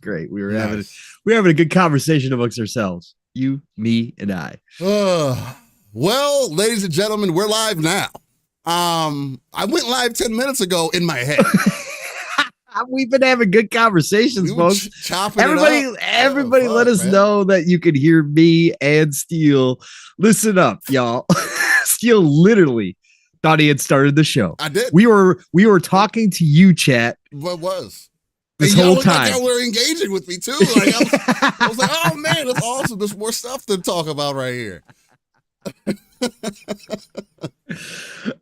great. We were having a good conversation amongst ourselves. You, me, and I. Well, ladies and gentlemen, we're live now. I went live 10 minutes ago in my head. We've been having good conversations, folks. Everybody let us know that you could hear me and Steele. Listen up, y'all. Steele literally thought he had started the show. I did. We were talking to you, chat. What was? This whole time. Like y'all were engaging with me too. Like I was like, oh man, that's awesome. There's more stuff to talk about right here.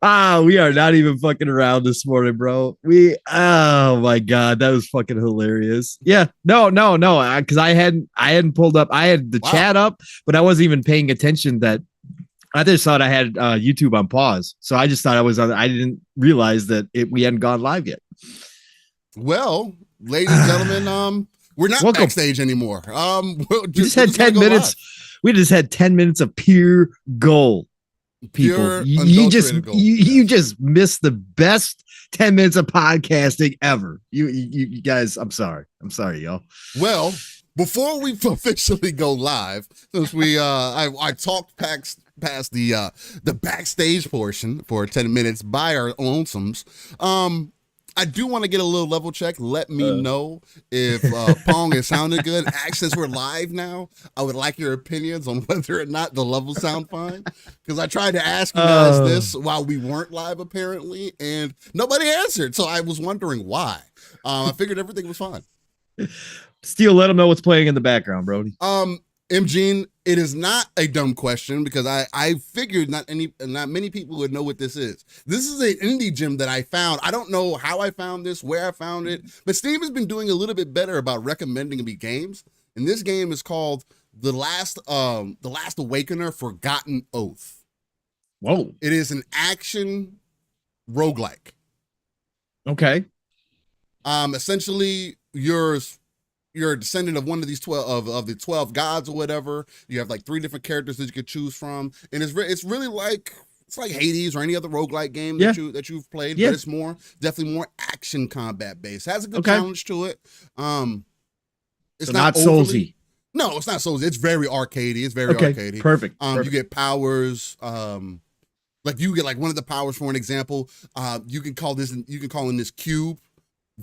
We are not even fucking around this morning, bro. Oh my god, that was fucking hilarious. Yeah, no, because I hadn't pulled up. I had the chat up, but I wasn't even paying attention. That I just thought I had YouTube on pause, so I just thought I was on. I didn't realize that we hadn't gone live yet. Well, ladies and gentlemen, we're not backstage anymore. We just had 10 minutes. Live. We just had 10 minutes of pure gold. People, you just missed the best 10 minutes of podcasting ever. You guys, I'm sorry, y'all. Well, before we officially go live, since I talked past the backstage portion for 10 minutes by our lonesomes, I do want to get a little level check. Let me know if Pong is sounding good. Since we're live now, I would like your opinions on whether or not the levels sound fine. Because I tried to ask you guys this while we weren't live, apparently, and nobody answered. So I was wondering why. I figured everything was fine. Steele, let them know what's playing in the background, Brody. Gene, it is not a dumb question because I figured not many people would know what this is. This is an indie gem that I found. I don't know how I found this, where I found it, but Steam has been doing a little bit better about recommending me games. And this game is called The Last Awakener: Forgotten Oath. Whoa. It is an action roguelike. Okay. Essentially you're a descendant of one of these 12 of the 12 gods or whatever. You have like 3 different characters that you could choose from, and it's really like Hades or any other roguelike game that you've played, but it's definitely more action combat based. It has a good challenge to it. It's not Soulsy. No, it's not Soulsy. It's very arcadey. It's very arcadey. Perfect. You get powers. Like you get like one of the powers, for an example. You can call in this cube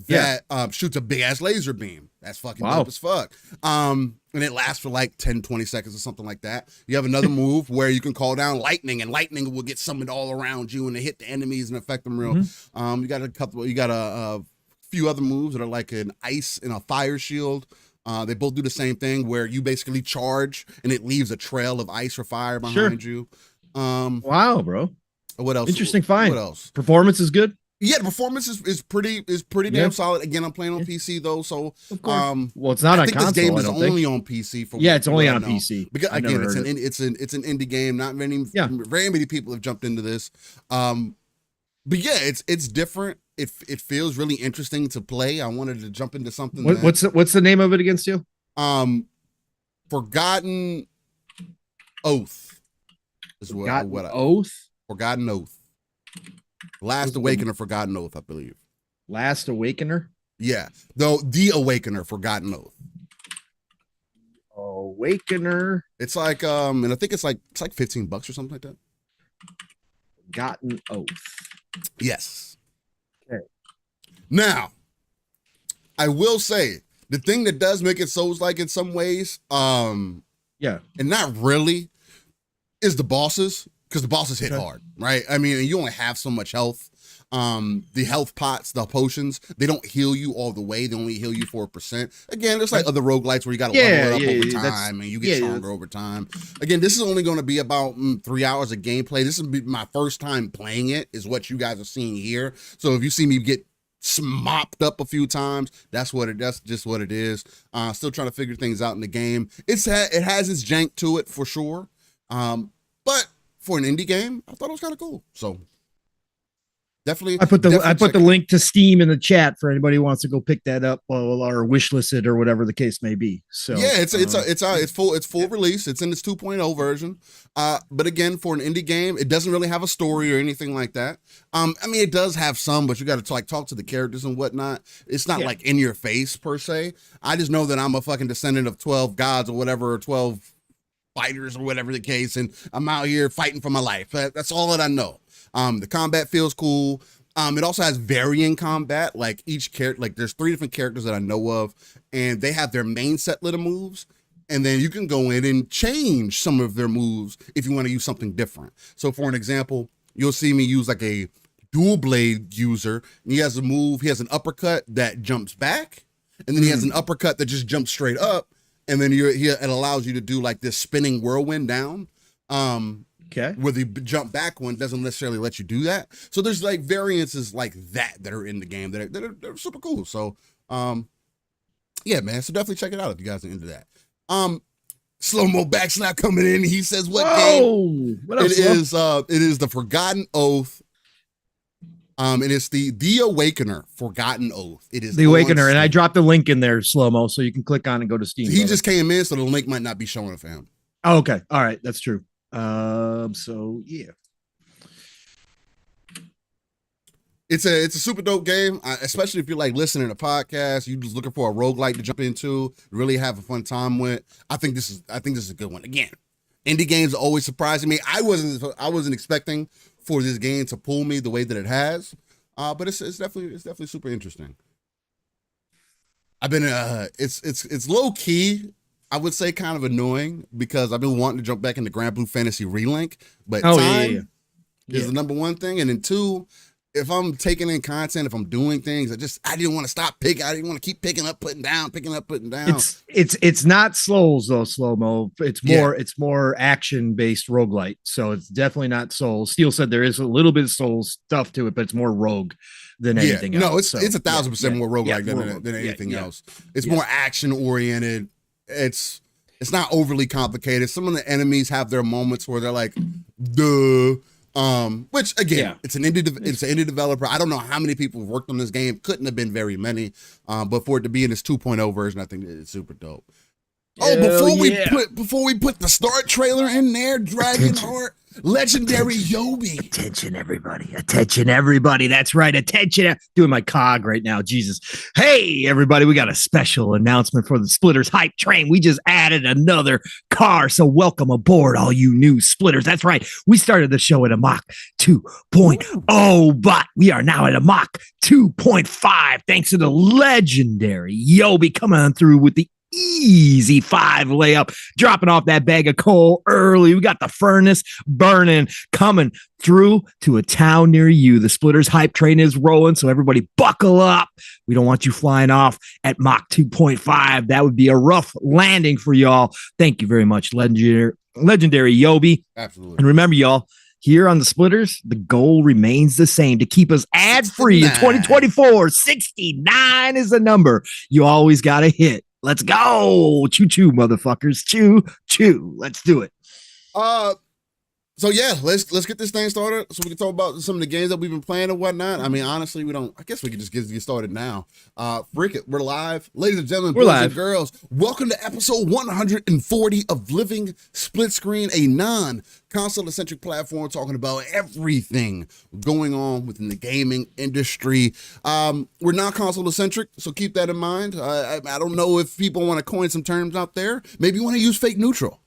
that shoots a big ass laser beam. That's fucking dope as fuck. And it lasts for like 10, 20 seconds or something like that. You have another move where you can call down lightning, and lightning will get summoned all around you and hit the enemies and affect them real. You got a few other moves that are like an ice and a fire shield. They both do the same thing where you basically charge and it leaves a trail of ice or fire behind you. Wow, bro. What else? Interesting find. What else? Performance is good. Yeah, the performance is pretty damn solid. Again, I'm playing on PC though, so well, it's not on console. This game is only on PC. It's only on PC because again, it's an indie game. Not very many people have jumped into this. But yeah, it's different. It feels really interesting to play. I wanted to jump into something. What's the name of it against you? Forgotten Oath is Oath. Forgotten Oath. Last Awakener: Forgotten Oath, I believe. Last Awakener? Yeah. Though the Awakener: Forgotten Oath. Awakener. It's like and I think it's like $15 or something like that. Forgotten Oath. Yes. Okay. Now, I will say the thing that does make it Souls-like in some ways, and not really, is the bosses. Because the bosses hit hard, right? I mean, you only have so much health. The health pots, the potions, they don't heal you all the way. They only heal you 4%. Again, it's like other roguelites where you got to level it up over time and you get stronger over time. Again, this is only going to be about 3 hours of gameplay. This will be my first time playing it, is what you guys are seeing here. So if you see me get mopped up a few times, that's just what it is. Still trying to figure things out in the game. It has its jank to it for sure. But for an indie game, I thought it was kind of cool. So Definitely. I put the link to Steam in the chat for anybody who wants to go pick that up or wishlist it or whatever the case may be. So yeah, it's full release. It's in its 2.0 version. But again, for an indie game, it doesn't really have a story or anything like that. I mean, it does have some, but you got to like talk to the characters and whatnot. It's not like in your face per se. I just know that I'm a fucking descendant of 12 gods or whatever, or 12 fighters or whatever the case, and I'm out here fighting for my life. That's all that I know. The combat feels cool. It also has varying combat. Like each character, like there's 3 different characters that I know of, and they have their main setlet of moves. And then you can go in and change some of their moves if you want to use something different. So for an example, you'll see me use like a dual blade user. And he has a move, he has an uppercut that jumps back. And then he has an uppercut that just jumps straight up. And then it allows you to do like this spinning whirlwind down. Where the jump back one doesn't necessarily let you do that. So there's like variances like that are in the game that are super cool. So yeah, man. So definitely check it out if you guys are into that. Slow-mo backslap coming in. He says, "What game?" What else, it is the Forgotten Oath. It is the Awakener, Forgotten Oath. It is the Awakener, and I dropped the link in there, slow-mo, so you can click on and go to Steam. He just came in, so the link might not be showing for him. Oh, okay, all right, that's true. So yeah. It's a super dope game, especially if you're like listening to podcasts, you're just looking for a roguelike to jump into, really have a fun time with. I think this is a good one. Again, indie games are always surprising me. I wasn't expecting for this game to pull me the way that it has, but it's definitely super interesting. I've been it's low key, I would say, kind of annoying because I've been wanting to jump back into Grand Blue Fantasy Relink, but time is the number one thing, and then 2. If I'm taking in content, if I'm doing things, I didn't want to stop picking. I didn't want to keep picking up, putting down. It's not Souls though, slow-mo. It's more action based roguelite. So it's definitely not Souls. Steel said there is a little bit of Souls stuff to it, but it's more rogue than anything else. No, it's 1,000% more roguelike than anything else. It's more action oriented. It's not overly complicated. Some of the enemies have their moments where they're like, duh. Which again, it's an indie developer. I don't know how many people have worked on this game. Couldn't have been very many. But for it to be in this 2.0 version, I think it's super dope. Before we put the start trailer in there, Dragonheart, legendary Yobi. Attention, everybody. That's right. Attention. Doing my cog right now. Jesus. Hey, everybody. We got a special announcement for the Splitters Hype Train. We just added another car. So welcome aboard, all you new Splitters. That's right. We started the show at a Mach 2.0, but we are now at a Mach 2.5 thanks to the legendary Yobi coming on through with the easy 5 layup, dropping off that bag of coal early. We got the furnace burning, coming through to a town near you. The Splitters Hype Train is rolling, so everybody buckle up. We don't want you flying off at Mach 2.5. That would be a rough landing for y'all. Thank you very much, legendary Yobi. Absolutely. And remember, y'all, here on the Splitters, the goal remains the same, to keep us ad-free in 2024. 69 is the number you always got to hit. Let's go. Choo-choo, motherfuckers. Choo-choo. Let's do it. So yeah, let's get this thing started so we can talk about some of the games that we've been playing and whatnot. I mean, honestly, I guess we can just get started now. Frick it, we're live. Ladies and gentlemen, boys and girls, welcome to episode 140 of Living Split Screen, a non-console-centric platform talking about everything going on within the gaming industry. We're not console-centric, so keep that in mind. I don't know if people want to coin some terms out there. Maybe you want to use fake neutral.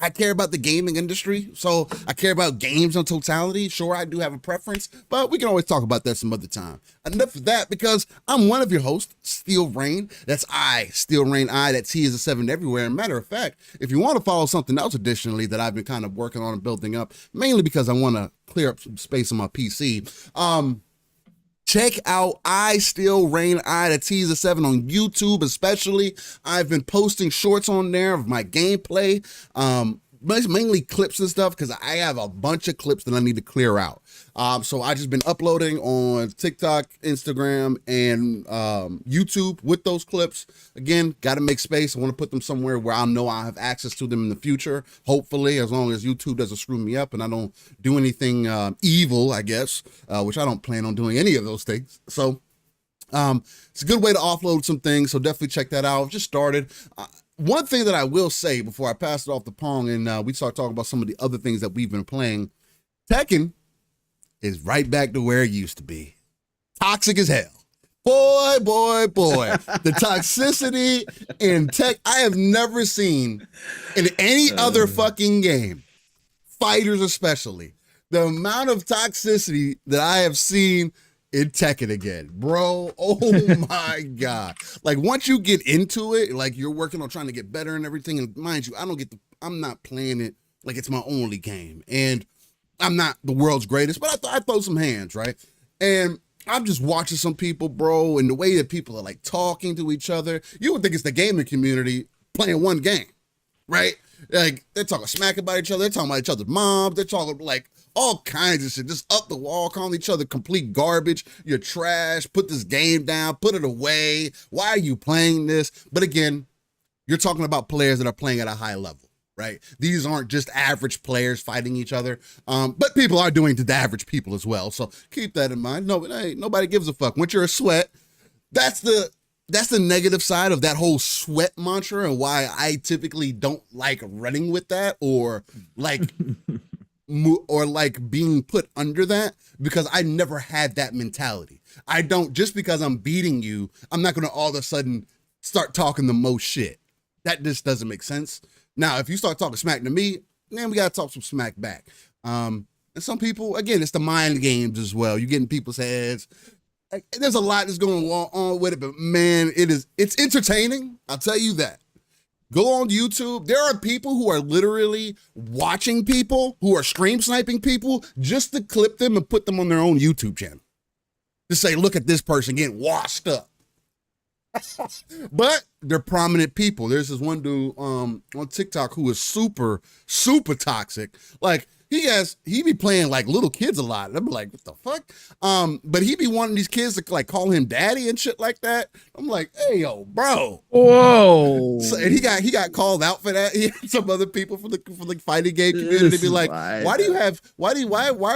I care about the gaming industry, so I care about games in totality. Sure, I do have a preference, but we can always talk about that some other time. Enough of that, because I'm one of your hosts, Steel Rain. That's I, Steel Rain I. That T is a 7 everywhere. And matter of fact, if you want to follow something else additionally that I've been kind of working on and building up, mainly because I want to clear up some space on my PC, check out I Still Rain I, the T is a 7 on YouTube especially. I've been posting shorts on there of my gameplay. mainly clips and stuff because I have a bunch of clips that I need to clear out. So I just been uploading on TikTok, Instagram, and YouTube with those clips. Again, got to make space. I want to put them somewhere where I know I have access to them in the future. Hopefully, as long as YouTube doesn't screw me up and I don't do anything evil, I guess, which I don't plan on doing any of those things. So it's a good way to offload some things. So definitely check that out. I've just started. One thing that I will say before I pass it off to Pong and we start talking about some of the other things that we've been playing, Tekken is right back to where it used to be. Toxic as hell. Boy. The toxicity in Tekken, I have never seen in any other fucking game, fighters especially, the amount of toxicity that I have seen in Tekken again, bro. Oh my God. Like once you get into it, like you're working on trying to get better and everything. And mind you, I'm not playing it like it's my only game. And I'm not the world's greatest, but I throw some hands, right? And I'm just watching some people, bro, and the way that people are like talking to each other. You would think it's the gaming community playing one game, right? Like they're talking smack about each other. They're talking about each other's moms. They're talking like all kinds of shit, just up the wall, calling each other complete garbage. You're trash. Put this game down. Put it away. Why are you playing this? But again, you're talking about players that are playing at a high level, right? These aren't just average players fighting each other, but people are doing to the average people as well. So keep that in mind. No, hey, nobody gives a fuck. Once you're a sweat, that's the negative side of that whole sweat mantra and why I typically don't like running with that or like being put under that, because I never had that mentality. I don't, just because I'm beating you, I'm not going to all of a sudden start talking the most shit. That just doesn't make sense. Now, if you start talking smack to me, then we got to talk some smack back. And some people, again, it's the mind games as well. You get in people's heads. There's a lot that's going on with it, but man, it's entertaining. I'll tell you that. Go on YouTube. There are people who are literally watching people who are stream sniping people just to clip them and put them on their own YouTube channel. To say, look at this person getting washed up. But they're prominent people. There's this one dude on TikTok who is super, super toxic. Like, he be playing like little kids a lot. And I'm like, what the fuck? But he be wanting these kids to like call him daddy and shit like that. I'm like, hey yo, bro. Whoa. So, and he got called out for that. He had some other people from the fighting game community be like, why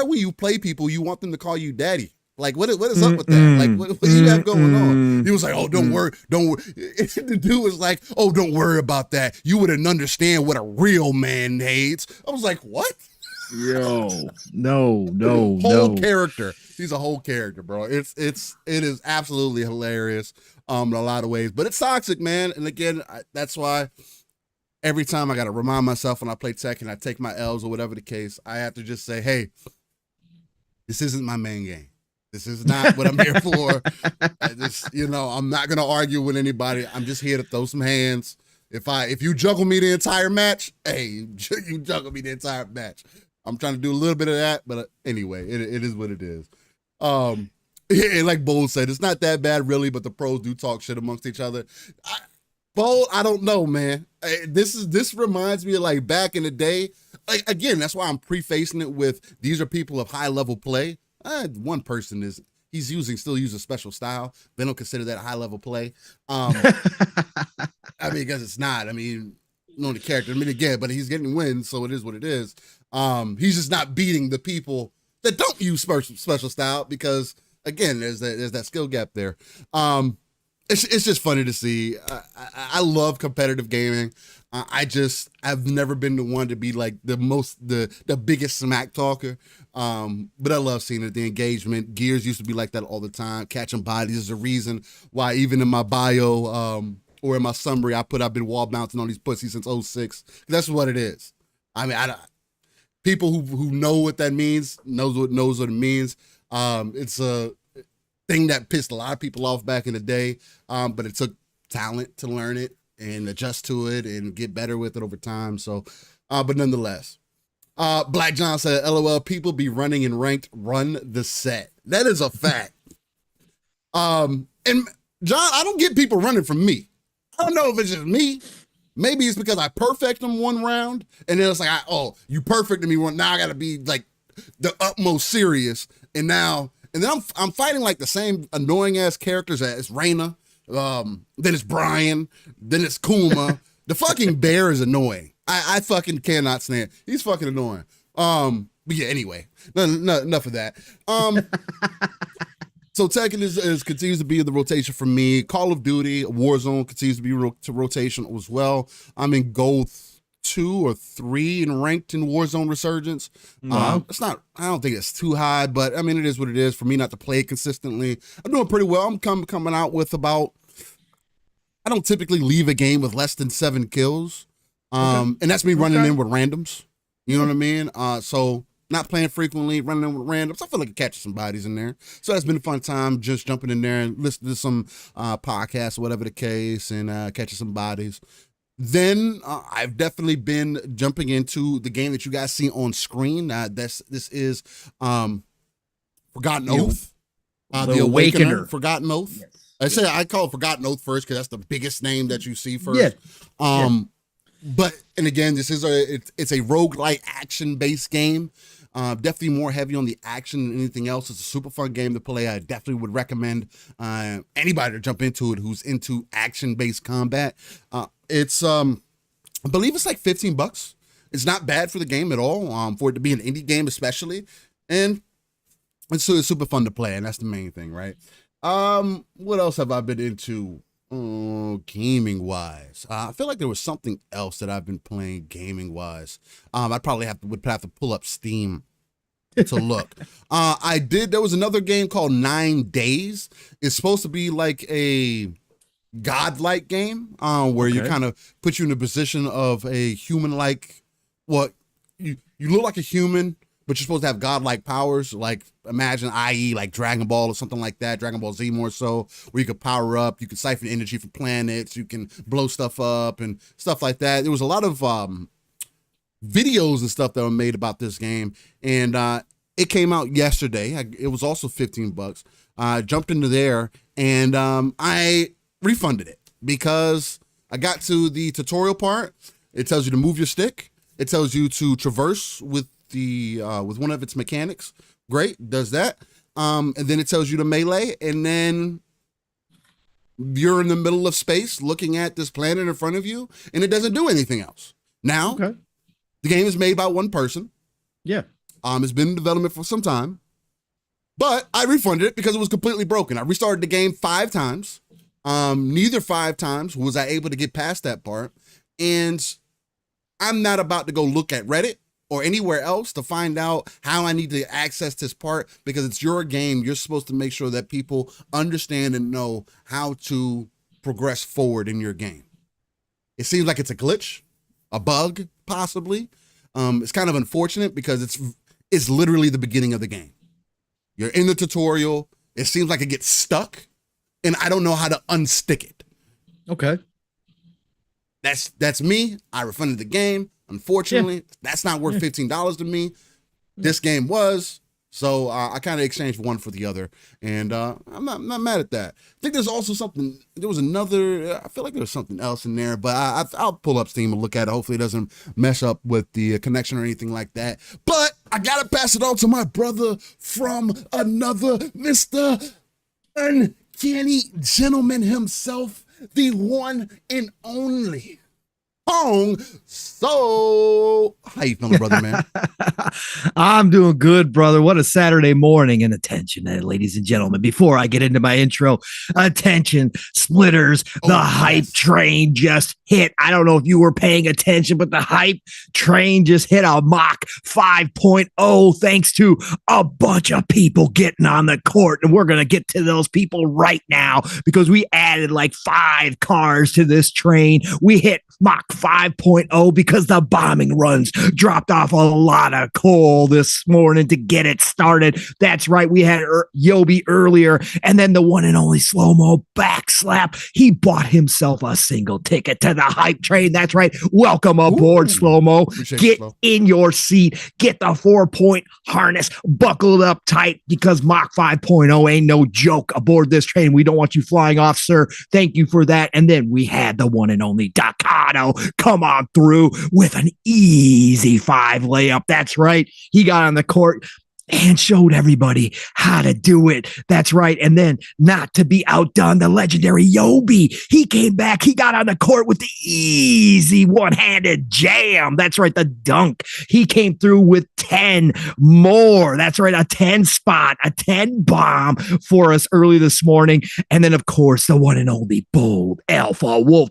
will you play people you want them to call you daddy? Like, what is up with that? Like, what do you have going on? He was like, oh, don't worry. The dude was like, oh, don't worry about that. You wouldn't understand what a real man hates. I was like, what? Yo, no. Whole character. He's a whole character, bro. It is absolutely hilarious in a lot of ways, but it's toxic, man. And again, that's why every time I got to remind myself when I play Tekken, I take my L's or whatever the case, I have to just say, hey, this isn't my main game. This is not what I'm here for. I'm not going to argue with anybody. I'm just here to throw some hands. If you juggle me the entire match, hey, you juggle me the entire match. I'm trying to do a little bit of that, but anyway, it is what it is. Like Bull said, it's not that bad really, but the pros do talk shit amongst each other. I don't know, man. This reminds me of like back in the day. Like again, that's why I'm prefacing it with these are people of high level play. One person still uses special style. They don't consider that high level play. I mean, because it's not. I mean, the character. I mean, again, but he's getting wins, so it is what it is. He's just not beating the people that don't use special style because, again, there's that skill gap there. It's just funny to see. I love competitive gaming. I've never been the one to be like the biggest smack talker. But I love seeing it. The engagement. Gears used to be like that all the time. Catching bodies is a reason why even in my bio or in my summary, I've been wall bouncing on these pussies since 06. That's what it is. I mean, people who know what that means knows what it means. It's a thing that pissed a lot of people off back in the day. But it took talent to learn it and adjust to it and get better with it over time. So, but nonetheless, Black John said, LOL, people be running in ranked, run the set. That is a fact. And John, I don't get people running from me. I don't know if it's just me Maybe it's because I perfect them one round, and then it's like, you perfected me one. Now I got to be like the utmost serious, and then I'm fighting like the same annoying ass characters as Reina. Then it's Brian. Then it's Kuma. The fucking bear is annoying. I fucking cannot stand. He's fucking annoying. But yeah, anyway, enough of that. So Tekken is continues to be in the rotation for me. Call of Duty, Warzone continues to be rotation as well. I'm in gold 2 or 3 in ranked in Warzone Resurgence. It's not. I don't think it's too high, but I mean it is what it is. For me not to play it consistently, I'm doing pretty well. I'm coming out with about. I don't typically leave a game with less than 7 kills, and that's me running in with randoms. You know what I mean? So. Not playing frequently, running in with randoms. I feel like catching some bodies in there. So that's been a fun time just jumping in there and listening to some podcasts or whatever the case and catching some bodies. Then I've definitely been jumping into the game that you guys see on screen. This is Forgotten Oath. The Awakener. Forgotten Oath. Yes. I call it Forgotten Oath first because that's the biggest name that you see first. Yeah. But, and again, this is it's a roguelike action-based game. Definitely more heavy on the action than anything else. It's a super fun game to play. I definitely would recommend anybody to jump into it who's into action-based combat. It's, I believe it's like $15. It's not bad for the game at all, for it to be an indie game especially. And it's super fun to play, and that's the main thing, right? What else have I been into? Gaming wise, I feel like there was something else that I've been playing gaming wise. I probably would have to pull up Steam to look. There was another game called 9 Days. It's supposed to be like a godlike game, where you kind of put you in a position of a human-like, you look like a human, but you're supposed to have godlike powers, like imagine, i.e., like Dragon Ball or something like that, Dragon Ball Z more so, where you could power up, you can siphon energy from planets, you can blow stuff up and stuff like that. There was a lot of videos and stuff that were made about this game, and it came out yesterday. It was also $15. I jumped into there, and I refunded it because I got to the tutorial part. It tells you to move your stick. It tells you to traverse with one of its mechanics. Great, does that. And then it tells you to melee, and then you're in the middle of space looking at this planet in front of you, and it doesn't do anything else. Now, the game is made by one person. Yeah. It's been in development for some time, but I refunded it because it was completely broken. I restarted the game 5 times. Neither 5 times was I able to get past that part, and I'm not about to go look at Reddit or anywhere else to find out how I need to access this part, because it's your game. You're supposed to make sure that people understand and know how to progress forward in your game. It seems like it's a glitch, a bug, possibly. It's kind of unfortunate because it's literally the beginning of the game. You're in the tutorial. It seems like it gets stuck, and I don't know how to unstick it. Okay. That's me. I refunded the game. Unfortunately, that's not worth $15 to me. This game was, so I kind of exchanged one for the other, and I'm not mad at that. I think there's also something. There was another. I feel like there was something else in there, but I'll pull up Steam and look at it. Hopefully, it doesn't mess up with the connection or anything like that. But I gotta pass it on to my brother from another Mr. Uncanny Gentleman himself, the one and only Hong. So how you feeling, brother, man? I'm doing good, brother. What a Saturday morning. And attention, ladies and gentlemen, before I get into my intro, attention, splitters, the hype train just hit. I don't know if you were paying attention, but the hype train just hit a Mach 5.0 thanks to a bunch of people getting on the court. And we're going to get to those people right now because we added like 5 cars to this train. We hit Mach 5.0 because the bombing runs dropped off a lot of coal this morning to get it started. That's right. We had Yobi earlier, and then the one and only Slow-Mo backslap. He bought himself a single ticket to the hype train. That's right. Welcome aboard, Slow-Mo. Get in your seat. Get the 4-point harness buckled up tight because Mach 5.0 ain't no joke aboard this train. We don't want you flying off, sir. Thank you for that. And then we had the one and only Dakado come on through with an easy 5 layup. That's right. He got on the court and showed everybody how to do it. That's right. And then, not to be outdone, the legendary Yobi. He came back. He got on the court with the easy one-handed jam. That's right, the dunk. He came through with 10 more. That's right, a 10 spot, a 10 bomb for us early this morning. And then, of course, the one and only Bold Alpha Wolf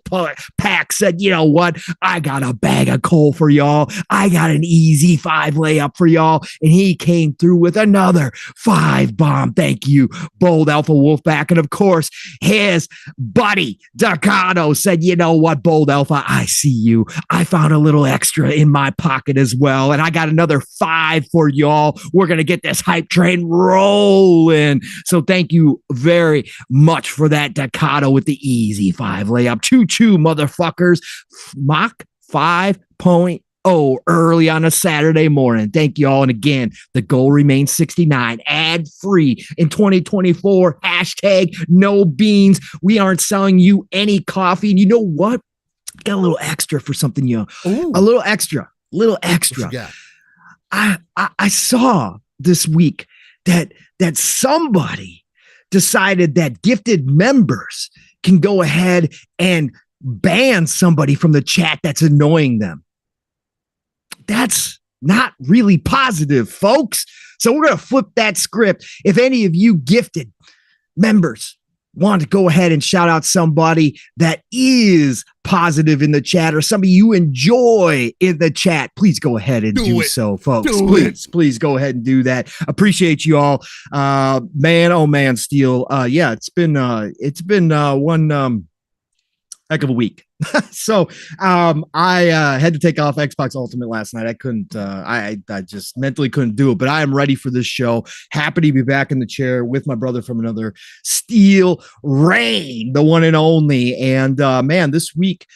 Pack said, you know what? I got a bag of coal for y'all. I got an easy 5 layup for y'all. And he came through with another 5 bomb. Thank you, Bold Alpha Wolfpack. And of course, his buddy Dakato said, you know what, Bold Alpha, I see you. I found a little extra in my pocket as well. And I got another 5 for y'all. We're going to get this hype train rolling. So thank you very much for that, Dakato, with the easy 5 layup. Choo-choo, motherfuckers. Mach 5.0 early on a Saturday morning. Thank you all. And again, the goal remains 69, ad free in 2024. Hashtag no beans. We aren't selling you any coffee. And you know what? Got a little extra for something, a little extra. I saw this week that somebody decided that gifted members can go ahead and ban somebody from the chat that's annoying them. That's not really positive, folks. So we're going to flip that script. If any of you gifted members want to go ahead and shout out somebody that is positive in the chat or somebody you enjoy in the chat, please go ahead and do so, folks. Please go ahead and do that. Appreciate you all. Man, oh man, Steel. Yeah, it's been one heck of a week. So I had to take off Xbox Ultimate last night. I couldn't I just mentally couldn't do it, but I am ready for this show. Happy to be back in the chair with my brother from another, Steel Rain, the one and only. And man, this week,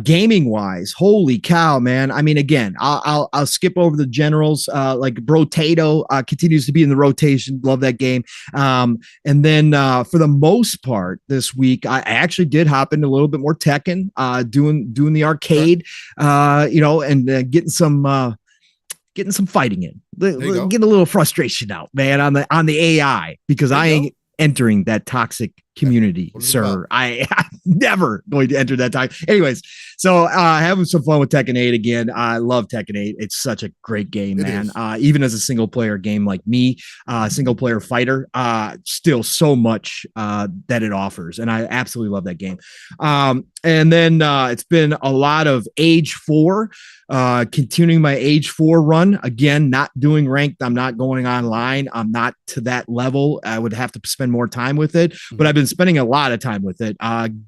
gaming wise, holy cow, man. I mean, again, I'll skip over the generals. Like Brotato continues to be in the rotation. Love that game. And then for the most part this week, I actually did hop into a little bit more Tekken, doing the arcade, and getting some fighting in, getting a little frustration out, man, on the AI, because I ain't entering that toxic community, sir. I'm never going to enter that time. Anyways, so having some fun with Tekken 8 again. I love Tekken 8. It's such a great game, man. Even as a single player game like me, single player fighter, still so much that it offers. And I absolutely love that game. And then it's been a lot of Age 4, continuing my Age 4 run. Again, not doing ranked. I'm not going online. I'm not to that level. I would have to spend more time with it, but I've been spending a lot of time with it,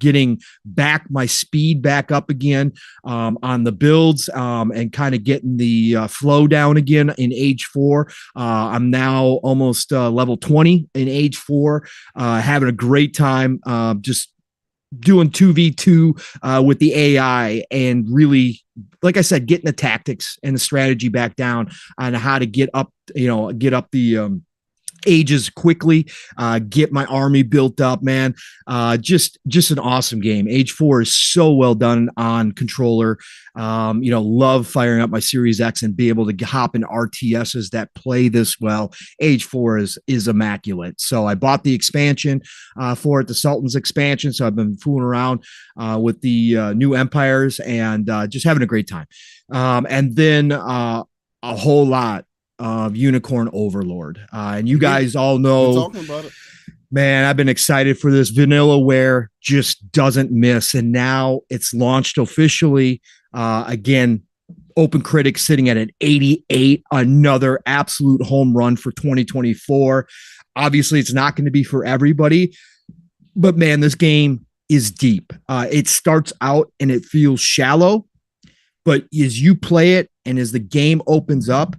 getting back my speed back up again on the builds, and kind of getting the flow down again in Age 4. I'm now almost level 20 in Age 4, having a great time, just doing 2v2 with the AI, and really, like I said, getting the tactics and the strategy back down on how to get up the ages quickly, get my army built up, man. Just an awesome game. Age 4 is so well done on controller. Love firing up my Series X and be able to hop in RTSs that play this well. Age 4 is immaculate. So I bought the expansion for it, the Sultan's expansion. So I've been fooling around with the new empires and just having a great time. And then a whole lot of Unicorn Overlord. And you guys all know, talking about it. Man, I've been excited for this. Vanillaware just doesn't miss. And now it's launched officially. Again, Open Critic sitting at an 88, another absolute home run for 2024. Obviously, it's not going to be for everybody, but man, this game is deep. It starts out and it feels shallow, but as you play it and as the game opens up,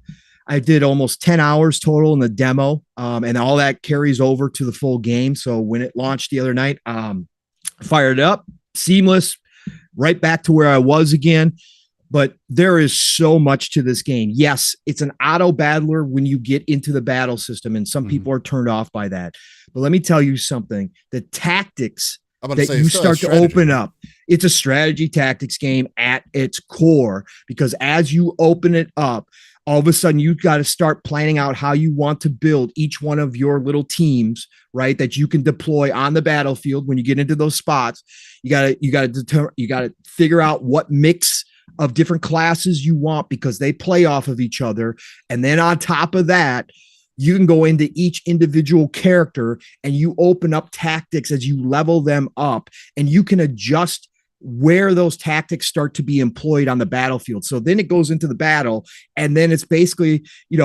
I did almost 10 hours total in the demo, and all that carries over to the full game. So when it launched the other night, fired up, seamless, right back to where I was again. But there is so much to this game. Yes, it's an auto battler when you get into the battle system, and some people are turned off by that. But let me tell you something. The tactics that you start to open up. It's a strategy tactics game at its core, because as you open it up, all of a sudden you've got to start planning out how you want to build each one of your little teams, right? That you can deploy on the battlefield when you get into those spots. You got to figure out what mix of different classes you want, because they play off of each other. And then on top of that, you can go into each individual character and you open up tactics as you level them up, and you can adjust where those tactics start to be employed on the battlefield. So then it goes into the battle, and then it's basically, you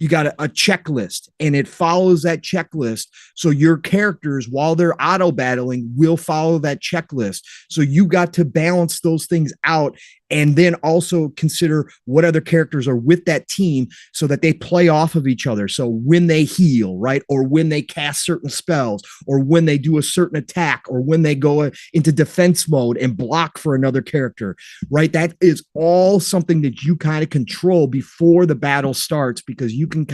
got a checklist, and it follows that checklist. So your characters, while they're auto battling, will follow that checklist. So you got to balance those things out, and then also consider what other characters are with that team so that they play off of each other. So when they heal, right, or when they cast certain spells, or when they do a certain attack, or when they go into defense mode and block for another character, right? That is all something that you kind of control before the battle starts, because you can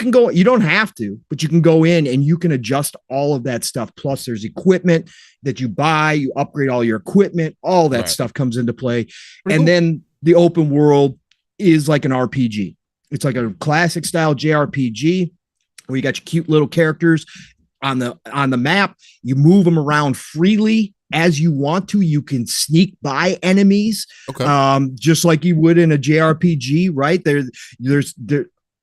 go, you don't have to, but you can go in and you can adjust all of that stuff. Plus there's equipment that you buy, you upgrade all your equipment, all that stuff comes into play. And then the open world is like an RPG. It's like a classic style JRPG where you got your cute little characters on the map. You move them around freely as you want to. You can sneak by enemies, just like you would in a JRPG, right?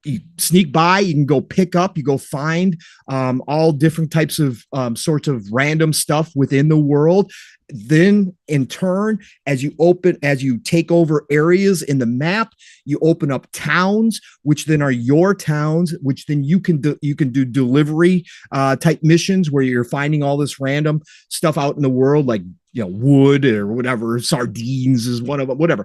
You sneak by, you can go pick up, you go find all different types of sorts of random stuff within the world. Then in turn, as you take over areas in the map, you open up towns, which then are your towns, which then you can do delivery type missions where you're finding all this random stuff out in the world, like, wood or whatever, sardines is one of them, whatever.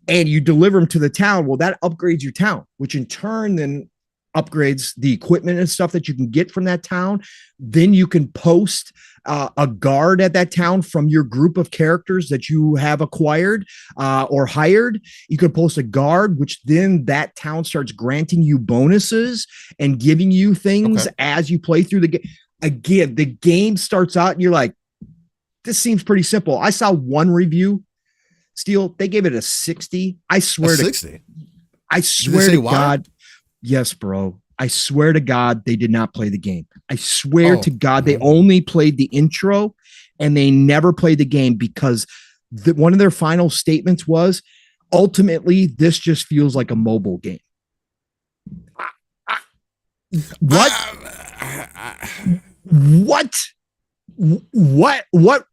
And you deliver them to the town. Well, that upgrades your town, which in turn then upgrades the equipment and stuff that you can get from that town. Then you can post a guard at that town from your group of characters that you have acquired or hired. You can post a guard, which then that town starts granting you bonuses and giving you things as you play through the game. Again, the game starts out and you're like, this seems pretty simple. I saw one review, Steel, they gave it a 60. I swear to God. Yes, bro. I swear to God, they did not play the game. I swear to God, they only played the intro and they never played the game, because one of their final statements was, ultimately, this just feels like a mobile game. What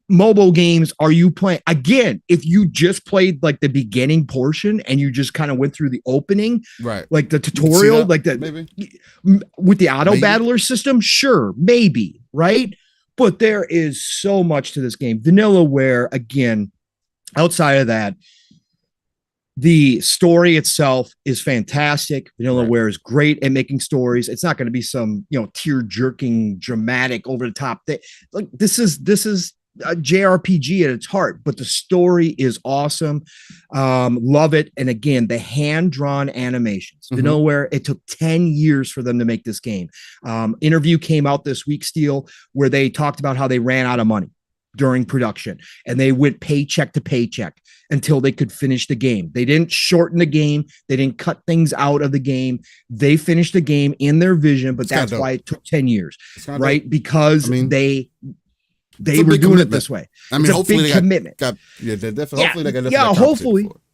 mobile games are you playing? Again, if you just played like the beginning portion and you just kind of went through the opening, right? Like the tutorial, like that, maybe with the auto battler system, sure, maybe, right? But there is so much to this game. Vanillaware, again, outside of that, the story itself is fantastic. Vanillaware is great at making stories. It's not going to be some, tear-jerking, dramatic, over-the-top thing. Like this is a JRPG at its heart, but the story is awesome. Love it. And again, the hand-drawn animations. Vanillaware, it took 10 years for them to make this game. Interview came out this week, Steel, where they talked about how they ran out of money during production and they went paycheck to paycheck until they could finish the game. They didn't shorten the game. They didn't cut things out of the game. They finished the game in their vision, but that's why it took 10 years, right? Because they were doing it this way. I mean, hopefully they commitment.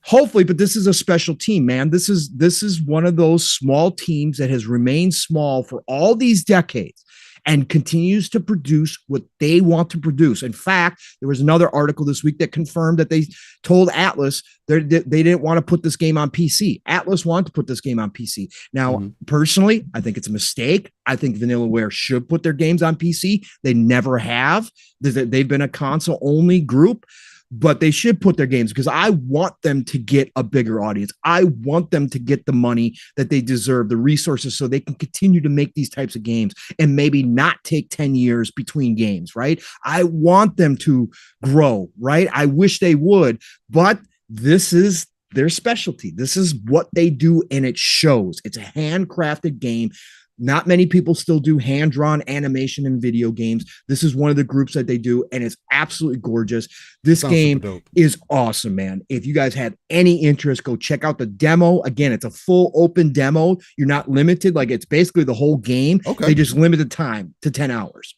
Hopefully, but this is a special team, man. This is one of those small teams that has remained small for all these decades and continues to produce what they want to produce. In fact, there was another article this week that confirmed that they told Atlas they didn't want to put this game on PC. Atlas wanted to put this game on PC. Now, personally, I think it's a mistake. I think Vanillaware should put their games on PC. They never have. They've been a console-only group, but they should put their games, because I want them to get a bigger audience. I want them to get the money that they deserve, the resources, so they can continue to make these types of games and maybe not take 10 years between games, right? I want them to grow, right? I wish they would, but this is their specialty. This is what they do, and it shows. It's a handcrafted game. Not many people still do hand-drawn animation in video games. This is one of the groups that they do, and it's absolutely gorgeous. This game is awesome, man. If you guys have any interest, go check out the demo. Again, it's a full open demo. You're not limited. Like, it's basically the whole game. Okay. They just limit the time to 10 hours.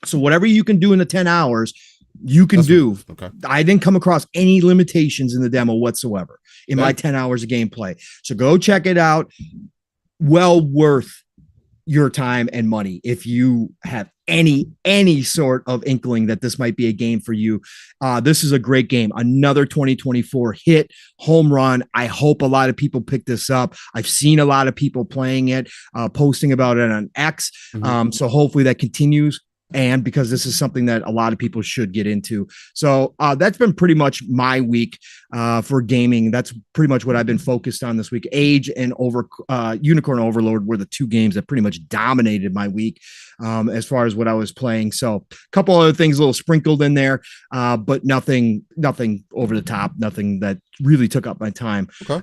So whatever you can do in the 10 hours, you can do. Okay. I didn't come across any limitations in the demo whatsoever in my 10 hours of gameplay. So go check it out. Well worth your time and money if you have any sort of inkling that this might be a game for you. This is a great game. Another 2024 hit, home run. I hope a lot of people pick this up. I've seen a lot of people playing it, posting about it on X. So hopefully that continues. And because this is something that a lot of people should get into. So that's been pretty much my week for gaming. That's pretty much what I've been focused on this week. Age and Unicorn Overlord were the two games that pretty much dominated my week as far as what I was playing. So a couple other things a little sprinkled in there, but nothing over the top, nothing that really took up my time. Okay.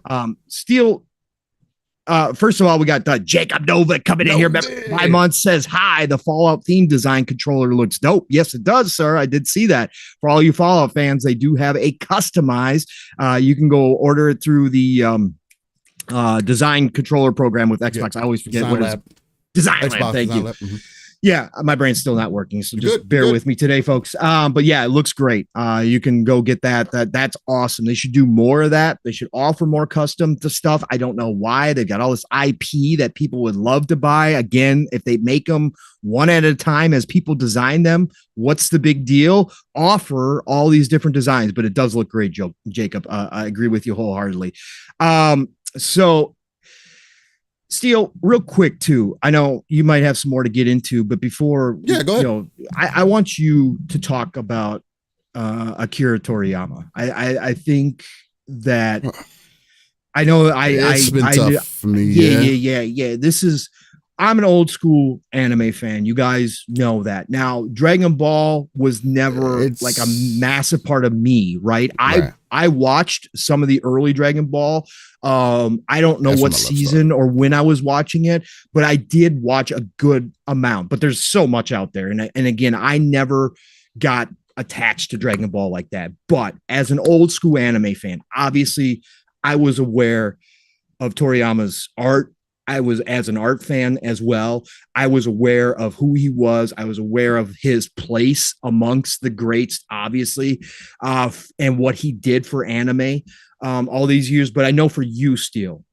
First of all, we got Jacob Nova coming in here. 5 months says, hi, the Fallout theme design controller looks dope. Yes, it does, sir. I did see that. For all you Fallout fans, they do have a customized. You can go order it through the design controller program with Xbox. I always forget what it is. Design Lab. Thank you. Yeah, my brain's still not working, so just bear with me today, folks. But yeah, it looks great. You can go get that. That's awesome. They should do more of that. They should offer more custom to stuff. I don't know why. They've got all this IP that people would love to buy. Again, if they make them one at a time as people design them, what's the big deal? Offer all these different designs, but it does look great, Jacob. I agree with you wholeheartedly. So Steele, real quick too. I know you might have some more to get into, but before, go ahead. You know, I want you to talk about Akira Toriyama. I think that I know it's been tough for me. Yeah. I'm an old school anime fan. You guys know that. Now, Dragon Ball was never like a massive part of me, right? I watched some of the early Dragon Ball. I don't know what season or when I was watching it, but I did watch a good amount. But there's so much out there. And again, I never got attached to Dragon Ball like that. But as an old school anime fan, obviously I was aware of Toriyama's art. I was, as an art fan as well, I was aware of who he was. I was aware of his place amongst the greats, obviously, and what he did for anime all these years. But I know for you, Steele,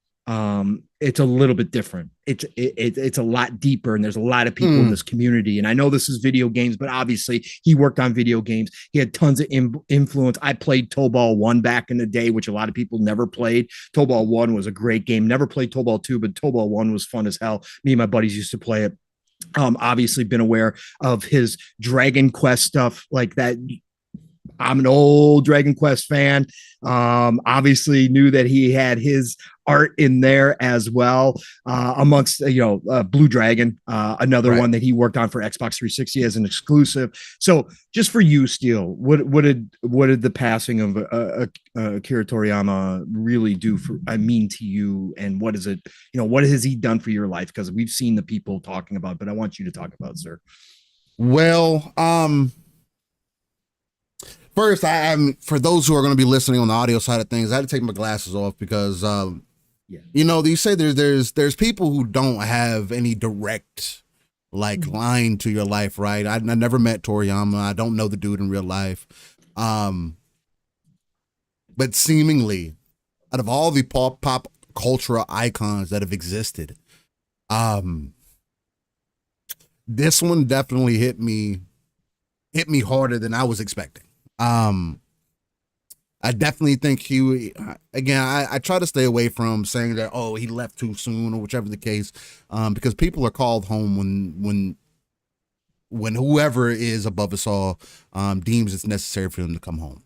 it's a little bit different. It's a lot deeper, and there's a lot of people in this community. And I know this is video games, but obviously he worked on video games. He had tons of influence. I played Tobal 1 back in the day, which a lot of people never played. Tobal 1 was a great game. Never played Tobal 2, but Tobal 1 was fun as hell. Me and my buddies used to play it. Obviously been aware of his Dragon Quest stuff like that. I'm an old Dragon Quest fan. Obviously knew that he had his art in there as well, amongst Blue Dragon, another one that he worked on for Xbox 360 as an exclusive. So just for you, Steele, what did the passing of Akira Toriyama really do to you, and what is it? What has he done for your life? Because we've seen the people talking about, but I want you to talk about, sir. Well, first, for those who are going to be listening on the audio side of things, I had to take my glasses off because, you say there's people who don't have any direct line to your life, right? I never met Toriyama. I don't know the dude in real life. But seemingly, out of all the pop cultural icons that have existed, this one definitely hit me harder than I was expecting. I definitely think I try to stay away from saying that, he left too soon or whichever the case, because people are called home when whoever is above us all deems it's necessary for them to come home.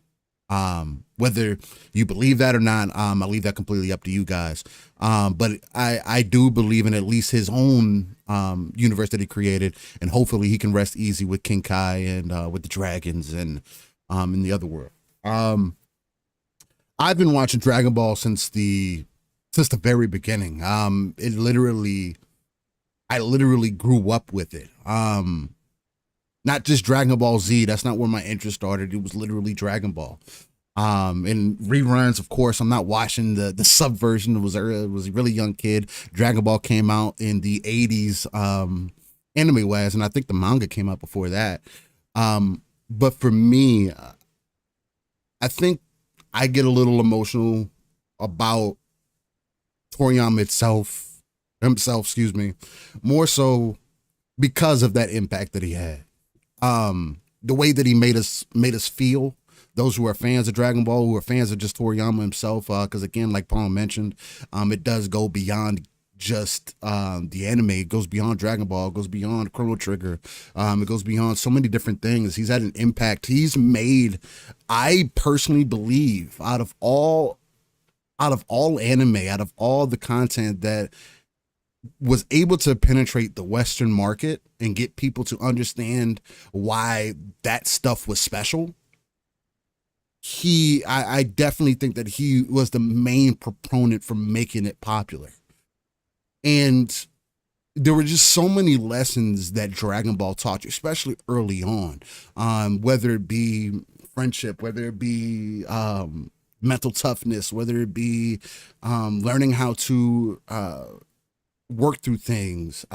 Whether you believe that or not, I leave that completely up to you guys. But I do believe in at least his own universe that he created, and hopefully he can rest easy with King Kai and with the dragons and in the other world. I've been watching Dragon Ball since the very beginning. It literally, I literally grew up with it. Not just Dragon Ball Z. That's not where my interest started. It was literally Dragon Ball. And reruns, of course. I'm not watching the sub version. It was a really young kid. Dragon Ball came out in the 80s, anime wise, and I think the manga came out before that. But for me, I think I get a little emotional about Toriyama himself, excuse me, more so because of that impact that he had. The way that he made us feel, those who are fans of Dragon Ball, who are fans of just Toriyama himself, because again, like Paul mentioned, it does go beyond just the anime. It goes beyond Dragon Ball, it goes beyond Chrono Trigger, it goes beyond so many different things. He's had an impact. He's made, I personally believe, out of all anime, out of all the content that was able to penetrate the Western market and get people to understand why that stuff was special, I definitely think that he was the main proponent for making it popular. And there were just so many lessons that Dragon Ball taught you, especially early on, whether it be friendship, whether it be mental toughness, whether it be learning how to work through things.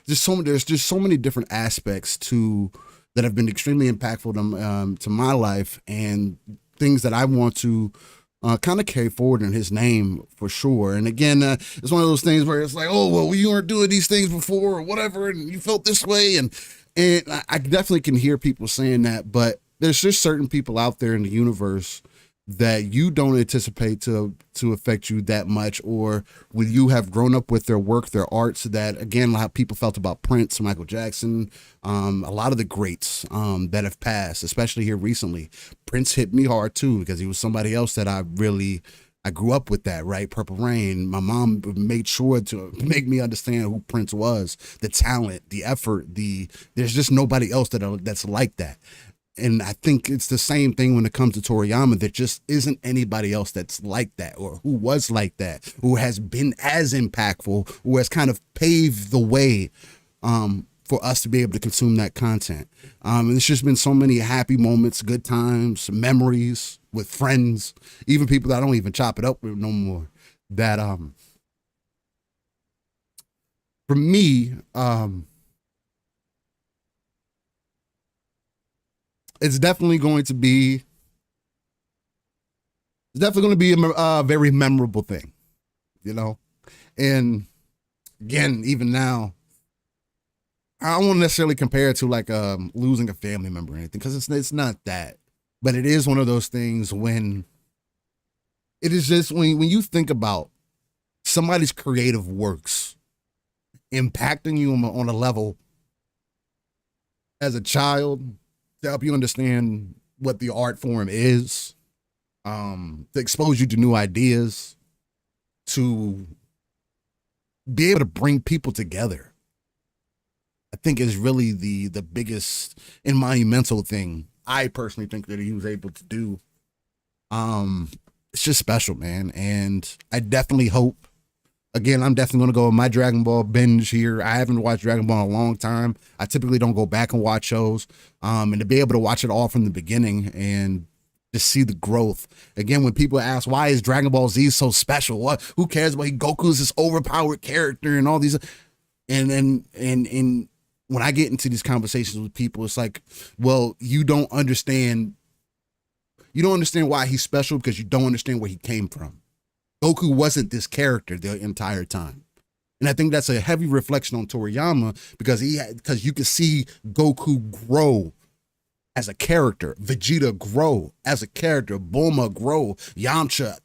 There's just so many different aspects that have been extremely impactful to my life, and things that I want to kind of carry forward in his name for sure. And again, it's one of those things where it's like, oh, well, you weren't doing these things before or whatever, and you felt this way. And I definitely can hear people saying that, but there's just certain people out there in the universe that you don't anticipate to affect you that much, or when you have grown up with their work, their arts, that again, how people felt about Prince, Michael Jackson, a lot of the greats that have passed, especially here recently. Prince hit me hard too, because he was somebody else that I grew up with, that, right? Purple Rain. My mom made sure to make me understand who Prince was, the talent, the effort, there's just nobody else that's like that. And I think it's the same thing when it comes to Toriyama. There just isn't anybody else that's like that, or who was like that, who has been as impactful, who has kind of paved the way for us to be able to consume that content. And it's just been so many happy moments, good times, memories with friends, even people that I don't even chop it up with no more. That for me, it's definitely going to be a very memorable thing, you know? And again, even now, I don't want to necessarily compare it to like losing a family member or anything, because it's not that. But it is one of those things when it is just when you think about somebody's creative works impacting you on a level as a child, to help you understand what the art form is, to expose you to new ideas, to be able to bring people together, I think is really the biggest and monumental thing I personally think that he was able to do. It's just special, man. And I definitely hope, again, I'm definitely going to go with my Dragon Ball binge here. I haven't watched Dragon Ball in a long time. I typically don't go back and watch shows. And to be able to watch it all from the beginning and just see the growth. Again, when people ask, why is Dragon Ball Z so special? Who cares about Goku's this overpowered character and all these? And when I get into these conversations with people, it's like, well, you don't understand why he's special, because you don't understand where he came from. Goku wasn't this character the entire time. And I think that's a heavy reflection on Toriyama, because you can see Goku grow as a character, Vegeta grow as a character, Bulma grow, Yamcha,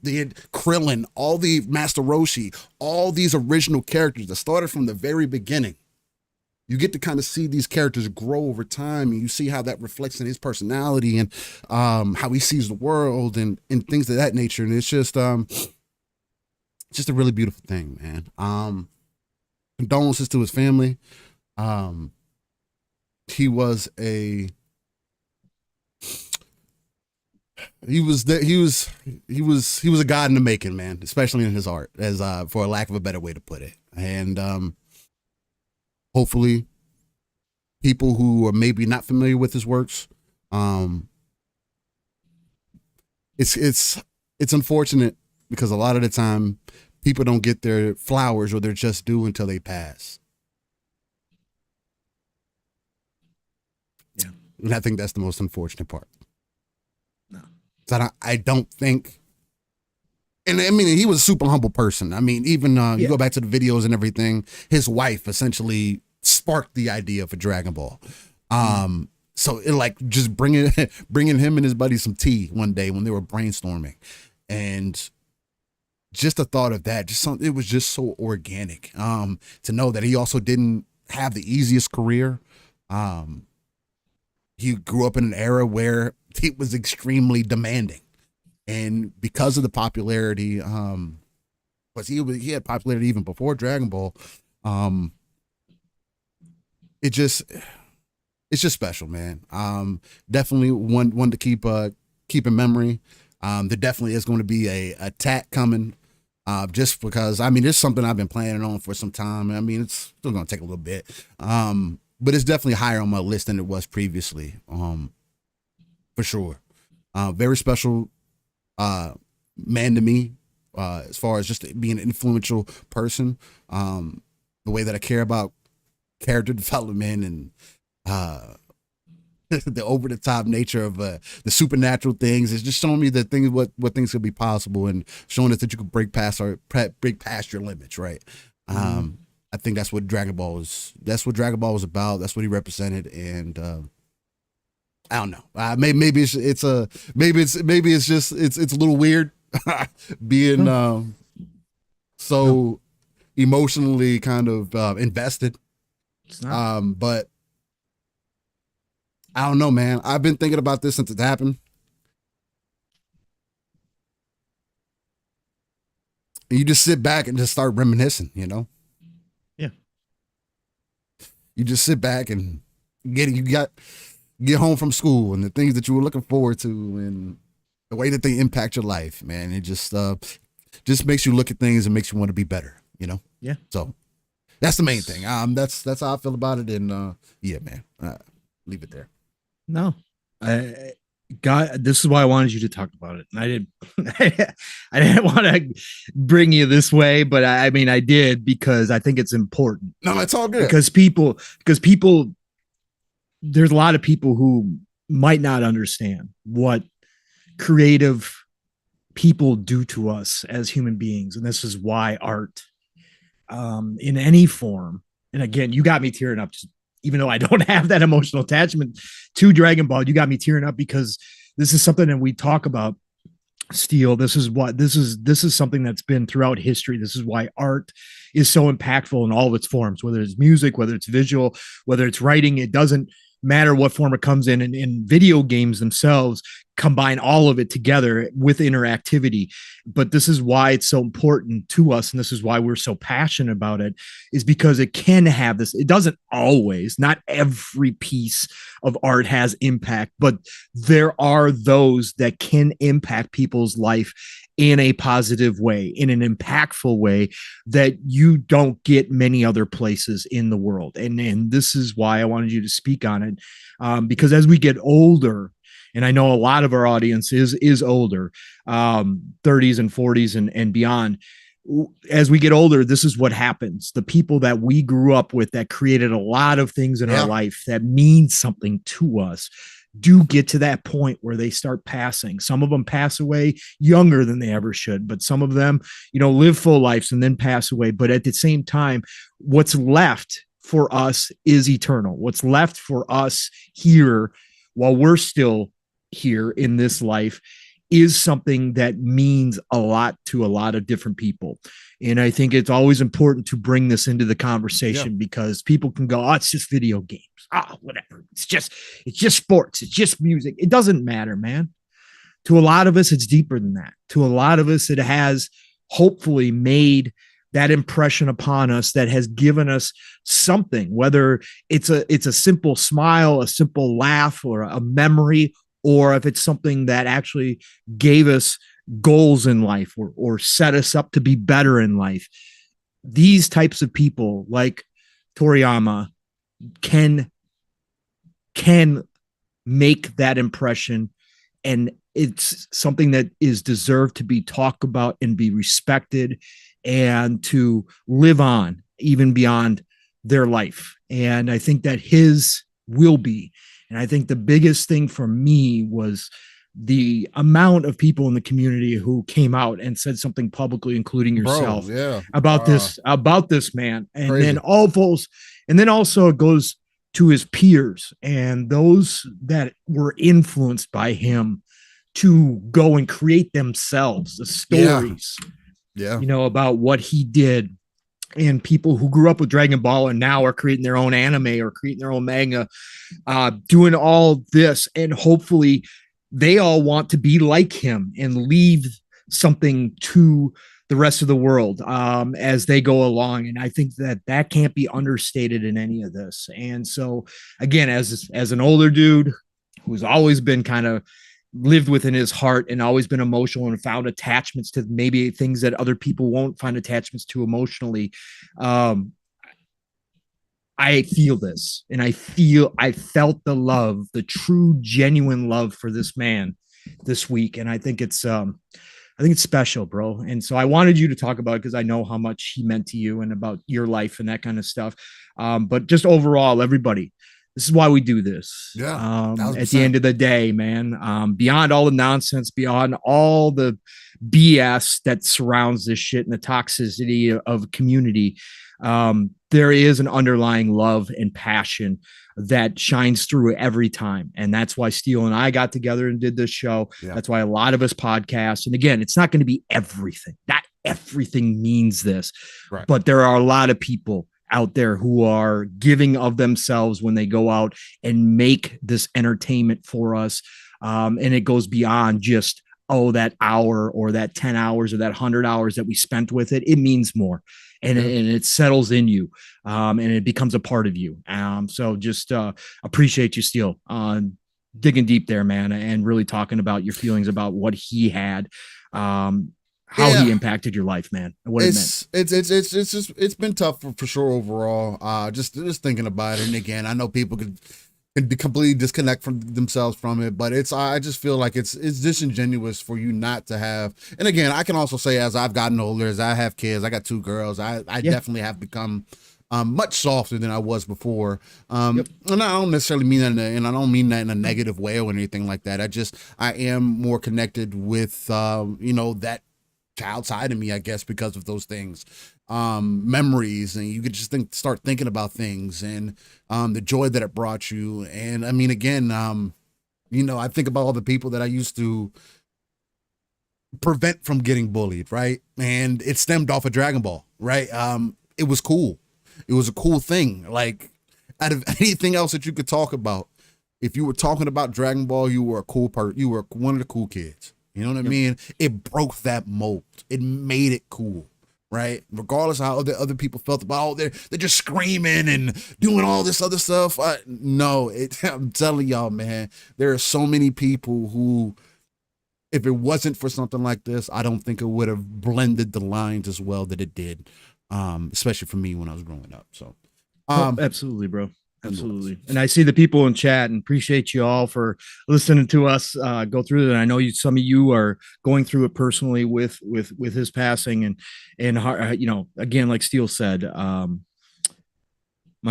Krillin, all the Master Roshi, all these original characters that started from the very beginning. You get to kind of see these characters grow over time, and you see how that reflects in his personality and how he sees the world and things of that nature. And it's just a really beautiful thing, man. Condolences to his family. He was a god in the making, man, especially in his art, as for a lack of a better way to put it. And hopefully people who are maybe not familiar with his works, it's unfortunate because a lot of the time people don't get their flowers or their just due until they pass. Yeah. And I think that's the most unfortunate part. No. So I don't think, and I mean, he was a super humble person. I mean, even you go back to the videos and everything, his wife essentially sparked the idea for Dragon Ball. So it like just bringing him and his buddy some tea one day when they were brainstorming, and just the thought of that, it was just so organic. To know that he also didn't have the easiest career. He grew up in an era where he was extremely demanding, and because of the popularity, because he had popularity even before Dragon Ball. It's just special, man. Definitely one to keep in memory. There definitely is going to be a attack coming, just because, I mean, it's something I've been planning on for some time. I mean, it's still going to take a little bit, but it's definitely higher on my list than it was previously, for sure. Very special man to me, as far as just being an influential person. The way that I care about character development and the over the top nature of the supernatural things. It's just showing me that things, what things could be possible, and showing us that you could break past your limits, right? I think that's what Dragon Ball was. That's what Dragon Ball was about. That's what he represented, and I don't know. Maybe it's a little weird being so emotionally kind of invested. But I don't know, man. I've been thinking about this since it happened. And you just sit back and just start reminiscing, you know? Yeah. You just sit back and get home from school and the things that you were looking forward to and the way that they impact your life, man. It just makes you look at things and makes you want to be better, you know? Yeah. So that's the main thing. That's how I feel about it. And yeah, man, leave it there. No, this is why I wanted you to talk about it. And I didn't want to bring you this way, but I mean, I did because I think it's important. No, it's all good. Because people, there's a lot of people who might not understand what creative people do to us as human beings. And this is why art, in any form, and again, you got me tearing up, even though I don't have that emotional attachment to Dragon Ball. You got me tearing up because this is something that we talk about, Steel. This is something that's been throughout history. This is why art is so impactful in all of its forms, whether it's music, whether it's visual, whether it's writing. It doesn't matter what form it comes in. And video games themselves combine all of it together with interactivity. But this is why it's so important to us, and this is why we're so passionate about it, is because it can have this. It doesn't always, not every piece of art has impact, but there are those that can impact people's life in a positive way, in an impactful way that you don't get many other places in the world. And this is why I wanted you to speak on it, because as we get older, and I know a lot of our audience is older, 30s and 40s and beyond. As we get older, this is what happens. The people that we grew up with that created a lot of things in our life that mean something to us do get to that point where they start passing. Some of them pass away younger than they ever should, but some of them, live full lives and then pass away. But at the same time, what's left for us is eternal. What's left for us here while we're still here in this life is something that means a lot to a lot of different people. And I think it's always important to bring this into the conversation because people can go, oh, it's just video games. Whatever. It's just sports. It's just music. It doesn't matter, man. To a lot of us, it's deeper than that. To a lot of us, it has hopefully made that impression upon us that has given us something, whether it's a simple smile, a simple laugh, or a memory, or if it's something that actually gave us goals in life or set us up to be better in life. These types of people, like Toriyama can make that impression, and it's something that is deserved to be talked about and be respected and to live on even beyond their life. And I think that his will be. And I think the biggest thing for me was the amount of people in the community who came out and said something publicly, including yourself, about this man. And crazy. Then all those, and then also it goes to his peers and those that were influenced by him to go and create themselves the stories, about what he did. And people who grew up with Dragon Ball and now are creating their own anime or creating their own manga, doing all this. And hopefully they all want to be like him and leave something to the rest of the world as they go along. And I think that can't be understated in any of this. And so, again, as an older dude who's always been kind of lived within his heart and always been emotional and found attachments to maybe things that other people won't find attachments to emotionally, I feel this, and I felt the love, the true, genuine love for this man this week. And I think it's special, bro. And so I wanted you to talk about it because I know how much he meant to you and about your life and that kind of stuff. But just overall, everybody, this is why we do this. Yeah. At the end of the day, man, beyond all the nonsense, beyond all the BS that surrounds this shit and the toxicity of community, there is an underlying love and passion that shines through every time. And that's why Steele and I got together and did this show. Yeah. That's why a lot of us podcast. And again, it's not going to be everything. Not everything means this, right. But there are a lot of people out there who are giving of themselves when they go out and make this entertainment for us. And it goes beyond just, that hour or that 10 hours or that 100 hours that we spent with it. It means more. And it settles in you, and it becomes a part of you. So just appreciate you, Steele, digging deep there, man, and really talking about your feelings about what he had, how he impacted your life, man, and what it meant. It's been tough for sure overall. Just thinking about it, and again, I know people could completely disconnect from themselves from it, but I just feel like it's disingenuous for you not to have. And again, I can also say, as I've gotten older, as I have kids, I got 2 girls, I definitely have become much softer than I was before. And I don't necessarily mean that and I don't mean that in a negative way or anything like that. I am more connected with that child side of me, I guess, because of those things, memories, and you could just start thinking about things and the joy that it brought you. And I mean, again, I think about all the people that I used to prevent from getting bullied, right? And it stemmed off of Dragon Ball, right? It was cool. It was a cool thing. Like, out of anything else that you could talk about, if you were talking about Dragon Ball, you were a cool part. You were one of the cool kids. You know what I mean? It broke that mold. It made it cool, right? Regardless of how other people felt about, they're just screaming and doing all this other stuff. No, I'm telling y'all, man, there are so many people who, if it wasn't for something like this, I don't think it would have blended the lines as well that it did, especially for me when I was growing up. So, absolutely, bro. Absolutely. And I see the people in chat and appreciate you all for listening to us go through it. And I know some of you are going through it personally with his passing and again, like Steele said, my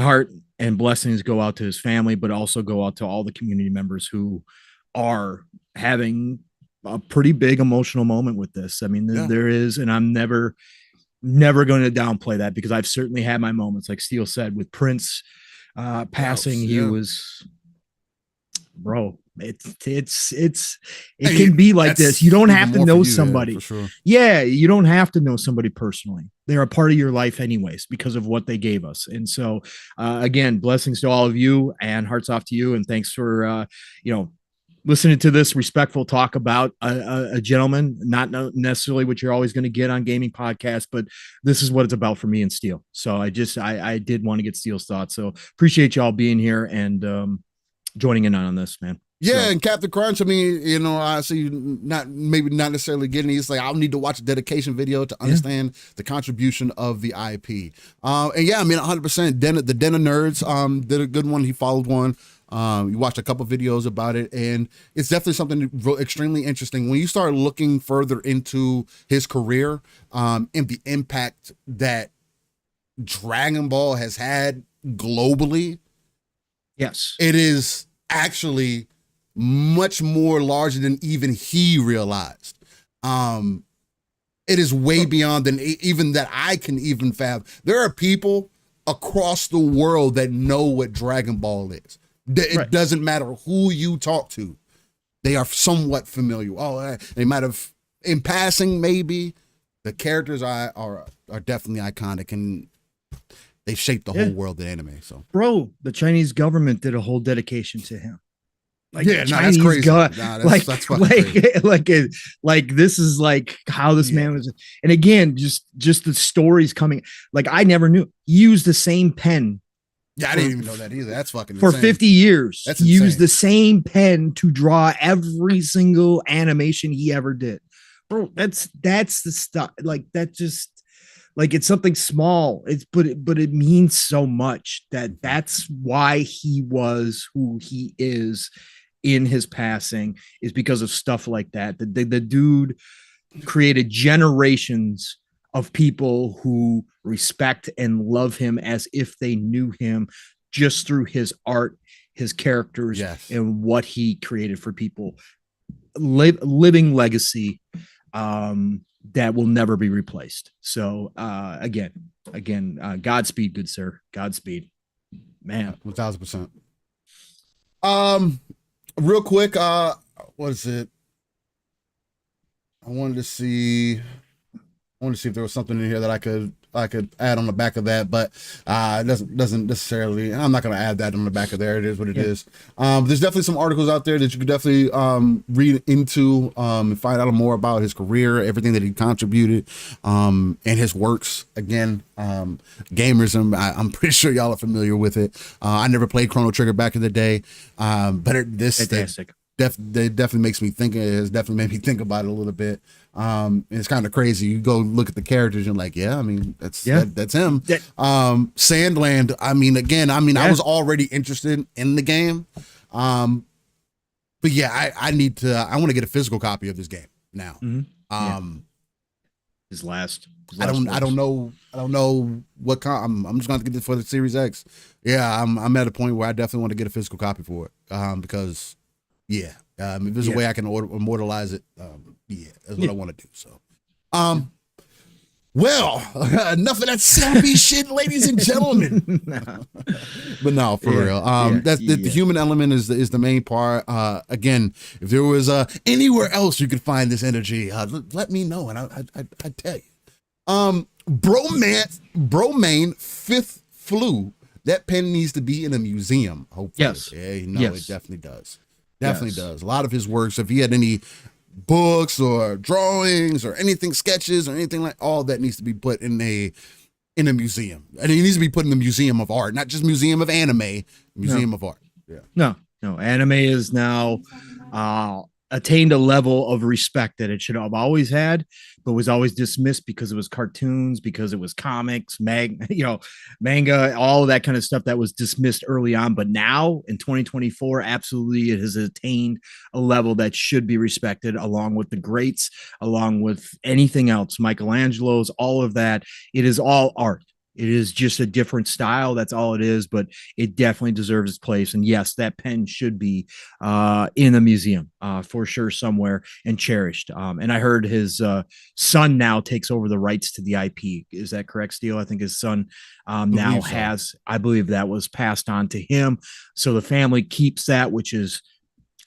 heart and blessings go out to his family, but also go out to all the community members who are having a pretty big emotional moment with this. I mean, there is, and I'm never going to downplay that, because I've certainly had my moments, like Steele said, with Prince passing. He was, bro, it can be like this. You don't have to know somebody. Sure. Yeah, you don't have to know somebody personally. They're a part of your life anyways, because of what they gave us. And so again, blessings to all of you, and hearts off to you, and thanks for listening to this respectful talk about a gentleman, not necessarily what you're always going to get on gaming podcasts, but this is what it's about for me and Steele. So I did want to get Steele's thoughts. So appreciate y'all being here and joining in on this, man. Yeah, so. And Captain Crunch, I mean, you know, I see maybe not necessarily getting it. It's like, I'll need to watch a dedication video to understand the contribution of the IP. And yeah, I mean, 100%. The Den of Nerds did a good one. He followed one. You watched a couple videos about it, and it's definitely something extremely interesting. When you start looking further into his career and the impact that Dragon Ball has had globally, yes, it is actually much more larger than even he realized. It is way beyond than even that I can even fathom. There are people across the world that know what Dragon Ball is. It doesn't matter who you talk to. They are somewhat familiar. Oh, they might have, in passing, maybe. The characters are definitely iconic, and they've shaped the whole world of anime. So, bro, the Chinese government did a whole dedication to him. Like, yeah, no, that's crazy. That's crazy. Like this is like how this man was. And again, just the stories coming. Like, I never knew he used the same pen. Yeah, I didn't even know that either. That's fucking for insane. 50 years. That's he used the same pen to draw every single animation he ever did. Bro, that's the stuff. Like, that just, like, it's something small. But it means so much. That's why he was who he is in his passing, is because of stuff like that. The dude created generations of people who respect and love him as if they knew him, just through his art, his characters, and what he created for people. Living legacy that will never be replaced. So again, Godspeed, good sir. Godspeed, man. 1000%. Real quick, what is it? I wanted to see if there was something in here that I could add on the back of that, but it doesn't necessarily. I'm not going to add that on the back of there. It is what it is. There's definitely some articles out there that you could definitely read into and find out more about his career, everything that he contributed, and his works. Again, gamers, I'm pretty sure y'all are familiar with it. I never played Chrono Trigger back in the day, but this fantastic. It definitely makes me think. It has definitely made me think about it a little bit. It's kind of crazy. You go look at the characters, you're like, yeah, I mean, that's him. Sandland. I was already interested in the game. But yeah, I want to get a physical copy of this game now. Mm-hmm. His last I don't know what I'm just going to get this for the Series X. Yeah, I'm at a point where I definitely want to get a physical copy for it. Because if there's a way I can immortalize it, that's what I want to do. So, well, enough of that sappy shit, ladies and gentlemen. But no, for real. The human element is the main part. Again, if there was anywhere else you could find this energy, let me know, and I'd tell you. Bromane Fifth Flu. That pen needs to be in a museum. Hopefully, it definitely does. Definitely does. A lot of his works, if he had any books or drawings or anything, sketches or anything, like all that needs to be put in a museum. And it needs to be put in the Museum of Art, not just Museum of Anime, Museum of Art. Yeah. No. Anime is now attained a level of respect that it should have always had, but was always dismissed because it was cartoons, because it was comics, manga, all of that kind of stuff that was dismissed early on. But now in 2024, absolutely, it has attained a level that should be respected, along with the greats, along with anything else, Michelangelo's, all of that. It is all art. It is just a different style. That's all it is, but it definitely deserves its place. And yes, that pen should be in a museum for sure somewhere, and cherished. And I heard his son now takes over the rights to the IP. Is that correct, Steele? I think his son now has, I believe that was passed on to him. So the family keeps that, which is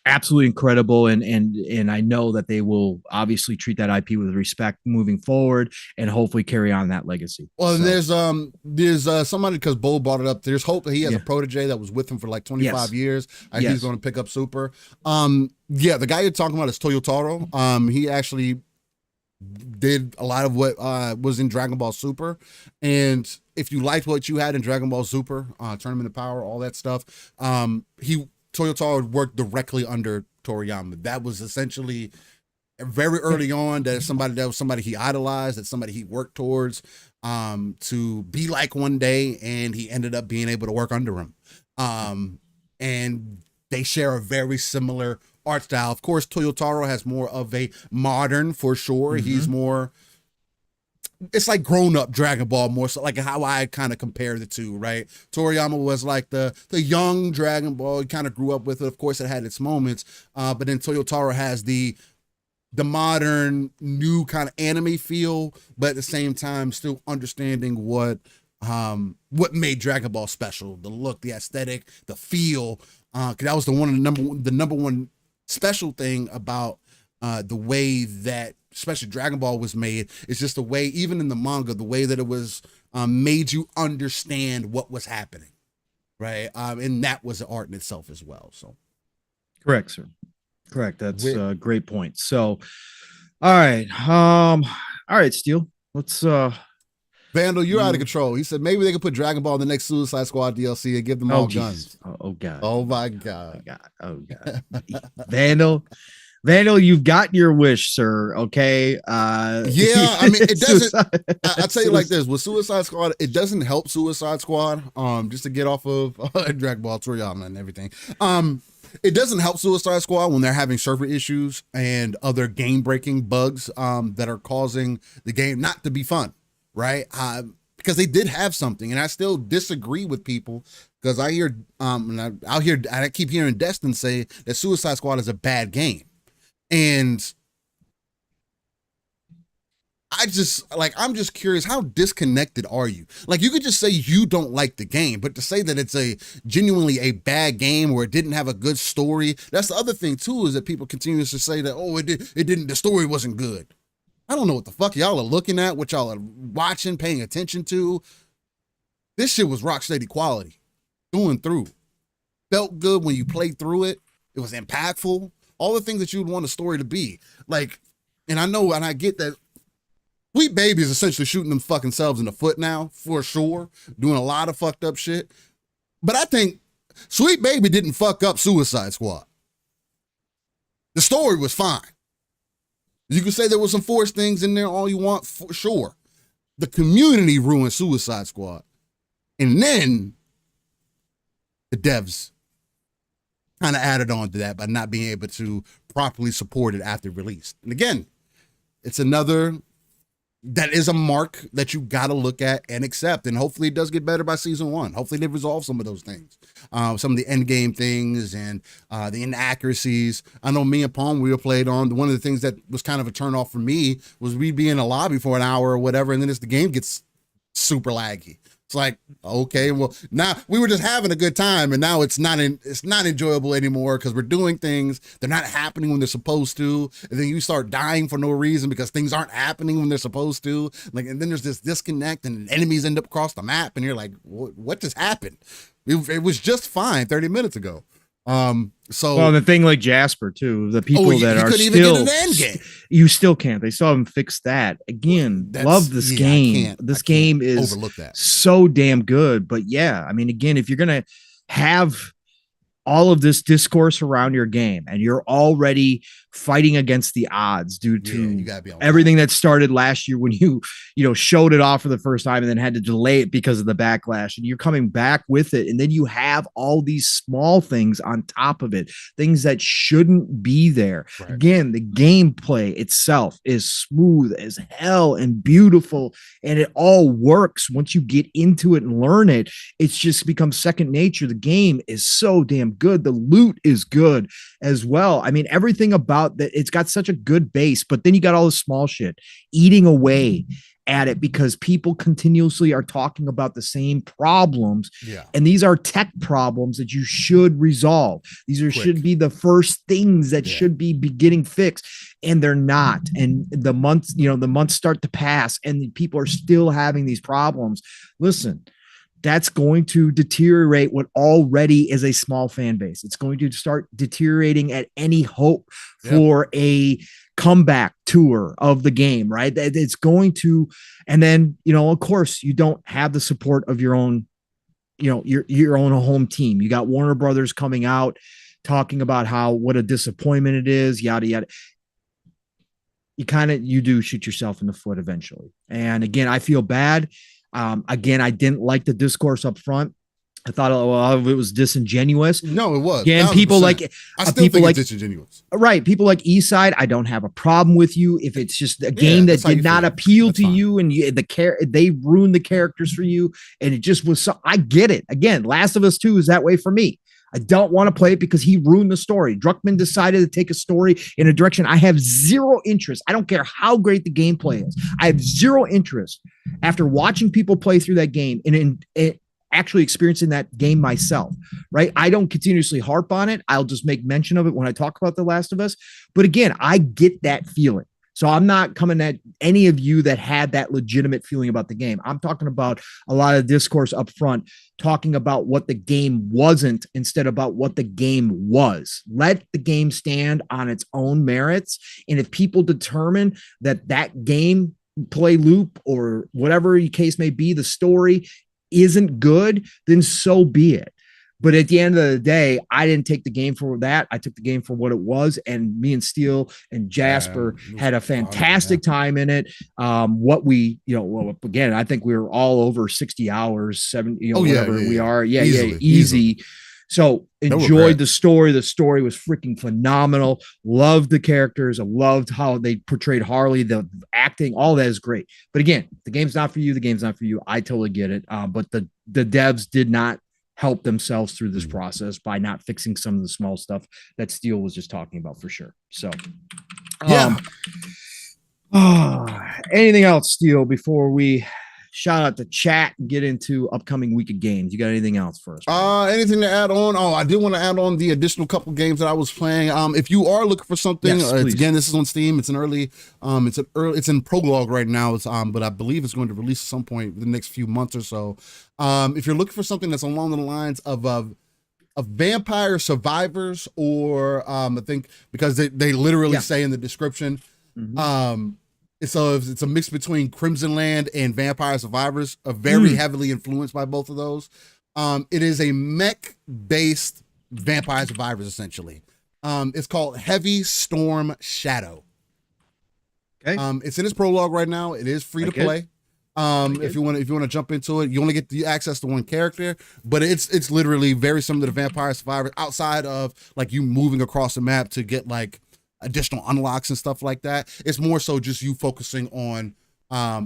absolutely incredible, and I know that they will obviously treat that IP with respect moving forward, and hopefully carry on that legacy. Well, so. there's somebody, because Bo brought it up. There's hope that he has a protege that was with him for like 25 years. He's going to pick up Super. The guy you're talking about is Toyotaro. He actually did a lot of what was in Dragon Ball Super, and if you liked what you had in Dragon Ball Super, Tournament of Power, all that stuff, Toyotaro worked directly under Toriyama. That was essentially very early on. That was somebody he idolized, that somebody he worked towards to be like one day, and he ended up being able to work under him. And they share a very similar art style. Of course, Toyotaro has more of a modern, for sure. He's more, it's like grown-up Dragon Ball, more so like how I kind of compare the two, right? Toriyama was like the young Dragon Ball. He kind of grew up with it. Of course, it had its moments. But then Toyotaro has the modern, new kind of anime feel, but at the same time, still understanding what made Dragon Ball special: the look, the aesthetic, the feel. Because that was the number one special thing about the way that especially Dragon Ball was made. It's just the way, even in the manga, the way that it was made you understand what was happening, right? And that was the art in itself as well. So, correct, sir. Correct. That's a great point. So, all right, Steel. Let's Vandal, you're out of control. He said maybe they could put Dragon Ball in the next Suicide Squad DLC and give them all guns. Oh God. Oh my God. Oh God. Vandal, you've got your wish, sir. Okay. Yeah, I mean, it doesn't. I'll tell you like this: with Suicide Squad, it doesn't help Suicide Squad. Just to get off of Dragon Ball, Toriyama, and everything. It doesn't help Suicide Squad when they're having server issues and other game-breaking bugs that are causing the game not to be fun, right? Because they did have something, and I still disagree with people because I hear, I keep hearing Destin say that Suicide Squad is a bad game, and I'm just curious, how disconnected are you? Like, you could just say you don't like the game, but to say that it's genuinely a bad game or it didn't have a good story, that's the other thing too, is that people continue to say that, oh, the story wasn't good. I don't know what the fuck y'all are looking at, what y'all are watching, paying attention to. This shit was rock steady quality, through and through. Felt good when you played through it. It was impactful. All the things that you would want a story to be. Like, and I know, and I get that Sweet Baby is essentially shooting them fucking selves in the foot now, for sure, doing a lot of fucked up shit. But I think Sweet Baby didn't fuck up Suicide Squad. The story was fine. You can say there was some forced things in there all you want, for sure. The community ruined Suicide Squad. And then the devs kind of added on to that by not being able to properly support it after release. And again, it's another, that is a mark that you got to look at and accept. And hopefully it does get better by season 1. Hopefully they resolve some of those things. Some of the end game things and the inaccuracies. I know me and Palm, we were played on. One of the things that was kind of a turn off for me was we'd be in a lobby for an hour or whatever. And then as the game gets super laggy, it's like, okay, well, now we were just having a good time, and now it's not enjoyable anymore because we're doing things, they're not happening when they're supposed to, and then you start dying for no reason because things aren't happening when they're supposed to. Like, and then there's this disconnect, and enemies end up across the map, and you're like, what just happened? It was just fine 30 minutes ago. Well, the thing like Jasper too, the people that are still, you still can't. They still haven't fixed that. Again, love this game. This game is so damn good. But yeah, I mean, again, if you're gonna have all of this discourse around your game and you're already fighting against the odds due to everything that started last year when you showed it off for the first time and then had to delay it because of the backlash, and you're coming back with it, and then you have all these small things on top of it, things that shouldn't be there. Right. Again, the gameplay itself is smooth as hell and beautiful, and it all works once you get into it and learn it. It's just become second nature. The game is so damn good. The loot is good as well. I mean, everything about that, it's got such a good base, but then you got all the small shit eating away at it because people continuously are talking about the same problems. Yeah. And these are tech problems that you should resolve. These should be the first things that should be getting fixed, and they're not. And the months start to pass and people are still having these problems. Listen, that's going to deteriorate what already is a small fan base. It's going to start deteriorating at any hope for a comeback tour of the game, right? It's going to, and then, of course, you don't have the support of your own, your own home team. You got Warner Brothers coming out talking about what a disappointment it is, yada yada. You do shoot yourself in the foot eventually. And again, I feel bad. Again, I didn't like the discourse up front. I thought it was disingenuous. No, it was. Again, 1,000%. people like I still think it's disingenuous. Right. People like Eastside, I don't have a problem with you if it's just a game that did not appeal to you, and they ruined the characters for you, and it just was so. I get it. Again, Last of Us 2 is that way for me. I don't want to play it because he ruined the story. Druckmann decided to take a story in a direction I have zero interest. I don't care how great the gameplay is. I have zero interest after watching people play through that game and actually experiencing that game myself, right? I don't continuously harp on it. I'll just make mention of it when I talk about The Last of Us. But again, I get that feeling. So I'm not coming at any of you that had that legitimate feeling about the game. I'm talking about a lot of discourse up front, talking about what the game wasn't instead about what the game was. Let the game stand on its own merits. And if people determine that game play loop or whatever the case may be, the story isn't good, then so be it. But at the end of the day, I didn't take the game for that. I took the game for what it was. And me and Steele and Jasper had a fantastic time in it. Again, I think we were all over 60 hours, whatever we are. Easy. So enjoyed the story. The story was freaking phenomenal. Loved the characters. I loved how they portrayed Harley, the acting, all that is great. But again, the game's not for you. The game's not for you. I totally get it. But the devs did not help themselves through this process by not fixing some of the small stuff that Steele was just talking about for sure. So, anything else, Steele, before we shout out the chat and get into upcoming week of games? You got anything else for us? Anything to add on? I did want to add on the additional couple games that I was playing. If you are looking for something, again, this is on Steam. It's it's in prologue right now. But I believe it's going to release at some point in the next few months or so. If you're looking for something that's along the lines of Vampire Survivors, or I think because they literally say in the description, it's a mix between Crimson Land and Vampire Survivors, very heavily influenced by both of those. It is a mech-based Vampire Survivors, essentially. It's called Heavy Storm Shadow. Okay. It's in its prologue right now. It is free to play. If you want to jump into it, you only get the access to one character, but it's literally very similar to Vampire Survivors, outside of like you moving across the map to get like additional unlocks and stuff like that. It's more so just you focusing on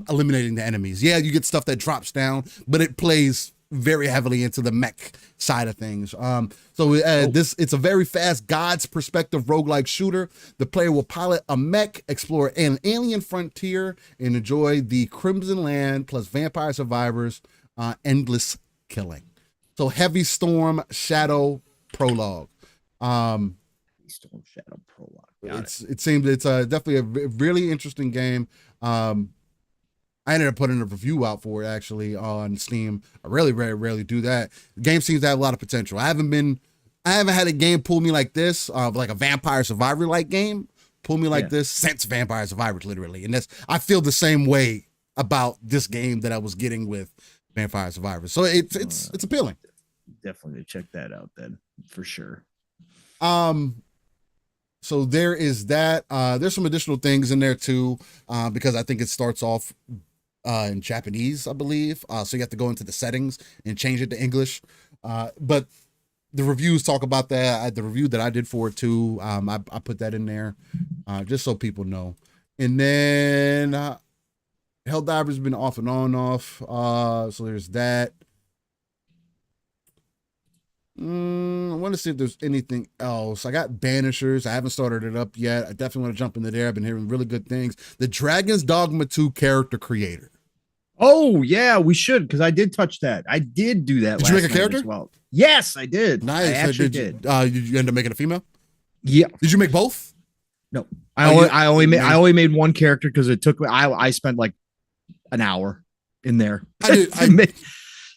eliminating the enemies. Yeah, you get stuff that drops down, but it plays very heavily into the mech side of things. It's a very fast God's perspective roguelike shooter. The player will pilot a mech, explore an alien frontier, and enjoy the Crimson Land plus Vampire Survivors endless killing. So Heavy Storm Shadow Prologue. Storm Shadow Prologue. It seems it's definitely a really interesting game. I ended up putting a review out for it actually on Steam. I really rarely do that. The game seems to have a lot of potential. I haven't had a game pull me like this, like a Vampire Survivor like game pull me like this since Vampire Survivors, literally. And I feel the same way about this game that I was getting with Vampire Survivors. So it's appealing. Definitely check that out then, for sure. So there is that. There's some additional things in there too, because I think it starts off in Japanese, I believe. So you have to go into the settings and change it to English. But the reviews talk about that. The review that I did for it too, I put that in there just so people know. And then Helldiver's been off and off. So there's that. I want to see if there's anything else. I got Banishers. I haven't started it up yet. I definitely want to jump into there. I've been hearing really good things. The Dragon's Dogma 2 character creator. Oh yeah, we should, because I did touch that. I did do that. Did you make a character? As well. Yes, I did. Nice. I actually did. Did you end up making a female? Yeah. Did you make both? No. I only made one character because it took. I spent like an hour in there.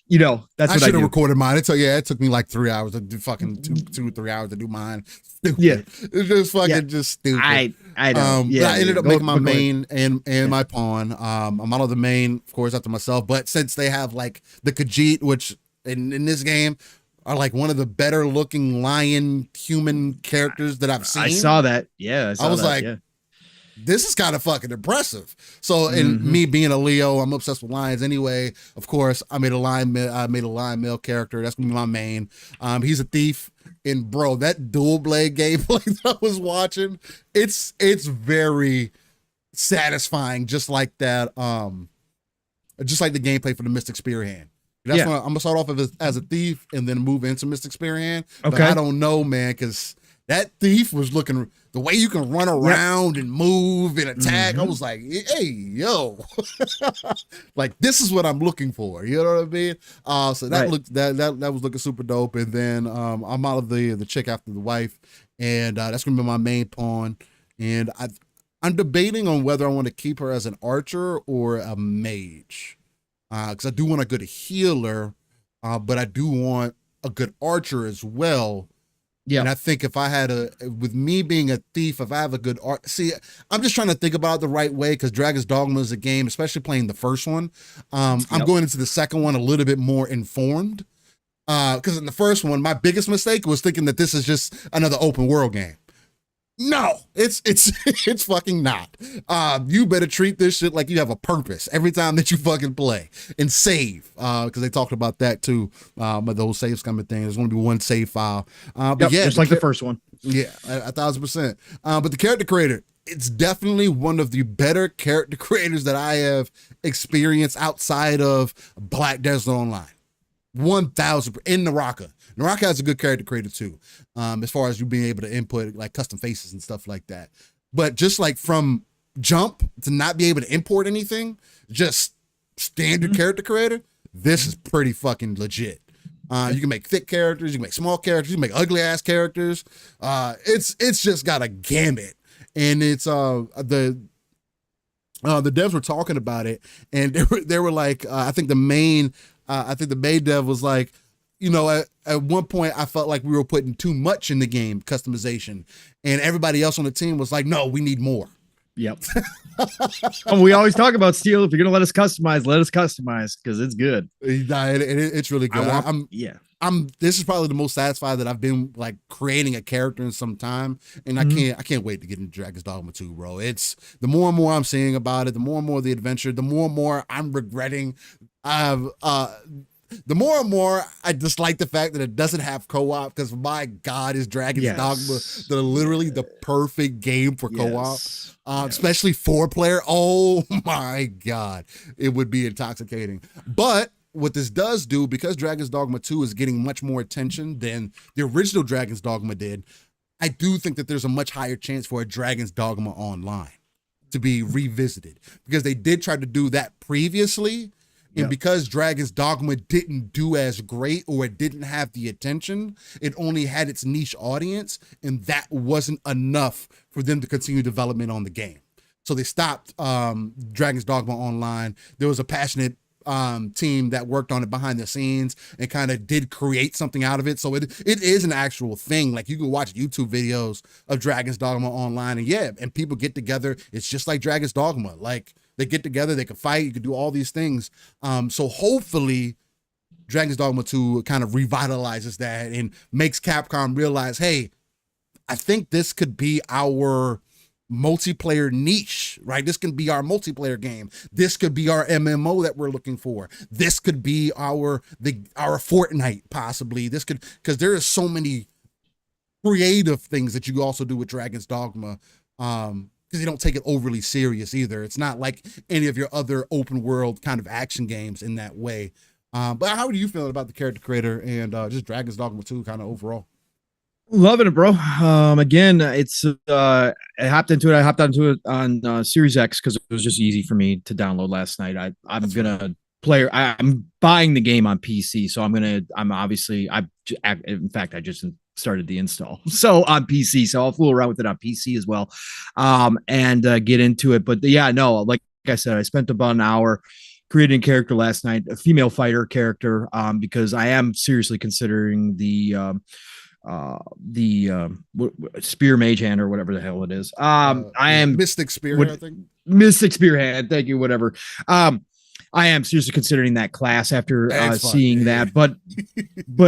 You know, that's what I should have recorded mine. It took me like 3 hours to do fucking 3 hours to do mine. Stupid. Yeah. It's just fucking just stupid. I know. But I ended up making my main and my pawn. I modeled the main, of course, after myself. But since they have like the Khajiit, which in this game, are like one of the better looking lion human characters that I've seen. I saw that. Yeah, I was like, this is kind of fucking impressive. So, and me being a Leo, I'm obsessed with lions anyway. Of course, I made a lion male character. That's gonna be my main. He's a thief, and bro, that dual blade gameplay that I was watching, it's very satisfying, just like that. Just like the gameplay for the Mystic Spear Hand. That's when I'm gonna start off as a thief and then move into Mystic Spear Hand. Okay. But I don't know, man, because that thief was looking, the way you can run around and move and attack. I was like, hey, yo, like this is what I'm looking for. You know what I mean? So that looked that was looking super dope. And then I'm out of the chick after the wife, and that's gonna be my main pawn. And I'm debating on whether I want to keep her as an archer or a mage, because I do want a good healer, but I do want a good archer as well. Yeah. And I think if I had with me being a thief, if I have a good art, see, I'm just trying to think about it the right way, because Dragon's Dogma is a game, especially playing the first one. I'm going into the second one a little bit more informed, because in the first one, my biggest mistake was thinking that this is just another open world game. No, it's fucking not. You better treat this shit like you have a purpose every time that you fucking play and save. Because they talked about that too. But those save scumming thing. There's going to be one save file. But just like the first one. Yeah, 1,000%. But the character creator, it's definitely one of the better character creators that I have experienced outside of Black Desert Online. 1,000% in Naraka. Naraka has a good character creator too, as far as you being able to input like custom faces and stuff like that. But just like from jump to not be able to import anything, just standard character creator, this is pretty fucking legit. You can make thick characters, you can make small characters, you can make ugly ass characters. It's just got a gamut, and it's the devs were talking about it, and they were like, I think the main dev was like, you know, at one point I felt like we were putting too much in the game customization, and everybody else on the team was like, no, we need more. Yep. We always talk about Steel. If you're gonna let us customize because it's good. It's really good. This is probably the most satisfied that I've been, like, creating a character in some time, and I can't wait to get into Dragon's Dogma 2, bro. It's the more and more I'm seeing about it, the more and more the adventure, the more and more I'm regretting. The more and more I dislike the fact that it doesn't have co-op, because my God, is Dragon's Dogma literally the perfect game for co-op, especially 4-player. Oh my God, it would be intoxicating. But what this does do, because Dragon's Dogma 2 is getting much more attention than the original Dragon's Dogma did, I do think that there's a much higher chance for a Dragon's Dogma Online to be revisited, because they did try to do that previously. And because Dragon's Dogma didn't do as great, or it didn't have the attention, it only had its niche audience, and that wasn't enough for them to continue development on the game. So they stopped Dragon's Dogma Online. There was a passionate team that worked on it behind the scenes and kind of did create something out of it. So it is an actual thing. Like, you can watch YouTube videos of Dragon's Dogma Online, and people get together. It's just like Dragon's Dogma. Like, they get together, they can fight, you can do all these things. So hopefully Dragon's Dogma 2 kind of revitalizes that and makes Capcom realize, hey, I think this could be our multiplayer niche, right? This can be our multiplayer game. This could be our MMO that we're looking for. This could be our Fortnite, possibly. This could, because there is so many creative things that you also do with Dragon's Dogma, because you don't take it overly serious either. It's not like any of your other open world kind of action games in that way. But how do you feel about the character creator and just Dragon's Dogma 2 kind of overall? Loving it, bro. Again, it's I hopped onto it on Series X because it was just easy for me to download last night. I'm gonna play. I'm buying the game on PC, so in fact I just started the install on PC, so I'll fool around with it on PC as well, and get into it. But like I said, I spent about an hour creating a character last night, a female fighter character, because I am seriously considering the spear mage hand or whatever the hell it is. I am Mystic Spear, I think. Mystic Spear hand. Thank you. Whatever. I am seriously considering that class after seeing that, but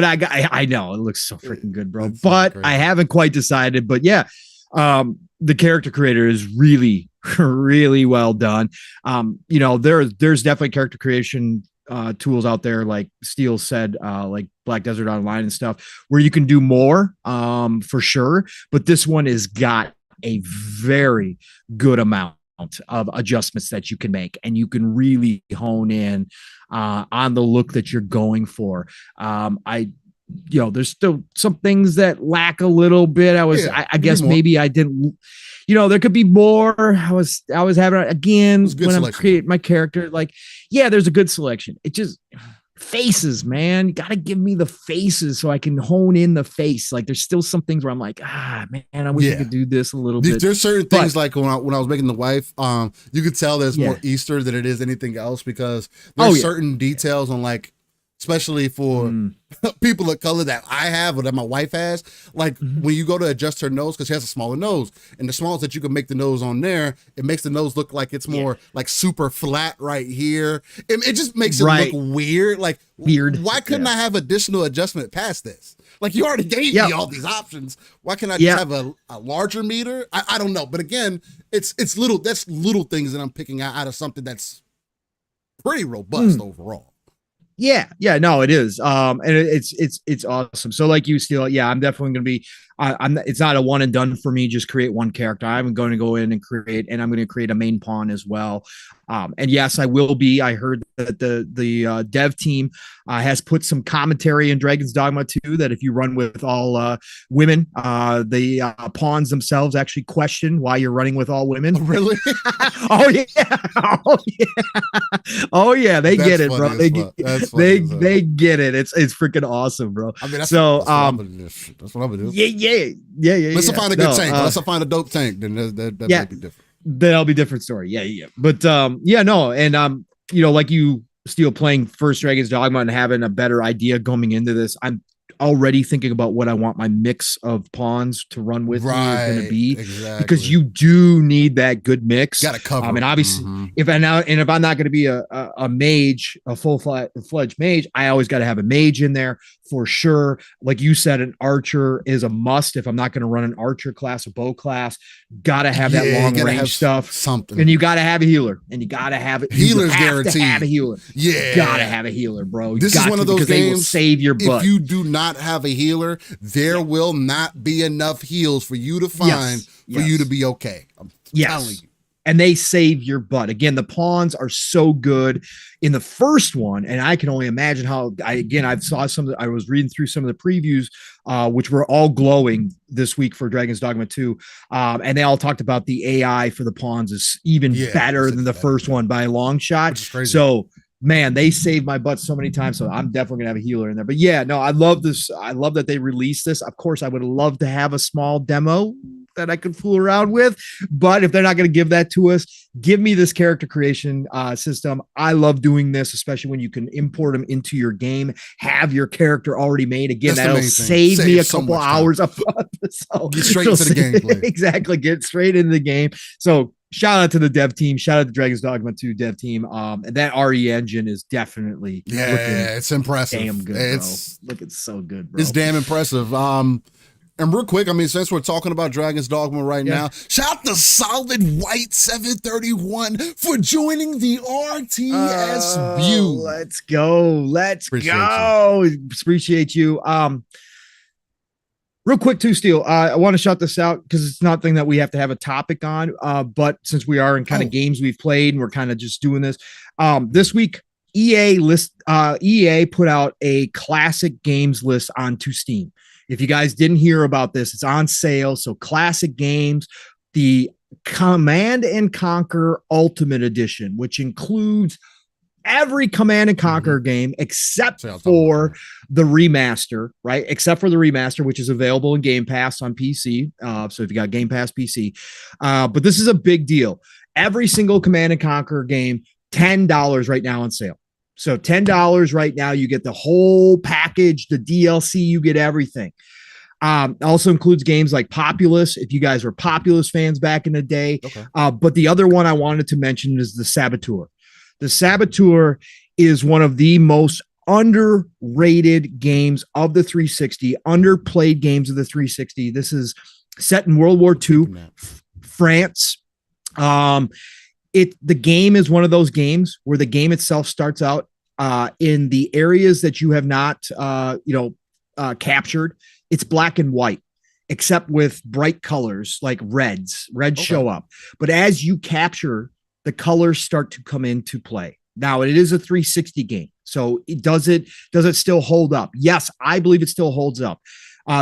I know it looks so freaking good, bro. But I haven't quite decided. But yeah, the character creator is really, really well done. You know, there's definitely character creation tools out there, like Steele said, like Black Desert Online and stuff, where you can do more, for sure. But this one has got a very good amount of adjustments that you can make, and you can really hone in on the look that you're going for. There's still some things that lack a little bit. I guess maybe I didn't, there could be more. I was having, again, when I'm creating my character, like, yeah, there's a good selection. It just faces, man. You got to give me the faces so I can hone in the face. Like, there's still some things where I'm like, man, I wish I could do this a little bit. There's certain things, like when I was making the wife, you could tell there's more Easter than it is anything else, because there's certain details on, like, especially for people of color that I have or that my wife has, like when you go to adjust her nose, because she has a smaller nose, and the smallest that you can make the nose on there, it makes the nose look like it's more like super flat right here. It just makes it look weird. Like, why couldn't I have additional adjustment past this? Like, you already gave me all these options. Why can't I just have a larger meter? I don't know. But again, that's little things that I'm picking out of something that's pretty robust overall. Yeah, no, it is. And it's awesome. So like you, Steele, I'm definitely going to be, it's not a one and done for me. Just create one character. I'm going to go in and I'm going to create a main pawn as well. And yes, I will be. I heard that the dev team has put some commentary in Dragon's Dogma 2 that if you run with all women, the pawns themselves actually question why you're running with all women. Oh, really? Oh yeah. They get it, bro. They get it. It's freaking awesome, bro. I mean, that's what I'm gonna do. Yeah. Let's find a good tank. Let's find a dope tank. Then that might be different. That'll be a different story. Yeah. But and like you, Steele, playing first Dragon's Dogma and having a better idea going into this, I'm already thinking about what I want my mix of pawns to run with is going to be, because you do need that good mix. Got to cover. And obviously, if I'm not going to be a mage, a full-fledged mage, I always got to have a mage in there for sure. Like you said, an archer is a must. If I'm not going to run an archer class, a bow class, got to have that long range stuff. Something, and you got to have a healer, and you got to have it. Healer's guaranteed. Have a healer. Yeah, got to have a healer, bro. This is one of those games. They will save your butt. If you do not have a healer, there will not be enough heals for you to find for you to be okay. I'm telling you. And they save your butt. Again, the pawns are so good in the first one, and I can only imagine how. I was reading through some of the previews, which were all glowing this week for Dragon's Dogma 2, and they all talked about the AI for the pawns is even better than the first one by a long shot. So, man, they saved my butt so many times. So I'm definitely gonna have a healer in there. But yeah, no, I love this. I love that they released this. Of course, I would love to have a small demo that I could fool around with, but if they're not going to give that to us, give me this character creation system. I love doing this, especially when you can import them into your game, have your character already made. Again, that'll save me a couple hours up front. So get straight into the gameplay. Exactly, get straight into the game. So shout out to the dev team. Shout out to Dragon's Dogma 2 dev team. And that RE engine is definitely it's impressive. Damn good. It's looking so good, bro. It's damn impressive. And real quick, I mean, since we're talking about Dragon's Dogma right now, shout out to Solid White 731 for joining the RTS view. Let's go. Appreciate you. Real quick too, Steele, I want to shout this out because it's not thing that we have to have a topic on. But since we are in kind of games we've played and we're kind of just doing this, this week, EA put out a classic games list onto Steam. If you guys didn't hear about this, it's on sale. So classic games, the Command and Conquer Ultimate Edition, which includes every Command and Conquer game except for the remaster, right? Except for the remaster, which is available in Game Pass on PC. So if you got Game Pass PC, but this is a big deal. Every single Command and Conquer game, $10 right now on sale. So $10 right now, you get the whole package, the DLC, you get everything. Also includes games like Populous, if you guys were Populous fans back in the day. But the other one I wanted to mention is the Saboteur. The Saboteur is one of the most underrated games of the 360, underplayed games of the 360. This is set in World War II, France. The game is one of those games where the game itself starts out in the areas that you have not, captured. It's black and white, except with bright colors like reds. Reds show up. But as you capture, the colors start to come into play. Now, it is a 360 game. So does it still hold up? Yes, I believe it still holds up.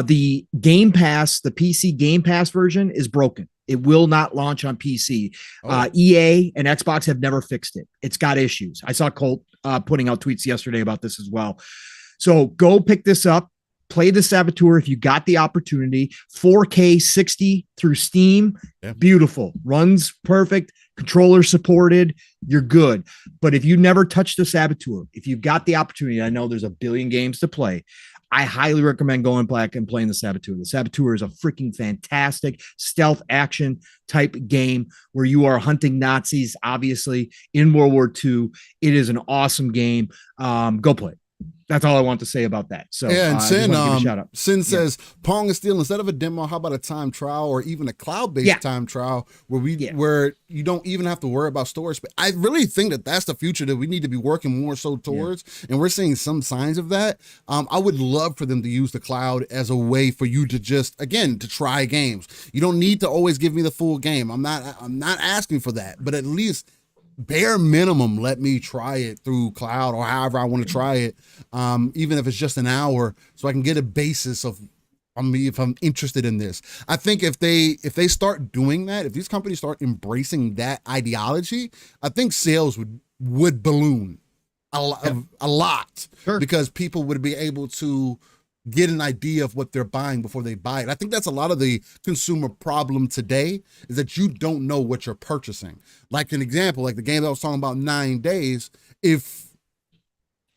The Game Pass, the PC Game Pass version is broken. It will not launch on PC. EA and Xbox have never fixed it. It's got issues. I saw Cont putting out tweets yesterday about this as well. So go pick this up. Play the Saboteur if you got the opportunity. 4K 60 through Steam. Yeah. Beautiful. Runs perfect. Controller supported. You're good. But if you never touched the Saboteur, if you've got the opportunity, I know there's a billion games to play. I highly recommend going back and playing the Saboteur. The Saboteur is a freaking fantastic stealth action type game where you are hunting Nazis, obviously, in World War II. It is an awesome game. Go play it. That's all I want to say about that. So yeah, and Sin says Pong is still, instead of a demo, how about a time trial or even a cloud-based time trial where you don't even have to worry about storage? But I really think that that's the future that we need to be working more so towards, and we're seeing some signs of that. I would love for them to use the cloud as a way for you to just, again, to try games. You don't need to always give me the full game. I'm not asking for that, but at least bare minimum, let me try it through cloud or however I want to try it, even if it's just an hour, so I can get a basis of if I'm interested in this. I think if they start doing that, if these companies start embracing that ideology, I think sales would balloon a lot because people would be able to get an idea of what they're buying before they buy it. I think that's a lot of the consumer problem today, is that you don't know what you're purchasing. Like an example, like the game that I was talking about, 9 Days, if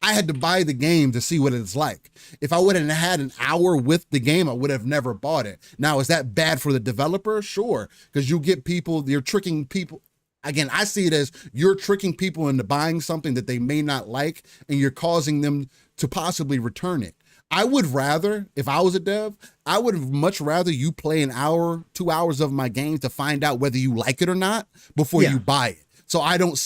I had to buy the game to see what it's like, if I wouldn't have had an hour with the game, I would have never bought it. Now, is that bad for the developer? Sure, because you get people, you're tricking people. Again, I see it as you're tricking people into buying something that they may not like, and you're causing them to possibly return it. I would rather, if I was a dev, I would much rather you play an hour, 2 hours of my game to find out whether you like it or not before you buy it. So I don't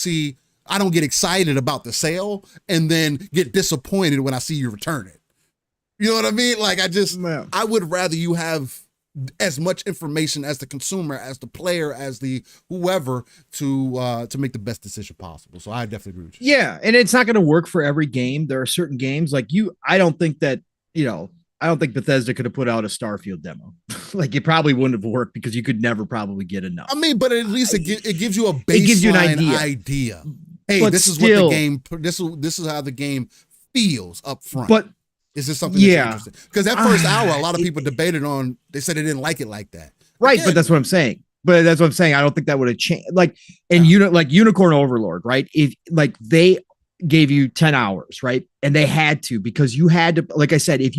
get excited about the sale and then get disappointed when I see you return it. You know what I mean? Like I would rather you have as much information as the consumer, as the player, as the whoever to make the best decision possible. So I definitely agree with you. Yeah, and it's not going to work for every game. There are certain games like I don't think Bethesda could have put out a Starfield demo. Like, it probably wouldn't have worked because you could never probably get enough. I mean, but at least it gives you a baseline, it gives you an idea. Hey, but this is what the game. This is how the game feels up front. But is this something that's interesting? Because that first hour, a lot of people debated on. They said they didn't like it like that. Right, again, but that's what I'm saying. I don't think that would have changed. Like, and Unicorn Overlord, right? If they gave you 10 hours, right? And they had to, because you had to, like I said, if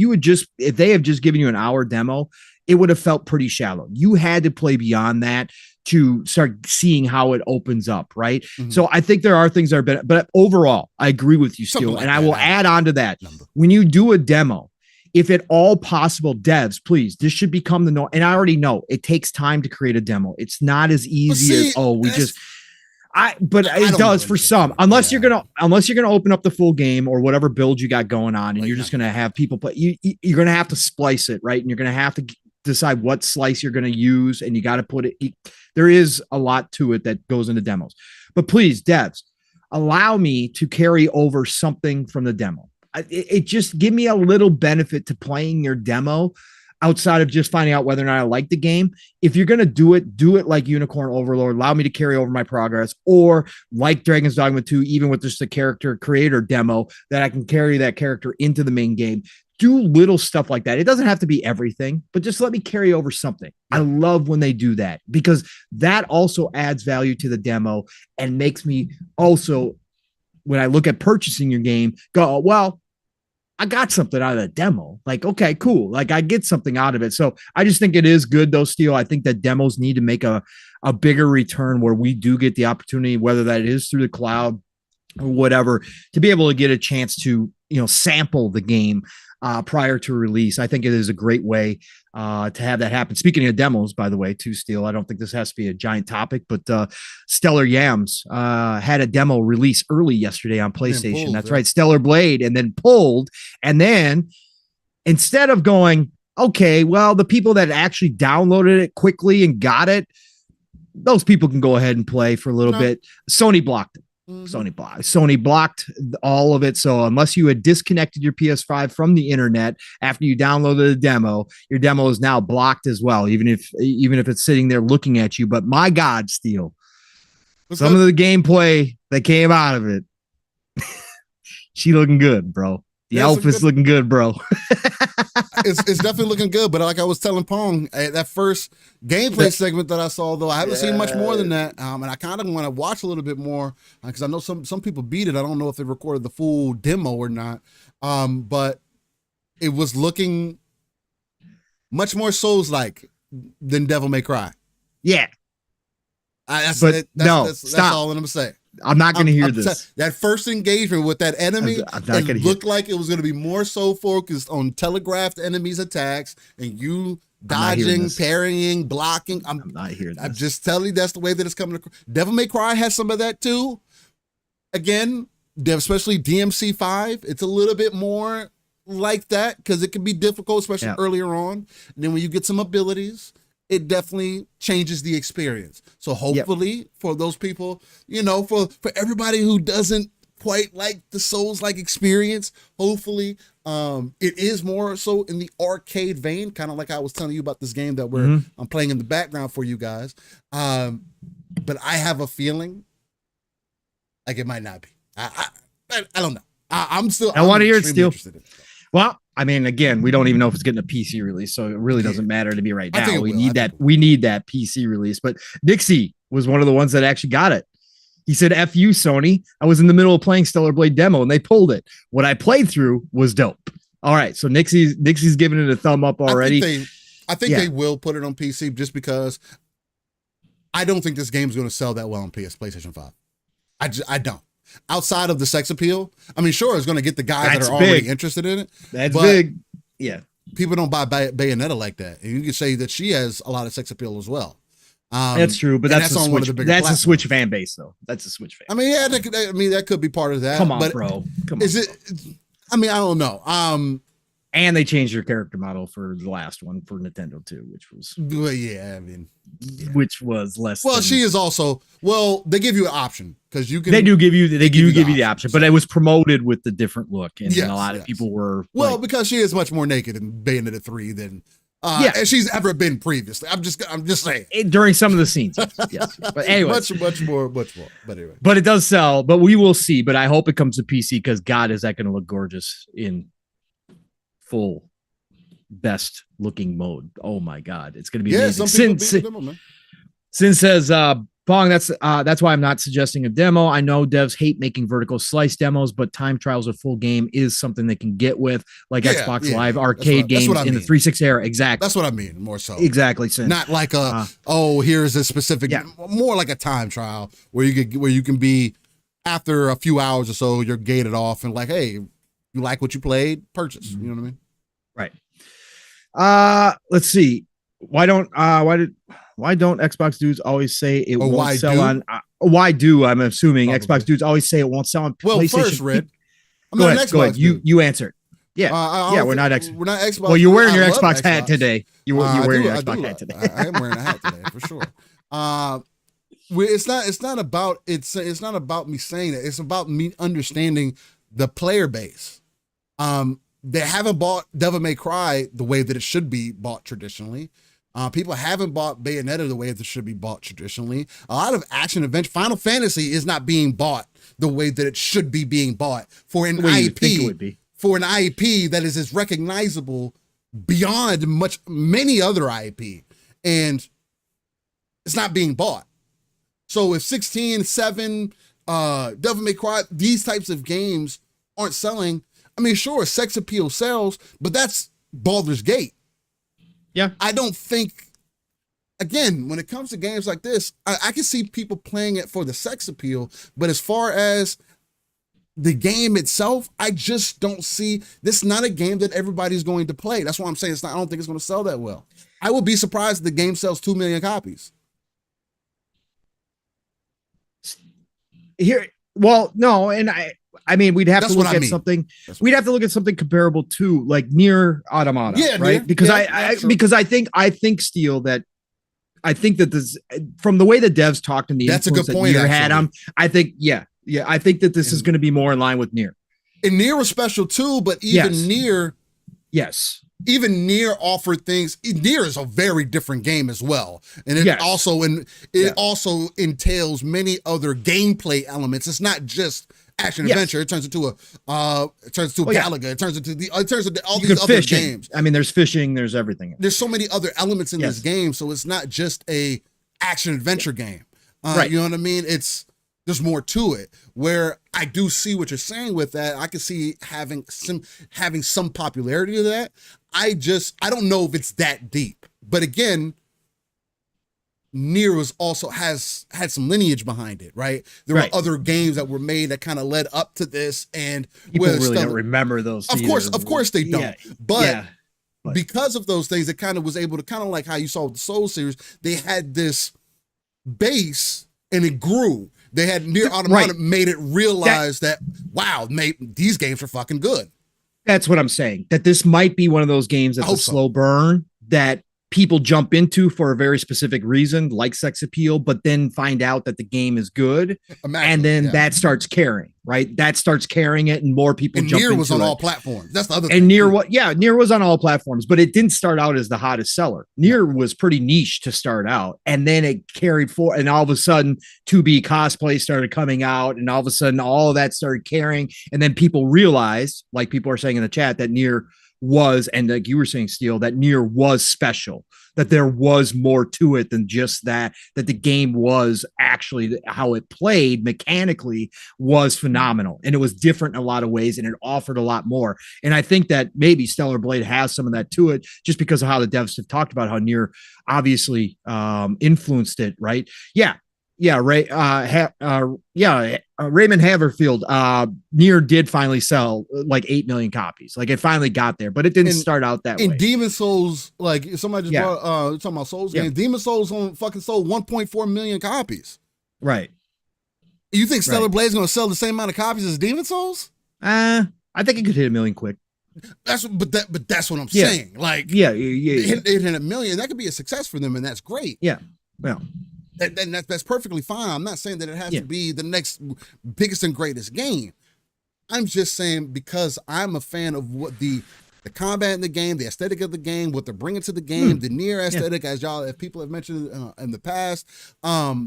they have just given you an hour demo, it would have felt pretty shallow. You had to play beyond that to start seeing how it opens up, right? Mm-hmm. So I think there are things that are better, but overall, I agree with you, Steele. And I will add on to that. When you do a demo, if at all possible, devs, please, this should become the norm. And I already know it takes time to create a demo. It's not as easy but it does for some, unless you're gonna open up the full game or whatever build you got going on, and you're just gonna have people play. You're gonna have to splice it, right? And you're gonna have to decide what slice you're gonna use, and you got to put it. There is a lot to it that goes into demos, but please, devs, allow me to carry over something from the demo. It just give me a little benefit to playing your demo, outside of just finding out whether or not I like the game. If you're going to do it like Unicorn Overlord, allow me to carry over my progress, or like Dragon's Dogma 2, even with just the character creator demo, that I can carry that character into the main game. Do little stuff like that. It doesn't have to be everything, but just let me carry over something. I love when they do that, because that also adds value to the demo and makes me also, when I look at purchasing your game, go, well, I got something out of the demo. Like, okay, cool. Like, I get something out of it. So I just think it is good though, Steele. I think that demos need to make a bigger return where we do get the opportunity, whether that is through the cloud or whatever, to be able to get a chance to, sample the game prior to release. I think it is a great way to have that happen. Speaking of demos, by the way, too, Steel, I don't think this has to be a giant topic, but Stellar Yams had a demo release early yesterday on PlayStation. That's right, Stellar Blade, and then pulled. And then instead of going, okay, well, the people that actually downloaded it quickly and got it, those people can go ahead and play for a little bit. Sony blocked it. Sony blocked all of it. So unless you had disconnected your PS5 from the internet after you downloaded the demo, your demo is now blocked as well, even if it's sitting there looking at you. But my God, Steel, some of the gameplay that came out of it, she looking good, bro. The outfit's looking good, bro. It's definitely looking good, but like I was telling Pong, that first gameplay segment that I saw, though, I haven't seen much more than that, and I kind of want to watch a little bit more because I know some people beat it. I don't know if they recorded the full demo or not, but it was looking much more Souls-like than Devil May Cry. Yeah, that's all I'm gonna say. I'm not going to hear this. That first engagement with that enemy, it looked like it was going to be more so focused on telegraphed enemies' attacks and you dodging, parrying, blocking. I'm not hearing this. I'm just telling you that's the way that it's coming. Devil May Cry has some of that too. Again, especially DMC 5, it's a little bit more like that because it can be difficult, especially earlier on. And then when you get some abilities, it definitely changes the experience. So hopefully for those people, for everybody who doesn't quite like the Souls-like experience, hopefully it is more so in the arcade vein, kind of like I was telling you about this game that I'm playing in the background for you guys. But I have a feeling like it might not be. I don't know. I want to hear it still. Well, I mean, again, we don't even know if it's getting a PC release, so it really doesn't matter to me right now. We need that PC release. But Dixie was one of the ones that actually got it. He said, F you, Sony. I was in the middle of playing Stellar Blade demo and they pulled it. What I played through was dope. All right. So Dixie's giving it a thumb up already. I think they will put it on PC just because I don't think this game is going to sell that well on PlayStation 5. I don't. Outside of the sex appeal, I mean, sure, it's going to get the guys that are already interested in it. That's big. Yeah. People don't buy Bayonetta like that. And you can say that she has a lot of sex appeal as well. That's true, but that's on one of the bigger platforms. A Switch fan base, though. That's a Switch fan. I mean, yeah, that could be part of that. Come on, bro. Come on. Is it? I mean, I don't know. And they changed their character model for the last one for Nintendo too, which was which was less. Well, she is also. Well, they give you an option because you can. They do give you the option, but it was promoted with the different look, and a lot of people were because she is much more naked in Bayonetta 3 than. And she's ever been previously. I'm just saying. During some of the scenes, yes. But anyway, much more. But anyway, but it does sell. But we will see. But I hope it comes to PC because God, is that going to look gorgeous in full best looking mode? Oh my God, it's going to be amazing. Sin says, Bong, that's why I'm not suggesting a demo. I know devs hate making vertical slice demos, but time trials of full game is something they can get with, like Xbox Live arcade games in the 360 era. Exactly. That's what I mean, more so. Exactly. Sin. Not like here's a specific, more like a time trial where you can be after a few hours or so, you're gated off and like, hey, you like what you played, purchase. You know what I mean? Right. Let's see. Why don't Xbox dudes always say it won't sell on? Why do I'm assuming Xbox dudes always say it won't sell on PlayStation? Well, first, Red, go ahead. You answered. Yeah, we're not Xbox. Well, you're wearing your Xbox hat today. You're wearing your Xbox hat today. I am wearing a hat today for sure. It's not about me saying that. It's about me understanding the player base. They haven't bought Devil May Cry the way that it should be bought traditionally. People haven't bought Bayonetta the way that it should be bought traditionally. A lot of action adventure. Final Fantasy is not being bought the way that it should be being bought for an IP. For an IP that is as recognizable beyond many other IP, and it's not being bought. So if 16, 7, Devil May Cry, these types of games aren't selling. I mean, sure, sex appeal sells, but that's Baldur's Gate. Yeah. I don't think, again, when it comes to games like this, I can see people playing it for the sex appeal, but as far as the game itself, I just don't see this. Is not a game that everybody's going to play. That's why I'm saying it's not. I don't think it's going to sell that well. I would be surprised if the game sells 2 million copies. Here, well, no, and I mean, we'd have That's to look what I at mean. something. We'd have to look at something comparable to like Nier Automata, Yeah, right? Nier. Because Yeah, because I think Steel that I think that this from the way the devs talked and the That's a good influence point, that Nier had actually. on, I think I think that this is going to be more in line with Nier. And Nier was special too, but even Nier, even Nier offered things. Nier is a very different game as well, and it also also entails many other gameplay elements. It's not just action adventure. It turns into a Galaga. It turns into all these other games. I mean, there's fishing. There's everything. There's so many other elements in this game, so it's not just a action adventure game. Right. You know what I mean? There's more to it. Where I do see what you're saying with that. I can see having some popularity to that. I don't know if it's that deep. But again, Nier was also had some lineage behind it, right? There were other games that were made that kind of led up to this, and people really don't remember those. Of course they don't. But because of those things, it kind of was able to kind of like how you saw with the Soul series, they had this base and it grew. They had Nier Automata made it realize that wow, these games are fucking good. That's what I'm saying. That this might be one of those games that's a slow burn that people jump into for a very specific reason, like sex appeal, but then find out that the game is good. And then that starts carrying, right? That starts carrying it, and more people jump into it. Nier was on all platforms. That's the other thing. And Nier was on all platforms, but it didn't start out as the hottest seller. Nier was pretty niche to start out, and then it carried forward, and all of a sudden 2B cosplay started coming out, and all of a sudden all of that started carrying, and then people realized, like people are saying in the chat, that Nier was, and like you were saying, Steel, that Nier was special, that there was more to it than just that the game was actually, how it played mechanically was phenomenal, and it was different in a lot of ways, and it offered a lot more. And I think that maybe Stellar Blade has some of that to it, just because of how the devs have talked about how Nier obviously influenced it, right? Raymond Haverfield, Nier did finally sell like 8 million copies. Like it finally got there, but it didn't start out that way. In Demon Souls, like somebody just brought talking about Souls games. Demon Souls fucking sold 1.4 million copies. Right. You think Stellar Blade's gonna sell the same amount of copies as Demon Souls? I think it could hit 1 million quick. That's what I'm saying. Like it hit 1 million. That could be a success for them, and that's great. Yeah. Well. And that's perfectly fine. I'm not saying that it has to be the next biggest and greatest game. I'm just saying because I'm a fan of what the combat in the game, the aesthetic of the game, what they're bringing to the game, the Nier aesthetic, as people have mentioned in the past. I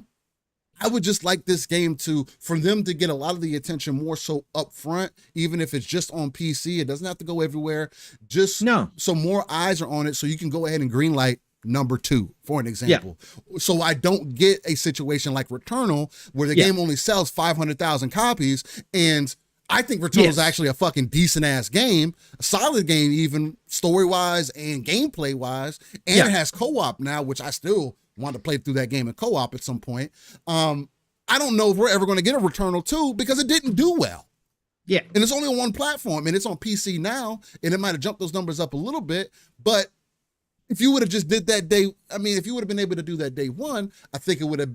would just like this game for them to get a lot of the attention more so up front, even if it's just on PC. It doesn't have to go everywhere. So more eyes are on it, so you can go ahead and greenlight number 2, for an example. So I don't get a situation like Returnal where the game only sells 500,000 copies, and I think Returnal is actually a fucking decent ass game, a solid game, even story wise and gameplay wise, and it has co-op now, which I still want to play through that game in co-op at some point. I don't know if we're ever going to get a Returnal 2 because it didn't do well. Yeah, and it's only on one platform, and it's on PC now, and it might have jumped those numbers up a little bit, but if you would have just did that day, if you would have been able to do that day one, I think it would have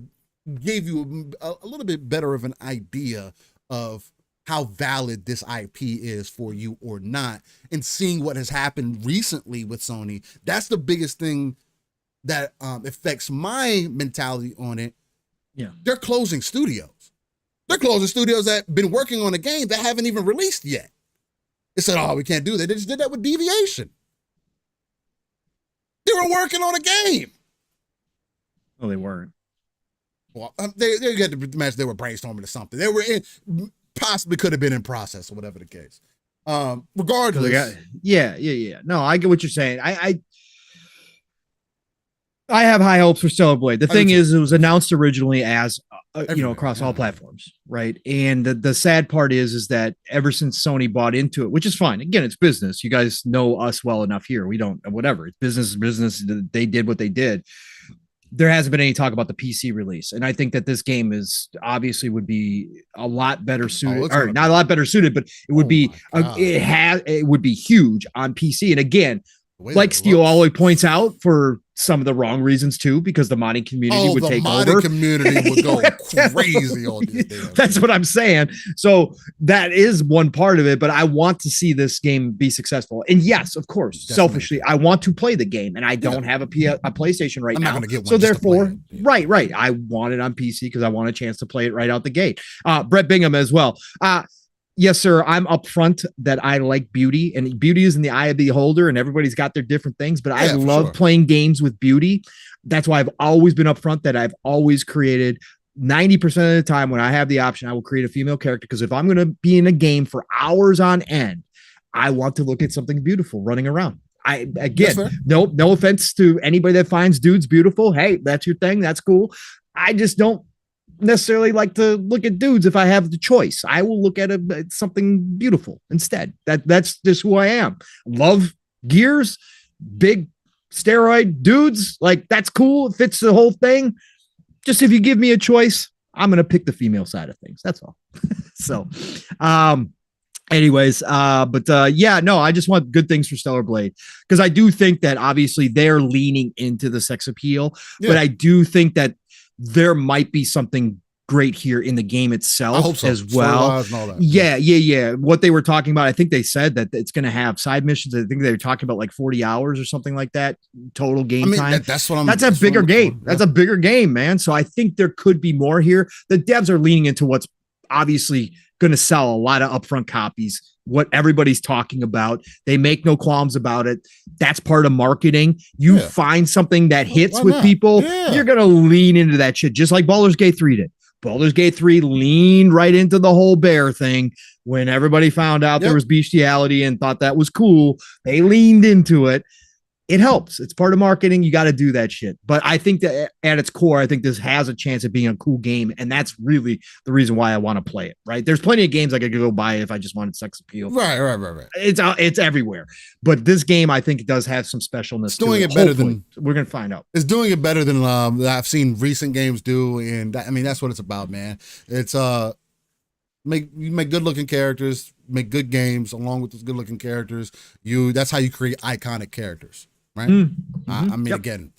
gave you a little bit better of an idea of how valid this IP is for you or not. And seeing what has happened recently with Sony, that's the biggest thing that affects my mentality on it. Yeah, they're closing studios. They're closing studios that have been working on a game that haven't even released yet. They said, "Oh, we can't do that." They just did that with Deviation. They were working on a game. Oh, they weren't. Well, they got to imagine they were brainstorming or something. They were possibly could have been in process or whatever the case. Regardless. No, I get what you're saying. I have high hopes for Stellar Blade. The thing is, it was announced originally as across all platforms, right? And the sad part is that ever since Sony bought into it, which is fine. Again, it's business. You guys know us well enough here. We don't, whatever. It's business is business. They did what they did. there hasn't been any talk about the PC release. And I think that this game is obviously would be a lot better suited, or not a lot better suited, but it would be, it would be huge on PC. And again, like Steel always points out, for some of the wrong reasons too, because the modding community would take over. The modding community would go crazy on this. That's what I'm saying. So that is one part of it, but I want to see this game be successful. And yes, of course, selfishly, I want to play the game, and I don't have a PlayStation right now. So therefore, right. I want it on PC because I want a chance to play it right out the gate. Brett Bingham as well. Yes, sir. I'm upfront that I like beauty, and beauty is in the eye of the beholder, and everybody's got their different things, but I love playing games with beauty. That's why I've always been upfront that I've always created 90% of the time when I have the option, I will create a female character. Because if I'm going to be in a game for hours on end, I want to look at something beautiful running around. No offense to anybody that finds dudes beautiful. Hey, that's your thing. That's cool. I just don't necessarily like to look at dudes. If I have the choice, I will look at something beautiful instead. That's just who I am. Love gears, big steroid dudes, like that's cool. It fits the whole thing. Just if you give me a choice, I'm gonna pick the female side of things. That's all. So anyways, I just want good things for Stellar Blade, because I do think that obviously they're leaning into the sex appeal, but I do think that there might be something great here in the game itself as well. Yeah. What they were talking about, I think they said that it's going to have side missions. I think they were talking about like 40 hours or something like that total game time. That's a bigger game. That's a bigger game, man. So I think there could be more here. The devs are leaning into what's obviously going to sell a lot of upfront copies, what everybody's talking about. They make no qualms about it. That's part of marketing. You find something that hits with people, you're going to lean into that shit, just like Baldur's Gate 3 did. Baldur's Gate 3 leaned right into the whole bear thing. When everybody found out there was bestiality and thought that was cool, they leaned into it. It helps. It's part of marketing. You got to do that shit. But I think that at its core, I think this has a chance of being a cool game. And that's really the reason why I want to play it, right? There's plenty of games I could go buy if I just wanted sex appeal. Right. It's everywhere. But this game, I think it does have some specialness. It's doing it better than... We're going to find out. It's doing it better than I've seen recent games do. And that's what it's about, man. It's... You make good looking characters, make good games along with those good looking characters. That's how you create iconic characters, right? Again,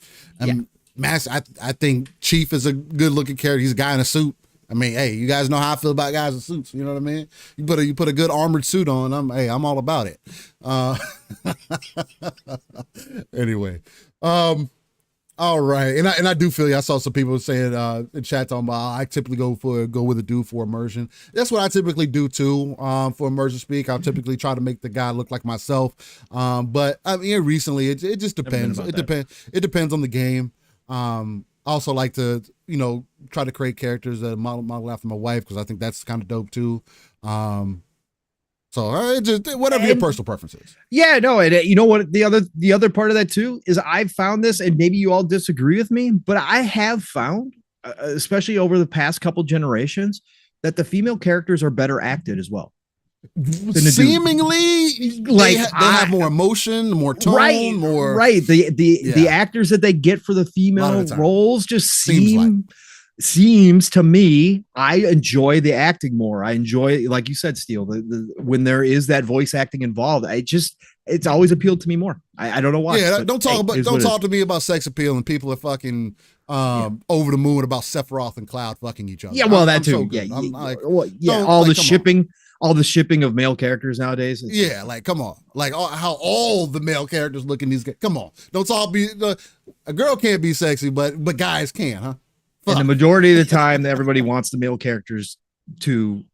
Max, I think Chief is a good looking character. He's a guy in a suit. I mean, hey, you guys know how I feel about guys in suits. You know what I mean? You put a good armored suit on. I'm all about it. Anyway, all right, and I do feel you. I saw some people saying in chat talking about I typically go with a dude for immersion. That's what I typically do too. For immersion speak, I'll typically try to make the guy look like myself. But I mean, recently it just depends. It depends on the game. I also like to try to create characters that model after my wife, because I think that's kind of dope too. So just whatever your personal preference is. Yeah, no, and you know what? The other part of that too is I've found this, and maybe you all disagree with me, but I have found, especially over the past couple generations, that the female characters are better acted as well. Seemingly, like they have more emotion, more tone, right. The actors that they get for the female roles just seems to me, I enjoy the acting more. I enjoy, like you said, Steel, when there is that voice acting involved. It's always appealed to me more. I don't know why. Yeah, don't talk to me about sex appeal and people are fucking over the moon about Sephiroth and Cloud fucking each other. Yeah, well, that too. All the shipping of male characters nowadays. Come on. Like how all the male characters look in these games. Come on. Don't all be a girl can't be sexy, but guys can, huh? And the majority of the time, everybody wants the male characters to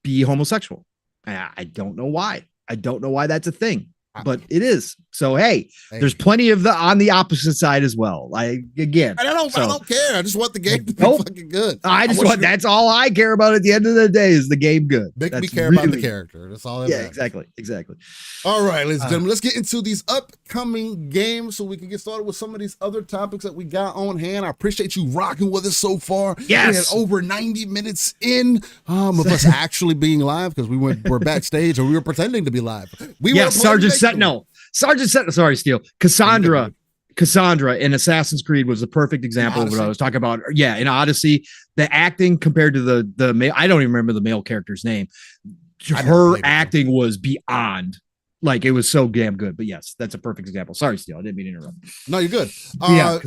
be homosexual. I don't know why. I don't know why that's a thing, but it is. So hey, there's plenty of on the opposite side as well. I don't care. I just want the game to be fucking good. That's all I care about at the end of the day is the game good. Make me care about the character. That's all that matters. Exactly. All right, ladies and gentlemen, let's get into these upcoming games so we can get started with some of these other topics that we got on hand. I appreciate you rocking with us so far. Yes. We had over 90 minutes in of us actually being live, because we're backstage, or we were pretending to be live. Sergeant Sentinel. Sorry, Steel. Cassandra Cassandra in Assassin's Creed was the perfect example of what I was talking about. Yeah, in Odyssey, the acting compared to the male, I don't even remember the male character's name. Her acting was beyond. Like, it was so damn good. But yes, that's a perfect example. Sorry, Steele, I didn't mean to interrupt. No, you're good.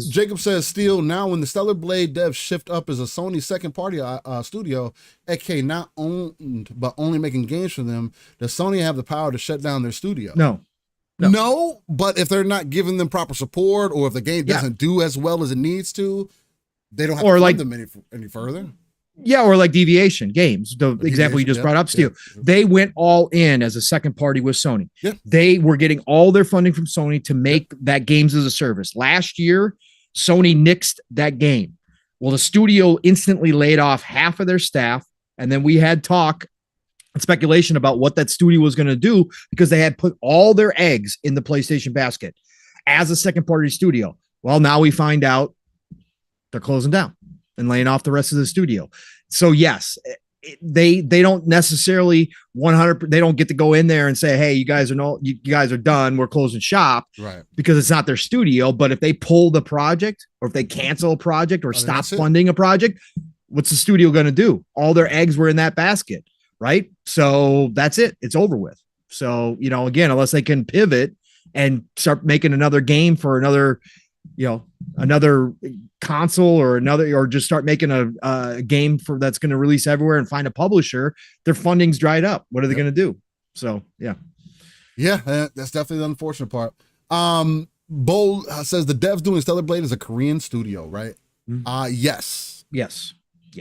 Jacob says, Steele, now when the Stellar Blade devs shift up as a Sony second party studio, aka not owned but only making games for them, does Sony have the power to shut down their studio? No, but if they're not giving them proper support, or if the game doesn't do as well as it needs to, they don't have to fund them any further. Yeah, or like Deviation Games, the example you just brought up, Steele. They went all in as a second party with Sony. They were getting all their funding from Sony to make that games as a service. Last year, Sony nixed that game. Well, the studio instantly laid off half of their staff, and then we had talk and speculation about what that studio was going to do, because they had put all their eggs in the PlayStation basket as a second party studio. Well, now we find out they're closing down and laying off the rest of the studio. So yes, they don't necessarily 100. They don't get to go in there and say, "Hey, you guys are done. We're closing shop," right? Because it's not their studio. But if they pull the project, or if they cancel a project, or stop funding a project, what's the studio going to do? All their eggs were in that basket, right? So that's it. It's over with. So, again, unless they can pivot and start making another game for another console, or just start making a game for that's going to release everywhere and find a publisher, their funding's dried up. What are they going to do? So, yeah, that's definitely the unfortunate part. Bold says the devs doing Stellar Blade is a Korean studio, right? Yes.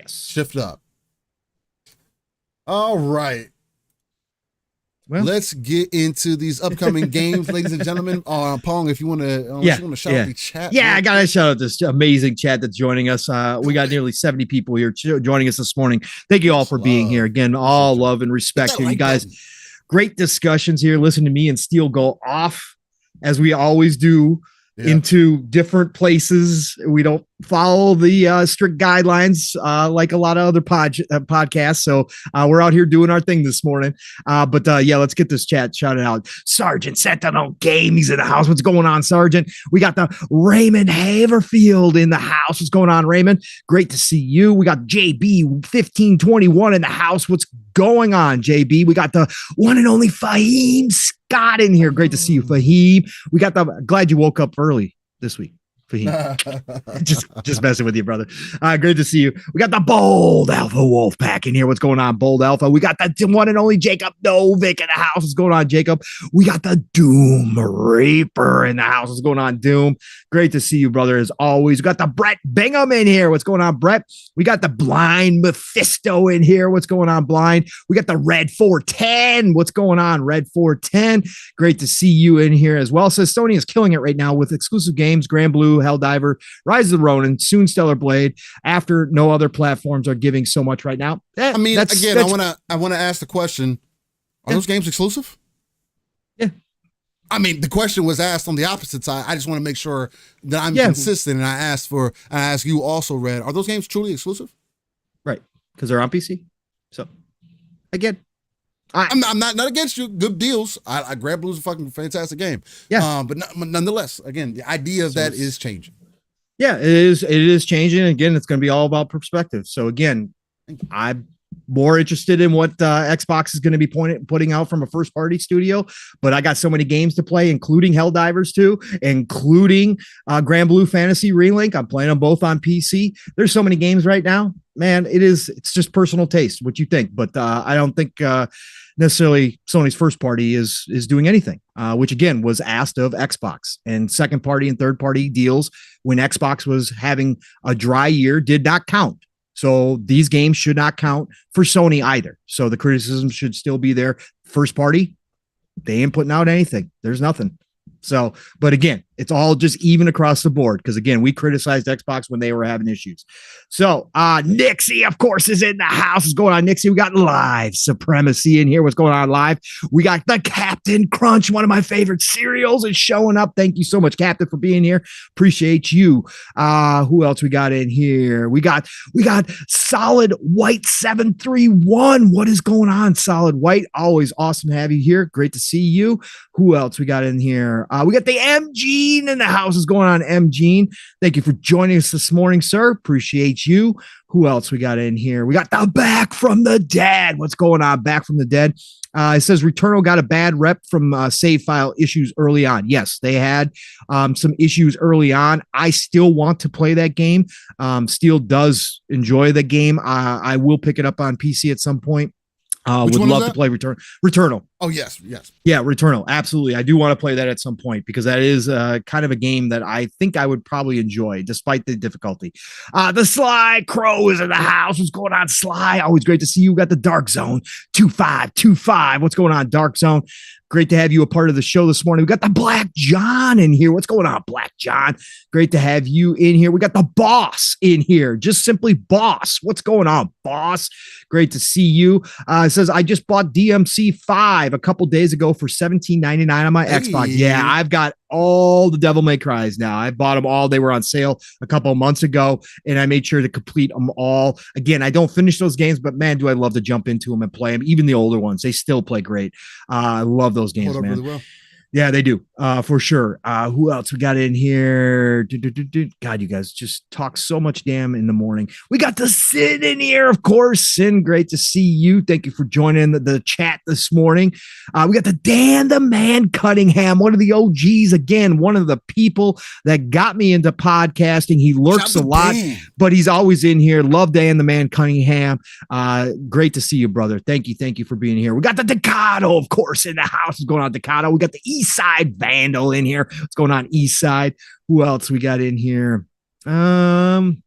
Shift up. All right. Well, let's get into these upcoming games, ladies and gentlemen. Pong, if you want to shout out the chat. Yeah, I got to shout out this amazing chat that's joining us. We got nearly 70 people here joining us this morning. Thank you all for being here. Again, all love and respect here. You guys, great discussions here. Listen to me and Steele go off, as we always do, into different places. We don't follow the strict guidelines like a lot of other podcasts. So we're out here doing our thing this morning. But let's get this chat shouted out. Sergeant Sentinel Game, he's in the house. What's going on, Sergeant? We got the Raymond Haverfield in the house. What's going on, Raymond? Great to see you. We got JB 1521 in the house. What's going on, JB? We got the one and only Fahim Scott in here. Great to see you, Fahim. We got glad you woke up early this week, Fahim. just messing with you, brother. Great to see you. We got the Bold Alpha Wolf Pack in here. What's going on, Bold Alpha? We got the one and only Jacob Novick in the house. What's going on, Jacob? We got the Doom Reaper in the house. What's going on, Doom? Great to see you, brother, as always. We got the Brett Bingham in here. What's going on, Brett? We got the Blind Mephisto in here. What's going on, Blind? We got the Red 410. What's going on, Red 410? Great to see you in here as well. Says Sony is killing it right now with exclusive games, Grand Blue, Helldiver, Rise of the Ronin, soon Stellar Blade, after no other platforms are giving so much right now. I mean, I want to ask the question, are those games exclusive? Yeah. I mean, the question was asked on the opposite side. I just want to make sure that I'm consistent, and I ask you also, Red, are those games truly exclusive? Right, because they're on PC. So, again, I'm not against you. Good deals. I Grand Blue's a fucking fantastic game. Yeah. But nonetheless, again, the idea of that is changing. Yeah, it is. It is changing. Again, it's going to be all about perspective. So again, I'm more interested in what Xbox is going to be putting out from a first party studio, but I got so many games to play, including Helldivers 2, including Grand Blue Fantasy Relink. I'm playing them both on PC. There's so many games right now, man. It's just personal taste, what you think, but I don't think necessarily Sony's first party is doing anything, which again was asked of Xbox, and second party and third party deals when Xbox was having a dry year did not count. So these games should not count for Sony either. So the criticism should still be there. First party, they ain't putting out anything. There's nothing. So, but again, it's all just even across the board. Because again, we criticized Xbox when they were having issues. So Nixie, of course, is in the house. What's going on, Nixie? We got Live Supremacy in here. What's going on live? We got the Captain Crunch, one of my favorite cereals, is showing up. Thank you so much, Captain, for being here. Appreciate you. Who else we got in here? We got Solid White 731. What is going on, Solid White? Always awesome to have you here. Great to see you. Who else we got in here? We got the MG Gene in the house. Is going on, M. Gene? Thank you for joining us this morning, sir. Appreciate you. Who else we got in here? We got the Back from the Dead. What's going on, Back from the Dead? It says Returnal got a bad rep from save file issues early on. Yes, they had some issues early on. I still want to play that game. Steel does enjoy the game. I will pick it up on PC at some point. Would love to play Returnal. Oh, yes. Yeah, Returnal. Absolutely. I do want to play that at some point because that is kind of a game that I think I would probably enjoy despite the difficulty. The Sly Crow is in the house. What's going on, Sly? Always great to see you. We got the Dark Zone 2525. What's going on, Dark Zone? Great to have you a part of the show this morning. We got the Black John in here. What's going on, Black John? Great to have you in here. We got the Boss in here. Just simply Boss. What's going on, Boss? Great to see you. It says, I just bought DMC 5 a couple days ago for $17.99 on my Xbox. Yeah, I've got all the Devil May Cries now. I bought them all. They were on sale a couple of months ago, and I made sure to complete them all. Again, I don't finish those games, but man, do I love to jump into them and play them. Even the older ones, they still play great. I love those games, man. Really well. Yeah, they do, for sure. Who else we got in here? God, you guys just talk so much damn in the morning. We got the Sin in here, of course. Sin, great to see you. Thank you for joining the chat this morning. We got the Dan the Man Cunningham, one of the OGs, again, one of the people that got me into podcasting. He lurks a lot, but he's always in here. Love Dan the Man Cunningham. Great to see you, brother. Thank you for being here. We got the Decado, of course, in the house. What's going on, Decado? We got the East Side Vandal in here. What's going on, East Side? Who else we got in here? Scrolling.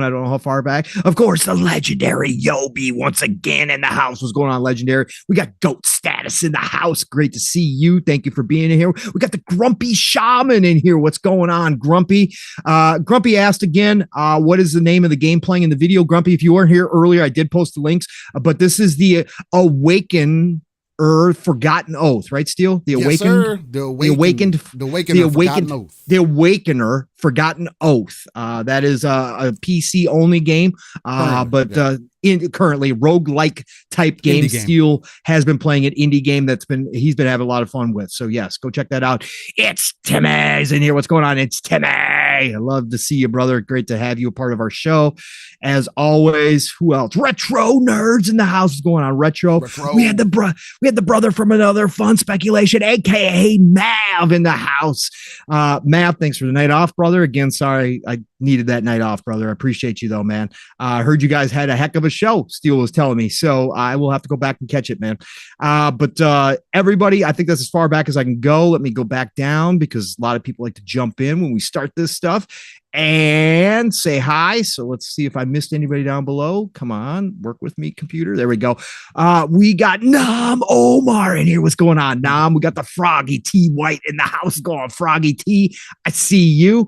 I don't know how far back. Of course, the legendary Yobi once again in the house. What's going on, legendary? We got Goat Status in the house. Great to see you. Thank you for being in here. We got the Grumpy Shaman in here. What's going on, Grumpy? Grumpy asked again, what is the name of the game playing in the video? Grumpy, if you weren't here earlier, I did post the links, but this is the Forgotten Oath, right, Steel? The Awakened, the Awakener, Forgotten Oath. That is a PC only game, but currently roguelike type game. Steel has been playing an indie game he's been having a lot of fun with. So yes, go check that out. It's Timmy's in here. What's going on? It's Timmy. I love to see you, brother. Great to have you a part of our show. As always, who else? Retro Nerds in the house. What's going on, Retro? We had the brother from Another Fun Speculation, aka Mav, in the house. Mav, thanks for the night off, brother. Again, sorry I needed that night off, brother. I appreciate you though, man. I heard you guys had a heck of a show, Steel was telling me, so I will have to go back and catch it, man. But everybody, I think that's as far back as I can go. Let me go back down because a lot of people like to jump in when we start this stuff and say hi. So let's see if I missed anybody down below. Come on, work with me, computer. There we go. We got Nam Omar in here. What's going on, Nam? We got the Froggy T White in the house. Go on, Froggy T. I see you.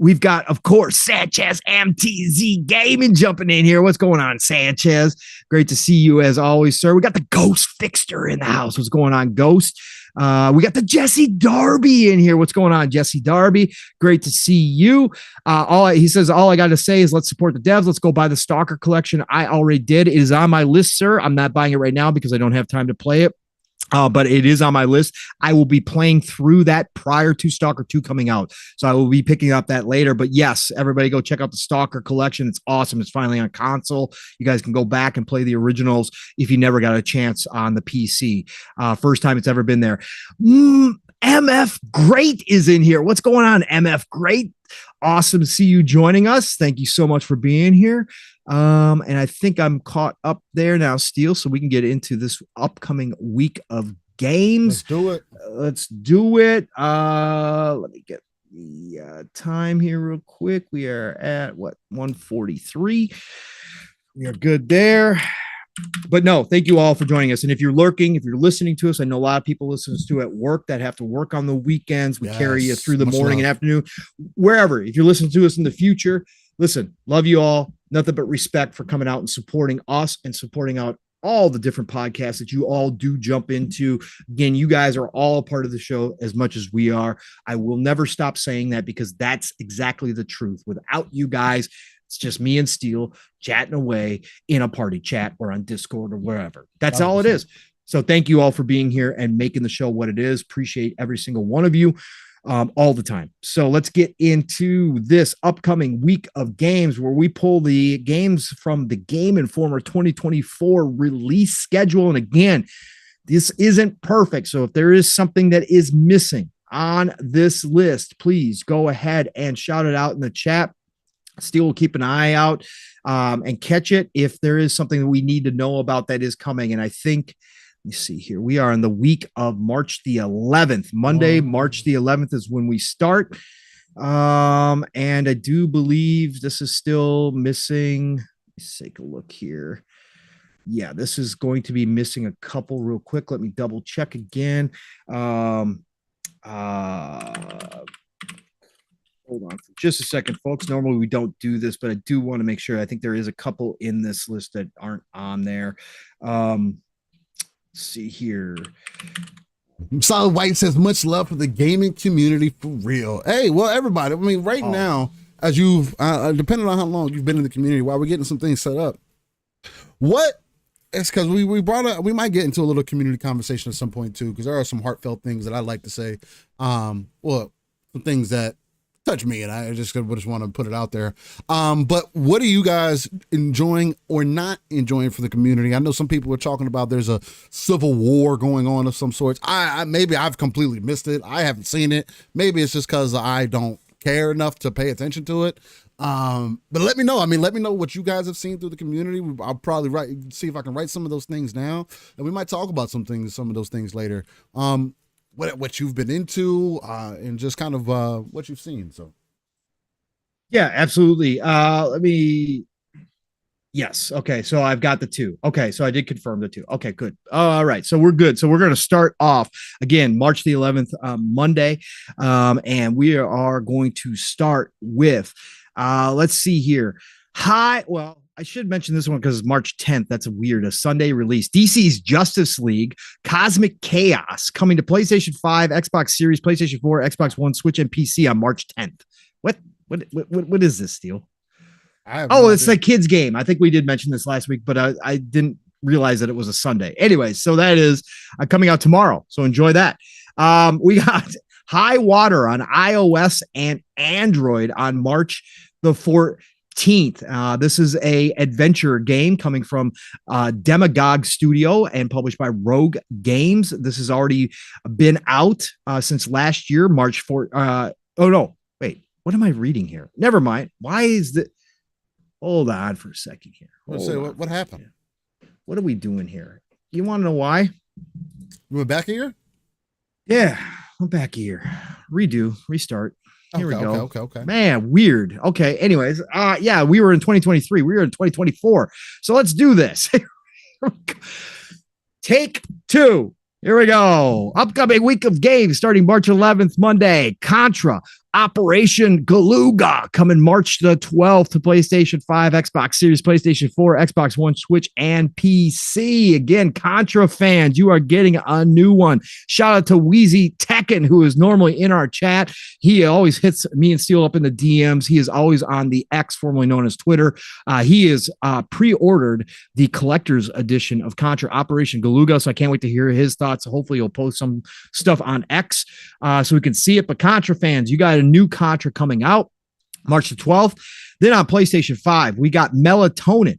We've got, of course, Sanchez MTZ Gaming jumping in here. What's going on, Sanchez? Great to see you as always, sir. We got the Ghost Fixter in the house. What's going on, Ghost? We got the Jesse Darby in here. What's going on, Jesse Darby? Great to see you. He says, all I got to say is let's support the devs. Let's go buy the Stalker collection. I already did. It is on my list, sir. I'm not buying it right now because I don't have time to play it. But it is on my list. I will be playing through that prior to Stalker 2 coming out. So I will be picking up that later. But yes, everybody go check out the Stalker collection. It's awesome. It's finally on console. You guys can go back and play the originals if you never got a chance on the PC. First time it's ever been there. MF Great is in here. What's going on, MF Great? Awesome to see you joining us. Thank you so much for being here. And I think I'm caught up there now, Steel, so we can get into this upcoming week of games. Let's do it. Let me get the time here real quick. We are at 1:43. We are good there. But no, thank you all for joining us. And if you're lurking, if you're listening to us, I know a lot of people listen to at work that have to work on the weekends. We carry you through the morning and afternoon, wherever. If you're listening to us in the future, listen, love you all. Nothing but respect for coming out and supporting us and supporting out all the different podcasts that you all do jump into. Again, you guys are all a part of the show as much as we are. I will never stop saying that because that's exactly the truth. Without you guys, it's just me and Steel chatting away in a party chat or on Discord or wherever. That's all it is. So thank you all for being here and making the show what it is. Appreciate every single one of you. All the time. So let's get into this upcoming week of games where we pull the games from the Game Informer 2024 release schedule. And again, this isn't perfect. So if there is something that is missing on this list, please go ahead and shout it out in the chat. Still will keep an eye out and catch it if there is something that we need to know about that is coming. And I think, let me see here. We are in the week of March the 11th. Monday, March the 11th is when we start. And I do believe this is still missing. Let's take a look here. Yeah, this is going to be missing a couple real quick. Let me double check again. Hold on for just a second, folks. Normally we don't do this, but I do want to make sure. I think there is a couple in this list that aren't on there. See here. Solid White says much love for the gaming community for real. Hey, well, everybody. I mean, right now, as you've depending on how long you've been in the community, while we're getting some things set up, what? It's because we brought up. We might get into a little community conversation at some point too, because there are some heartfelt things that I like to say. Well, some things that touch me, and I just want to put it out there. But what are you guys enjoying or not enjoying for the community? I know some people were talking about there's a civil war going on of some sorts. I maybe I've completely missed it. I haven't seen it. Maybe it's just because I don't care enough to pay attention to it. But let me know. I mean, let me know what you guys have seen through the community. I'll probably see if I can write some of those things down, and we might talk about some of those things later. What you've been into, and just kind of what you've seen. So, yeah, absolutely. Yes. Okay. So I've got the two. Okay. So I did confirm the two. Okay, good. All right. So we're good. So we're going to start off again, March the 11th, Monday. And we are going to start with, let's see here. Well, I should mention this one because it's March 10th. That's a Sunday release. DC's Justice League Cosmic Chaos coming to PlayStation 5, Xbox Series, PlayStation 4, Xbox One, Switch, and PC on March 10th. What is this, Steel? It's a kid's game. I think we did mention this last week, but I didn't realize that it was a Sunday. Anyway, so that is coming out tomorrow. So enjoy that. We got High Water on iOS and Android on March the 14th. This is a adventure game coming from Demagogue Studio and published by Rogue Games. This has already been out since last year, March 4th. Oh no, wait, what am I reading here? Never mind. Why is that? Hold on for a second here. What happened? What are we doing here? You want to know why? You went back a year? Yeah, I'm back a year. Redo, restart. Here we go. Okay. Man, weird. Okay. Anyways, yeah, we were in 2023. We were in 2024. So let's do this. Take two. Here we go. Upcoming week of games starting March 11th, Monday. Contra, Operation Galuga coming March the 12th to PlayStation 5, Xbox Series, PlayStation 4, Xbox One, Switch, and PC. Again, Contra fans, you are getting a new one. Shout out to Wheezy Tekken, who is normally in our chat. He always hits me and Steel up in the DMs. He is always on the X, formerly known as Twitter. He is pre-ordered the collector's edition of Contra Operation Galuga, so I can't wait to hear his thoughts. Hopefully he'll post some stuff on X so we can see it. But Contra fans, you got a new Contra coming out March the 12th. Then on PlayStation 5, we got Melatonin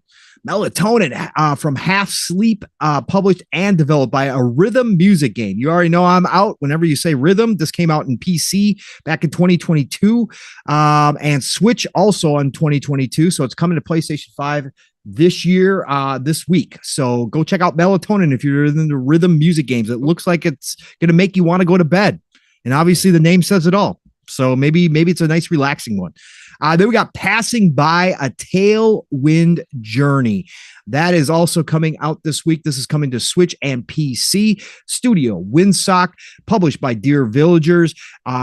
from Half Sleep, published and developed by a rhythm music game. You already know I'm out whenever you say rhythm. This came out in PC back in 2022 and Switch also in 2022. So it's coming to PlayStation 5 this year, this week. So go check out Melatonin if you're into rhythm music games. It looks like it's going to make you want to go to bed. And obviously the name says it all. So maybe it's a nice relaxing one. Then we got Passing By a Tailwind Journey. That is also coming out this week. This is coming to Switch and PC. Studio Windsock, published by Dear Villagers.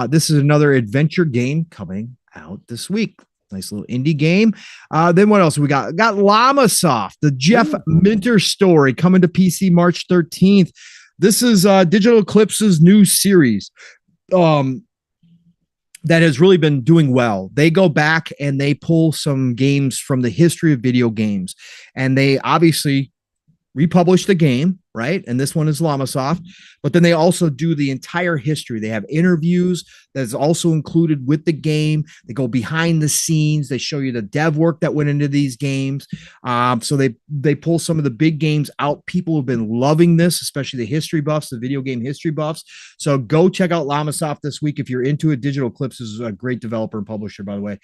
This is another adventure game coming out this week. Nice little indie game. Then what else we got? Got Llama Soft, the Jeff Minter story, coming to PC March 13th. This is Digital Eclipse's new series. That has really been doing well. They go back and they pull some games from the history of video games, and they obviously republish the game, right? And this one is Llamasoft. But then they also do the entire history. They have interviews that is also included with the game. They go behind the scenes. They show you the dev work that went into these games. So they pull some of the big games out. People have been loving this, especially the history buffs, the video game history buffs. So go check out Llamasoft this week if you're into it. Digital Eclipse is a great developer and publisher, by the way.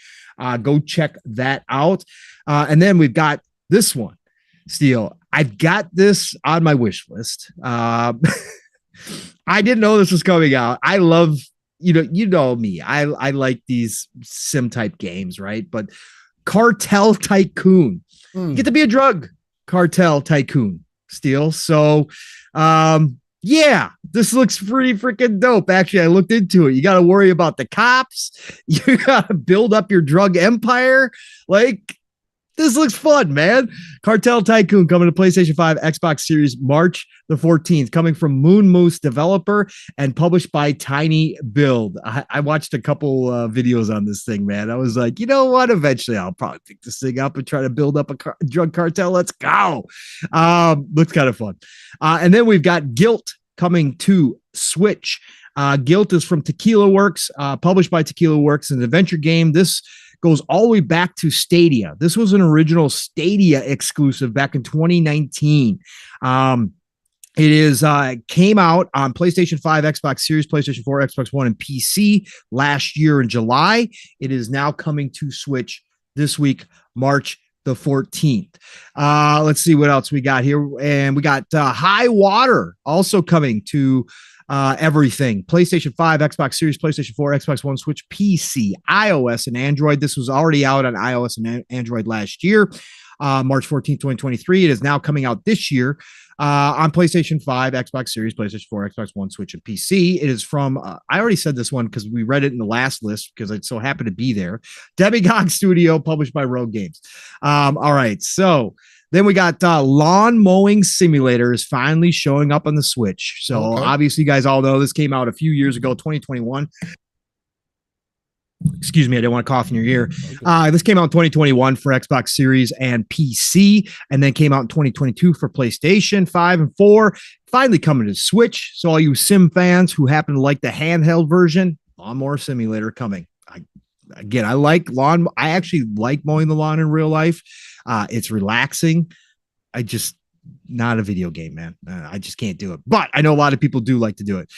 Go check that out. And then we've got this one. Steel, I've got this on my wish list. I didn't know this was coming out. I love, you know me. I like these sim type games, right? But Cartel Tycoon. You get to be a drug cartel tycoon, Steel. So yeah, this looks pretty freaking dope. Actually, I looked into it. You got to worry about the cops. You got to build up your drug empire. Like, this looks fun, man. Cartel Tycoon coming to PlayStation 5, Xbox Series, March the 14th, coming from Moon Moose developer and published by Tiny Build. I watched a couple videos on this thing, man. I was like, you know what? Eventually, I'll probably pick this thing up and try to build up a drug cartel. Let's go. Looks kind of fun. And then we've got Guilt coming to Switch. Guilt is from Tequila Works, published by Tequila Works, an adventure game. This goes all the way back to Stadia. This was an original Stadia exclusive back in 2019. It is came out on PlayStation 5, Xbox Series, PlayStation 4, Xbox One, and PC last year in July. It is now coming to Switch this week, March the 14th. Let's see what else we got here. And we got High Water also coming to everything. PlayStation 5, Xbox Series, PlayStation 4, Xbox One, Switch, PC, iOS, and Android. This was already out on iOS and Android last year, March 14th, 2023. It is now coming out this year on PlayStation 5, Xbox Series, PlayStation 4, Xbox One, Switch, and PC. It is from, I already said this one because we read it in the last list because it so happened to be there. Demigod Studio, published by Rogue Games. All right, so then we got Lawn Mowing Simulator is finally showing up on the Switch. So obviously, you guys all know this came out a few years ago, 2021. Excuse me, I didn't want to cough in your ear. This came out in 2021 for Xbox Series and PC, and then came out in 2022 for PlayStation 5 and 4. Finally coming to Switch. So all you sim fans who happen to like the handheld version, Lawnmower Simulator coming. I like lawn. I actually like mowing the lawn in real life. It's relaxing. Not a video game, man. I just can't do it. But I know a lot of people do like to do it.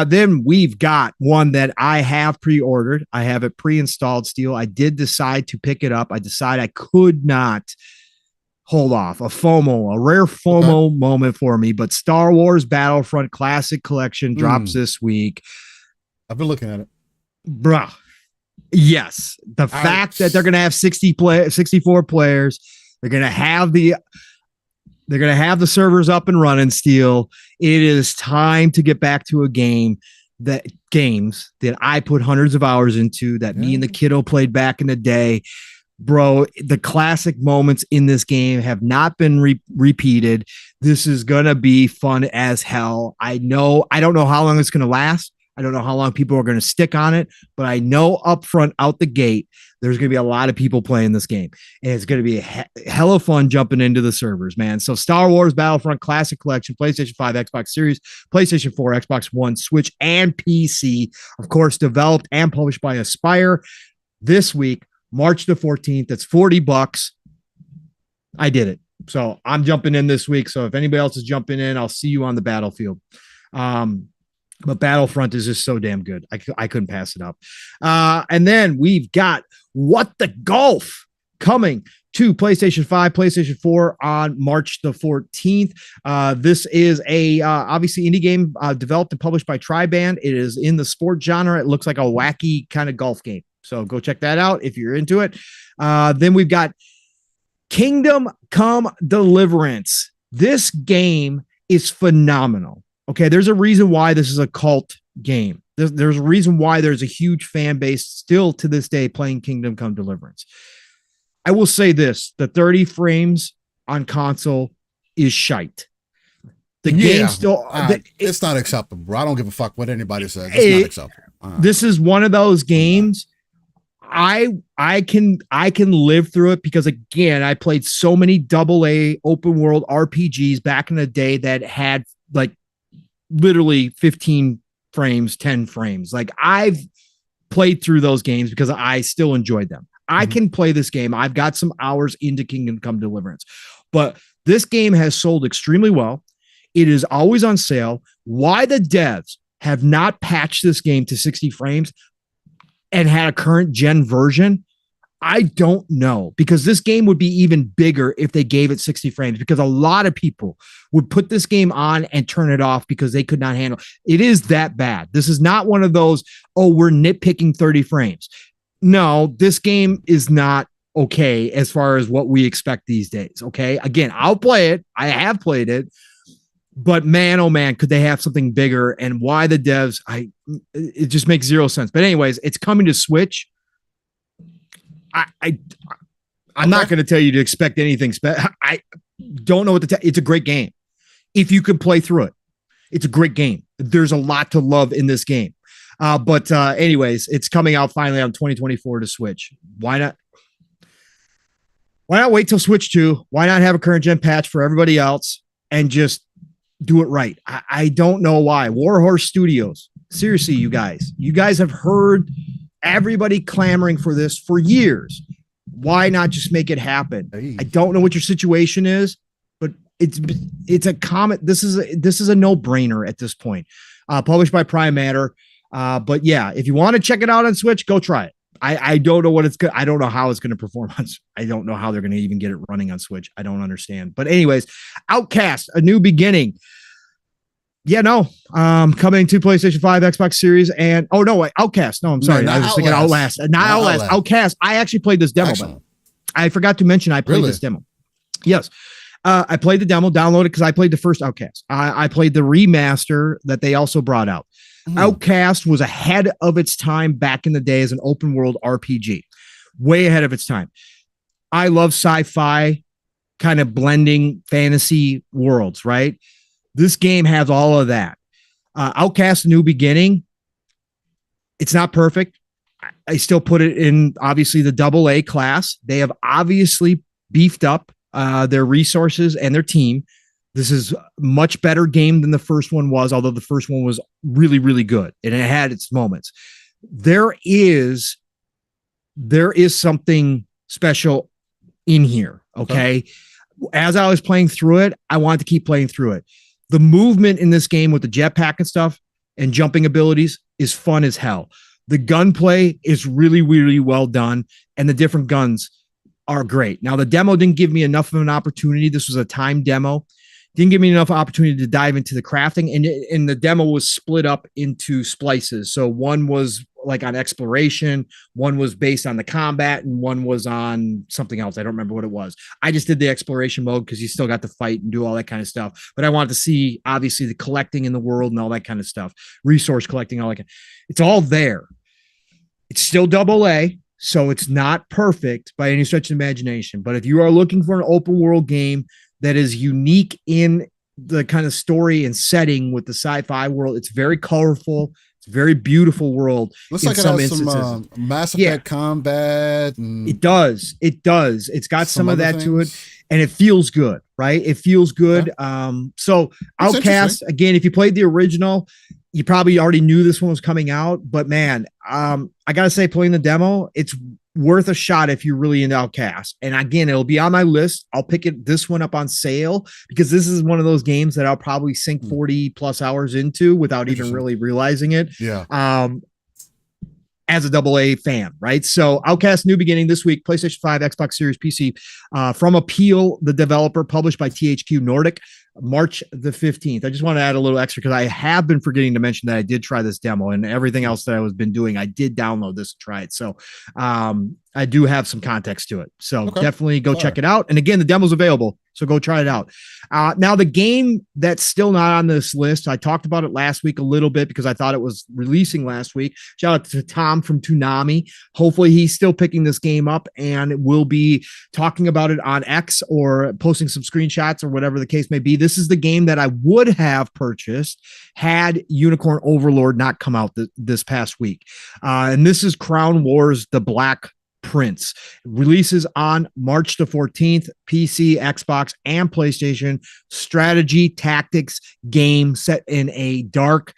Then we've got one that I have pre-ordered. I have it pre-installed, Steel. I did decide to pick it up. I decided I could not hold off. A rare FOMO moment for me. But Star Wars Battlefront Classic Collection drops this week. I've been looking at it. Bruh. Yes. The fact that they're going to have 64 players, they're going to have the servers up and running, Steel. It is time to get back to games that I put hundreds of hours into, that me and the kiddo played back in the day. Bro, the classic moments in this game have not been repeated. This is going to be fun as hell. I don't know how long it's going to last. I don't know how long people are going to stick on it, but I know up front, out the gate, there's going to be a lot of people playing this game, and it's going to be a hell of fun jumping into the servers, man. So Star Wars Battlefront Classic Collection, PlayStation 5, Xbox Series, PlayStation 4, Xbox One, Switch, and PC, of course, developed and published by Aspire this week, March the 14th. That's $40. I did it. So I'm jumping in this week. So if anybody else is jumping in, I'll see you on the battlefield. But Battlefront is just so damn good. I couldn't pass it up. And then we've got What the Golf coming to PlayStation 5, PlayStation 4 on March the 14th. This is a obviously indie game developed and published by Triband. It is in the sport genre. It looks like a wacky kind of golf game. So go check that out if you're into it. Then we've got Kingdom Come Deliverance. This game is phenomenal. Okay, there's a reason why this is a cult game. There's a reason why there's a huge fan base still to this day playing Kingdom Come Deliverance. I will say this, the 30 frames on console is shite. The game still... it's not acceptable, bro. I don't give a fuck what anybody says. It's not acceptable. This is one of those games I can live through it because again, I played so many AA open world RPGs back in the day that had like literally 15 frames, 10 frames. Like I've played through those games because I still enjoyed them. I can play this game. I've got some hours into Kingdom Come Deliverance, but this game has sold extremely well. It is always on sale. Why the devs have not patched this game to 60 frames and had a current gen version, I don't know, because this game would be even bigger if they gave it 60 frames, because a lot of people would put this game on and turn it off because they could not handle it. It is that bad. This is not one of those, oh, we're nitpicking 30 frames. No, this game is not okay as far as what we expect these days. Okay. Again, I'll play it. I have played it, but man, oh man, could they have something bigger? And why the devs? It just makes zero sense. But anyways, it's coming to Switch. I'm not going to tell you to expect anything special. I don't know what to tell. It's a great game. If you can play through it, it's a great game. There's a lot to love in this game. But anyways, it's coming out finally on 2024 to Switch. Why not? Why not wait till Switch 2? Why not have a current gen patch for everybody else and just do it right? I don't know why. Warhorse Studios. Seriously, you guys have heard everybody clamoring for this for years. Why not just make it happen? Hey. I don't know what your situation is, but it's a comment. This is a no-brainer at this point. Published by Prime Matter. But yeah, if you want to check it out on Switch, go try it. I don't know what it's good. I don't know how it's going to perform on. I don't know how they're going to even get it running on Switch. I don't understand. But anyways, Outcast, A New Beginning. Yeah, no. Coming to PlayStation 5, Xbox Series, and oh no, wait, Outcast. No, I'm sorry. I was thinking Outlast. Not Outlast. Outcast. I actually played this demo, but I forgot to mention I played this demo. Yes. I played the demo, downloaded because I played the first Outcast. I played the remaster that they also brought out. Outcast was ahead of its time back in the day as an open world RPG. Way ahead of its time. I love sci-fi kind of blending fantasy worlds, right? This game has all of that. Outcast: A New Beginning. It's not perfect. I still put it in, obviously, the AA class. They have obviously beefed up their resources and their team. This is a much better game than the first one was, although the first one was really, really good, and it had its moments. There is something special in here, okay? As I was playing through it, I wanted to keep playing through it. The movement in this game with the jetpack and stuff and jumping abilities is fun as hell. The gunplay is really, really well done, and the different guns are great. Now, the demo didn't give me enough of an opportunity. This was a timed demo. Didn't give me enough opportunity to dive into the crafting, and the demo was split up into splices. So one was like on exploration, one was based on the combat, and one was on something else. I don't remember what it was. I just did the exploration mode because you still got to fight and do all that kind of stuff. But I wanted to see, obviously, the collecting in the world and all that kind of stuff, resource collecting, all that kind. It's all there. It's still AA, so it's not perfect by any stretch of imagination. But if you are looking for an open world game that is unique in the kind of story and setting with the sci-fi world, it's very colorful. It's a very beautiful world. Looks like it has some Mass Effect combat. And it does. It's got some of that to it, and it feels good, right? It feels good. Yeah. So that's Outcast, again, if you played the original, you probably already knew this one was coming out, but man, I got to say, playing the demo, it's worth a shot if you're really into Outcast. And again, it'll be on my list. I'll pick this one up on sale because this is one of those games that I'll probably sink 40 plus hours into without even really realizing it. Yeah. As a AA fan, right? So Outcast: New Beginning this week, PlayStation 5, Xbox Series, PC, from Appeal, the developer, published by THQ Nordic, March the 15th. I just want to add a little extra because I have been forgetting to mention that I did try this demo, and everything else that I was been doing, I did download this and try it. So I do have some context to it. So definitely go check it out. And again, the demo's available, so go try it out. Now, the game that's still not on this list, I talked about it last week a little bit because I thought it was releasing last week. Shout out to Tom from Toonami. Hopefully he's still picking this game up and will be talking about it on X or posting some screenshots or whatever the case may be. This this is the game that I would have purchased had Unicorn Overlord not come out this past week. And this is Crown Wars: The Black Prince. Releases on March the 14th, PC, Xbox, and PlayStation. Strategy tactics game set in a dark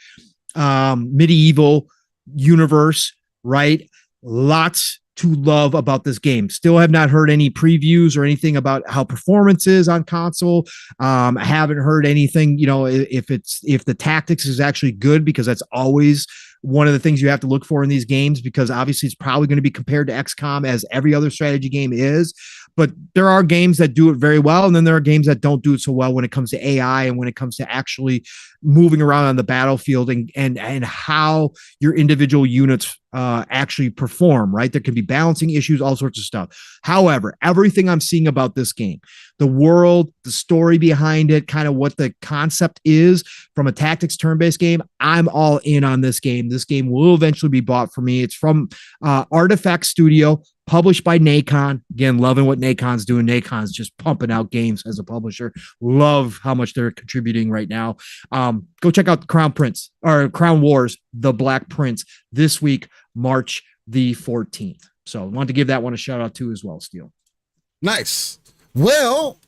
medieval universe, right? Lots to love about this game. Still have not heard any previews or anything about how performance is on console. I haven't heard anything, if the tactics is actually good, because that's always one of the things you have to look for in these games, because obviously it's probably going to be compared to XCOM, as every other strategy game is. But there are games that do it very well, and then there are games that don't do it so well when it comes to AI and when it comes to actually moving around on the battlefield and how your individual units actually perform, right? There can be balancing issues, all sorts of stuff. However, everything I'm seeing about this game, the world, the story behind it, kind of what the concept is from a tactics turn-based game, I'm all in on this game. This game will eventually be bought for me. It's from Artifact Studio, published by Nacon. Again, loving what Nacon's doing. Nacon's just pumping out games as a publisher. Love how much they're contributing right now. Go check out Crown Wars: The Black Prince this week, March the 14th. So I wanted to give that one a shout out to as well, Steele. Nice. Well,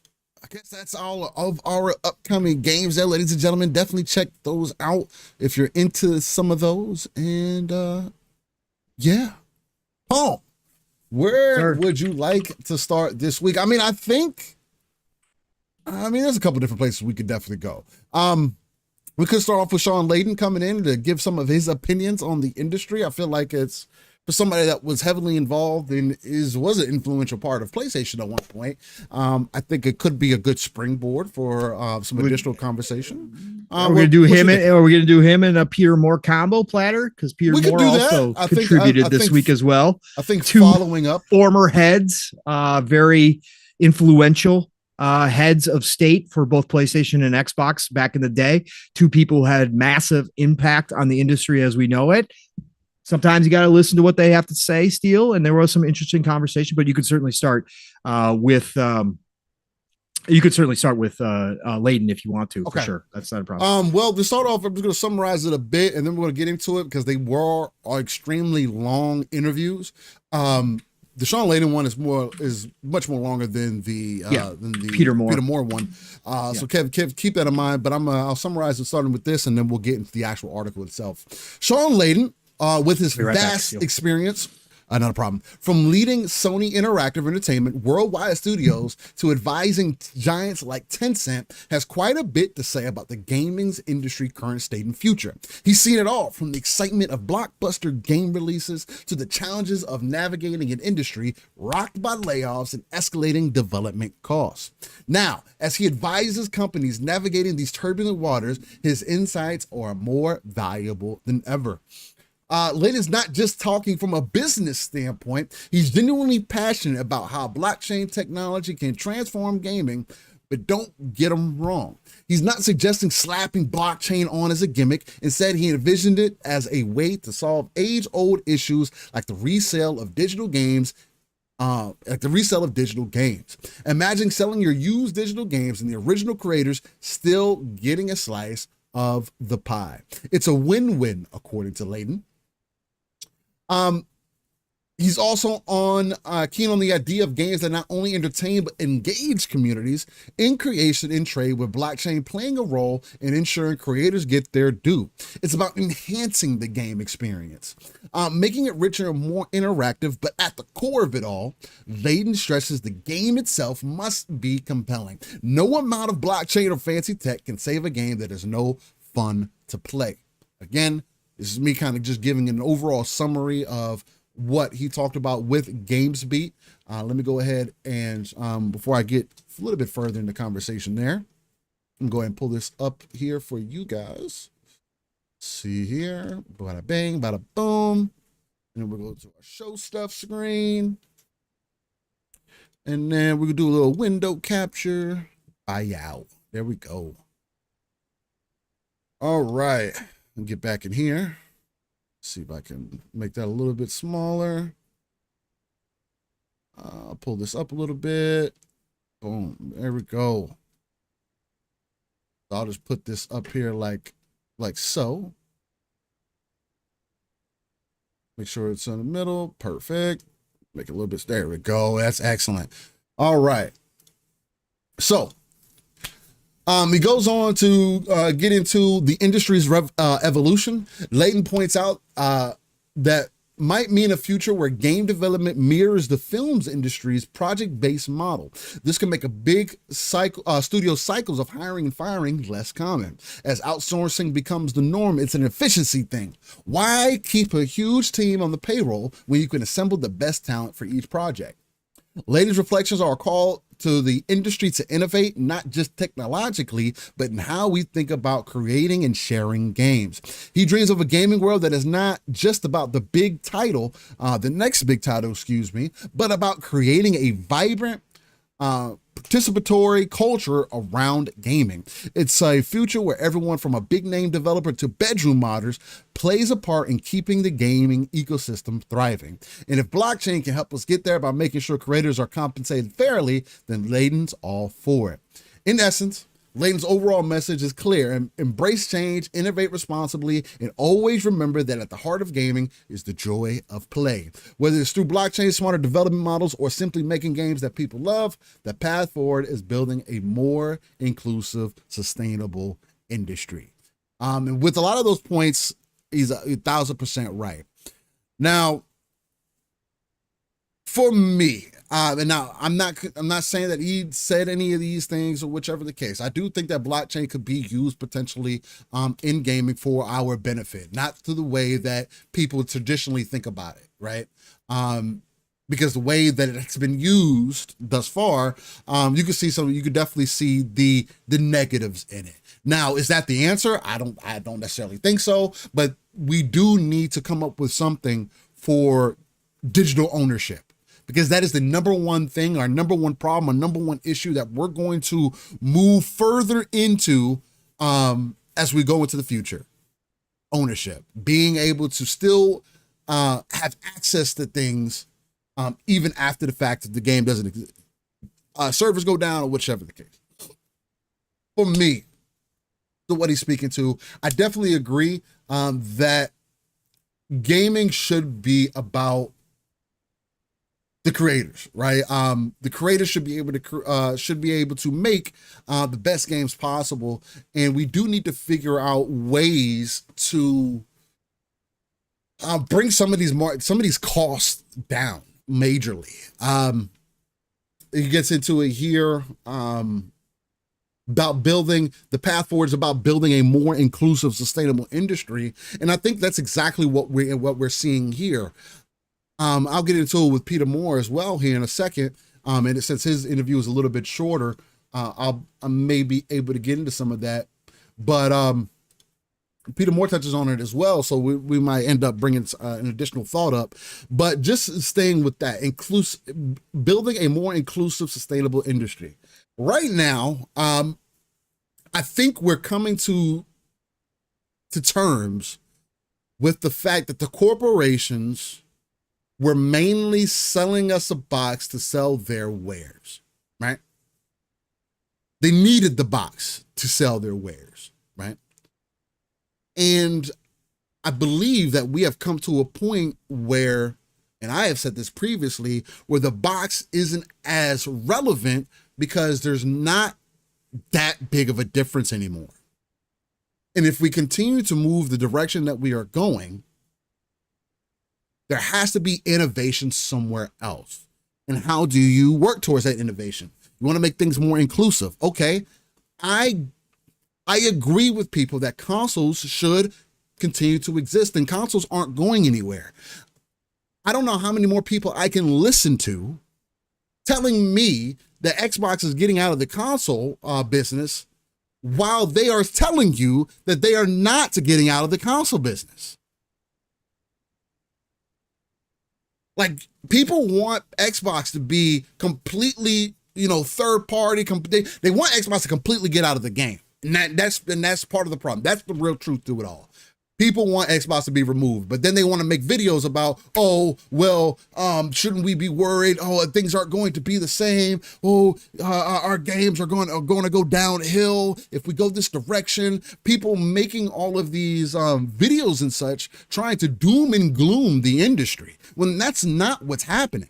I guess that's all of our upcoming games there, ladies and gentlemen. Definitely check those out if you're into some of those. And yeah. Paul, where would you like to start this week? I mean, there's a couple different places we could definitely go. We could start off with Shawn Layden coming in to give some of his opinions on the industry. I feel like it's for somebody that was heavily involved and was an influential part of PlayStation at one point. I think it could be a good springboard for some additional conversation. We're gonna do him in a Peter Moore combo platter, because Peter Moore also contributed this week as well. I think two following up former heads, very influential heads of state for both PlayStation and Xbox back in the day. Two people who had massive impact on the industry as we know it. Sometimes you got to listen to what they have to say, Steele, and there was some interesting conversation, but you could certainly start with Layden if you want to, for sure. That's not a problem. Well, to start off, I'm just going to summarize it a bit, and then we're going to get into it, because they are extremely long interviews. The Shawn Layden one is much more longer than the Peter Moore one. So Kev, keep that in mind. But I'll summarize it starting with this, and then we'll get into the actual article itself. Shawn Layden, with his vast experience, not a problem, from leading Sony Interactive Entertainment worldwide studios to advising giants like Tencent, has quite a bit to say about the gaming's industry current state and future. He's seen it all, from the excitement of blockbuster game releases to the challenges of navigating an industry rocked by layoffs and escalating development costs. Now, as he advises companies navigating these turbulent waters, his insights are more valuable than ever. Layden's not just talking from a business standpoint. He's genuinely passionate about how blockchain technology can transform gaming, but don't get him wrong. He's not suggesting slapping blockchain on as a gimmick. Instead, he envisioned it as a way to solve age-old issues like the resale of digital games. Imagine selling your used digital games and the original creators still getting a slice of the pie. It's a win-win, according to Layden. He's also keen on the idea of games that not only entertain but engage communities in creation and trade, with blockchain playing a role in ensuring creators get their due. It's about enhancing the game experience, making it richer and more interactive, but at the core of it all, Layden stresses the game itself must be compelling. No amount of blockchain or fancy tech can save a game that is no fun to play. Again, this is me kind of just giving an overall summary of what he talked about with GamesBeat. Let me go ahead and, before I get a little bit further in the conversation there, I'm going to go ahead and pull this up here for you guys. See here, bada bang, bada boom. And then we'll go to our show stuff screen. And then we're going to do a little window capture. Out. There we go. All right. And get back in here. See if I can make that a little bit smaller. I'll pull this up a little bit. Boom. There we go. So I'll just put this up here like so. Make sure it's in the middle. Perfect. Make it a little bit. There we go. That's excellent. All right. So he goes on to get into the industry's evolution. Layden points out that might mean a future where game development mirrors the films industry's project-based model. This can make a big studio cycles of hiring and firing less common. As outsourcing becomes the norm, it's an efficiency thing. Why keep a huge team on the payroll when you can assemble the best talent for each project? Layden's reflections are a call to the industry to innovate, not just technologically, but in how we think about creating and sharing games. He dreams of a gaming world that is not just about the big title, the next big title, excuse me, but about creating a vibrant, participatory culture around gaming. It's a future where everyone from a big name developer to bedroom modders plays a part in keeping the gaming ecosystem thriving. And if blockchain can help us get there by making sure creators are compensated fairly, then Layden's all for it. In essence, Layden's overall message is clear: embrace change, innovate responsibly, and always remember that at the heart of gaming is the joy of play. Whether it's through blockchain, smarter development models, or simply making games that people love, the path forward is building a more inclusive, sustainable industry. And with a lot of those points, he's 1,000% right. Now, for me, and now I'm not saying that he said any of these things or whichever the case. I do think that blockchain could be used potentially in gaming for our benefit, not to the way that people traditionally think about it, right? Because the way that it's been used thus far, you could definitely see the negatives in it. Now, is that the answer? I don't necessarily think so, but we do need to come up with something for digital ownership, because that is the number one thing, our number one problem, our number one issue that we're going to move further into as we go into the future. Ownership, being able to still have access to things even after the fact that the game doesn't exist. Servers go down or whichever the case. For me, to what he's speaking to, I definitely agree that gaming should be about the creators, right? The creators should be able to make the best games possible, and we do need to figure out ways to bring some of these costs down majorly. He gets into it here about building the path forward is about building a more inclusive, sustainable industry, and I think that's exactly what we're seeing here. I'll get into it with Peter Moore as well here in a second. And since his interview is a little bit shorter, I may be able to get into some of that. But Peter Moore touches on it as well, so we might end up bringing an additional thought up. But just staying with that, building a more inclusive, sustainable industry. Right now, I think we're coming to terms with the fact that the corporations were mainly selling us a box to sell their wares, right? They needed the box to sell their wares, right? And I believe that we have come to a point where, and I have said this previously, where the box isn't as relevant because there's not that big of a difference anymore. And if we continue to move the direction that we are going, there has to be innovation somewhere else. And how do you work towards that innovation? You want to make things more inclusive. Okay, I agree with people that consoles should continue to exist, and consoles aren't going anywhere. I don't know how many more people I can listen to telling me that Xbox is getting out of the console business while they are telling you that they are not getting out of the console business. Like, people want Xbox to be completely, third party. They want Xbox to completely get out of the game. And that's part of the problem. That's the real truth to it all. People want Xbox to be removed, but then they want to make videos about, oh, well, shouldn't we be worried? Oh, things aren't going to be the same. Oh, our games are going to go downhill if we go this direction. People making all of these videos and such, trying to doom and gloom the industry, when that's not what's happening.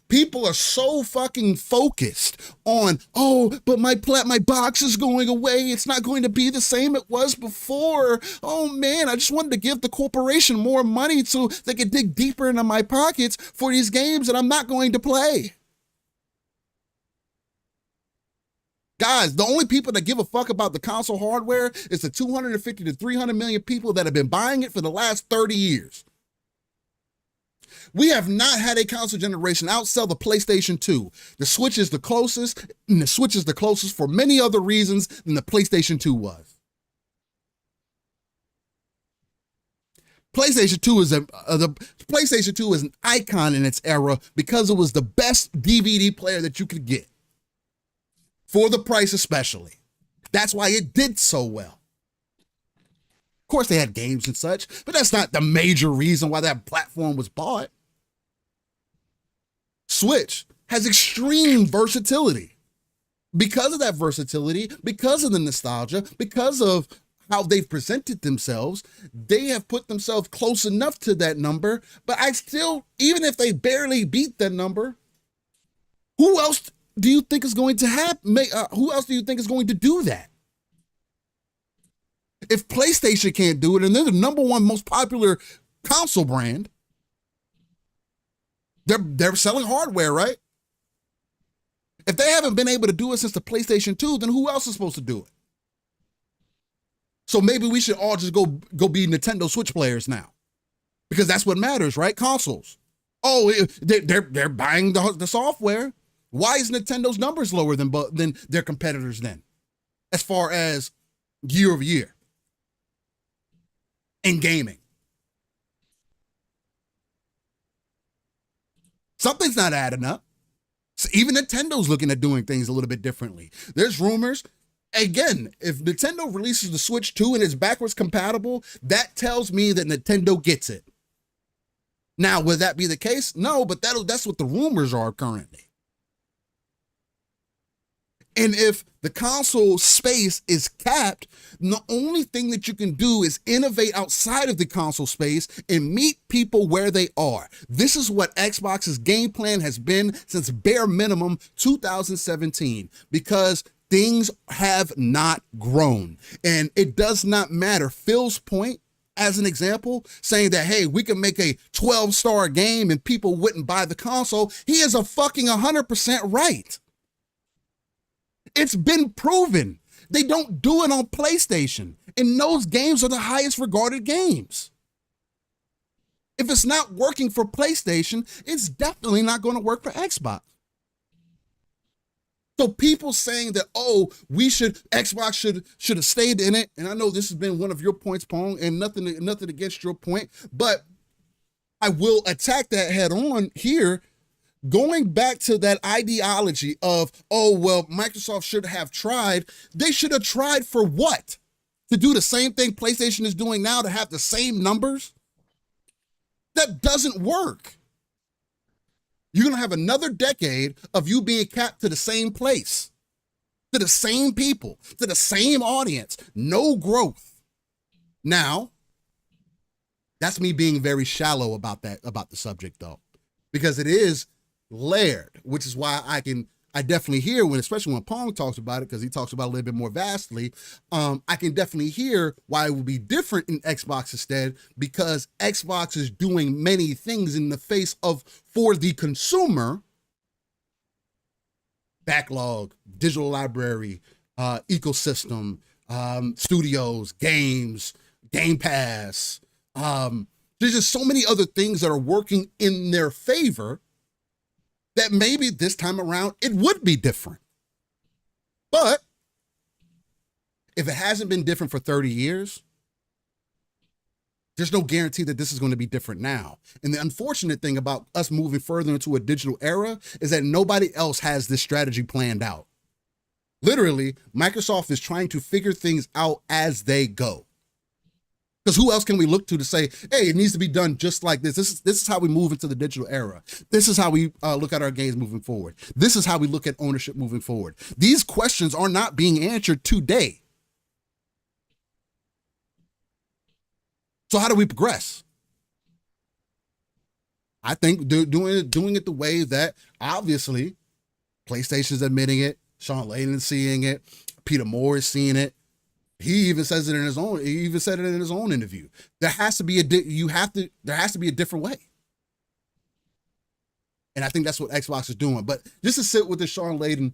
People are so fucking focused on, oh, but my box is going away. It's not going to be the same it was before. Oh man, I just wanted to give the corporation more money so they could dig deeper into my pockets for these games that I'm not going to play. Guys, the only people that give a fuck about the console hardware is the 250 to 300 million people that have been buying it for the last 30 years. We have not had a console generation outsell the PlayStation 2. The Switch is the closest, and the Switch is the closest for many other reasons than the PlayStation 2 was. PlayStation 2 is an icon in its era because it was the best DVD player that you could get. For the price especially. That's why it did so well. Of course they had games and such, but that's not the major reason why that platform was bought. Switch has extreme versatility. Because of that versatility, because of the nostalgia, because of how they've presented themselves, they have put themselves close enough to that number, but I still, even if they barely beat that number, who else do you think is going to who else do you think is going to do that? If PlayStation can't do it, and they're the number one most popular console brand, they're selling hardware, right? If they haven't been able to do it since the PlayStation 2, then who else is supposed to do it? So maybe we should all just go be Nintendo Switch players now, because that's what matters, right? Consoles. Oh, they're buying the software. Why is Nintendo's numbers lower than their competitors then, as far as year over year in gaming? Something's not adding up. So even Nintendo's looking at doing things a little bit differently. There's rumors. Again, if Nintendo releases the Switch 2 and it's backwards compatible, that tells me that Nintendo gets it. Now, will that be the case? No, but that's what the rumors are currently. And if the console space is capped, the only thing that you can do is innovate outside of the console space and meet people where they are. This is what Xbox's game plan has been since bare minimum 2017, because things have not grown. And it does not matter. Phil's point, as an example, saying that, hey, we can make a 12-star game and people wouldn't buy the console, he is a fucking 100% right. It's been proven. They don't do it on PlayStation, and those games are the highest regarded games. If it's not working for PlayStation, it's definitely not going to work for Xbox. So people saying that, oh, Xbox should have stayed in it, and I know this has been one of your points, Pong, and nothing against your point, but I will attack that head on here. Going back to that ideology of, oh, well, Microsoft should have tried. They should have tried for what? To do the same thing PlayStation is doing now, to have the same numbers? That doesn't work. You're going to have another decade of you being capped to the same place, to the same people, to the same audience, no growth. Now, that's me being very shallow about the subject, though, because it is layered, which is why I definitely hear especially when Pong talks about it, because he talks about it a little bit more vastly. I can definitely hear why it would be different in Xbox instead, because Xbox is doing many things in the face of, for the consumer, backlog, digital library, ecosystem, studios, games, Game Pass. There's just so many other things that are working in their favor that maybe this time around it would be different. But if it hasn't been different for 30 years, there's no guarantee that this is going to be different now. And the unfortunate thing about us moving further into a digital era is that nobody else has this strategy planned out. Literally, Microsoft is trying to figure things out as they go. Because who else can we look to say, hey, it needs to be done just like this. This is how we move into the digital era. This is how we look at our games moving forward. This is how we look at ownership moving forward. These questions are not being answered today. So how do we progress? I think doing it the way that obviously PlayStation's admitting it, Shawn Layden seeing it, Peter Moore is seeing it. He even says it in his own. He even said it in his own interview. There has to be there has to be a different way, and I think that's what Xbox is doing. But just to sit with the Shawn Layden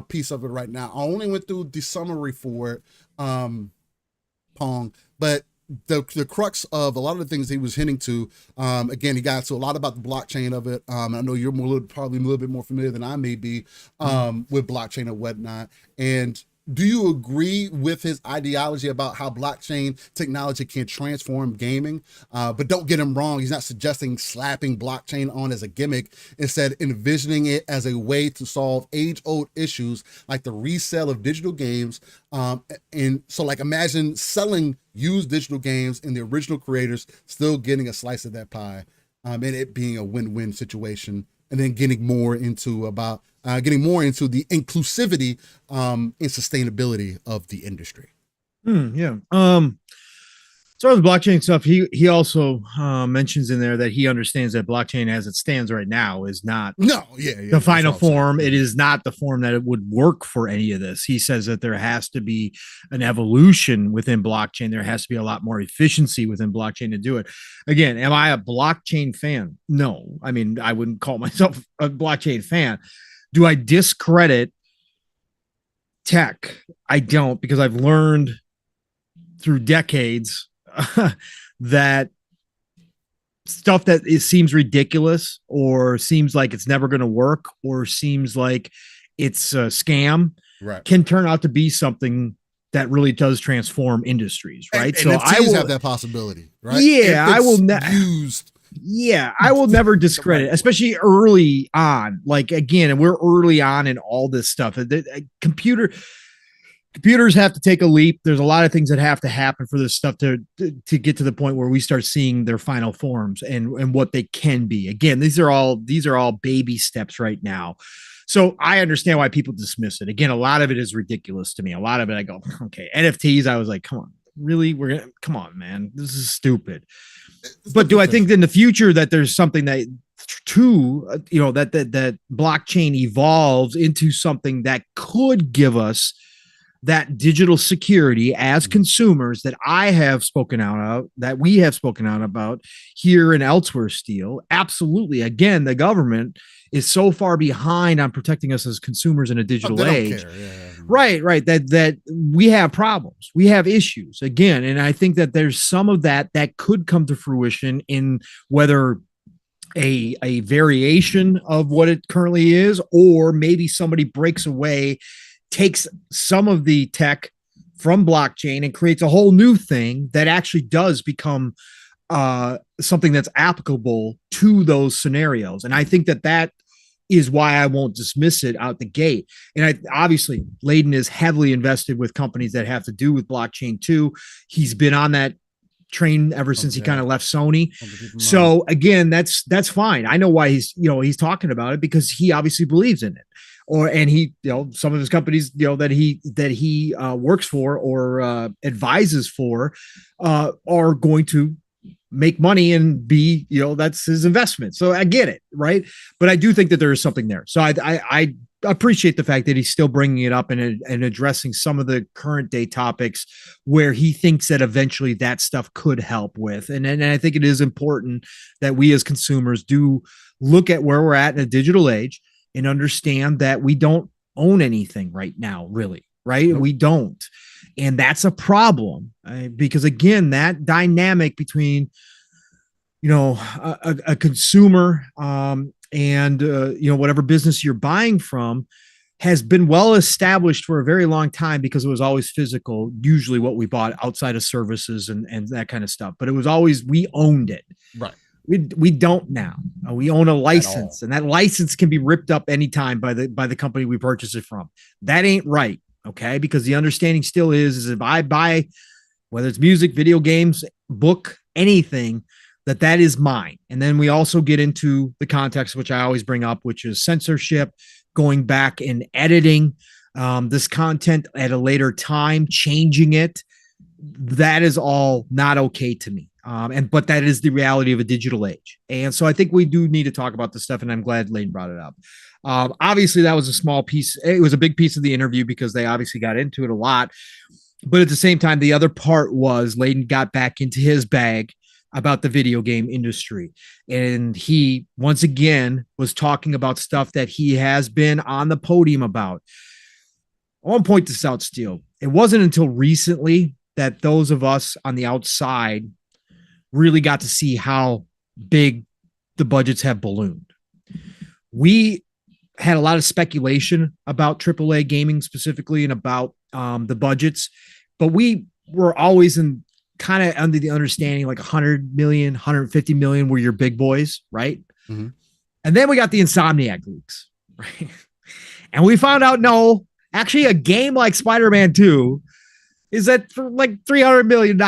piece of it right now, I only went through the summary for it, Pong, but the crux of a lot of the things he was hinting to, again, he got to a lot about the blockchain of it. I know you're probably a little bit more familiar than I may be with blockchain and whatnot, and. Do you agree with his ideology about how blockchain technology can transform gaming? But don't get him wrong. He's not suggesting slapping blockchain on as a gimmick. Instead, envisioning it as a way to solve age-old issues like the resale of digital games. And so like imagine selling used digital games and the original creators still getting a slice of that pie, and it being a win-win situation. And then getting more into the inclusivity and sustainability of the industry. Yeah. As far as the blockchain stuff, he also mentions in there that he understands that blockchain as it stands right now is not the final form. It is not the form that it would work for any of this. He says that there has to be an evolution within blockchain. There has to be a lot more efficiency within blockchain to do it. Again, am I a blockchain fan? No. I mean, I wouldn't call myself a blockchain fan. Do I discredit tech? I don't, because I've learned through decades that stuff that seems ridiculous or seems like it's never going to work or seems like it's a scam can turn out to be something that really does transform industries, right? And so I will have that possibility, right? Yeah, I will I will never discredit, especially early on. Like again, and we're early on in all this stuff. The computers have to take a leap. There's a lot of things that have to happen for this stuff to get to the point where we start seeing their final forms and what they can be. Again, these are all baby steps right now. So I understand why people dismiss it. Again, a lot of it is ridiculous to me. A lot of it, I go, okay. NFTs, I was like, come on, really? Come on, man. This is stupid. But do I think in the future that there's something that that blockchain evolves into something that could give us that digital security as consumers that I have spoken out of, that we have spoken out about here and elsewhere still? Absolutely. Again, the government is so far behind on protecting us as consumers in a digital age. Right. That we have problems. We have issues again. And I think that there's some of that could come to fruition in whether a variation of what it currently is, or maybe somebody breaks away, takes some of the tech from blockchain and creates a whole new thing that actually does become something that's applicable to those scenarios. And I think that is why I won't dismiss it out the gate. And obviously Layden is heavily invested with companies that have to do with blockchain too. He's been on that train ever since he kind of left Sony. So again, that's fine. I know why he's talking about it, because he obviously believes in it. And he, some of his companies, that he works for or advises for, are going to make money and be, that's his investment. So I get it, right? But I do think that there is something there. So I appreciate the fact that he's still bringing it up and addressing some of the current day topics where he thinks that eventually that stuff could help with. And I think it is important that we as consumers do look at where we're at in a digital age and understand that we don't own anything right now, really, right? Nope. We don't. And that's a problem, because again, that dynamic between, a consumer and whatever business you're buying from has been well established for a very long time, because it was always physical, usually what we bought outside of services and that kind of stuff. But it was always, we owned it. Right. We don't now. We own a license, and that license can be ripped up anytime by the company we purchase it from. That ain't right. Okay. Because the understanding still is if I buy, whether it's music, video games, book, anything, that is mine. And then we also get into the context, which I always bring up, which is censorship, going back and editing this content at a later time, changing it. That is all not okay to me. But that is the reality of a digital age. And so I think we do need to talk about this stuff. And I'm glad Layden brought it up. Obviously, that was a small piece. It was a big piece of the interview because they obviously got into it a lot. But at the same time, the other part was Layden got back into his bag about the video game industry. And he, once again, was talking about stuff that he has been on the podium about. I want to point this out, Steele. It wasn't until recently that those of us on the outside really got to see how big the budgets have ballooned. We had a lot of speculation about AAA gaming specifically and about the budgets, but we were always in kind of under the understanding like 100 million, 150 million were your big boys, right? Mm-hmm. And then we got the Insomniac leaks, right? And we found out, no, actually a game like Spider-Man 2 is at for like $300 million.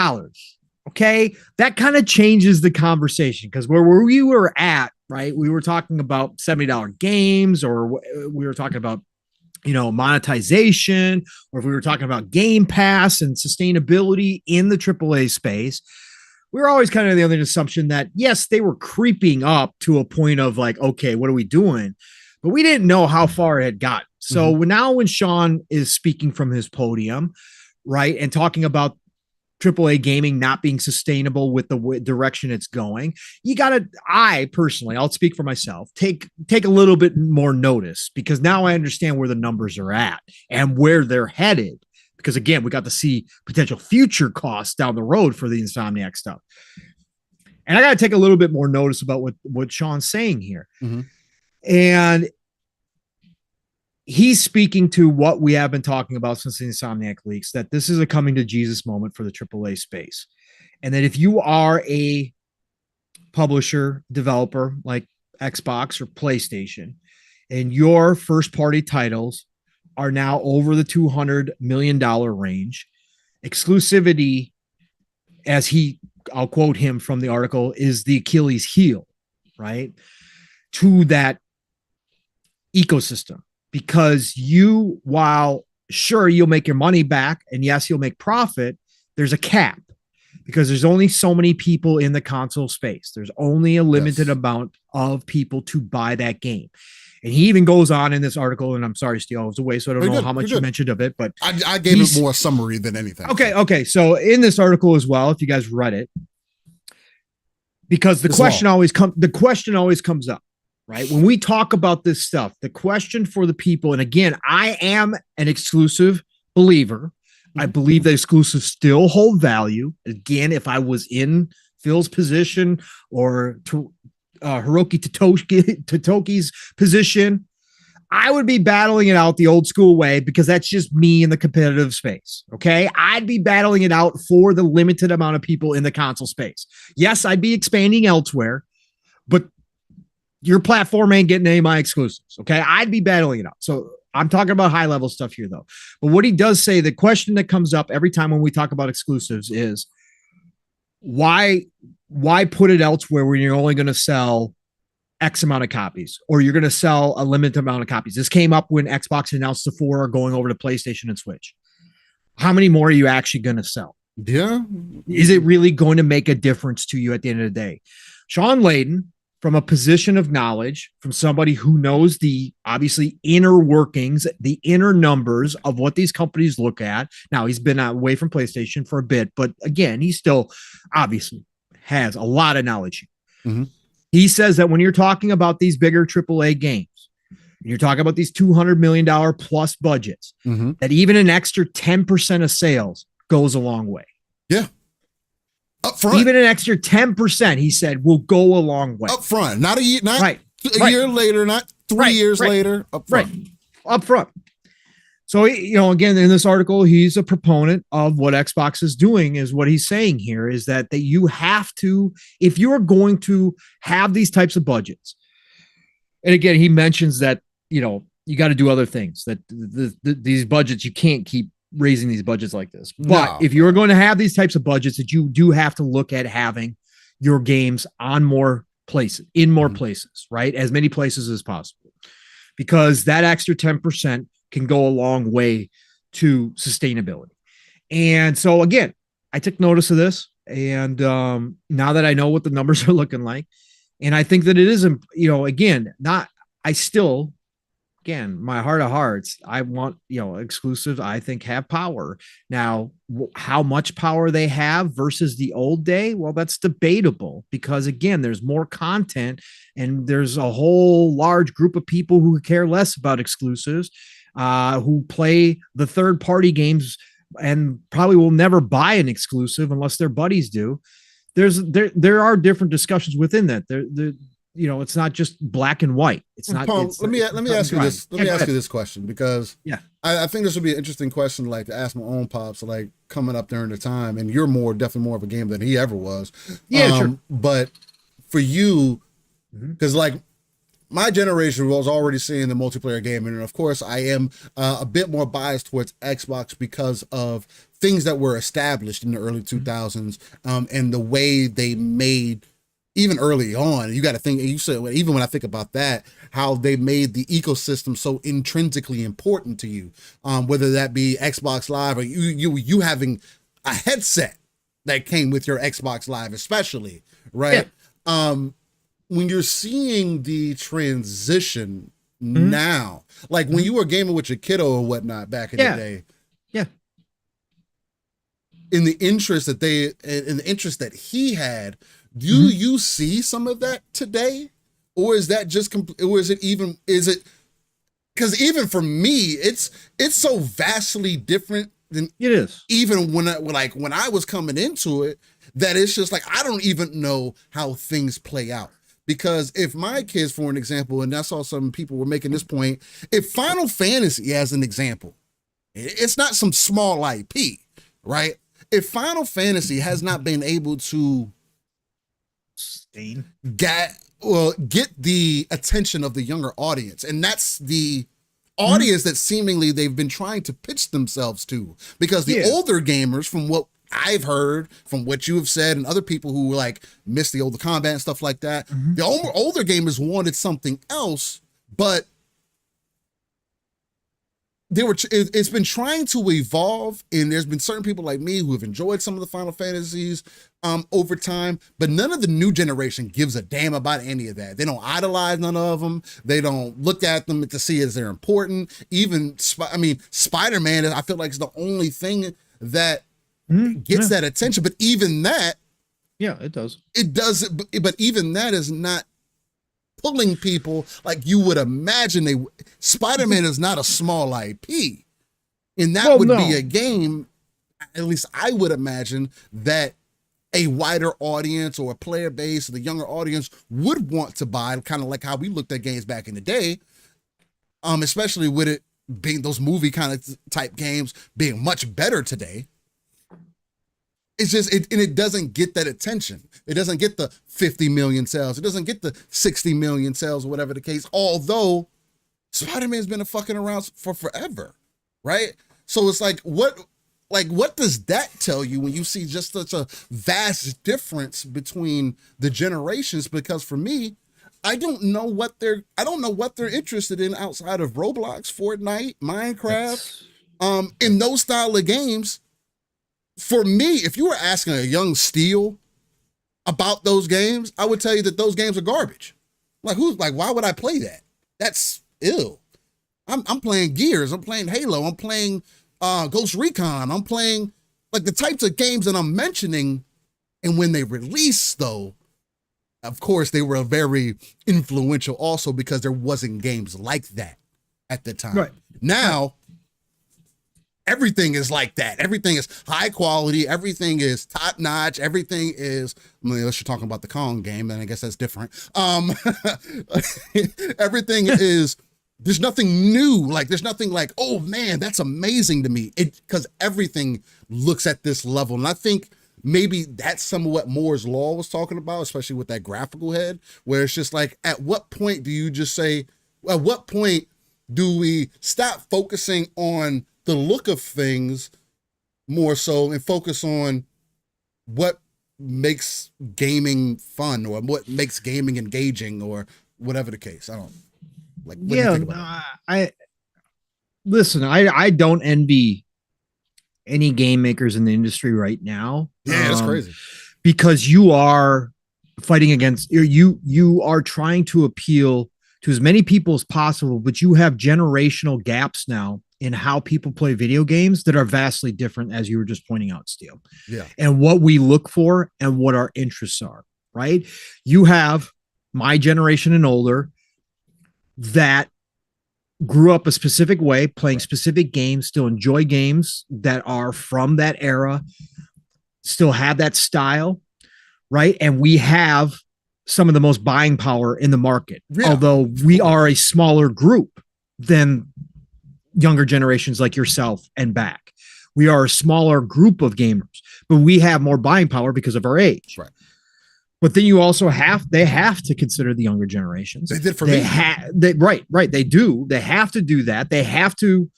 Okay. That kind of changes the conversation because where we were at, right? We were talking about $70 games, or we were talking about, monetization, or if we were talking about Game Pass and sustainability in the AAA space. We were always kind of the other assumption that, yes, they were creeping up to a point of like, okay, what are we doing? But we didn't know how far it had gotten. So now when Shawn is speaking from his podium, right, and talking about AAA gaming not being sustainable with the direction it's going, you got to, I personally, I'll speak for myself, take a little bit more notice because now I understand where the numbers are at and where they're headed. Because again, we got to see potential future costs down the road for the Insomniac stuff. And I got to take a little bit more notice about what Shawn's saying here. Mm-hmm. And he's speaking to what we have been talking about since the Insomniac leaks, that this is a coming to Jesus moment for the AAA space. And that if you are a publisher, developer like Xbox or PlayStation, and your first party titles are now over the $200 million range, exclusivity, I'll quote him from the article, is the Achilles heel, right? To that ecosystem. Because you, while sure you'll make your money back and yes, you'll make profit, there's a cap because there's only so many people in the console space. There's only a limited amount of people to buy that game. And he even goes on in this article, and I'm sorry, Steele, I was away, so I don't know how much you mentioned of it, but I gave it more summary than anything. Okay. So in this article as well, if you guys read it, because the question always comes up. Right. When we talk about this stuff, the question for the people, and again, I am an exclusive believer. I believe that exclusives still hold value. Again, if I was in Phil's position or Hiroki Totoki's position, I would be battling it out the old school way because that's just me in the competitive space. Okay. I'd be battling it out for the limited amount of people in the console space. Yes, I'd be expanding elsewhere, but your platform ain't getting any of my exclusives. Okay. I'd be battling it out. So I'm talking about high level stuff here though. But what he does say, the question that comes up every time when we talk about exclusives is why put it elsewhere when you're only going to sell X amount of copies, or you're going to sell a limited amount of copies. This came up when Xbox announced the 4 are going over to PlayStation and Switch. How many more are you actually going to sell? Yeah. Is it really going to make a difference to you at the end of the day? Shawn Layden, from a position of knowledge, from somebody who knows the obviously inner workings, the inner numbers of what these companies look at. Now, he's been away from PlayStation for a bit, but again, he still obviously has a lot of knowledge. Mm-hmm. He says that when you're talking about these bigger AAA games, you're talking about these $200 million plus budgets, that even an extra 10% of sales goes a long way. Yeah. Up front. Even an extra 10%, he said, will go a long way. Up front. Not a year, not a year later, not 3 years later. Up front. Right. Up front. So, again, in this article, he's a proponent of what Xbox is doing, is what he's saying here is that you have to, if you're going to have these types of budgets, and again, he mentions that, you got to do other things. That these budgets, you can't keep raising these budgets like this. But if you're going to have these types of budgets, that you do have to look at having your games on more places, in more places, right? As many places as possible, because that extra 10% can go a long way to sustainability. And so again, I took notice of this, and now that I know what the numbers are looking like, and I think that it is, again, again, my heart of hearts, I want, exclusives, I think, have power. Now, how much power they have versus the old day, well, that's debatable, because again, there's more content, and there's a whole large group of people who care less about exclusives, who play the third party games and probably will never buy an exclusive unless their buddies do. There are different discussions within that. It's not just black and white. It's not. Paul, let me ask you this. Let me ask you this question, because I think this would be an interesting question, like, to ask my own pops, like, coming up during the time, and you're definitely more of a gamer than he ever was. Yeah, sure. But for you, because like my generation was already seeing the multiplayer gaming, and of course I am a bit more biased towards Xbox because of things that were established in the early 2000s, and the way they made. Even early on, you got to think, you said, even when I think about that, how they made the ecosystem so intrinsically important to you, whether that be Xbox Live or you having a headset that came with your Xbox Live, especially, right? Yeah. When you're seeing the transition now, like when you were gaming with your kiddo or whatnot back in the day, in the interest that he had. Do you see some of that today, or is that just because even for me, it's so vastly different than it is. Even when I was coming into it, that it's just like, I don't even know how things play out. Because if my kids, for an example, and I saw some people were making this point, if Final Fantasy, as an example, it's not some small IP, right? If Final Fantasy has not been able to get the attention of the younger audience, and that's the audience that seemingly they've been trying to pitch themselves to, because the older gamers, from what I've heard, from what you have said, and other people who like miss the older combat and stuff like that, the older gamers wanted something else, but it's been trying to evolve, and there's been certain people like me who have enjoyed some of the Final Fantasies over time, but none of the new generation gives a damn about any of that. They don't idolize none of them. They don't look at them to see as they're important. Even Spider-Man, I feel like, is the only thing that gets that attention. But even that, it does. It does, but even that is not pulling people like you would imagine. Spider-Man is not a small IP, and that would be a game, at least I would imagine, that a wider audience or a player base, the younger audience, would want to buy, kind of like how we looked at games back in the day, especially with it being those movie kind of type games being much better today. It's just, and it doesn't get that attention. It doesn't get the 50 million sales. It doesn't get the 60 million sales, or whatever the case, although Spider-Man's been fucking around for forever, right? So it's like, what does that tell you when you see just such a vast difference between the generations? Because for me, I don't know what they're interested in outside of Roblox, Fortnite, Minecraft, in those style of games. For me, if you were asking a young Steel about those games, I would tell you that those games are garbage. Like, why would I play that? That's ill. I'm playing Gears, I'm playing Halo, I'm playing Ghost Recon, I'm playing like the types of games that I'm mentioning. And when they released, though, of course, they were very influential also because there wasn't games like that at the time. Right. Now, everything is like that. Everything is high quality. Everything is top notch. Everything is, unless you're talking about the Kong game, and I guess that's different. Everything is, there's nothing new. Like, there's nothing like, oh man, that's amazing to me. Because everything looks at this level. And I think maybe that's some of what Moore's Law was talking about, especially with that graphical head, where it's just like, at what point do you just say, at what point Do we stop focusing on the look of things more so and focus on what makes gaming fun or what makes gaming engaging or whatever the case? I don't like. What do you think about I listen. I don't envy any game makers in the industry right now. Yeah, that's crazy. Because you are fighting against you are trying to appeal to as many people as possible, but you have generational gaps now in how people play video games that are vastly different, as you were just pointing out, Steele. Yeah. And what we look for and what our interests are, right? You have my generation and older that grew up a specific way, playing specific games, still enjoy games that are from that era, still have that style, right? And we have some of the most buying power in the market, although we are a smaller group than younger generations like yourself and back. We are a smaller group of gamers, but we have more buying power because of our age. Right. But then you also they have to consider the younger generations. They did for me. Right. They do. They have to do that. They have to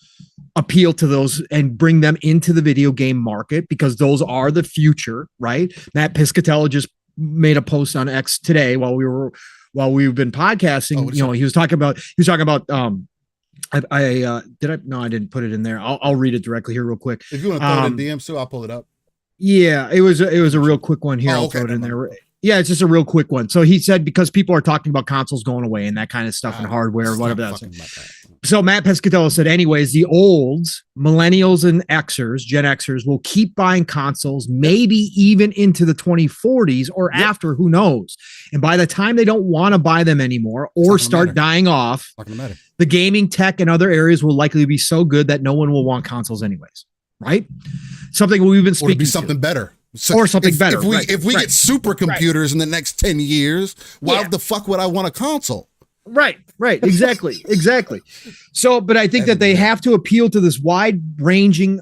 appeal to those and bring them into the video game market because those are the future, right? Matt Piscatella just made a post on X today while we've been podcasting. He was talking about I didn't put it in there. I'll read it directly here real quick. If you want to throw it in DMs too, I'll pull it up. Yeah, it was a real quick one here. I'll throw it in there. Yeah, it's just a real quick one. So he said because people are talking about consoles going away and that kind of stuff and hardware, whatever that's. So Matt Pescatello said, anyways, the olds, millennials and Xers, Gen Xers will keep buying consoles, maybe even into the 2040s or after, who knows? And by the time they don't want to buy them anymore or start dying off, the gaming tech and other areas will likely be so good that no one will want consoles anyways, right? Something we've been speaking to. Or be something better. So or something better. If we get supercomputers in the next 10 years, why the fuck would I want a console? Right. Exactly. So, but I think that they have to appeal to this wide ranging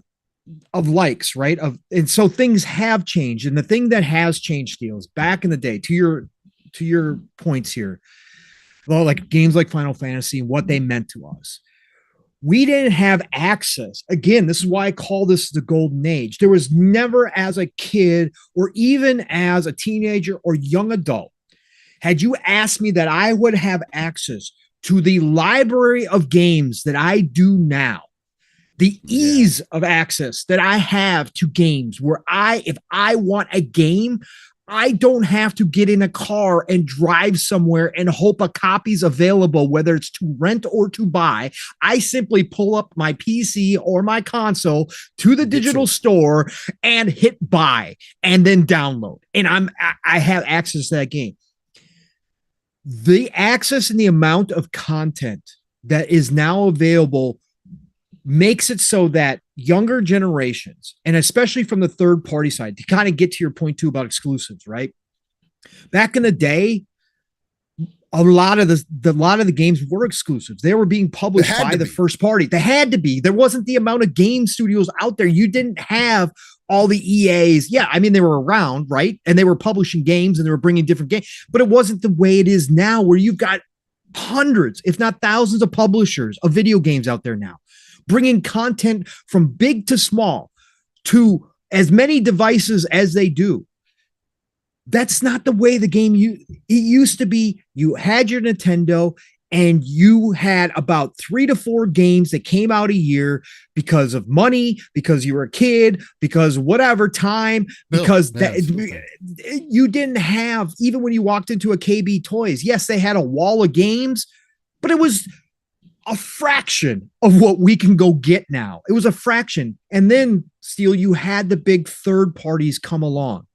of likes, right? And so things have changed. And the thing that has changed, Steele, is back in the day, to your points here, well, like games like Final Fantasy and what they meant to us. We didn't have access. Again, this is why I call this the golden age. There was never, as a kid or even as a teenager or young adult, had you asked me that I would have access to the library of games that I do now, the ease of access that I have to games where if I want a game, I don't have to get in a car and drive somewhere and hope a copy's available, whether it's to rent or to buy. I simply pull up my PC or my console to the digital store and hit buy and then download. And I have access to that game. The access and the amount of content that is now available makes it so that younger generations, and especially from the third party side, to kind of get to your point too about exclusives, right? Back in the day, a lot of the games were exclusives. They were being published by the first party. They had to be. There wasn't the amount of game studios out there. You didn't have all the EAs. Yeah, I mean, they were around, right? And they were publishing games and they were bringing different games, but it wasn't the way it is now where you've got hundreds, if not thousands of publishers of video games out there now, bringing content from big to small to as many devices as they do. That's not the way the game it used to be. You had your Nintendo and you had about 3 to 4 games that came out a year because of money, because you were a kid, because whatever time, because you didn't have, even when you walked into a KB Toys, yes, they had a wall of games, but it was a fraction of what we can go get now. It was a fraction. And then, Steele, you had the big third parties come along.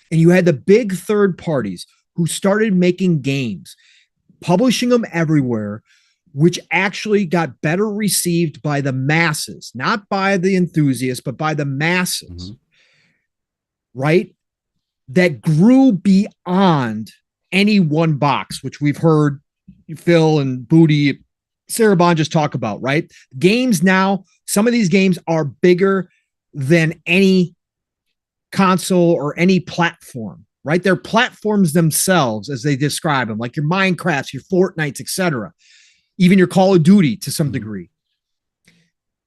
And you had the big third parties who started making games, publishing them everywhere, which actually got better received by the masses, not by the enthusiasts, but by the masses, right? That grew beyond any one box, which we've heard Phil and Booty, Sarah Bond just talk about, right? Games now, some of these games are bigger than any console or any platform, right? They're platforms themselves as they describe them, like your Minecrafts, your Fortnites, etc. even your Call of Duty to some degree.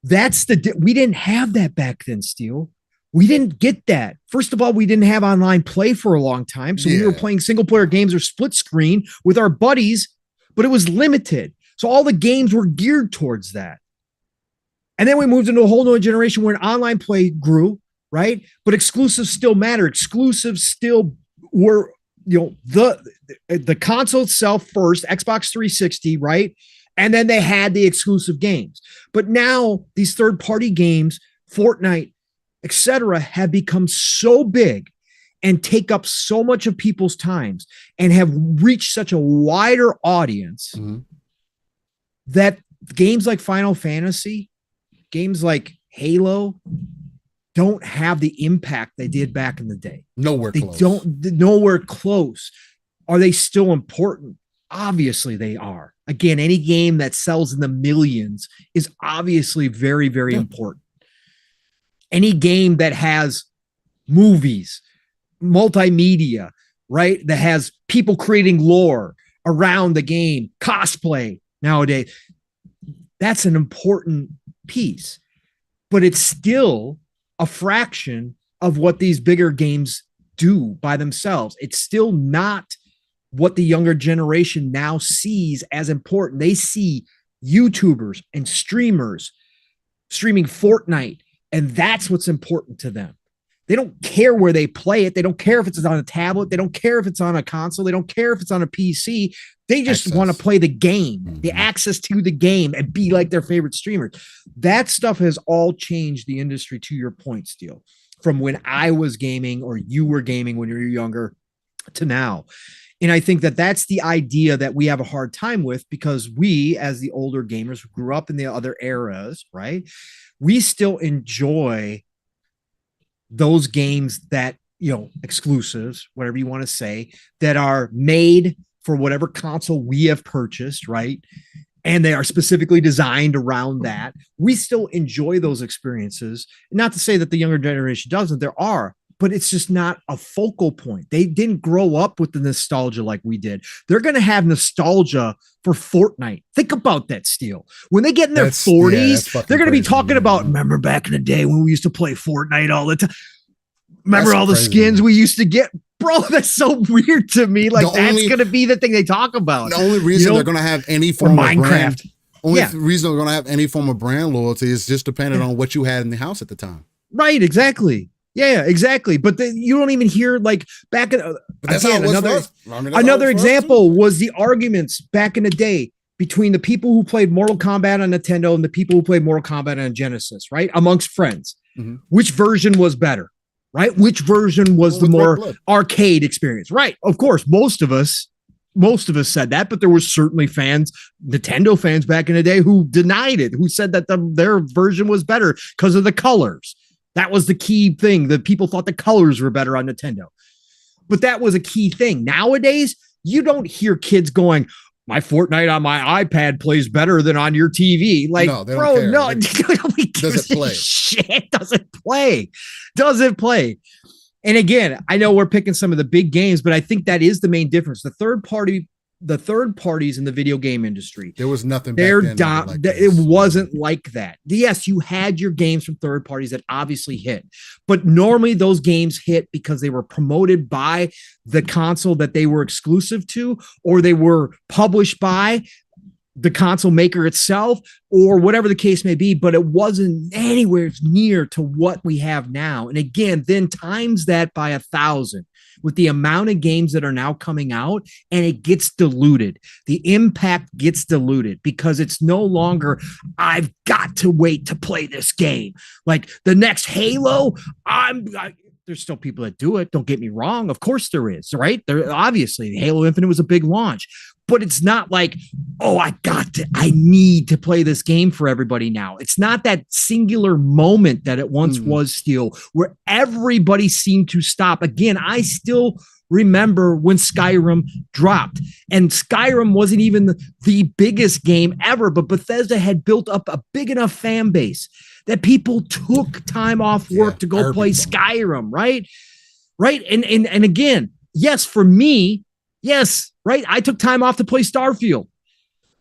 We didn't have that back then, Steel. We didn't get that. First of all, we didn't have online play for a long time. So we were playing single player games or split screen with our buddies, but it was limited. So all the games were geared towards that. And then we moved into a whole new generation where online play grew, right? But exclusives still matter. Exclusives still were, the console itself first, Xbox 360, right? And then they had the exclusive games. But now these third-party games, Fortnite, etc., have become so big and take up so much of people's times and have reached such a wider audience that games like Final Fantasy, games like Halo don't have the impact they did back in the day. Nowhere close. Are they still important? Obviously they are. Again, any game that sells in the millions is obviously very, very important. Any game that has movies, multimedia, right? That has people creating lore around the game, cosplay nowadays, that's an important piece. But it's still a fraction of what these bigger games do by themselves. It's still not what the younger generation now sees as important. They see YouTubers and streamers streaming Fortnite, and that's what's important to them. They don't care where they play it. They don't care if it's on a tablet. They don't care if it's on a console. They don't care if it's on a PC. They just want to play the game, the access to the game, and be like their favorite streamers. That stuff has all changed the industry, to your point, Steel, from when I was gaming or you were gaming when you were younger to now. And I think that that's the idea that we have a hard time with, because we, as the older gamers who grew up in the other eras, right, we still enjoy those games that, exclusives, whatever you want to say, that are made for whatever console we have purchased, right? And they are specifically designed around that. We still enjoy those experiences. Not to say that the younger generation doesn't. There are, but it's just not a focal point. They didn't grow up with the nostalgia like we did. They're going to have nostalgia for Fortnite. Think about that, Steel. When they get in their 40s, they're going to be talking about, remember back in the day when we used to play Fortnite all the time? Remember all the skins we used to get? Bro, that's so weird to me. Like, that's going to be the thing they talk about. The only reason they're going to have any form of Minecraft. Reason they're going to have any form of brand loyalty is just dependent on what you had in the house at the time. Right, exactly. Yeah, exactly. But you don't even hear, like, back in another example was the arguments back in the day between the people who played Mortal Kombat on Nintendo and the people who played Mortal Kombat on Genesis, right? Amongst friends. Which version was better, right? Which version was the more arcade experience, right? Of course, most of us said that, but there were certainly fans, Nintendo fans back in the day, who denied it, who said that their version was better because of the colors. That was the key thing. The people thought the colors were better on Nintendo. But that was a key thing. Nowadays, you don't hear kids going, my Fortnite on my iPad plays better than on your TV. Like, no, bro, no. Does it play? Shit, doesn't play. And again, I know we're picking some of the big games, but I think that is the main difference. The third parties in the video game industry, there was nothing back then it wasn't like that. Yes, you had your games from third parties that obviously hit, but normally those games hit because they were promoted by the console that they were exclusive to, or they were published by the console maker itself, or whatever the case may be, but it wasn't anywhere near to what we have now. And again, then times that by 1,000 with the amount of games that are now coming out, and it gets diluted. The impact gets diluted because it's no longer, I've got to wait to play this game. Like the next Halo, there's still people that do it. Don't get me wrong. Of course there is, right? Obviously, Halo Infinite was a big launch, but it's not like, I need to play this game for everybody now. It's not that singular moment that it once was, Steel, where everybody seemed to stop. Again, I still remember when Skyrim dropped, and Skyrim wasn't even the biggest game ever, but Bethesda had built up a big enough fan base that people took time off work to go play Skyrim, right? Right. And again, yes, for me, yes, right. I took time off to play Starfield.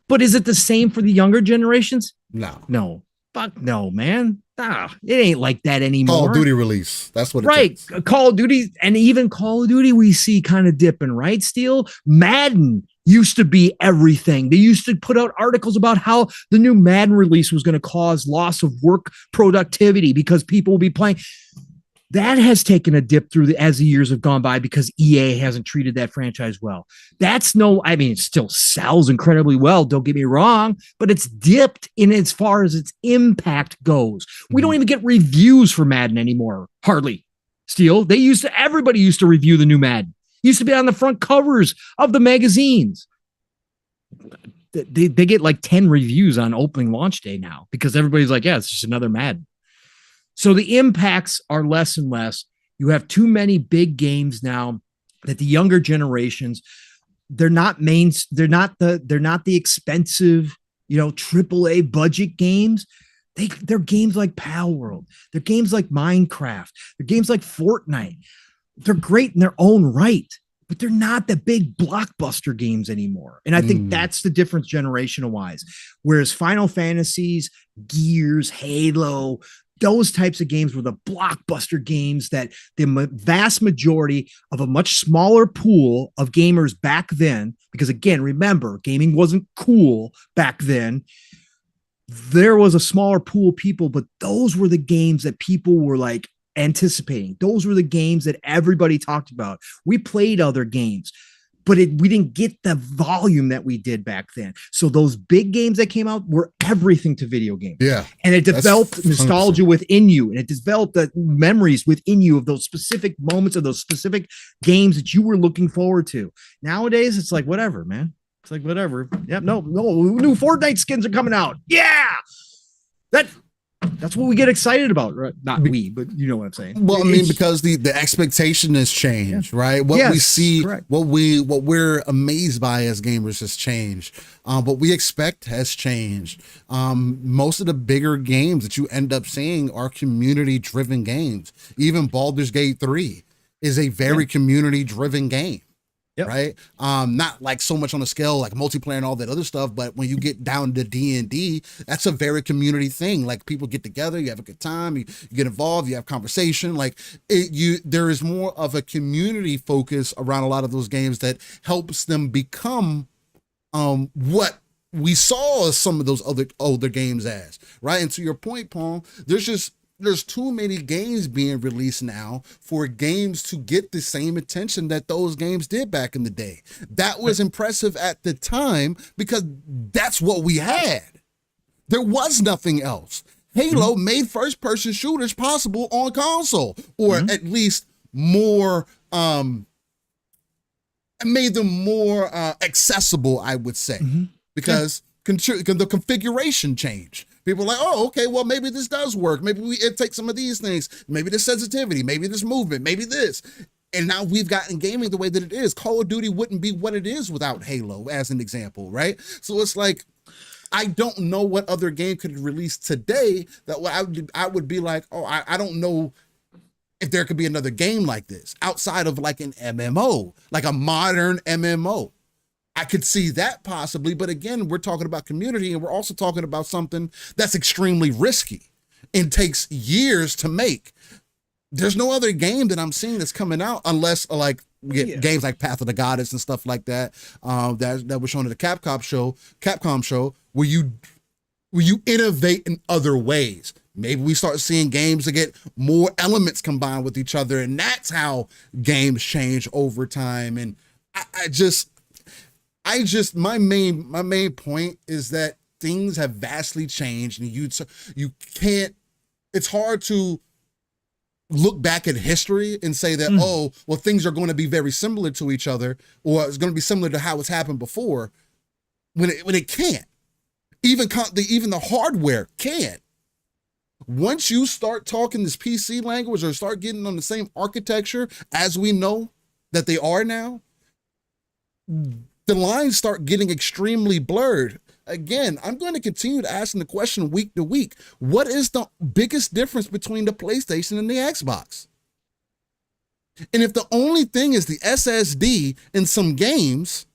But is it the same for the younger generations? No. Fuck no, man. It ain't like that anymore. Call of Duty release. That's what it right. takes. Call of Duty, and even Call of Duty, we see kind of dipping, right? Steel. Madden used to be everything. They used to put out articles about how the new Madden release was going to cause loss of work productivity because people will be playing. That has taken a dip as the years have gone by because EA hasn't treated that franchise well. It still sells incredibly well, don't get me wrong, but it's dipped in as far as its impact goes. We don't even get reviews for Madden anymore, hardly. Steel, everybody used to review the new Madden. It used to be on the front covers of the magazines. They get like 10 reviews on opening launch day now because everybody's like, yeah, it's just another Madden. So the impacts are less and less. You have too many big games now that the younger generations, they're not the expensive, AAA budget games. They're games like Pal World. They're games like Minecraft. They're games like Fortnite. They're great in their own right, but they're not the big blockbuster games anymore. And I think that's the difference generational wise. Whereas Final Fantasies, Gears, Halo, those types of games were the blockbuster games that the vast majority of a much smaller pool of gamers back then, because again, remember, gaming wasn't cool back then. There was a smaller pool of people, but those were the games that people were like anticipating. Those were the games that everybody talked about. We played other games, but we didn't get the volume that we did back then. So those big games that came out were everything to video games. Yeah. And it developed nostalgia within you, and it developed the memories within you of those specific moments of those specific games that you were looking forward to. Nowadays, it's like, whatever, man. It's like, whatever. Yep. No, new Fortnite skins are coming out. Yeah. That's what we get excited about, right? Not we, but you know what I'm saying. Well, because the expectation has changed, right? What we see, correct. what we're amazed by as gamers has changed. What we expect has changed. Most of the bigger games that you end up seeing are community-driven games. Even Baldur's Gate 3 is a very community-driven game. Yep. Right. Not like so much on a scale like multiplayer and all that other stuff, but when you get down to D&D, that's a very community thing. Like people get together, you have a good time, you get involved, you have conversation. Like there is more of a community focus around a lot of those games that helps them become what we saw some of those other older games as, right? And to your point, Paul, there's too many games being released now for games to get the same attention that those games did back in the day. That was impressive at the time because that's what we had. There was nothing else. Halo made first-person shooters possible on console, or at least more, made them more accessible, I would say, because the configuration changed. People are like, oh, okay, well, maybe this does work. Maybe it takes some of these things. Maybe this sensitivity, maybe this movement, maybe this. And now we've gotten gaming the way that it is. Call of Duty wouldn't be what it is without Halo, as an example, right? So it's like, I don't know what other game could release today that I would be like, oh, I don't know if there could be another game like this outside of like an MMO, like a modern MMO. I could see that possibly, but again, we're talking about community and we're also talking about something that's extremely risky and takes years to make. There's no other game that I'm seeing that's coming out unless like we get games like Path of the Goddess and stuff like that, that was shown at the Capcom show where you innovate in other ways. Maybe we start seeing games that get more elements combined with each other, and that's how games change over time. And my main point is that things have vastly changed, and you can't. It's hard to look back at history and say that oh, well, things are going to be very similar to each other, or it's going to be similar to how it's happened before, when it can't. Even the hardware can't. Once you start talking this PC language or start getting on the same architecture as we know that they are now, the lines start getting extremely blurred. Again, I'm going to continue to ask the question week to week. What is the biggest difference between the PlayStation and the Xbox? And if the only thing is the SSD in some games,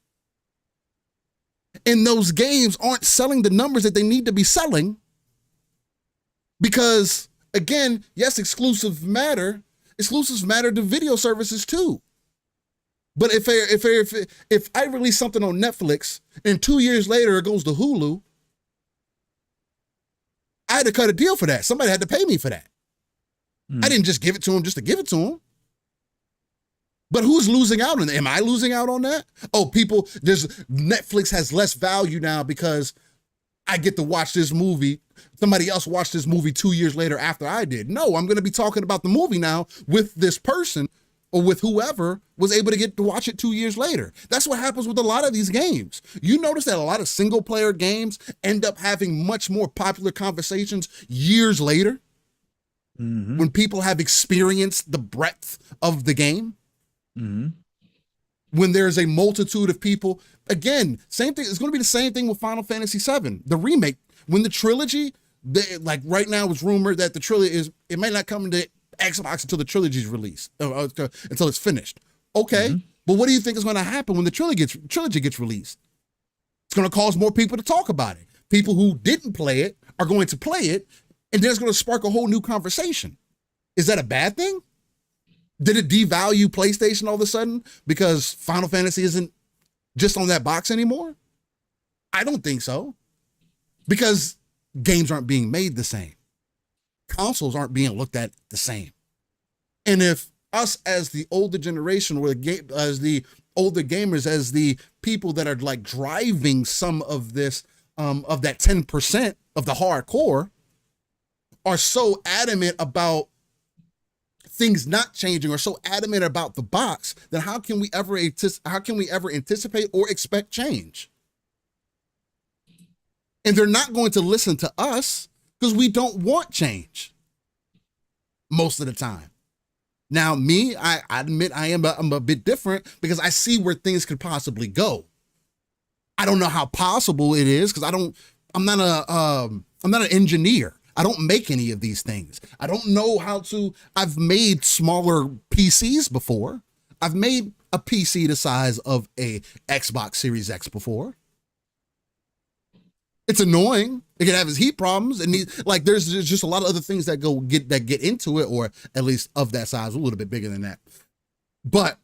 And those games aren't selling the numbers that they need to be selling because, again, yes, exclusives matter to video services too. But if I release something on Netflix and 2 years later it goes to Hulu, I had to cut a deal for that. Somebody had to pay me for that. I didn't just give it to him just to give it to him. But who's losing out on that? Am I losing out on that? Oh, Netflix has less value now because I get to watch this movie. Somebody else watched this movie 2 years later after I did. No, I'm going to be talking about the movie now with this person or with whoever was able to get to watch it 2 years later. That's what happens with a lot of these games. You notice that a lot of single player games end up having much more popular conversations years later when people have experienced the breadth of the game. When there's a multitude of people, again, same thing. It's going to be the same thing with Final Fantasy VII, the remake. When the trilogy, like right now, it's rumored that the trilogy it may not come to Xbox until the trilogy's released, until it's finished. Okay, but what do you think is going to happen when the trilogy gets released? It's going to cause more people to talk about it. People who didn't play it are going to play it, and then it's going to spark a whole new conversation. Is that a bad thing? Did it devalue PlayStation all of a sudden because Final Fantasy isn't just on that box anymore? I don't think so. Because games aren't being made the same. Consoles aren't being looked at the same. And if us as the older generation or as the older gamers, as the people that are like driving some of this, of that 10% of the hardcore, are so adamant about things not changing or so adamant about the box, then how can we ever anticipate or expect change? And they're not going to listen to us because we don't want change most of the time. Now, me, I admit I'm a bit different because I see where things could possibly go. I don't know how possible it is because I'm not an engineer. I don't make any of these things. I don't know how to. I've made smaller PCs before. I've made a PC the size of a Xbox Series X before. It's annoying. It can have its heat problems, and there's just a lot of other things that get into it, or at least of that size, a little bit bigger than that. But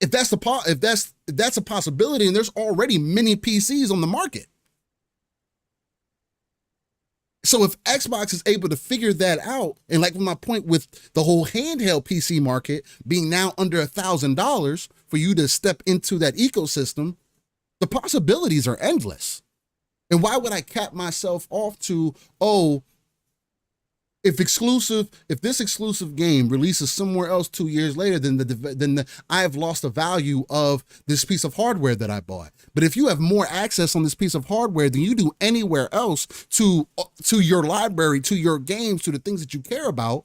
if that's a possibility, and there's already many PCs on the market. So if Xbox is able to figure that out, and like my point with the whole handheld PC market being now under $1,000 for you to step into that ecosystem, the possibilities are endless. And why would I cap myself off to, if this exclusive game releases somewhere else 2 years later, then I have lost the value of this piece of hardware that I bought. But if you have more access on this piece of hardware than you do anywhere else to your library, to your games, to the things that you care about,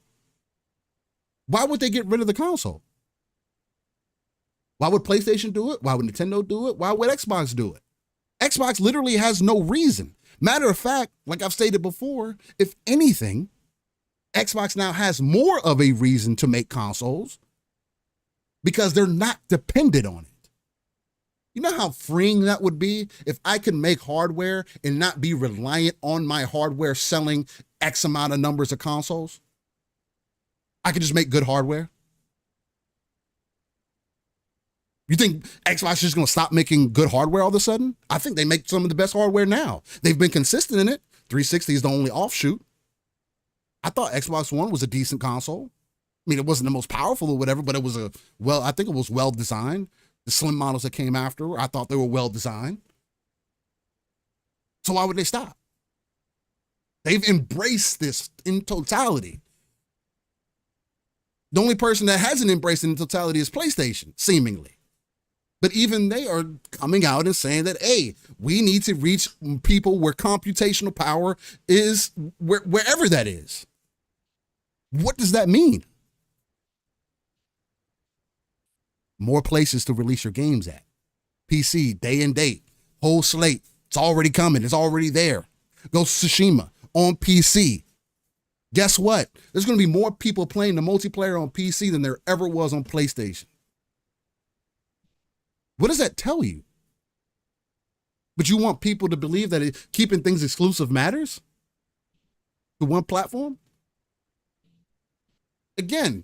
why would they get rid of the console? Why would PlayStation do it? Why would Nintendo do it? Why would Xbox do it? Xbox literally has no reason. Matter of fact, like I've stated before, if anything, Xbox now has more of a reason to make consoles because they're not dependent on it. You know how freeing that would be if I could make hardware and not be reliant on my hardware selling X amount of numbers of consoles? I could just make good hardware. You think Xbox is just going to stop making good hardware all of a sudden? I think they make some of the best hardware now. They've been consistent in it. 360 is the only offshoot. I thought Xbox One was a decent console. I mean, it wasn't the most powerful or whatever, but it was I think it was well designed. The slim models that came after, I thought they were well designed. So why would they stop? They've embraced this in totality. The only person that hasn't embraced it in totality is PlayStation, seemingly. But even they are coming out and saying that, hey, we need to reach people where computational power is, wherever that is. What does that mean? More places to release your games at. PC, day and date, whole slate. It's already coming. It's already there. Ghost of Tsushima on PC. Guess what? There's going to be more people playing the multiplayer on PC than there ever was on PlayStation. What does that tell you? But you want people to believe that keeping things exclusive matters to one platform? Again,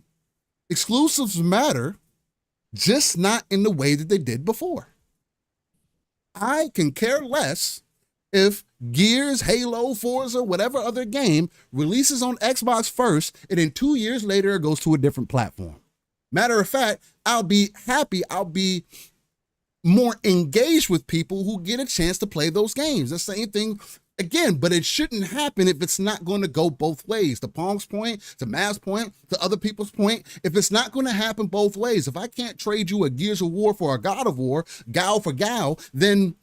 exclusives matter, just not in the way that they did before. I can care less if Gears, Halo, Forza, whatever other game releases on Xbox first, and then 2 years later it goes to a different platform. Matter of fact, I'll be happy, I'll be more engaged with people who get a chance to play those games. The same thing again, but it shouldn't happen if it's not going to go both ways. To Pong's point, to Matt's point, to other people's point, if it's not going to happen both ways, if I can't trade you a Gears of War for a God of War, Gal for Gal, then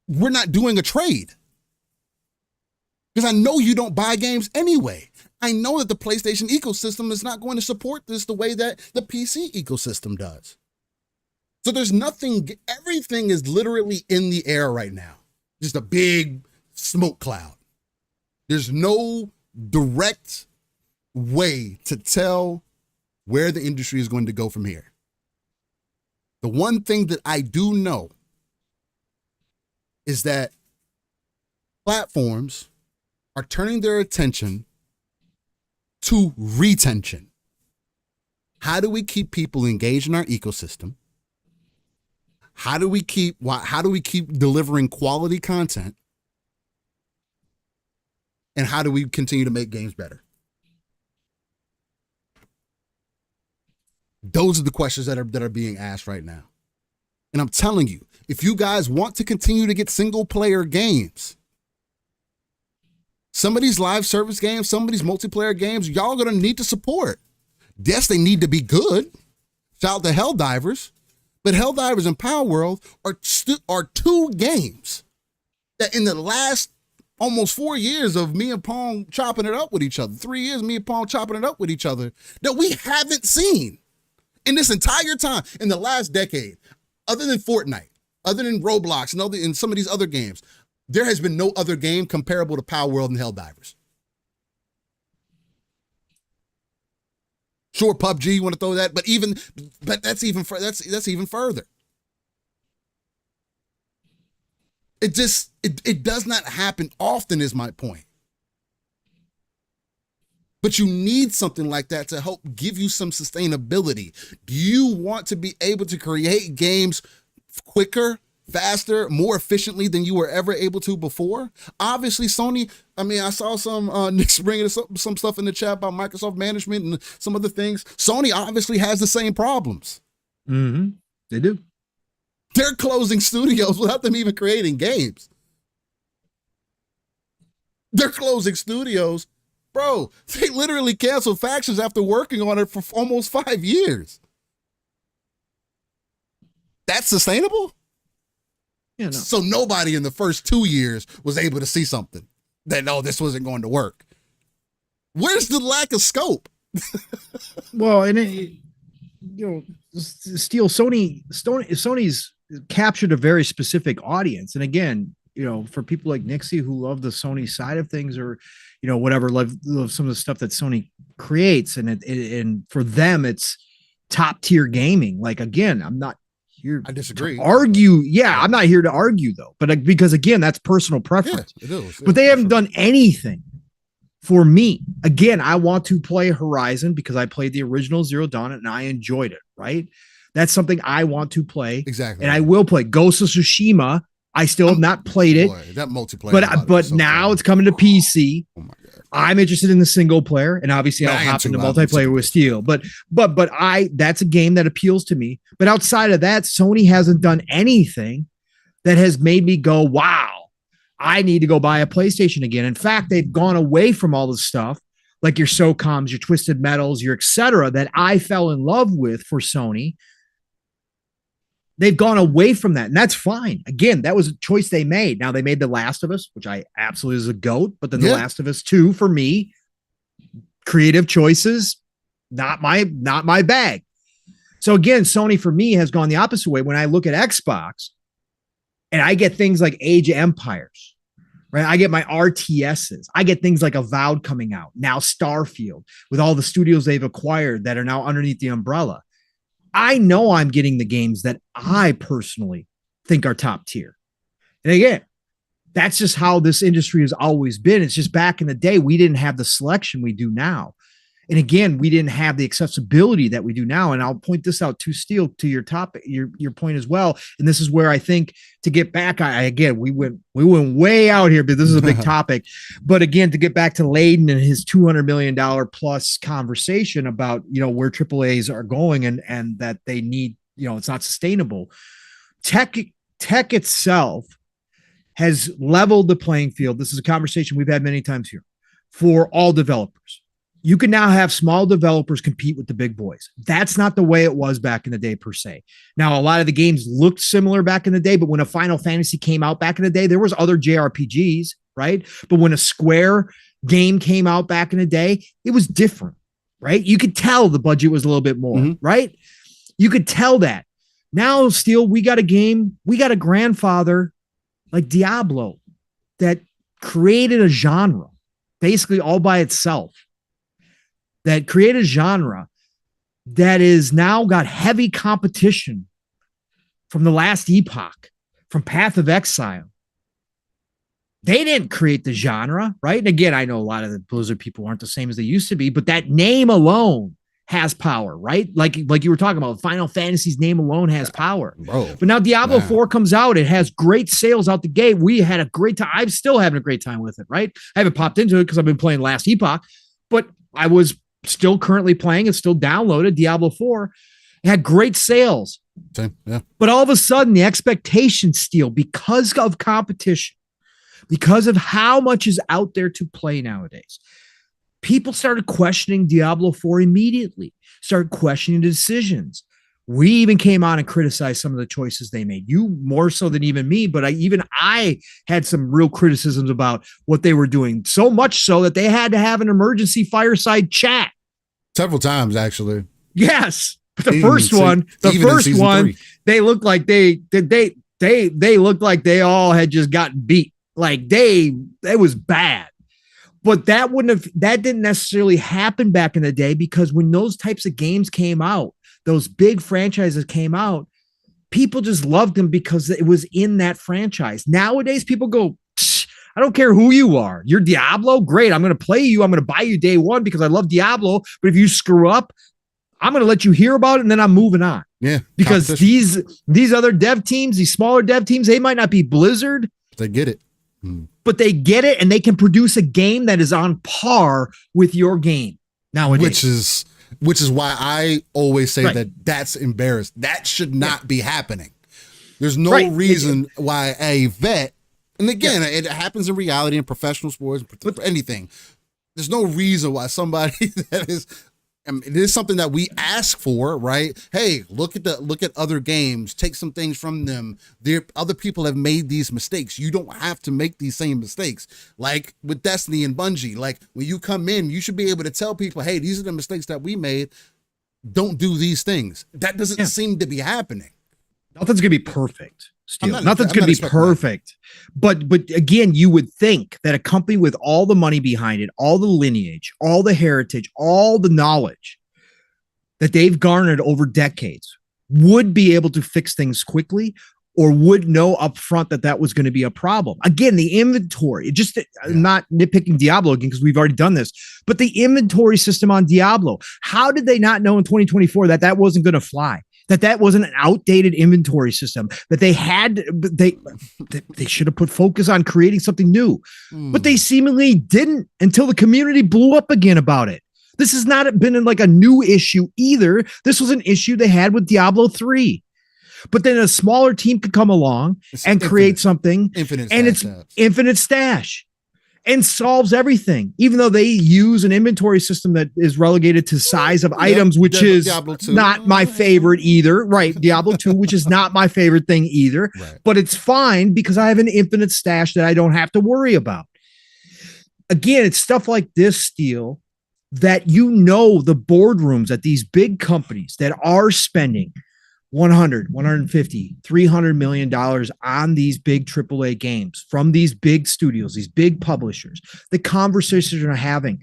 we're not doing a trade. Because I know you don't buy games anyway. I know that the PlayStation ecosystem is not going to support this the way that the PC ecosystem does. So there's nothing, everything is literally in the air right now. Just a big smoke cloud. There's no direct way to tell where the industry is going to go from here. The one thing that I do know is that platforms are turning their attention to retention. How do we keep people engaged in our ecosystem? How do we keep delivering quality content? And how do we continue to make games better? Those are the questions that are being asked right now. And I'm telling you, if you guys want to continue to get single player games, some of these live service games, some of these multiplayer games, y'all are going to need to support. Yes, they need to be good. Shout out to Helldivers. But Helldivers and Power World are two games that in the last almost 4 years of me and Pong chopping it up with each other, 3 years me and Pong chopping it up with each other, that we haven't seen in this entire time, in the last decade, other than Fortnite, other than Roblox and some of these other games. There has been no other game comparable to Power World and Helldivers. Sure, PUBG, you want to throw that, but that's even further. It does not happen often, is my point. But you need something like that to help give you some sustainability. Do you want to be able to create games quicker, faster, more efficiently than you were ever able to before? Obviously, Sony, I saw some Nick's bringing some stuff in the chat about Microsoft management and some other things. Sony obviously has the same problems. Mm-hmm. They do. They're closing studios without them even creating games. They're closing studios. Bro, they literally canceled Factions after working on it for almost 5 years. That's sustainable? Yeah, no. So nobody in the first 2 years was able to see something that, no, this wasn't going to work. Where's the lack of scope? Well, and Sony's captured a very specific audience. And again, for people like Nixie who love the Sony side of things, or, whatever, love some of the stuff that Sony creates. And for them, it's top tier gaming. Like, again, I'm not here I disagree. to argue. Yeah, I'm not here to argue though, but because again, that's personal preference. Yeah, it is. But they haven't done anything for me. Again, I want to play Horizon because I played the original Zero Dawn and I enjoyed it, right? That's something I want to play. Exactly. And I will play Ghost of Tsushima. I still have not played it. Boy, that multiplayer. But now it's coming to PC. Oh my God. I'm interested in the single player, and obviously I'll hop into multiplayer with Steel. But that's a game that appeals to me. But outside of that, Sony hasn't done anything that has made me go, wow, I need to go buy a PlayStation again. In fact, they've gone away from all the stuff like your SOCOMs, your Twisted Metals, your et cetera, that I fell in love with for Sony. They've gone away from that, and that's fine. Again, that was a choice they made. Now they made The Last of Us, which I absolutely is a GOAT, but then The Last of Us 2 for me, creative choices, not my bag. So again, Sony for me has gone the opposite way. When I look at Xbox and I get things like Age of Empires, right? I get my RTSs. I get things like Avowed coming out, now Starfield, with all the studios they've acquired that are now underneath the umbrella. I know I'm getting the games that I personally think are top tier. And again, that's just how this industry has always been. It's just back in the day, we didn't have the selection we do now. And again, we didn't have the accessibility that we do now. And I'll point this out to Steele, to your topic, your point as well. And this is where I think, to get back, we went way out here, but this is a big topic. But again, to get back to Layden and his $200 million plus conversation about, where AAAs are going and that they need, it's not sustainable. Tech itself has leveled the playing field. This is a conversation we've had many times here for all developers. You can now have small developers compete with the big boys. That's not the way it was back in the day, per se. Now, a lot of the games looked similar back in the day, but when a Final Fantasy came out back in the day, there was other JRPGs, right? But when a Square game came out back in the day, it was different, right? You could tell the budget was a little bit more, right? You could tell that. Now, Steel, we got a grandfather like Diablo that created a genre basically all by itself. That create a genre that is now got heavy competition from the last epoch, from Path of Exile. They didn't create the genre, right? And again, I know a lot of the Blizzard people aren't the same as they used to be, but that name alone has power, right? Like you were talking about, Final Fantasy's name alone has power. Bro, but now Diablo 4 comes out. It has great sales out the gate. We had a great time. I'm still having a great time with it, right? I haven't popped into it because I've been playing last epoch, but I was still currently playing and still downloaded Diablo 4. It had great sales. Same, yeah. But all of a sudden, the expectation, Steel, because of competition, because of how much is out there to play nowadays, people started questioning Diablo 4 immediately, started questioning the decisions. We even came on and criticized some of the choices they made. You more so than even me, but I had some real criticisms about what they were doing. So much so that they had to have an emergency fireside chat. Several times, actually. Yes. But the first one, they looked like they looked like they all had just gotten beat. Like it was bad. But that didn't necessarily happen back in the day, because when those types of games came out, those big franchises came out, people just loved them because it was in that franchise. Nowadays, people go, I don't care who you are. You're Diablo? Great. I'm going to play you. I'm going to buy you day one because I love Diablo. But if you screw up, I'm going to let you hear about it and then I'm moving on. Yeah. Because these other dev teams, these smaller dev teams, they might not be Blizzard. They get it. But they get it, and they can produce a game that is on par with your game nowadays. Which is why I always say that that's embarrassed. That should not be happening. There's no reason why a vet, and again, it happens in reality in professional sports, anything. There's no reason why somebody that is, it is something that we ask for, right? Hey, look at other games, take some things from them. Other people have made these mistakes. You don't have to make these same mistakes. Like with Destiny and Bungie, like when you come in, you should be able to tell people, hey, these are the mistakes that we made. Don't do these things. That doesn't seem to be happening. Nothing's going to be perfect. Nothing's going to be perfect. But again, you would think that a company with all the money behind it, all the lineage, all the heritage, all the knowledge that they've garnered over decades would be able to fix things quickly, or would know up front that was going to be a problem. Again, the inventory, not nitpicking Diablo again, because we've already done this, but the inventory system on Diablo, how did they not know in 2024 that wasn't going to fly? That wasn't an outdated inventory system, that they should have put focus on creating something new, but they seemingly didn't until the community blew up again about it. This has not been like a new issue either. This was an issue they had with Diablo 3, but then a smaller team could come along and create something infinite stash and solves everything, even though they use an inventory system that is relegated to size of items, which is not my favorite either. Right. Diablo 2, which is not my favorite thing either, but it's fine because I have an infinite stash that I don't have to worry about. Again, it's stuff like this, Steel, that the boardrooms at these big companies that are spending 100, 150, $300 million on these big AAA games from these big studios, these big publishers, the conversations they're having.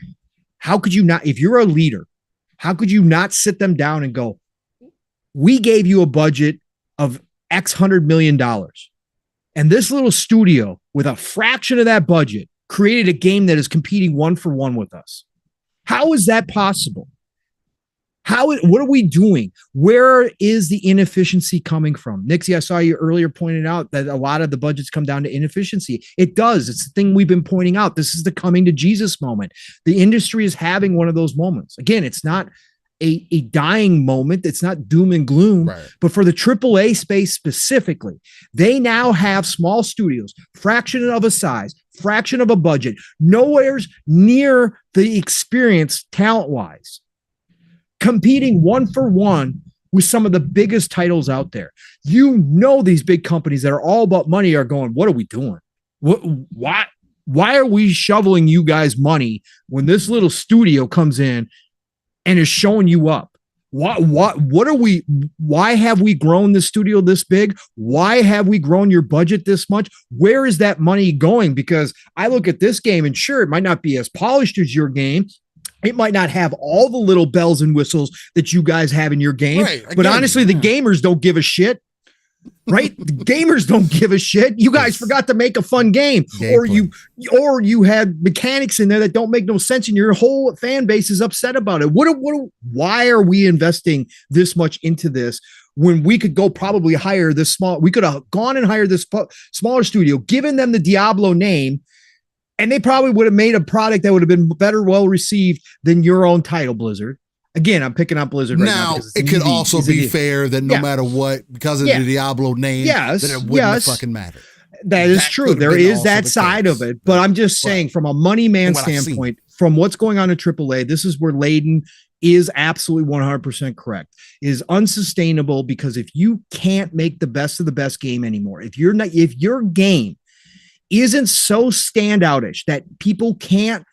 How could you not, if you're a leader, how could you not sit them down and go, we gave you a budget of X $100 million And this little studio with a fraction of that budget created a game that is competing 1-for-1 with us. How is that possible? What are we doing? Where is the inefficiency coming from? Nixie, I saw you earlier pointed out that a lot of the budgets come down to inefficiency. It does. It's the thing we've been pointing out. This is the coming to Jesus moment. The industry is having one of those moments. Again, it's not a dying moment. It's not doom and gloom, right. But for the AAA space specifically, they now have small studios, fraction of a size, fraction of a budget, nowhere's near the experience talent-wise, competing 1-for-1 with some of the biggest titles out there. You know, these big companies that are all about money are going, what are we doing? Why are we shoveling you guys money when this little studio comes in and is showing you up? What are we? Why have we grown the studio this big? Why have we grown your budget this much? Where is that money going? Because I look at this game and sure, it might not be as polished as your game. It might not have all the little bells and whistles that you guys have in your game, right, again, but honestly, the gamers don't give a shit. Right? The gamers don't give a shit. You guys forgot to make a fun game, or you had mechanics in there that don't make no sense, and your whole fan base is upset about it. Why are we investing this much into this when we could go probably hire this small? We could have gone and hired this smaller studio, given them the Diablo name, and they probably would have made a product that would have been better, well received than your own title, Blizzard. Again, I'm picking up Blizzard right now. It could also be fair that no matter what, because of the Diablo name, that it wouldn't fucking matter. That is true. There is that side of it. But I'm just saying, from a money man standpoint, from what's going on in AAA, this is where Layden is absolutely 100% correct. It is unsustainable because if you can't make the best of the best game anymore, if your game isn't so standoutish that people can't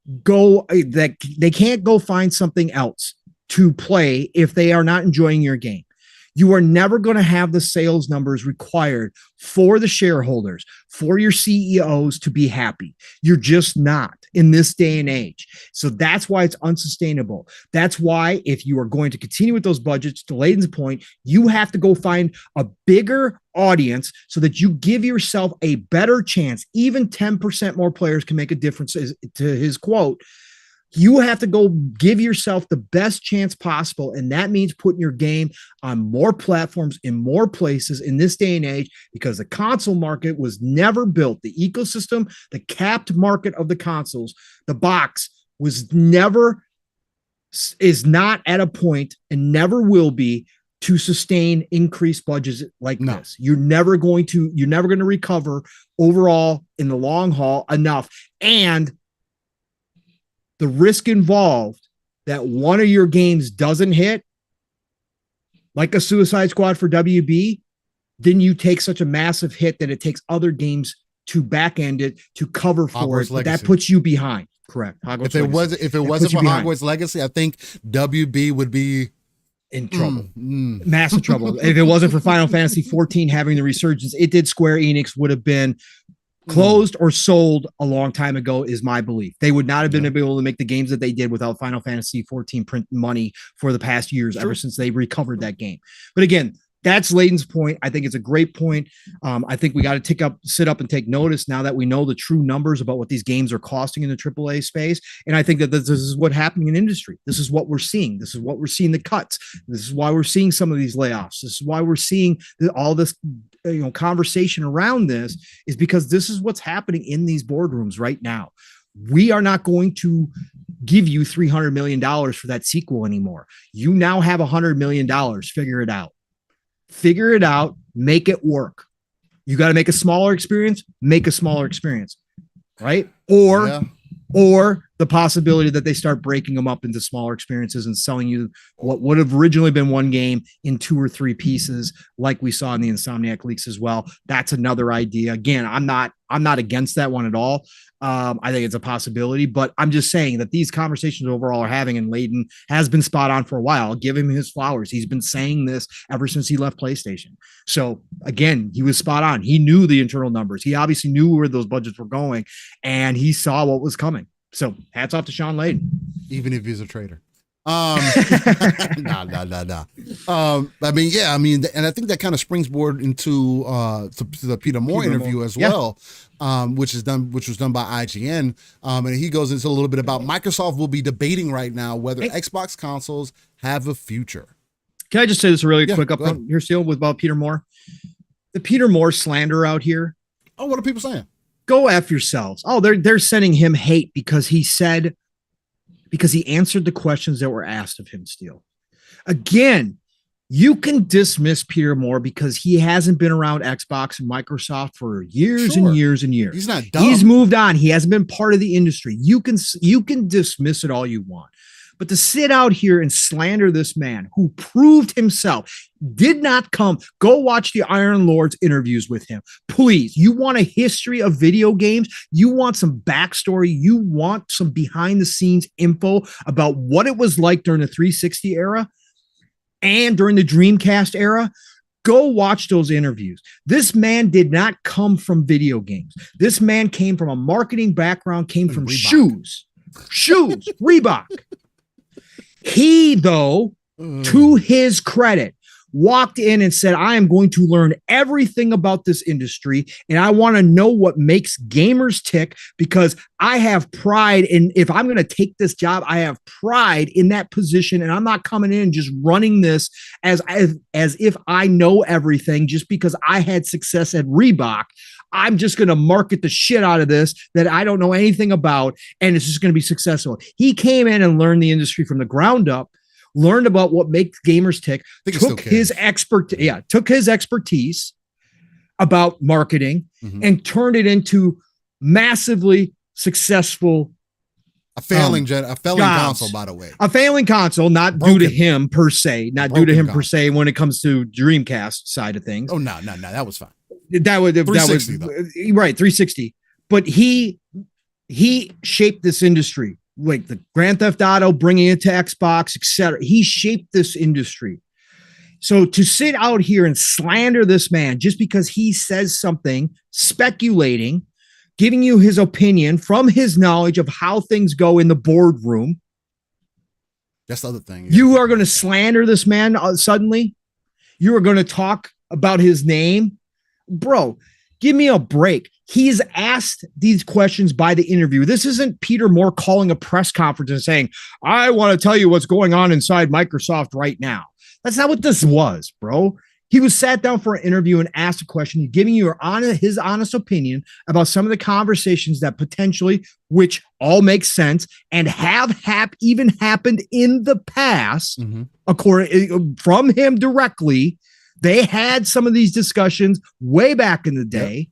that they can't go find something else to play if they are not enjoying your game, you are never going to have the sales numbers required for the shareholders, for your CEOs to be happy. You're just not in this day and age. So that's why it's unsustainable. That's why if you are going to continue with those budgets, to Layden's point, you have to go find a bigger audience so that you give yourself a better chance. Even 10% more players can make a difference, to his quote. You have to go give yourself the best chance possible. And that means putting your game on more platforms in more places in this day and age, because the console market was never built. The ecosystem, the capped market of the consoles, the box is not at a point and never will be to sustain increased budgets like this. You're never going to recover overall in the long haul enough. And the risk involved that one of your games doesn't hit, like a Suicide Squad for WB, then you take such a massive hit that it takes other games to back end it, to cover for it. But that puts you behind. Correct. If it wasn't for Hogwarts Legacy, I think WB would be in trouble, massive trouble. If it wasn't for Final Fantasy 14 having the resurgence it did, Square Enix would have been closed or sold a long time ago, is my belief. They would not have been able to make the games that they did without Final Fantasy 14 print money for the past years, ever since they recovered that game. But again, that's Layden's point. I think it's a great point. I think we got to sit up and take notice now that we know the true numbers about what these games are costing in the AAA space. And I think that this is what's happening in industry. This is what we're seeing. This is what we're seeing, the cuts. This is why we're seeing some of these layoffs. This is why we're seeing all this conversation around this, is because this is what's happening in these boardrooms right now. We are not going to give you $300 million for that sequel anymore. You now have $100 million. Figure it out. Figure it out. Make it work. You got to make a smaller experience. Make a smaller experience, right? Or the possibility that they start breaking them up into smaller experiences and selling you what would have originally been one game in 2 or 3 pieces, like we saw in the Insomniac leaks as well. That's another idea. Again, I'm not against that one at all. I think it's a possibility, but I'm just saying that these conversations overall are having, and Layden has been spot on for a while. I'll give him his flowers. He's been saying this ever since he left PlayStation. So again, he was spot on. He knew the internal numbers. He obviously knew where those budgets were going, and he saw what was coming. So hats off to Shawn Layden. Even if he's a traitor. Nah. I mean, yeah, I mean, and I think that kind of springboard into to the Peter Moore interview as well, which was done by IGN. And he goes into a little bit about Microsoft will be debating right now whether Xbox consoles have a future. Can I just say this really quick up here, still with about Peter Moore? The Peter Moore slander out here. Oh, what are people saying? Go F yourselves. Oh, they're sending him hate because he answered the questions that were asked of him, Steele. Again, you can dismiss Peter Moore because he hasn't been around Xbox and Microsoft for years and years and years. He's not dumb. He's moved on. He hasn't been part of the industry. You can dismiss it all you want. But to sit out here and slander this man who proved himself, did not come, go watch the Iron Lord's interviews with him. Please, you want a history of video games? You want some backstory? You want some behind the scenes info about what it was like during the 360 era and during the Dreamcast era? Go watch those interviews. This man did not come from video games. This man came from a marketing background, came from Reebok. Shoes, Reebok. He, though, to his credit, walked in and said, I am going to learn everything about this industry, and I want to know what makes gamers tick because I have pride in, if I'm going to take this job, I have pride in that position, and I'm not coming in and just running this as if I know everything just because I had success at Reebok. I'm just going to market the shit out of this that I don't know anything about, and it's just going to be took He came in and learned the industry from the ground up, learned about what makes gamers tick, took his expertise about marketing and turned it into massively successful a failing console, by the way. A failing console, not due to him per se, when it comes to Dreamcast side of things. Oh, no, that was fine. That was 360 right, 360. But he shaped this industry, like the Grand Theft Auto, bringing it to Xbox, etc. He shaped this industry. So to sit out here and slander this man just because he says something, speculating, giving you his opinion from his knowledge of how things go in the boardroom. That's the other thing. You are going to slander this man suddenly. You are going to talk about his name. Bro, give me a break. He's asked these questions by the interview. This isn't Peter Moore calling a press conference and saying, I want to tell you what's going on inside Microsoft right now. That's not what this was, bro. He was sat down for an interview and asked a question. He's giving you his honest opinion about some of the conversations that potentially, which all make sense and have even happened in the past, according from him directly. They had some of these discussions way back in the day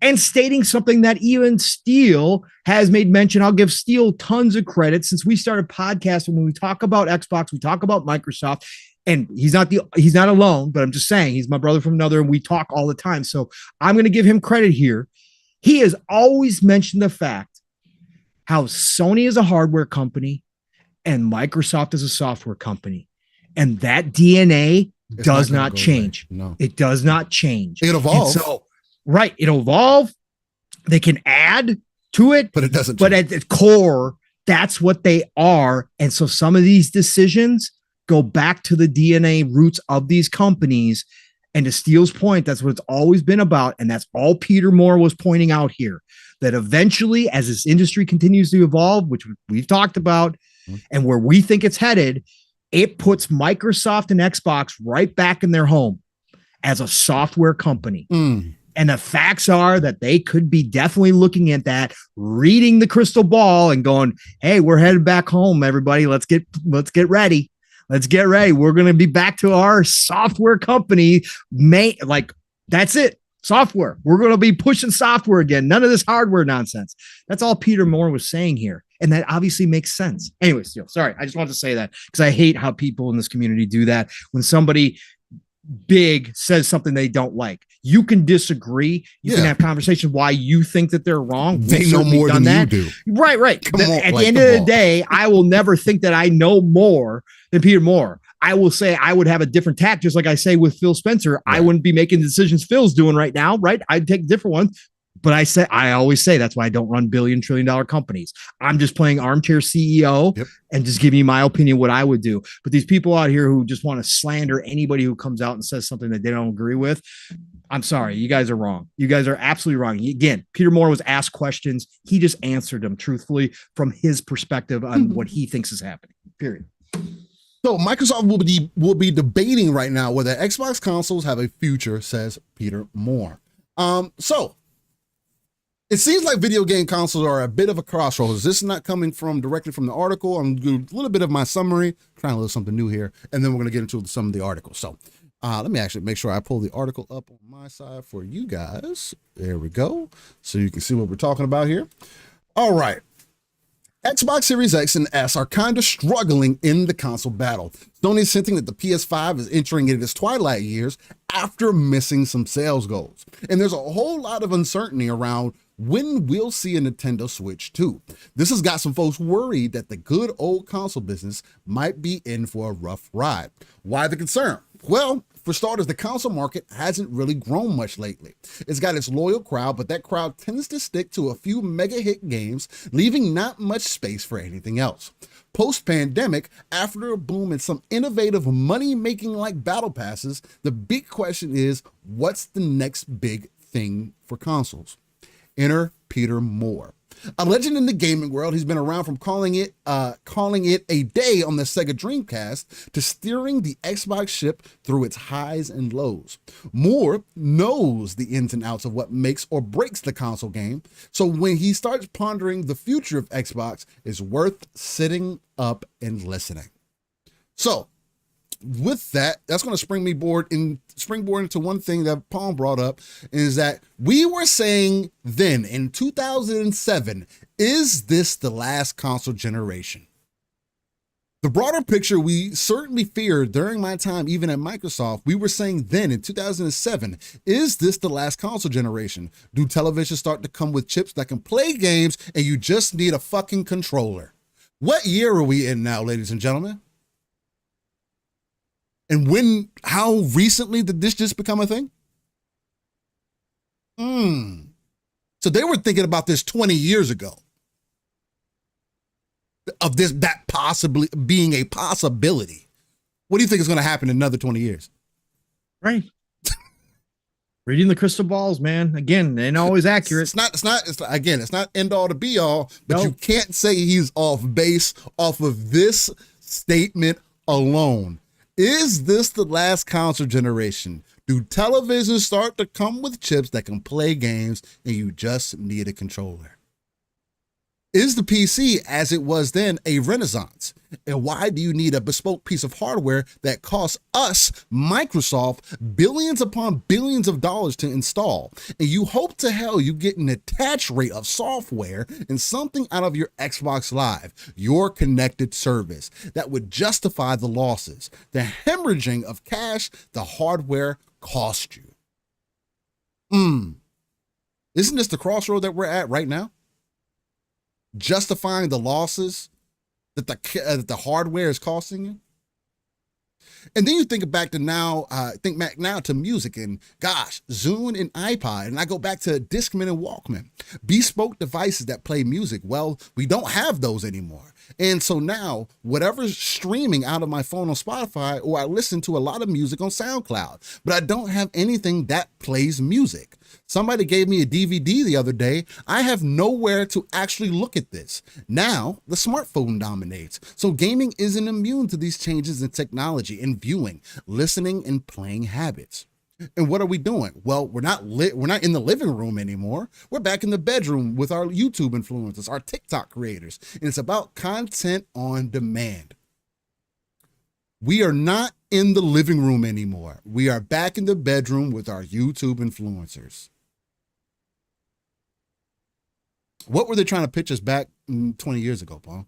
and stating something that even Steele has made mention. I'll give Steele tons of credit since we started podcasting. When we talk about Xbox, we talk about Microsoft, and he's not alone, but I'm just saying he's my brother from another and we talk all the time. So I'm going to give him credit here. He has always mentioned the fact how Sony is a hardware company and Microsoft is a software company. And that DNA does not change. No, it does not change. It evolves. It'll evolve. They can add to it, but it doesn't. But at the core, that's what they are. And so some of these decisions go back to the DNA roots of these companies. And to Steele's point, that's what it's always been about. And that's all Peter Moore was pointing out here, that eventually, as this industry continues to evolve, which we've talked about, and where we think it's headed, it puts Microsoft and Xbox right back in their home as a software company. And the facts are that they could be definitely looking at that, reading the crystal ball and going, hey, we're headed back home, everybody. Let's get ready. Let's get ready. We're going to be back to our software company. That's it. Software. We're going to be pushing software again. None of this hardware nonsense. That's all Peter Moore was saying here. And that obviously makes sense. Anyway, Steele, sorry. I just wanted to say that because I hate how people in this community do that. When somebody big says something they don't like, you can disagree. You can have conversations why you think that they're wrong. They know more than you do. Right. At the end of the day, I will never think that I know more than Peter Moore. I will say I would have a different tact, just like I say with Phil Spencer. Right. I wouldn't be making decisions Phil's doing right now, right? I'd take different ones. But I always say that's why I don't run billion trillion dollar companies. I'm just playing armchair CEO and just giving you my opinion what I would do. But these people out here who just want to slander anybody who comes out and says something that they don't agree with, I'm sorry, you guys are wrong. You guys are absolutely wrong. Again, Peter Moore was asked questions. He just answered them truthfully from his perspective on what he thinks is happening. Period. So Microsoft will be debating right now whether Xbox consoles have a future, says Peter Moore. So it seems like video game consoles are a bit of a crossroads. This is not coming directly from the article. I'm doing a little bit of my summary, trying to learn something new here, and then we're going to get into some of the articles. So let me actually make sure I pull the article up on my side for you guys. There we go. So you can see what we're talking about here. All right. Xbox Series X and S are kind of struggling in the console battle. Sony's hinting that the PS5 is entering into its twilight years after missing some sales goals. And there's a whole lot of uncertainty around when we'll see a Nintendo Switch 2. This has got some folks worried that the good old console business might be in for a rough ride. Why the concern? Well, for starters, the console market hasn't really grown much lately. It's got its loyal crowd, but that crowd tends to stick to a few mega hit games, leaving not much space for anything else. Post-pandemic, after a boom in some innovative money-making like battle passes, the big question is, what's the next big thing for consoles? Enter Peter Moore. A legend in the gaming world, he's been around from calling it a day on the Sega Dreamcast to steering the Xbox ship through its highs and lows. Moore knows the ins and outs of what makes or breaks the console game, so when he starts pondering the future of Xbox, it's worth sitting up and listening. So, with that, that's going to springboard into one thing that Palm brought up, is that we were saying then in 2007, is this the last console generation? The broader picture we certainly feared during my time, even at Microsoft, we were saying then in 2007, is this the last console generation? Do televisions start to come with chips that can play games and you just need a fucking controller? What year are we in now, ladies and gentlemen? And how recently did this just become a thing? So they were thinking about this 20 years ago. Of that possibly being a possibility. What do you think is going to happen in another 20 years? Right. Reading the crystal balls, man. Again, they ain't always accurate. It's not end all to be all, but you can't say he's off base off of this statement alone. Is this the last console generation? Do televisions start to come with chips that can play games and you just need a controller? Is the PC, as it was then, a renaissance? And why do you need a bespoke piece of hardware that costs us, Microsoft, billions upon billions of dollars to install? And you hope to hell you get an attach rate of software and something out of your Xbox Live, your connected service, that would justify the losses, the hemorrhaging of cash the hardware cost you. Isn't this the crossroad that we're at right now? Justifying the losses that the hardware is costing you. And then you think back to now to music and gosh, Zune and iPod. And I go back to Discman and Walkman, bespoke devices that play music. Well, we don't have those anymore. And so now whatever's streaming out of my phone on Spotify, or I listen to a lot of music on SoundCloud, but I don't have anything that plays music. Somebody gave me a DVD the other day. I have nowhere to actually look at this. Now, the smartphone dominates. So gaming isn't immune to these changes in technology in viewing, listening, and playing habits. And what are we doing? Well, we're not in the living room anymore. We're back in the bedroom with our YouTube influencers, our TikTok creators. And it's about content on demand. We are not in the living room anymore. We are back in the bedroom with our YouTube influencers. What were they trying to pitch us back 20 years ago, Paul?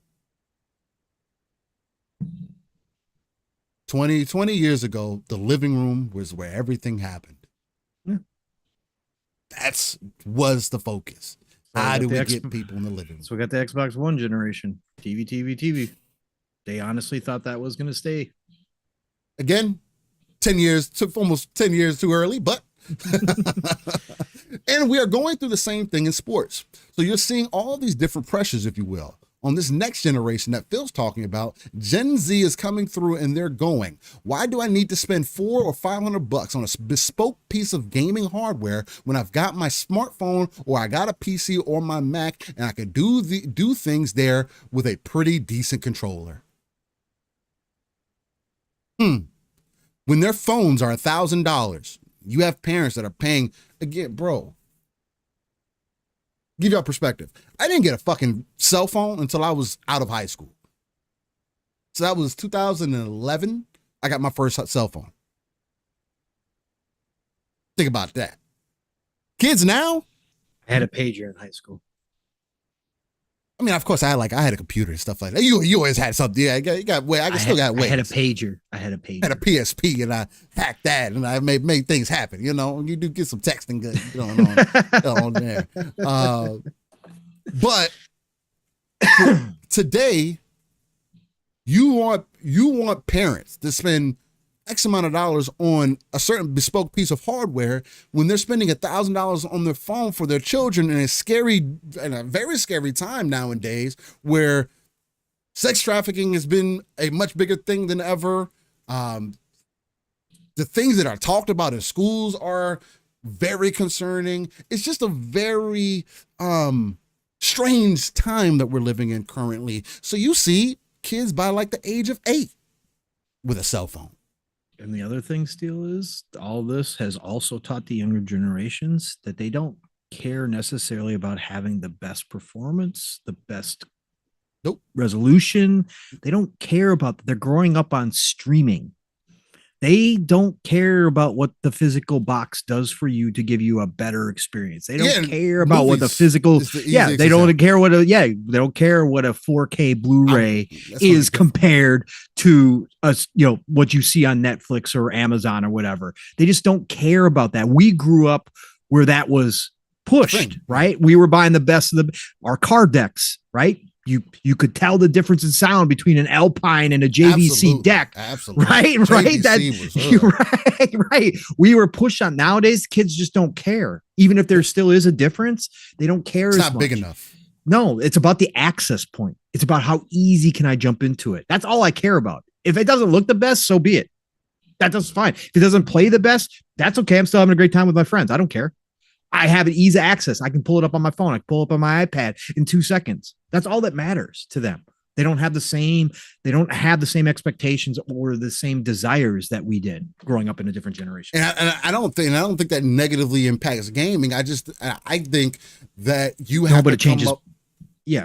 20 years ago, the living room was where everything happened. Yeah. That was the focus. How do we get people in the living room? So we got the Xbox One generation. TV. They honestly thought that was going to stay. Again, 10 years, took almost 10 years too early, but And we are going through the same thing in sports. So you're seeing all these different pressures, if you will, on this next generation that Phil's talking about. Gen Z is coming through and they're going, why do I need to spend $400 or $500 on a bespoke piece of gaming hardware when I've got my smartphone or I got a PC or my Mac and I can do things there with a pretty decent controller? When their phones are $1,000, you have parents that are paying, again, bro, give y'all perspective. I didn't get a fucking cell phone until I was out of high school. So that was 2011. I got my first cell phone. Think about that. Kids now? I had a pager in high school. I mean, of course, I had a computer and stuff like that. You always had something. Yeah, you got way. I still got way. I had a pager. I had a PSP, and I hacked that, and I made things happen. You know, you do get some texting going on there. But today, you want parents to spend X amount of dollars on a certain bespoke piece of hardware when they're spending $1,000 on their phone for their children in a very scary time nowadays, where sex trafficking has been a much bigger thing than ever. The things that are talked about in schools are very concerning. It's just a very strange time that we're living in currently. So you see kids by like the age of 8 with a cell phone. And the other thing, Steele, is all this has also taught the younger generations that they don't care necessarily about having the best performance, the best resolution. They don't care about, they're growing up on streaming. They don't care about what the physical box does for you to give you a better experience. They don't care about what the physical, they don't care what they don't care what a 4K Blu-ray is compared to what you see on Netflix or Amazon or whatever. They just don't care about that. We grew up where that was pushed, right? We were buying the best of our card decks, right? You could tell the difference in sound between an Alpine and a JVC deck. Absolutely. Right. Right. We were pushed on. Nowadays, kids just don't care. Even if there still is a difference, they don't care. It's not big enough. No, it's about the access point. It's about how easy can I jump into it. That's all I care about. If it doesn't look the best, so be it. That's fine. If it doesn't play the best, that's okay. I'm still having a great time with my friends. I don't care. I have an ease of access. I can pull it up on my phone. I can pull it up on my iPad in 2 seconds. That's all that matters to them. They don't have the same expectations or the same desires that we did growing up in a different generation. And I don't think that negatively impacts gaming. I think that you have to come up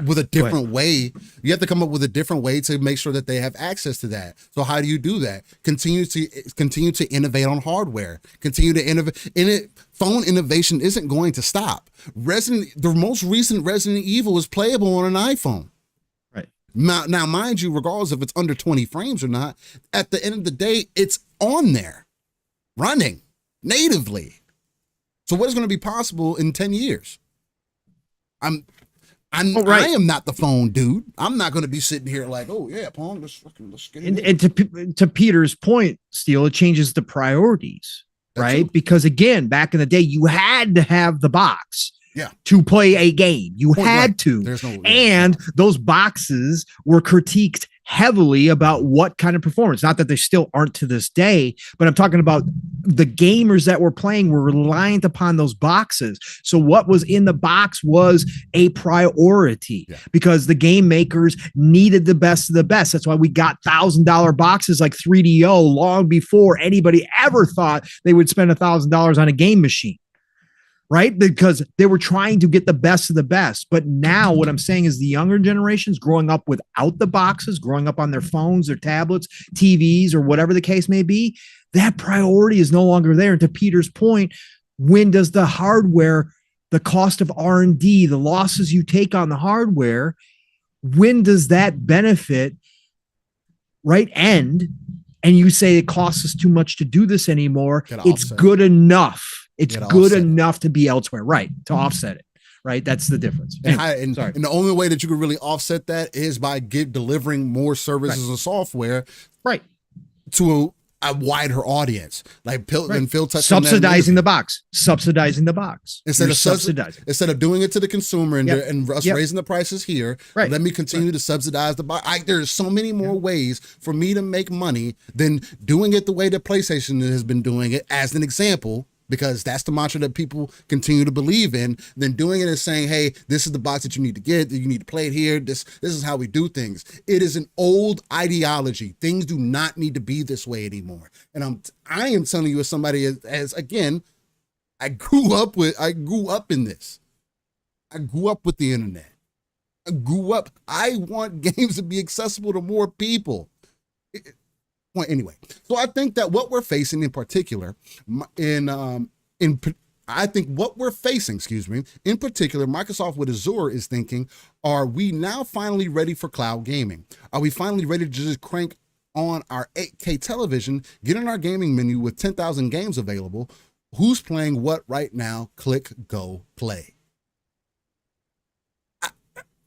with a different way. You have to come up with a different way to make sure that they have access to that. So how do you do that? Continue to innovate on hardware. Continue to innovate. Phone innovation isn't going to stop. The most recent Resident Evil is playable on an iPhone. Right. Now, mind you, regardless if it's under 20 frames or not, at the end of the day, it's on there, running natively. So what is going to be possible in 10 years? I am not the phone dude. I'm not going to be sitting here like, oh yeah, Pong, let's get it. And to Peter's point, Steele, it changes the priorities, right? True. Because again, back in the day, you had to have the box to play a game. You had to. Those boxes were critiqued heavily about what kind of performance. Not that they still aren't to this day, but I'm talking about the gamers that were playing were reliant upon those boxes. So what was in the box was a priority because the game makers needed the best of the best. That's why we got $1,000 boxes like 3DO long before anybody ever thought they would spend $1,000 on a game machine. Right? Because they were trying to get the best of the best. But now what I'm saying is the younger generations growing up without the boxes, growing up on their phones, their tablets, TVs, or whatever the case may be, that priority is no longer there. And to Peter's point, when does the hardware, the cost of R&D, the losses you take on the hardware, when does that benefit end? And you say it costs us too much to do this anymore. It's good enough. It's good enough to be elsewhere, right? To offset it, right? That's the difference. And the only way that you can really offset that is by delivering more services and software, right, to a wider audience. Like Phil touched subsidizing the box, instead of doing it to the consumer and us raising the prices here. Right. Let me continue to subsidize the box. There's so many more ways for me to make money than doing it the way that PlayStation has been doing it, as an example, because that's the mantra that people continue to believe in, than doing it and saying, hey, this is the box that you need to get, you need to play it here, this is how we do things. It is an old ideology. Things do not need to be this way anymore. And I am telling you, as somebody as again, I grew up in this. I grew up with the internet. I want games to be accessible to more people. Anyway, so I think that what we're facing in particular, Microsoft with Azure is thinking, are we now finally ready for cloud gaming? Are we finally ready to just crank on our 8K television, get in our gaming menu with 10,000 games available? Who's playing what right now? Click, go, play.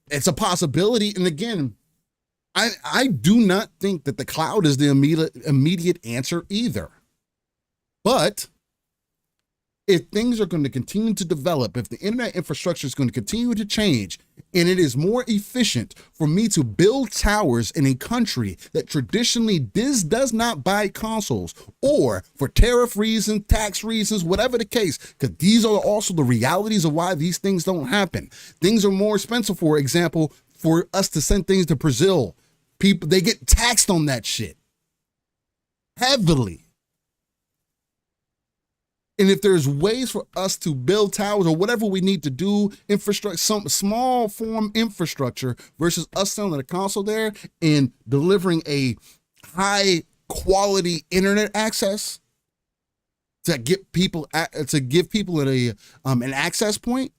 It's a possibility. And again, I do not think that the cloud is the immediate answer either. But if things are going to continue to develop, if the internet infrastructure is going to continue to change, and it is more efficient for me to build towers in a country that traditionally does not buy consoles, or for tariff reasons, tax reasons, whatever the case, because these are also the realities of why these things don't happen. Things are more expensive, for example, for us to send things to Brazil. People, they get taxed on that shit heavily. And if there's ways for us to build towers or whatever we need to do, infrastructure, some small form infrastructure, versus us selling a console there and delivering a high quality internet access to give people an access point,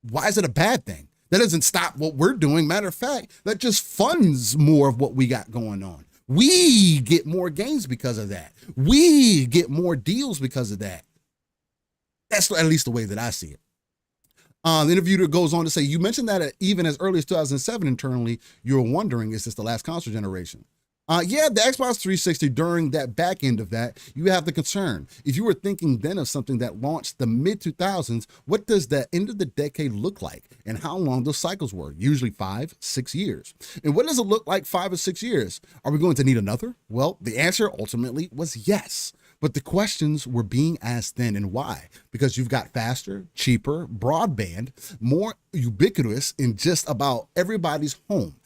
why is it a bad thing? That doesn't stop what we're doing. Matter of fact, that just funds more of what we got going on. We get more games because of that. We get more deals because of that. That's at least the way that I see it. The interviewer goes on to say, you mentioned that even as early as 2007 internally, you were wondering, is this the last console generation? Yeah, the Xbox 360, during that back end of that, you have the concern. If you were thinking then of something that launched the mid-2000s, what does the end of the decade look like? And how long those cycles were? Usually 5-6 years. And what does it look like 5 or 6 years? Are we going to need another? Well, the answer ultimately was yes. But the questions were being asked then, and why? Because you've got faster, cheaper, broadband, more ubiquitous in just about everybody's home.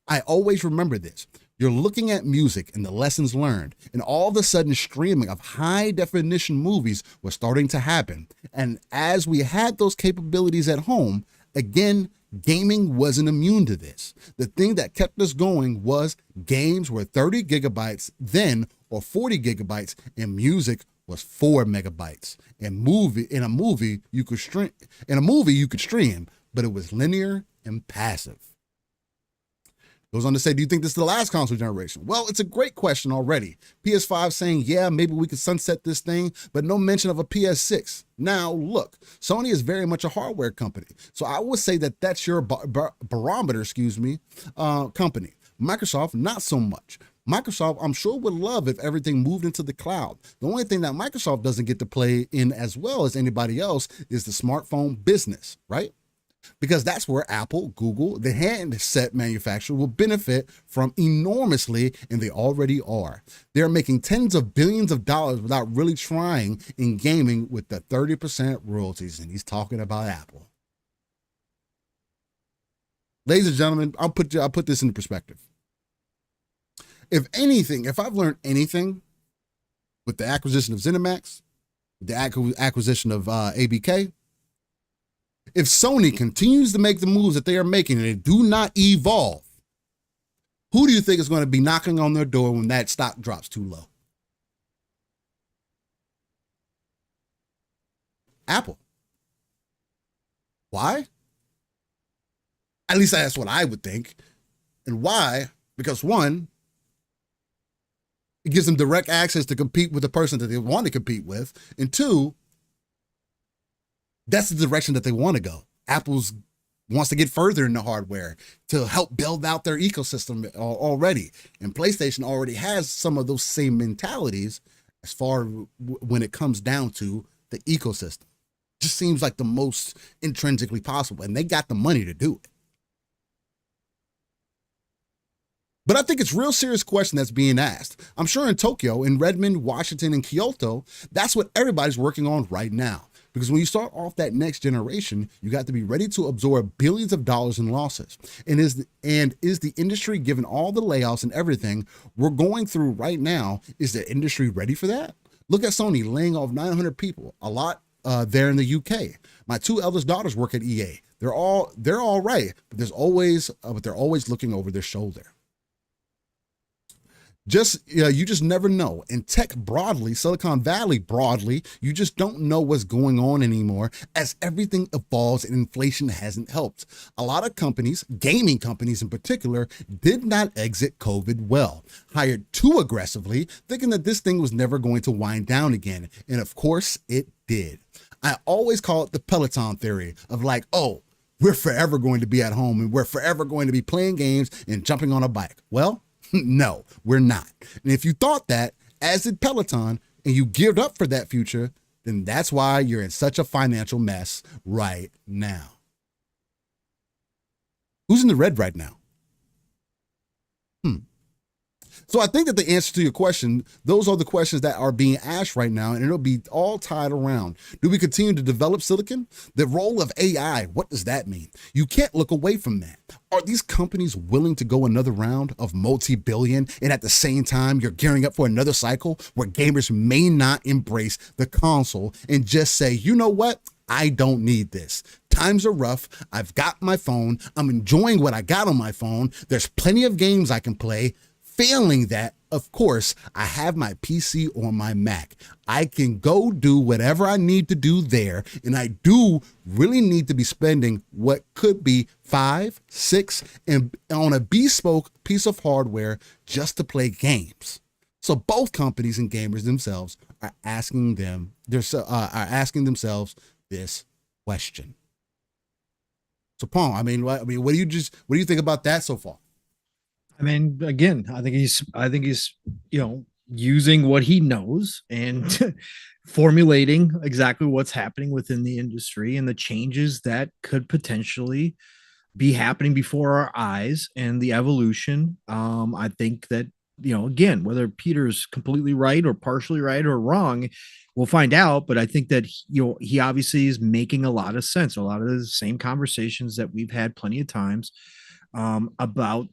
I always remember this. You're looking at music and the lessons learned, and all of a sudden streaming of high definition movies was starting to happen. And as we had those capabilities at home, again, gaming wasn't immune to this. The thing that kept us going was games were 30 gigabytes then, or 40 gigabytes, and music was 4 megabytes. And in a movie you could stream, but it was linear and passive. Goes on to say, do you think this is the last console generation? Well, it's a great question already. PS5 saying, yeah, maybe we could sunset this thing, but no mention of a PS6. Now, look, Sony is very much a hardware company. So I would say that that's your barometer, company. Microsoft, not so much. Microsoft, I'm sure, would love if everything moved into the cloud. The only thing that Microsoft doesn't get to play in as well as anybody else is the smartphone business, right? Because that's where Apple, Google, the handset manufacturer will benefit from enormously, and they already are. They're making tens of billions of dollars without really trying in gaming with the 30% royalties, and he's talking about Apple. Ladies and gentlemen, I'll put this into perspective. If anything, if I've learned anything with the acquisition of ZeniMax, the acquisition of ABK, if Sony continues to make the moves that they are making and they do not evolve, who do you think is going to be knocking on their door when that stock drops too low? Apple. Why? At least that's what I would think. And why? Because one, it gives them direct access to compete with the person that they want to compete with. And two, that's the direction that they want to go. Apple's wants to get further in the hardware to help build out their ecosystem already. And PlayStation already has some of those same mentalities as far when it comes down to the ecosystem. Just seems like the most intrinsically possible, and they got the money to do it. But I think it's a real serious question that's being asked. I'm sure in Tokyo, in Redmond, Washington, and Kyoto, that's what everybody's working on right now. Because when you start off that next generation, you got to be ready to absorb billions of dollars in losses. And is the industry, given all the layoffs and everything we're going through right now, is the industry ready for that? Look at Sony laying off 900 people, a lot there in the UK. My two eldest daughters work at EA. They're all right, but they're always looking over their shoulder. You just never know. In tech broadly, Silicon Valley broadly, you just don't know what's going on anymore as everything evolves and inflation hasn't helped. A lot of companies, gaming companies in particular, did not exit COVID well, hired too aggressively, thinking that this thing was never going to wind down again. And of course it did. I always call it the Peloton theory of like, oh, we're forever going to be at home and we're forever going to be playing games and jumping on a bike. Well, no, we're not. And if you thought that, as did Peloton, and you geared up for that future, then that's why you're in such a financial mess right now. Who's in the red right now? So I think that the answer to your question, those are the questions that are being asked right now, and it'll be all tied around. Do we continue to develop silicon? The role of AI, what does that mean? You can't look away from that. Are these companies willing to go another round of multi-billion, and at the same time, you're gearing up for another cycle where gamers may not embrace the console and just say, you know what? I don't need this. Times are rough. I've got my phone. I'm enjoying what I got on my phone. There's plenty of games I can play. Failing that, of course, I have my PC or my Mac. I can go do whatever I need to do there, and I do really need to be spending what could be 5, 6, and on a bespoke piece of hardware just to play games. So both companies and gamers themselves are asking themselves this question. So, Paul, what do you think about that so far? I mean, again, I think he's, using what he knows and formulating exactly what's happening within the industry and the changes that could potentially be happening before our eyes and the evolution. I think that, again, whether Peter's completely right or partially right or wrong, we'll find out. But I think that, he obviously is making a lot of sense. A lot of the same conversations that we've had plenty of times about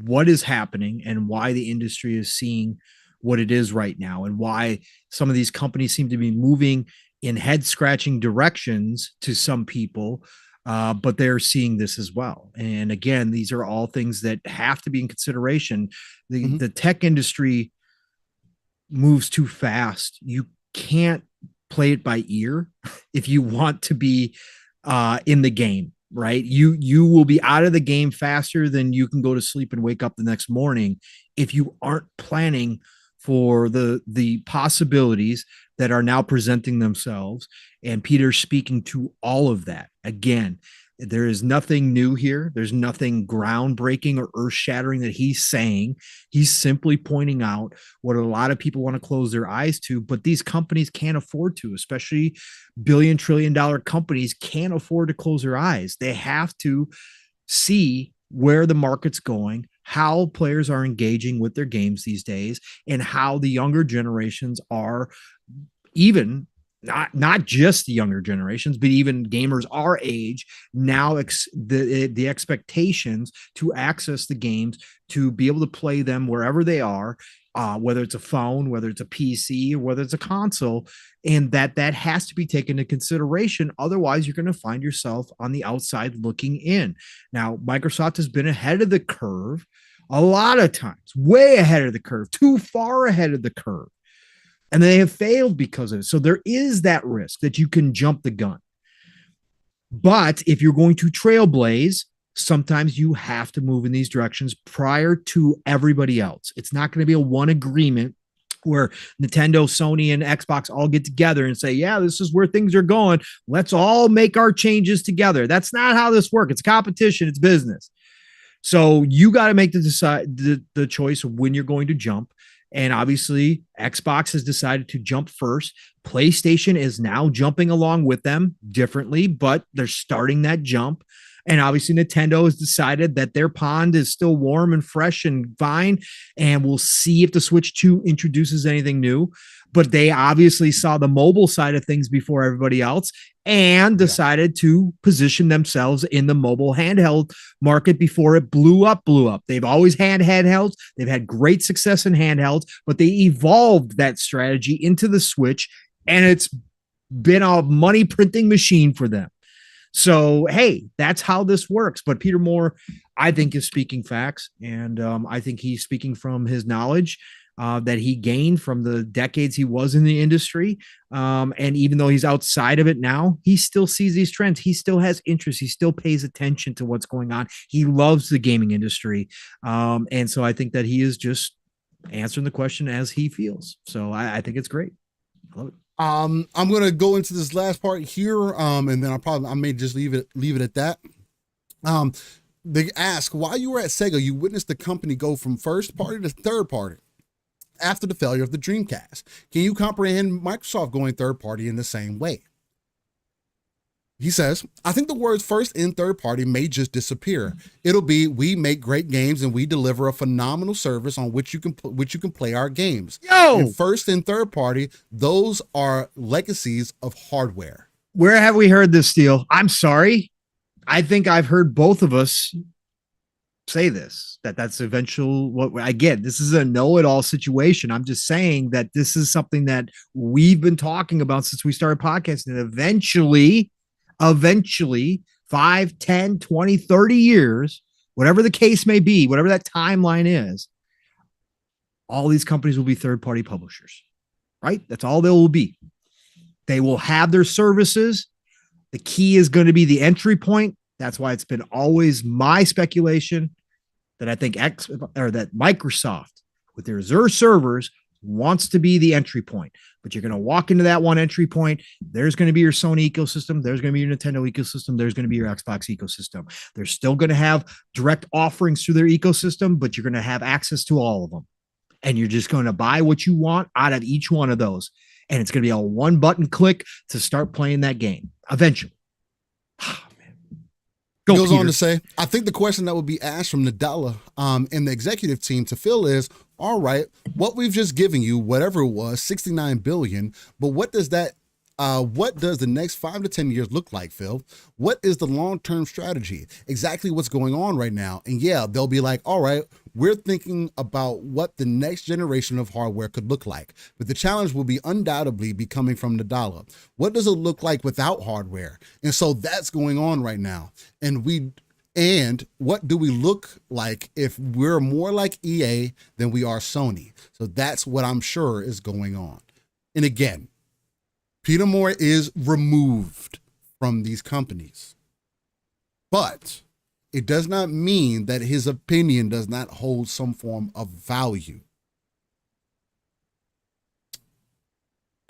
what is happening and why the industry is seeing what it is right now and why some of these companies seem to be moving in head scratching directions to some people, but they're seeing this as well. And again, these are all things that have to be in consideration. The tech industry moves too fast. You can't play it by ear if you want to be in the game. Right. You will be out of the game faster than you can go to sleep and wake up the next morning if you aren't planning for the possibilities that are now presenting themselves. And Peter's speaking to all of that. Again, there is nothing new here. There's nothing groundbreaking or earth-shattering that he's saying. He's simply pointing out what a lot of people want to close their eyes to, but these companies can't afford to, especially billion-trillion-dollar companies can't afford to close their eyes. They have to see where the market's going, how players are engaging with their games these days, and how the younger generations are even not just the younger generations, but even gamers our age now, the expectations to access the games, to be able to play them wherever they are, whether it's a phone, whether it's a PC, or whether it's a console, and that has to be taken into consideration. Otherwise, you're going to find yourself on the outside looking in. Now, Microsoft has been ahead of the curve a lot of times, way ahead of the curve, too far ahead of the curve. And they have failed because of it. So there is that risk that you can jump the gun. But if you're going to trailblaze, sometimes you have to move in these directions prior to everybody else. It's not going to be a one agreement where Nintendo, Sony, and Xbox all get together and say, yeah, this is where things are going. Let's all make our changes together. That's not how this works. It's competition. It's business. So you got to make the choice of when you're going to jump. And obviously, Xbox has decided to jump first. PlayStation is now jumping along with them differently, but they're starting that jump. And obviously, Nintendo has decided that their pond is still warm and fresh and fine. And we'll see if the Switch 2 introduces anything new. But they obviously saw the mobile side of things before everybody else and decided to position themselves in the mobile handheld market before it blew up. They've always had handhelds. They've had great success in handhelds, but they evolved that strategy into the Switch, and it's been a money printing machine for them. So, hey, that's how this works. But Peter Moore, I think, is speaking facts. And I think he's speaking from his knowledge that he gained from the decades he was in the industry. And even though he's outside of it now, he still sees these trends. He still has interest. He still pays attention to what's going on. He loves the gaming industry. And so I think that he is just answering the question as he feels. So I think it's great. I love it. I'm gonna go into this last part here, and then I may just leave it at that. They ask, while you were at Sega, you witnessed the company go from first party to third party after the failure of the Dreamcast. Can you comprehend Microsoft going third party in the same way? He says, I think the words first and third party may just disappear. It'll be, we make great games and we deliver a phenomenal service on which you can play our games. And first and third party, those are legacies of hardware. Where have we heard this, Steele? I'm sorry. I think I've heard both of us say this, that's eventual. Again, this is a know-it-all situation. I'm just saying that this is something that we've been talking about since we started podcasting. And eventually 5, 10, 20, 30 years, whatever the case may be, whatever that timeline is, all these companies will be third-party publishers, right? That's all they will be. They will have their services. The key is going to be the entry point. That's why it's been always my speculation that I think that Microsoft with their Azure servers wants to be the entry point. But you're going to walk into that one entry point. There's going to be your Sony ecosystem. There's going to be your Nintendo ecosystem. There's going to be your Xbox ecosystem. They're still going to have direct offerings through their ecosystem, but you're going to have access to all of them. And you're just going to buy what you want out of each one of those. And it's going to be a one button click to start playing that game eventually. He goes on to say, I think the question that would be asked from Nadella and the executive team to Phil is, all right, what we've just given you, whatever it was, $69 billion, but what does the next 5 to 10 years look like, Phil? What is the long-term strategy? Exactly what's going on right now. And yeah, they'll be like, all right, we're thinking about what the next generation of hardware could look like. But the challenge will be undoubtedly be coming from Nadella. What does it look like without hardware? And so that's going on right now. And what do we look like if we're more like EA than we are Sony? So that's what I'm sure is going on. And again, Peter Moore is removed from these companies, but it does not mean that his opinion does not hold some form of value.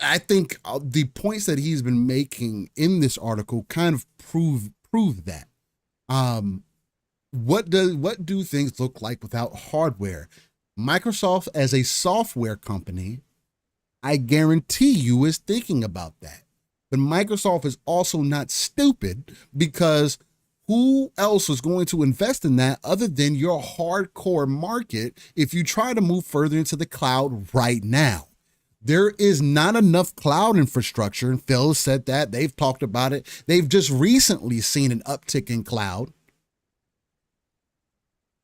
I think the points that he's been making in this article kind of prove that. What do things look like without hardware? Microsoft as a software company, I guarantee you, is thinking about that. But Microsoft is also not stupid, because who else is going to invest in that other than your hardcore market if you try to move further into the cloud right now? There is not enough cloud infrastructure, and Phil said that. They've talked about it. They've just recently seen an uptick in cloud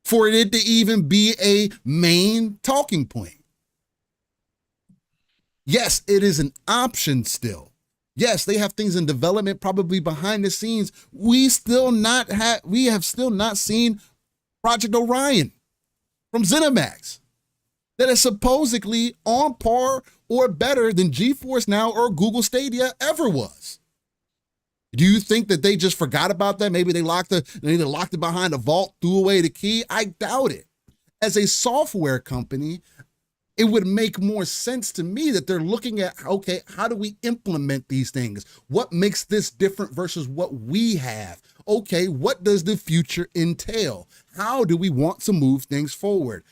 for it to even be a main talking point. Yes, it is an option still. Yes, they have things in development, probably behind the scenes. We have still not seen Project Orion from ZeniMax that is supposedly on par or better than GeForce Now or Google Stadia ever was. Do you think that they just forgot about that? Maybe they either locked it behind a vault, threw away the key. I doubt it. As a software company, it would make more sense to me that they're looking at, okay, how do we implement these things? What makes this different versus what we have? Okay, what does the future entail? How do we want to move things forward?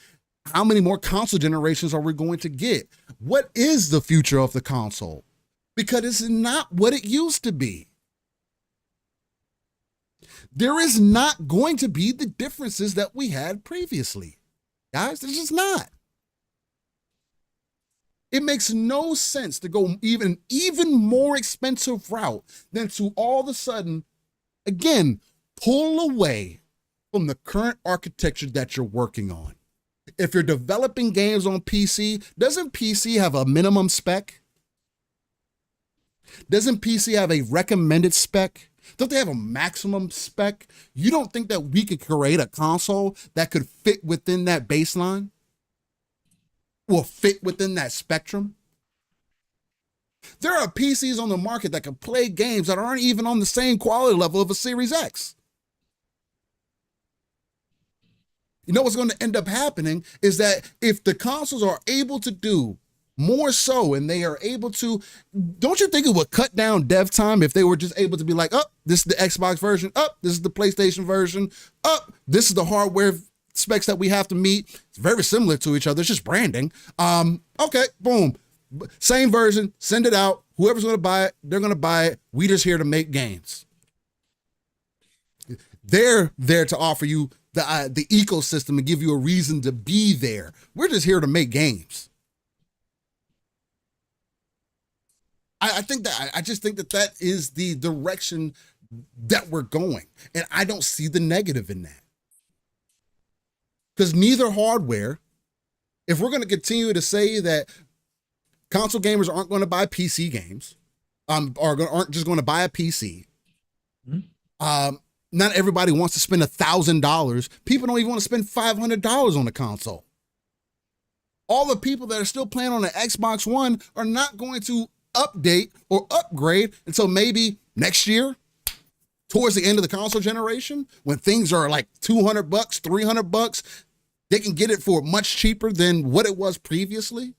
How many more console generations are we going to get? What is the future of the console? Because it's not what it used to be. There is not going to be the differences that we had previously. Guys, there's just not. It makes no sense to go even more expensive route than to all of a sudden, again, pull away from the current architecture that you're working on. If you're developing games on PC, doesn't PC have a minimum spec? Doesn't PC have a recommended spec? Don't they have a maximum spec? You don't think that we could create a console that could fit within that baseline? Will fit within that spectrum? There are PCs on the market that can play games that aren't even on the same quality level of a Series X. You know what's going to end up happening is that if the consoles are able to do more so and they are able to, don't you think it would cut down dev time if they were just able to be like, oh, this is the Xbox version, oh, this is the PlayStation version, oh, this is the hardware specs that we have to meet. It's very similar to each other. It's just branding. Okay, boom. Same version, send it out. Whoever's going to buy it, they're going to buy it. We just here to make games. They're there to offer you the ecosystem and give you a reason to be there. We're just here to make games. I just think that is the direction that we're going. And I don't see the negative in that. Because neither hardware, if we're going to continue to say that console gamers aren't going to buy PC games, aren't just going to buy a PC, not everybody wants to spend $1,000. People don't even want to spend $500 on a console. All the people that are still playing on the Xbox One are not going to update or upgrade until maybe next year, towards the end of the console generation, when things are like $200, $300, they can get it for much cheaper than what it was previously.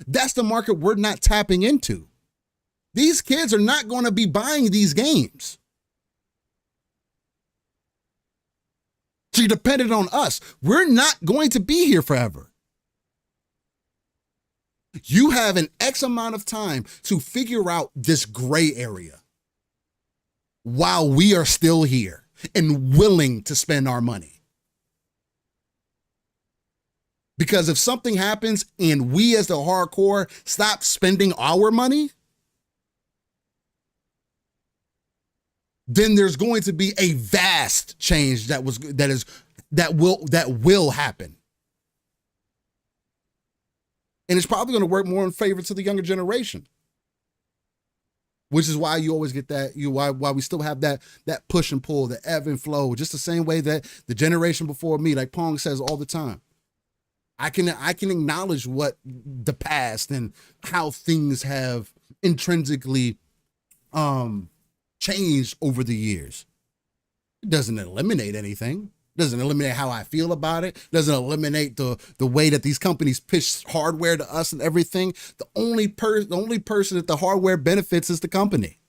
That's the market we're not tapping into. These kids are not going to be buying these games. So you're dependent on us. We're not going to be here forever. You have an X amount of time to figure out this gray area while we are still here and willing to spend our money. Because if something happens and we as the hardcore stop spending our money, then there's going to be a vast change that will happen. And it's probably going to work more in favor to the younger generation. Which is why you always get that, why we still have that push and pull, the ebb and flow, just the same way that the generation before me, like Pong says all the time. I can acknowledge what the past and how things have intrinsically changed over the years. It doesn't eliminate anything. Doesn't eliminate how I feel about it. Doesn't eliminate the way that these companies pitch hardware to us and everything. The only person that the hardware benefits is the company.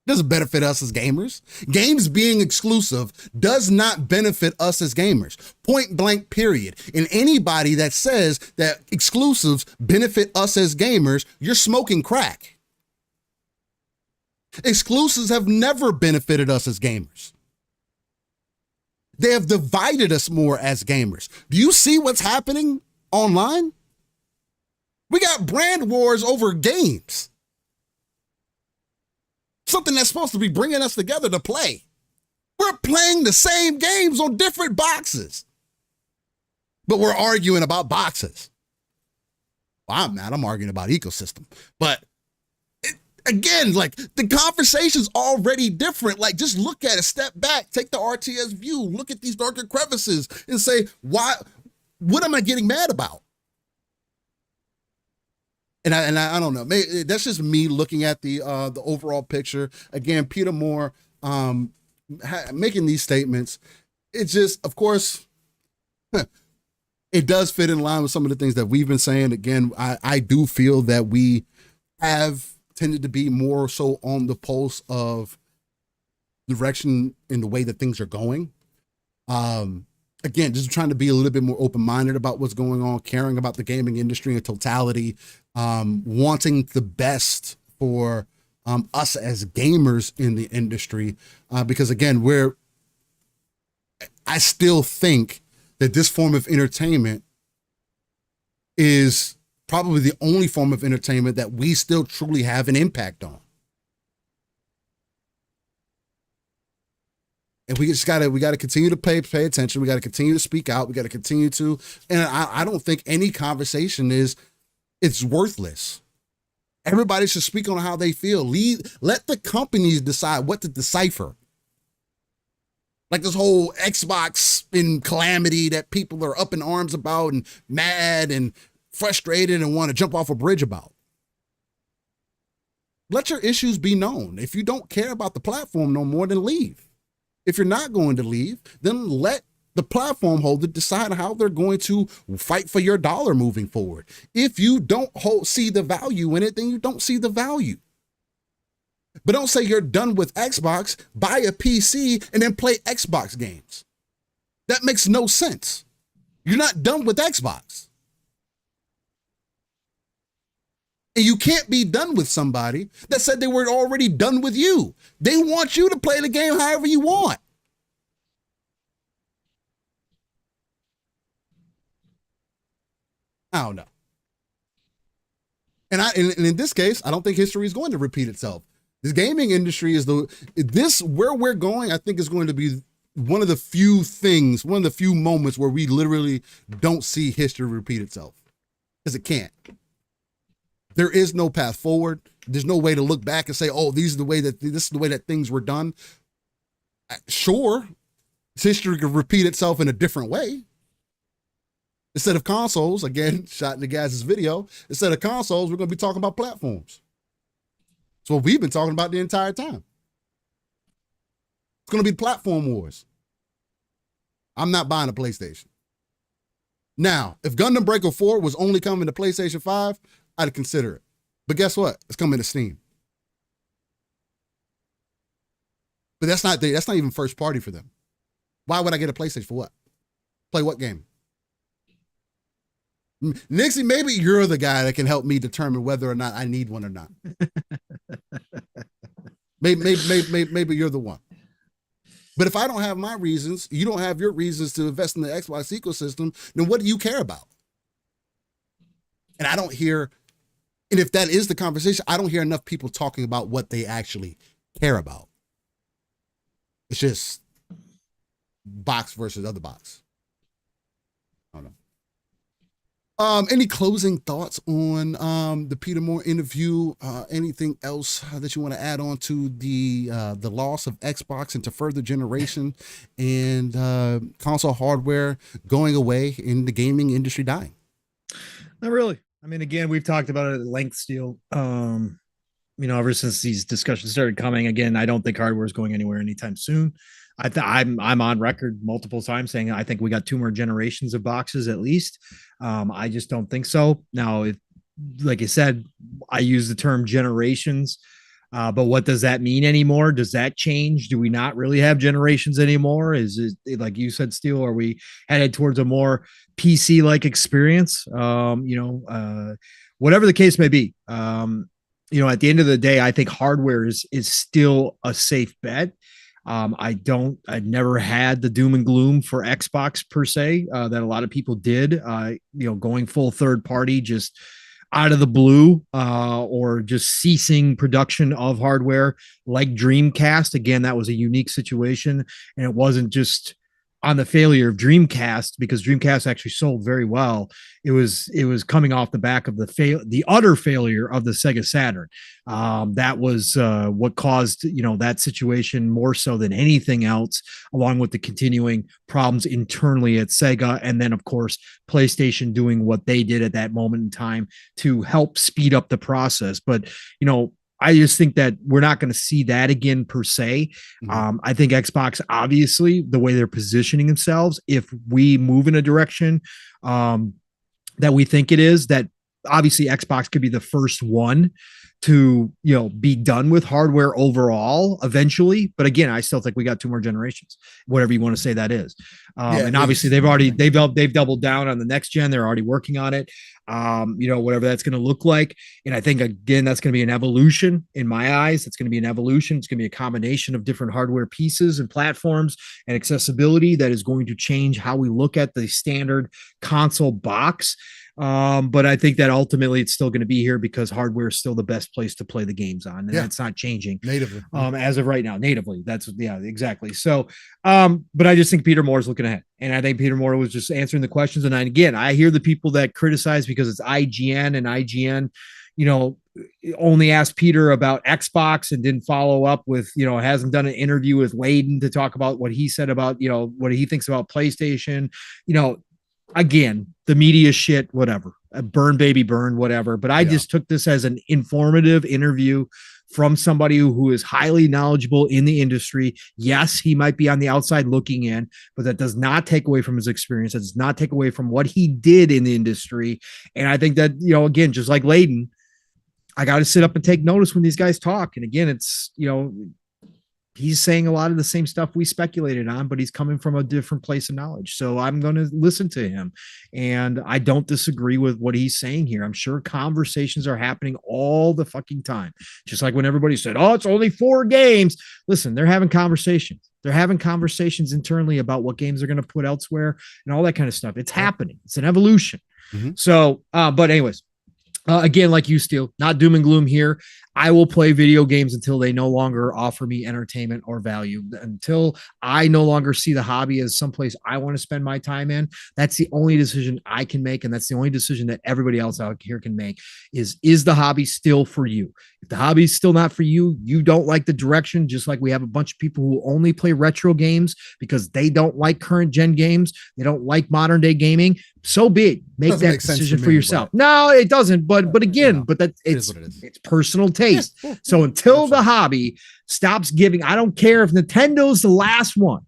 It doesn't benefit us as gamers. Games being exclusive does not benefit us as gamers. Point blank, period. And anybody that says that exclusives benefit us as gamers, you're smoking crack. Exclusives have never benefited us as gamers. They have divided us more as gamers. Do you see what's happening online? We got brand wars over games. Something that's supposed to be bringing us together to play. We're playing the same games on different boxes, but we're arguing about boxes. Well, I'm arguing about ecosystem. But again, like, the conversation's already different. Like, just look at it, step back, take the RTS view, look at these darker crevices and say, what am I getting mad about? And I don't know. Maybe that's just me looking at the overall picture. Again, Peter Moore making these statements. It's just, of course, it does fit in line with some of the things that we've been saying. Again, I do feel that we have tended to be more so on the pulse of direction in the way that things are going. Again, just trying to be a little bit more open-minded about what's going on, caring about the gaming industry in totality, wanting the best for us as gamers in the industry. Because again, I still think that this form of entertainment is probably the only form of entertainment that we still truly have an impact on. And we got to continue to pay attention. We got to continue to speak out. We got to continue to, and I don't think any conversation it's worthless. Everybody should speak on how they feel. Let the companies decide what to decipher. Like this whole Xbox in calamity that people are up in arms about and mad and frustrated and want to jump off a bridge about. Let your issues be known. If you don't care about the platform no more, then leave. If you're not going to leave, then let the platform holder decide how they're going to fight for your dollar moving forward. If you don't see the value in it, then you don't see the value. But don't say you're done with Xbox, buy a PC, and then play Xbox games. That makes no sense. You're not done with Xbox. And you can't be done with somebody that said they were already done with you. They want you to play the game however you want. I don't know. And in this case, I don't think history is going to repeat itself. This gaming industry is where we're going, I think is going to be one of the few moments where we literally don't see history repeat itself. Because it can't. There is no path forward. There's no way to look back and say, oh, this is the way that things were done. Sure, history could repeat itself in a different way. Instead of consoles, again, shot in the guys' video, instead of consoles, we're going to be talking about platforms. That's what we've been talking about the entire time. It's going to be platform wars. I'm not buying a PlayStation. Now, if Gundam Breaker 4 was only coming to PlayStation 5, I'd consider it. But guess what? It's coming to Steam. But that's not even first party for them. Why would I get a PlayStation for what? Play what game? Nixie, maybe you're the guy that can help me determine whether or not I need one or not. maybe you're the one. But if I don't have my reasons, you don't have your reasons to invest in the Xbox ecosystem, then what do you care about? And I don't hear, and if that is the conversation, I don't hear enough people talking about what they actually care about. It's just box versus other box. I don't know. Any closing thoughts on the Peter Moore interview? Anything else that you want to add on to the loss of Xbox into further generation and console hardware going away and the gaming industry dying? Not really. I mean, again, we've talked about it at length, Steel. Ever since these discussions started coming, again, I don't think hardware is going anywhere anytime soon. I'm on record multiple times saying I think we got 2 more generations of boxes at least. I just don't think so. Now, if, like I said, I use the term generations, but what does that mean anymore? Does that change? Do we not really have generations anymore? Is it, like you said, Steel, are we headed towards a more PC-like experience? Whatever the case may be. At the end of the day, I think hardware is still a safe bet. I never had the doom and gloom for Xbox per se, that a lot of people did, going full third party, just out of the blue, or just ceasing production of hardware like Dreamcast. Again, that was a unique situation, and it wasn't just on the failure of Dreamcast, because Dreamcast actually sold very well. It was coming off the back of the utter failure of the Sega Saturn. That was what caused that situation more so than anything else, along with the continuing problems internally at Sega, and then of course PlayStation doing what they did at that moment in time to help speed up the process. But I just think that we're not going to see that again per se. I think Xbox, obviously, the way they're positioning themselves, if we move in a direction that we think it is, that obviously Xbox could be the first one to, be done with hardware overall eventually. But again, I still think we got 2 more generations, whatever you want to say that is. And obviously they've doubled down on the next gen. They're already working on it. Whatever that's going to look like. And I think, again, that's going to be an evolution in my eyes. It's going to be an evolution. It's going to be a combination of different hardware pieces and platforms and accessibility that is going to change how we look at the standard console box. But I think that ultimately it's still going to be here because hardware is still the best place to play the games on, and that's not changing natively. As of right now, natively. That's exactly. So, but I just think Peter Moore is looking ahead, and I think Peter Moore was just answering the questions. And again, I hear the people that criticize because it's IGN, and IGN, only asked Peter about Xbox and didn't follow up with, hasn't done an interview with Layden to talk about what he said about, what he thinks about PlayStation, again, the media shit, whatever, burn baby burn, whatever. But I just took this as an informative interview from somebody who is highly knowledgeable in the industry. Yes, he might be on the outside looking in, but that does not take away from his experience. That does not take away from what he did in the industry. And I think that, again, just like Layden, I got to sit up and take notice when these guys talk. And again, it's, he's saying a lot of the same stuff we speculated on, but he's coming from a different place of knowledge. So I'm going to listen to him. And I don't disagree with what he's saying here. I'm sure conversations are happening all the fucking time. Just like when everybody said, oh, it's only 4 games. Listen, they're having conversations. They're having conversations internally about what games they're going to put elsewhere and all that kind of stuff. It's happening. It's an evolution. So, but anyways, again, like you, Steel, not doom and gloom here. I will play video games until they no longer offer me entertainment or value. Until I no longer see the hobby as someplace I want to spend my time in. That's the only decision I can make. And that's the only decision that everybody else out here can make is the hobby still for you? If the hobby is still not for you, you don't like the direction, just like we have a bunch of people who only play retro games because they don't like current gen games. They don't like modern day gaming. So be it. Make that decision for yourself. No, it doesn't. But again, but that it's personal taste. So until the hobby stops giving, I don't care if Nintendo's the last one.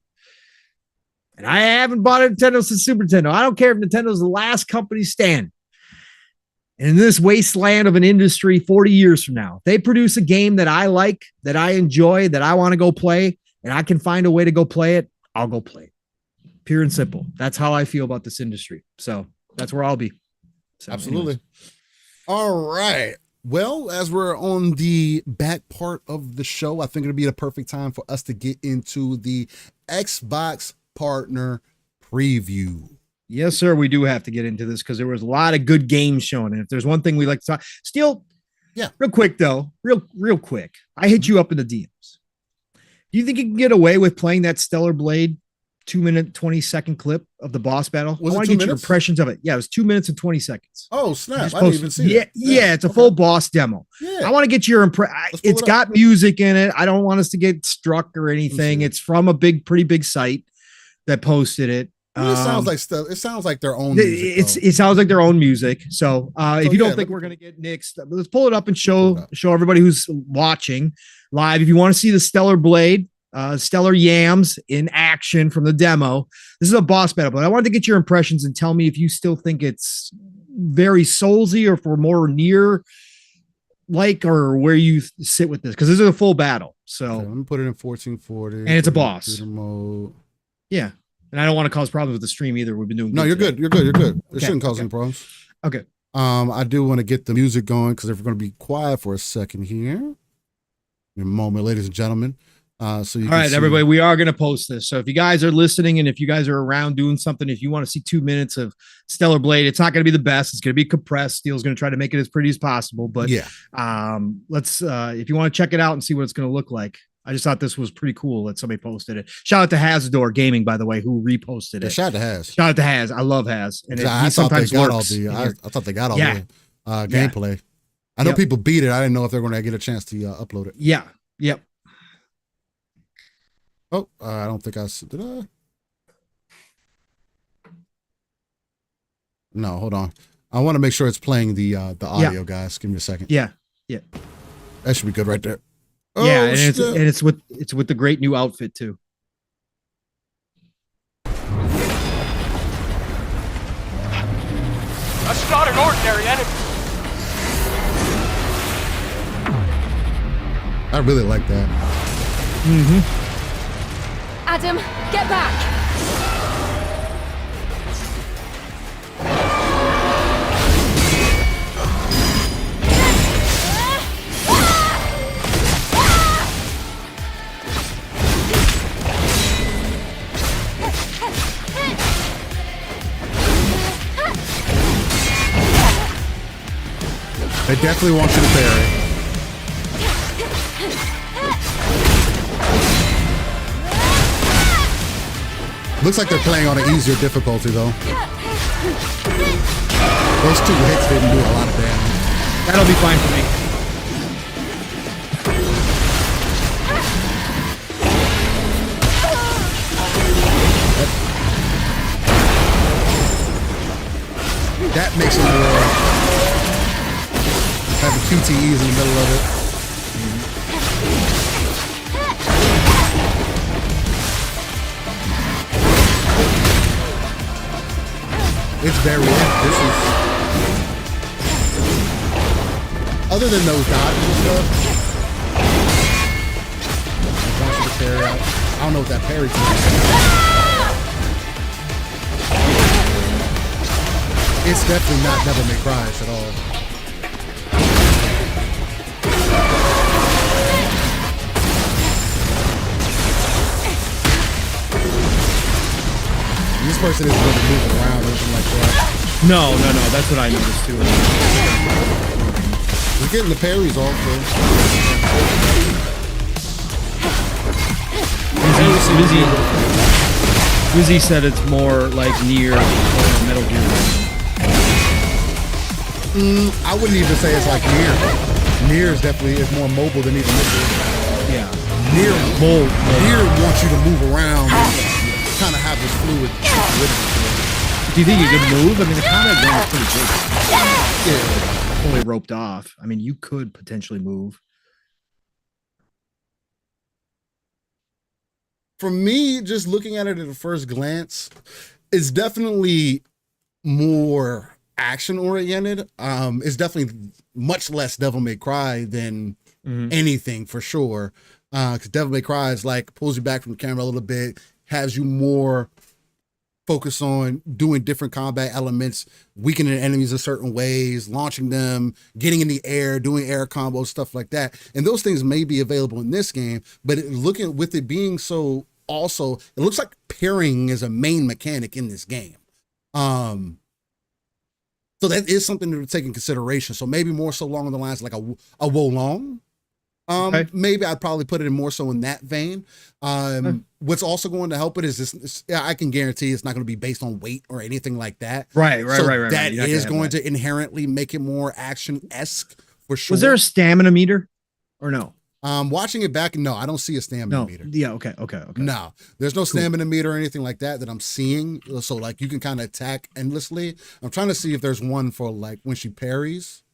And I haven't bought a Nintendo since Super Nintendo. I don't care if Nintendo's the last company standing. And in this wasteland of an industry 40 years from now, if they produce a game that I like, that I enjoy, that I want to go play, and I can find a way to go play it, I'll go play it. Pure and simple. That's how I feel about this industry. So that's where I'll be. So, absolutely. Anyways. All right. Well, as we're on the back part of the show, I think it'll be the perfect time for us to get into the Xbox partner preview. Yes, sir. We do have to get into this because there was a lot of good games shown. And if there's one thing we like to talk, Steel, real quick though, real quick. I hit you up in the DMs. Do you think you can get away with playing that Stellar Blade 2-minute, 20-second clip of the boss battle? I want to get your impressions of it. Yeah, it was 2 minutes and 20 seconds. Oh, snap. I didn't even see that. Yeah, it's a full boss demo. Yeah. I want to get your impression. It's got music in it. I don't want us to get struck or anything. It's from a pretty big site that posted it. It sounds like stuff. It sounds like their own music. It sounds like their own music. So if you don't think we're going to get nixed, let's pull it up and show everybody who's watching live. If you want to see the Stellar Blade, Stellar Yams in action from the demo, this is a boss battle, but I wanted to get your impressions and tell me if you still think it's very soulsy or if we're more near like or where you sit with this, because this is a full battle. So let me put it in 1440 and it's a boss mode. Yeah. And I don't want to cause problems with the stream either. We've been doing no, you're good. You're good. You're good. It shouldn't cause any problems. Okay. I do want to get the music going because if we're going to be quiet for a second here. In a moment, ladies and gentlemen. So all right, everybody, we are going to post this. So if you guys are listening and if you guys are around doing something, if you want to see 2 minutes of Stellar Blade, it's not going to be the best. It's going to be compressed. Steel's going to try to make it as pretty as possible. But let's if you want to check it out and see what it's going to look like. I just thought this was pretty cool that somebody posted it. Shout out to Hazador Gaming, by the way, who reposted it. Shout out to Haz. Shout out to Haz. I love Haz. And I thought they got all the gameplay. I know people beat it. I didn't know if they're going to get a chance to upload it. Yeah. Yep. Oh, I don't think did I? No, hold on. I want to make sure it's playing the audio, guys. Give me a second. Yeah. Yeah. That should be good right there. Oh, yeah, and it's with the great new outfit too. That's not an ordinary enemy. I really like that. Adam, get back. They definitely want you to parry. Looks like they're playing on an easier difficulty, though. Those 2 hits didn't do a lot of damage. That'll be fine for me. That makes it more... Have the QTEs in the middle of it. It's very... This is... Other than those dodges and stuff... The parry out. I don't know what that parry is. It's definitely not Devil May Cry at all. This person isn't really moving around or anything like that. No. That's what I noticed too. We're getting the parries off, though. Wizzy said it's more like Nier or Metal Gear. I wouldn't even say it's like Nier. Nier is definitely more mobile than even this is. Yeah. Nier wants you to move around and kind of have this fluid. Do you think you could move? I mean, the combat zone is pretty big. Yeah. Only roped off. I mean, you could potentially move. For me, just looking at it at a first glance, it's definitely more action oriented. It's definitely much less Devil May Cry than anything for sure. Because Devil May Cry is like pulls you back from the camera a little bit, has you more focus on doing different combat elements, weakening enemies in certain ways, launching them, getting in the air, doing air combos, stuff like that. And those things may be available in this game, but looking with it being so also, it looks like parrying is a main mechanic in this game. So that is something to take in consideration. So maybe more so along the lines like a Wolong. Maybe I'd probably put it in more so in that vein. What's also going to help it is this. I can guarantee it's not going to be based on weight or anything like that. Right. That is going to inherently make it more action-esque for sure. Was there a stamina meter or no? Watching it back, no, I don't see a stamina meter. Yeah, okay. No, there's no stamina meter or anything like that I'm seeing. So like you can kind of attack endlessly. I'm trying to see if there's one for like when she parries.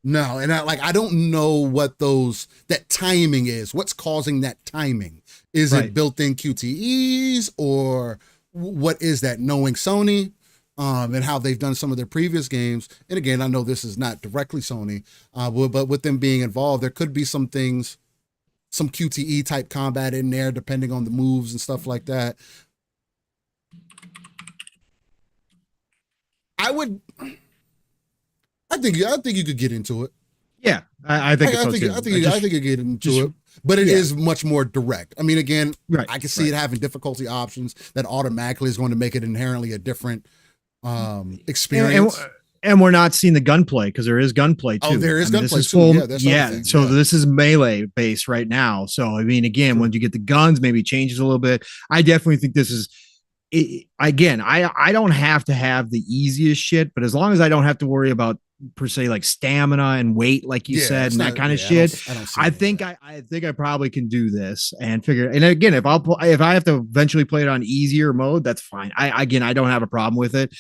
No, and I don't know what that timing is. What's causing that timing? Is it built-in QTEs or what is that? Knowing Sony and how they've done some of their previous games. And again, I know this is not directly Sony, but with them being involved, there could be some things, some QTE type combat in there, depending on the moves and stuff like that. I think you could get into it. Yeah, I think so too. I think you get into it, but it is much more direct. I mean, again, I can see it having difficulty options that automatically is going to make it inherently a different experience. And we're not seeing the gunplay because there is gunplay too. Oh, there is gunplay too. So this is melee based right now. So I mean, again, when you get the guns, maybe it changes a little bit. I definitely think this is. I don't have to have the easiest shit, but as long as I don't have to worry about per se like stamina and weight, like you said, and that kind of shit. I think I probably can do this and figure. And again, if I have to eventually play it on easier mode, that's fine. I don't have a problem with it.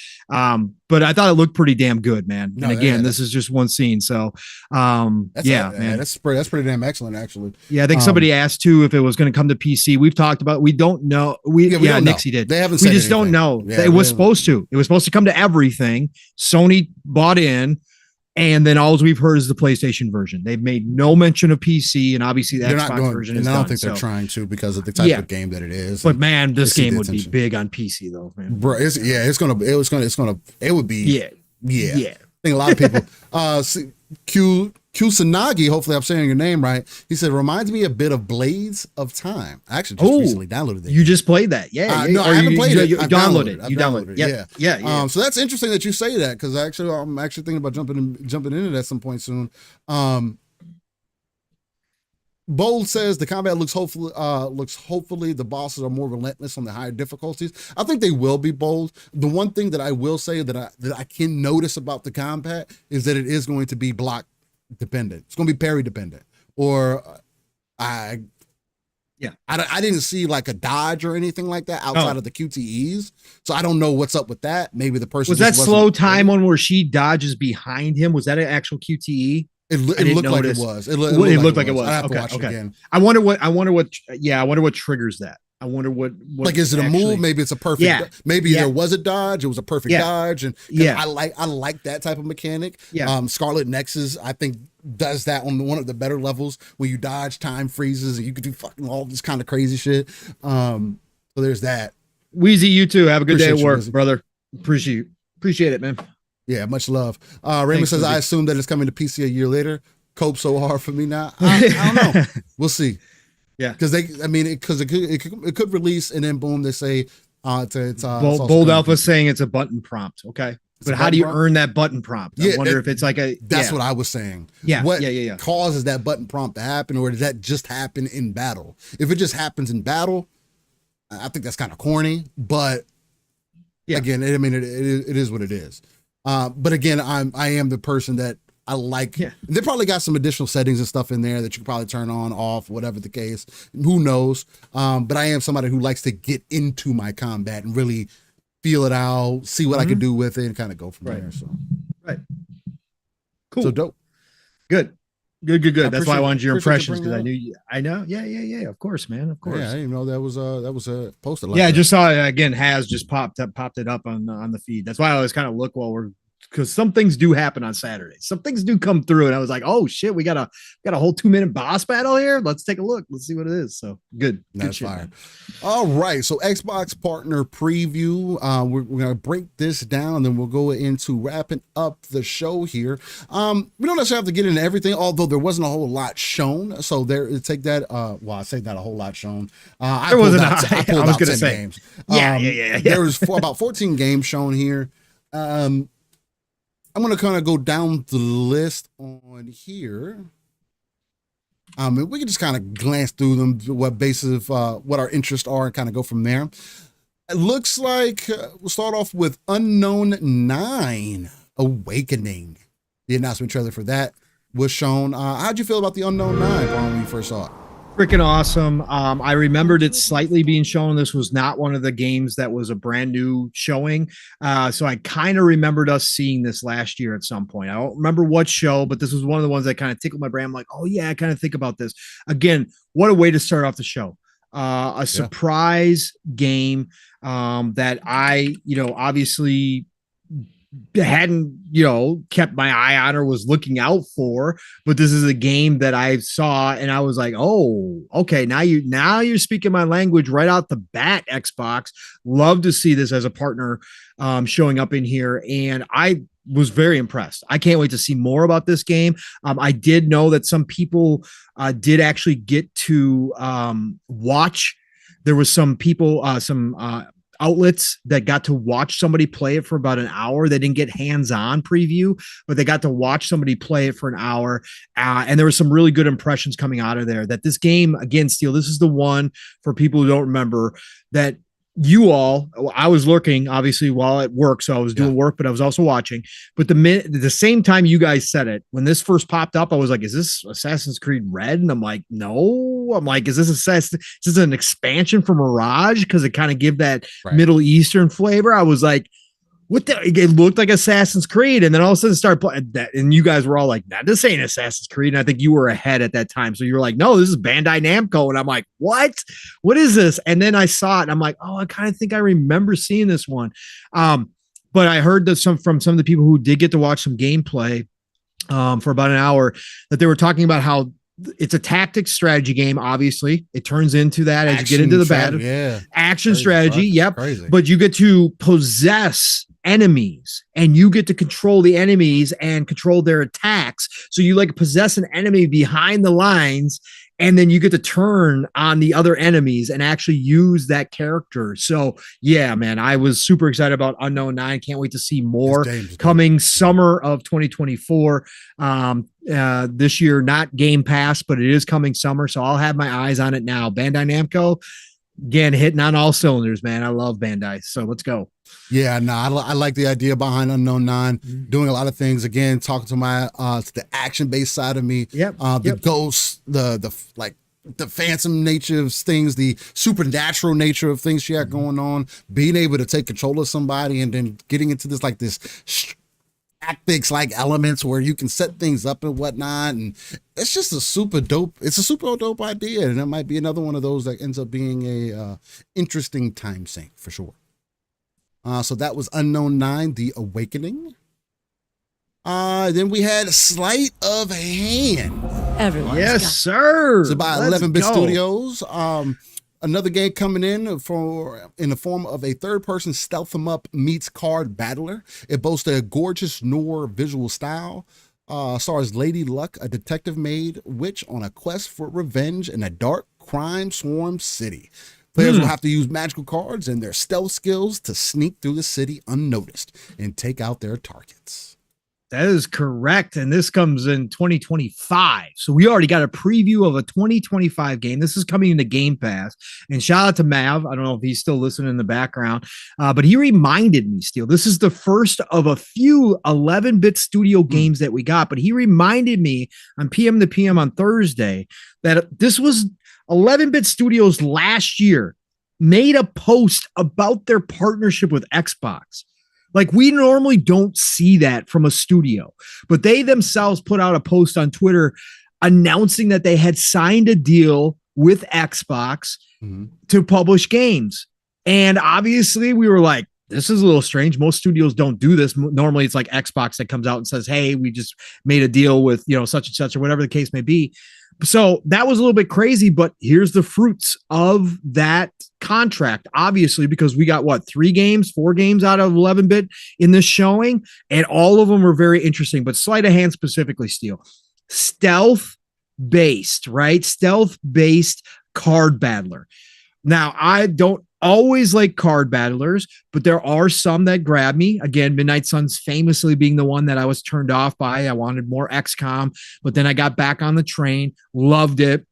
But I thought it looked pretty damn good, man. And again, this is just one scene, so man, that's pretty damn excellent, actually. Yeah, I think somebody asked too if it was going to come to PC. We've talked about. We don't know. Nixie did. They haven't. We just don't know. Yeah, it was supposed to. It was supposed to come to everything. Sony bought in. And then all we've heard is the PlayStation version. They've made no mention of PC, and obviously the Xbox version is done. I don't think they're trying to because of the type of game that it is. But man, this game would be big on PC though, man. Bro, it would be. Yeah. I think a lot of people. Kusanagi, hopefully I'm saying your name right. He said, reminds me a bit of Blades of Time. I actually just recently downloaded it. You just played that. Yeah. No, I haven't played it. You downloaded it. You downloaded it. Yeah. So that's interesting that you say that because I'm actually thinking about jumping into that at some point soon. Bold says the combat looks hopefully the bosses are more relentless on the higher difficulties. I think they will be bold. The one thing that I will say that I can notice about the combat is that it is going to be block dependent. It's going to be parry dependent. Or I didn't see like a dodge or anything like that outside of the QTEs. So I don't know what's up with that. Maybe the person was that slow time one where she dodges behind him. Was that an actual QTE? It looked like it was. It looked like it was. I have to watch it again. I wonder what triggers that. I wonder what like, is it a move? Maybe it's a perfect, maybe there was a dodge. It was a perfect dodge. And I like that type of mechanic. Yeah. Scarlet Nexus, I think, does that on one of the better levels when you dodge, time freezes, and you can do fucking all this kind of crazy shit. So there's that. Wheezy, you too. Have a good day at work, brother. Appreciate it, man. Yeah, much love. Raymond says, I assume that it's coming to PC a year later. Cope so hard for me now. I don't know. We'll see. Yeah, because it could release and then boom, they say it's Bold Alpha saying it's a button prompt. Okay, but how do you earn that button prompt? I wonder if it's like that's what I was saying. Yeah, what causes that button prompt to happen, or does that just happen in battle? If it just happens in battle, I think that's kind of corny. But again, it is what it is. But again, I am the person that I like. Yeah. They probably got some additional settings and stuff in there that you can probably turn on, off, whatever the case. Who knows? But I am somebody who likes to get into my combat and really feel it out, see what I can do with it, and kind of go from there. So, cool. So dope. Good. That's why I wanted your impressions because I knew you. I know. Yeah. Of course, man. Of course. Yeah, I didn't know that was posted. I just saw it again. Has just popped it up on the feed. That's why I always kind of look because some things do happen on Saturdays. Some things do come through, and I was like, "Oh shit, we got a whole 2-minute boss battle here. Let's take a look. Let's see what it is." So good. That's shit, fire. Man. All right, so Xbox partner preview. We're gonna break this down, then we'll go into wrapping up the show here. We don't necessarily have to get into everything, although there wasn't a whole lot shown. So take that. I say not a whole lot shown. I was gonna say games. Yeah. There was about 14 games shown here. I'm going to kind of go down the list on here. We can just kind of glance through them, what basis of what our interests are, and kind of go from there. It looks like we'll start off with Unknown 9 Awakening. The announcement trailer for that was shown. How'd you feel about the Unknown 9 when you first saw it? Freaking awesome. I remembered it slightly being shown. This was not one of the games that was a brand new showing. So I kind of remembered us seeing this last year at some point. I don't remember what show, but this was one of the ones that kind of tickled my brain. I'm like, oh yeah, I kind of think about this. Again, what a way to start off the show. A surprise game that I, obviously hadn't kept my eye on or was looking out for, but this is a game that I saw and I was like, oh, okay, now you're speaking my language right out the bat. Xbox, love to see this as a partner showing up in here, and I was very impressed. I can't wait to see more about this game. I did know that some people did actually get to watch. There was some people, outlets that got to watch somebody play it for about an hour. They didn't get hands-on preview, but they got to watch somebody play it for an hour. And there were some really good impressions coming out of there that this game, again, Steel, this is the one for people who don't remember that I was looking obviously while at work, so I was doing work, but I was also watching. But the same time you guys said it, when this first popped up, I was like, "Is this Assassin's Creed Red?" And I'm like, "No." I'm like, "Is this Is this an expansion for Mirage?" Because it kind of give that Middle Eastern flavor. I was like, what the, it looked like Assassin's Creed, and then all of a sudden started playing that, and you guys were all like, nah, this ain't Assassin's Creed. And I think you were ahead at that time. So you were like, no, this is Bandai Namco. And I'm like, what is this? And then I saw it and I'm like, oh, I kind of think I remember seeing this one. But I heard that from some of the people who did get to watch some gameplay for about an hour, that they were talking about how it's a tactics strategy game. Obviously, it turns into that as you get into the battle. Yeah, action strategy. Yep. But you get to possess enemies and you get to control the enemies and control their attacks. So you like possess an enemy behind the lines, and then you get to turn on the other enemies and actually use that character. So yeah, man, I was super excited about Unknown 9. Can't wait to see more coming summer of 2024. This year, not Game Pass, but it is coming summer. So I'll have my eyes on it now. Bandai Namco, again, hitting on all cylinders, man. I love Bandai. So let's go. Yeah, no, I like the idea behind Unknown 9, doing a lot of things. Again, talking to my to the action-based side of me. The ghosts, the phantom nature of things, the supernatural nature of things she had going on, being able to take control of somebody and then getting into this tactics like elements where you can set things up and whatnot. And it's just a super dope idea. And it might be another one of those that ends up being a interesting time sink for sure. So that was Unknown 9, The Awakening. Then we had Sleight of Hand. Everyone. Yes, sir. So by 11-Bit Studios. Another game coming in the form of a third-person stealth 'em up meets card battler. It boasts a gorgeous noir visual style. Stars Lady Luck, a detective maid witch on a quest for revenge in a dark crime swarm city. Players will have to use magical cards and their stealth skills to sneak through the city unnoticed and take out their targets. That is correct. And this comes in 2025. So we already got a preview of a 2025 game. This is coming into Game Pass. And shout out to Mav. I don't know if he's still listening in the background, but he reminded me, Steele, this is the first of a few 11-bit studio games that we got. But he reminded me on PM to PM on Thursday that this was 11-bit Studios last year made a post about their partnership with Xbox. Like, we normally don't see that from a studio, but they themselves put out a post on Twitter announcing that they had signed a deal with Xbox to publish games. And obviously we were like, this is a little strange. Most studios don't do this. Normally it's like Xbox that comes out and says, hey, we just made a deal with, such and such or whatever the case may be. So that was a little bit crazy, but here's the fruits of that contract, obviously, because we got 4 games out of 11-bit in this showing, and all of them were very interesting, but Sleight of Hand specifically, Steel. Stealth-based, right? Stealth-based card battler. Now, I don't always like card battlers, but there are some that grab me. Again, Midnight Suns famously being the one that I was turned off by. I wanted more XCOM, but then I got back on the train, loved it.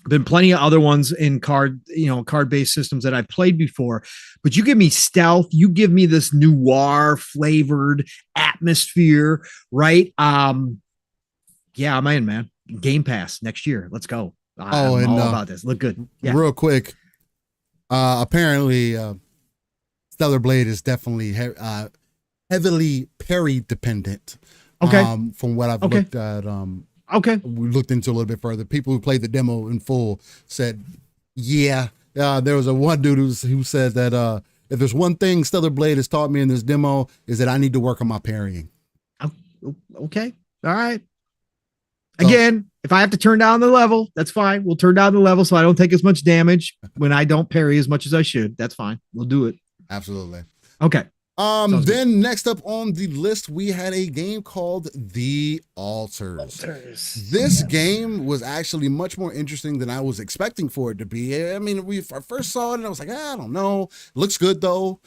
Been plenty of other ones in card-based systems that I've played before, but you give me stealth, you give me this noir flavored atmosphere, right? Yeah, I'm in, man. Game Pass next year. Let's go. I'm all about this. Look good. Yeah. Real quick. Apparently, Stellar Blade is definitely heavily parry dependent. Okay. From what I've looked at, we looked into a little bit further. People who played the demo in full said, yeah. There was one dude who said that if there's one thing Stellar Blade has taught me in this demo is that I need to work on my parrying. Okay. All right. Again, if I have to turn down the level, that's fine. We'll turn down the level so I don't take as much damage when I don't parry as much as I should. That's fine. We'll do it. Absolutely. Okay. Then next up on the list, we had a game called The Alters. This game was actually much more interesting than I was expecting for it to be. I mean, I first saw it and I was like, I don't know. It looks good though.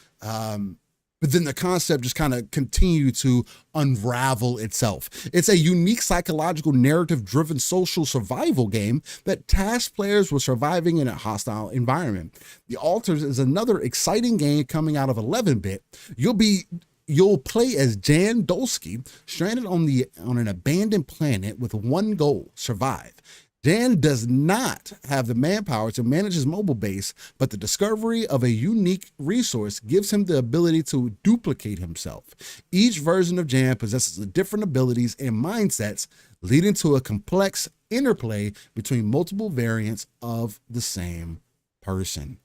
but then the concept just kind of continued to unravel itself. It's a unique psychological narrative-driven social survival game that tasks players with surviving in a hostile environment. The Alters is another exciting game coming out of 11-bit. You'll play as Jan Dolsky, stranded on an abandoned planet with one goal: survive. Dan does not have the manpower to manage his mobile base, but the discovery of a unique resource gives him the ability to duplicate himself. Each version of Jan possesses different abilities and mindsets, leading to a complex interplay between multiple variants of the same person.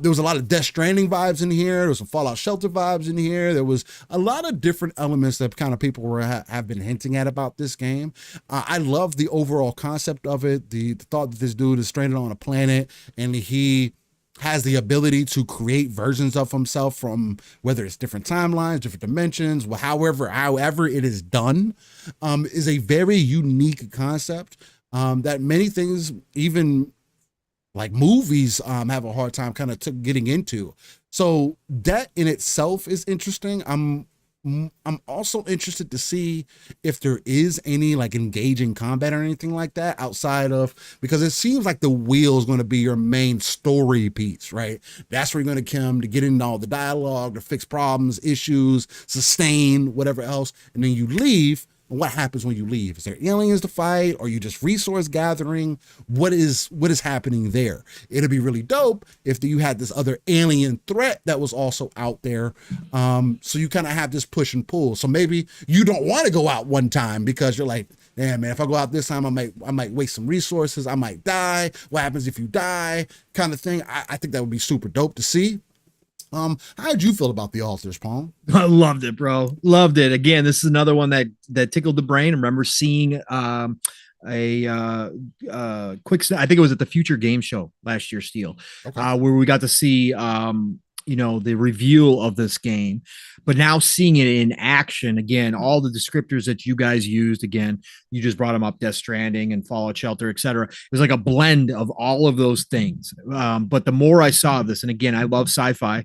There was a lot of Death Stranding vibes in here. There was some Fallout Shelter vibes in here. There was a lot of different elements that kind of people have been hinting at about this game. I love the overall concept of it. The thought that this dude is stranded on a planet and he has the ability to create versions of himself from whether it's different timelines, different dimensions, however it is done, is a very unique concept that many things, even like movies, have a hard time kind of getting into. So that in itself is interesting. I'm also interested to see if there is any like engaging combat or anything like that outside of, because it seems like the wheel is going to be your main story piece, right? That's where you're going to come to get into all the dialogue, to fix problems, issues, sustain, whatever else. And then you leave. And what happens when you leave? Is there aliens to fight? Or are you just resource gathering? What is happening there? It'd be really dope if you had this other alien threat that was also out there. So you kind of have this push and pull. So maybe you don't want to go out one time because you're like, damn man, if I go out this time, I might waste some resources. I might die. What happens if you die? Kind of thing. I think that would be super dope to see. How did you feel about the Alters, Paul? I loved it, bro. Loved it. Again, this is another one that tickled the brain. I remember seeing a quick, I think it was at the Future Game Show last year, Steel, where we got to see the reveal of this game, but now seeing it in action again, all the descriptors that you guys used, again, you just brought them up, Death Stranding and Fallout Shelter, etc. It was like a blend of all of those things. But the more I saw this, and again, I love sci-fi,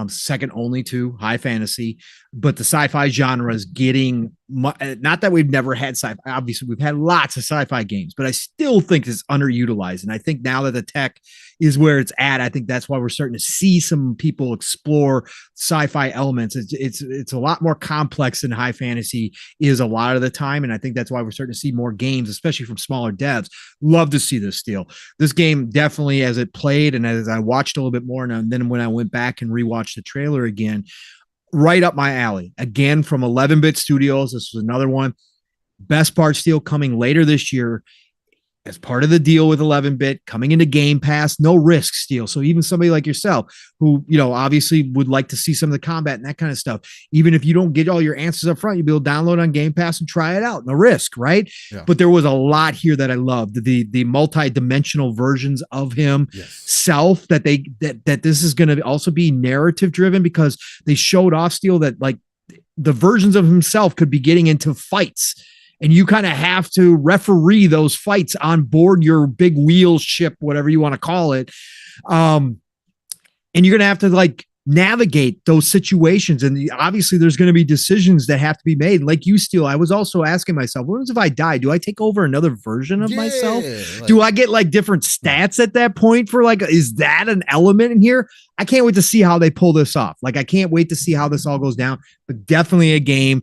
second only to high fantasy, but the sci-fi genre is getting, not that we've never had sci-fi, obviously we've had lots of sci-fi games, but I still think it's underutilized. And I think now that the tech is where it's at, I think that's why we're starting to see some people explore sci-fi elements. It's a lot more complex than high fantasy is a lot of the time. And I think that's why we're starting to see more games, especially from smaller devs. Love to see this, Steel. This game definitely, as it played and as I watched a little bit more, and then when I went back and rewatched the trailer again, right up my alley. Again, from 11-bit Studios. This was another one. Best part, Steel, coming later this year as part of the deal with 11-bit, coming into Game Pass, no risk, Steel. So even somebody like yourself who, obviously would like to see some of the combat and that kind of stuff, even if you don't get all your answers up front, you'll be able to download on Game Pass and try it out. No risk, right? Yeah. But there was a lot here that I loved. The multi-dimensional versions of himself, that this is going to also be narrative driven, because they showed off, Steel, that like the versions of himself could be getting into fights. And you kind of have to referee those fights on board your big wheel ship, whatever you want to call it. And you're going to have to like navigate those situations. And obviously there's going to be decisions that have to be made. Like you, Steel, I was also asking myself, what if I die? Do I take over another version of myself? Do I get like different stats at that point for like, is that an element in here? I can't wait to see how they pull this off. Like, I can't wait to see how this all goes down, but definitely a game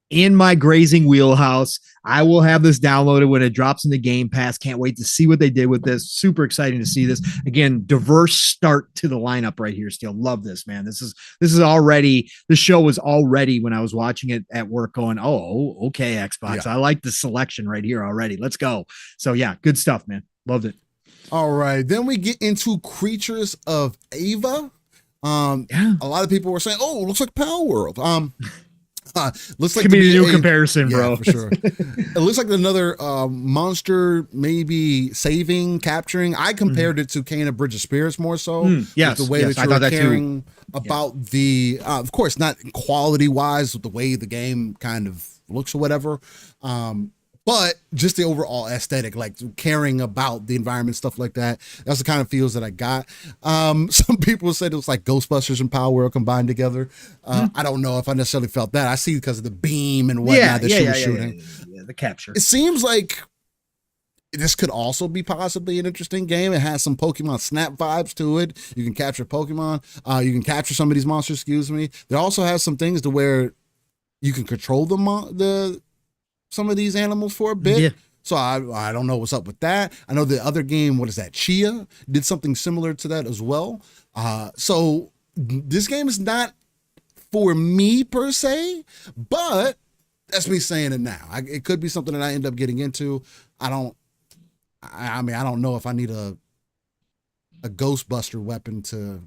in my grazing wheelhouse. I will have this downloaded when it drops in the Game Pass. Can't wait to see what they did with this. Super exciting to see this. Again, diverse start to the lineup right here. Still love this, man. This is already, the show was already, when I was watching it at work, going, oh, okay, Xbox. Yeah. I like the selection right here already. Let's go. So yeah, good stuff, man. Loved it. All right. Then we get into Creatures of Ava. A lot of people were saying, oh, it looks like Power World. Looks like could be a new comparison, bro. For sure. It looks like another monster, maybe capturing. I compared it to Kena Bridge of Spirits more so. Yes, the way that you were caring about the, of course, not quality wise with the way the game kind of looks or whatever. But But just the overall aesthetic, like caring about the environment, stuff like that. That's the kind of feels that I got. Some people said it was like Ghostbusters and Power World combined together. I don't know if I necessarily felt that. I see because of the beam and whatnot that she was shooting. Yeah, the capture. It seems like this could also be possibly an interesting game. It has some Pokemon Snap vibes to it. You can capture Pokemon. You can capture some of these monsters, excuse me. There also has some things to where you can control some of these animals for a bit. Yeah. So I don't know what's up with that. I know the other game, what is that? Chia did something similar to that as well. So this game is not for me per se, but that's me saying it now. It could be something that I end up getting into. I don't know if I need a Ghostbuster weapon to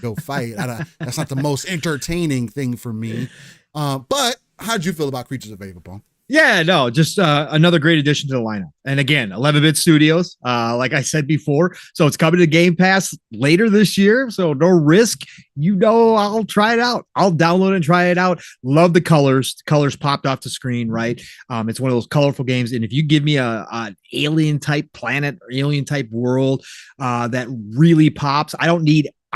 go fight. That's not the most entertaining thing for me. But how'd you feel about Creatures of Ava, Paul? Yeah, no, just another great addition to the lineup. And again, 11-bit studios, like I said before. So it's coming to Game Pass later this year. So no risk. I'll try it out. I'll download and try it out. Love the colors. The colors popped off the screen, right? It's one of those colorful games. And if you give me an alien type planet or alien type world that really pops,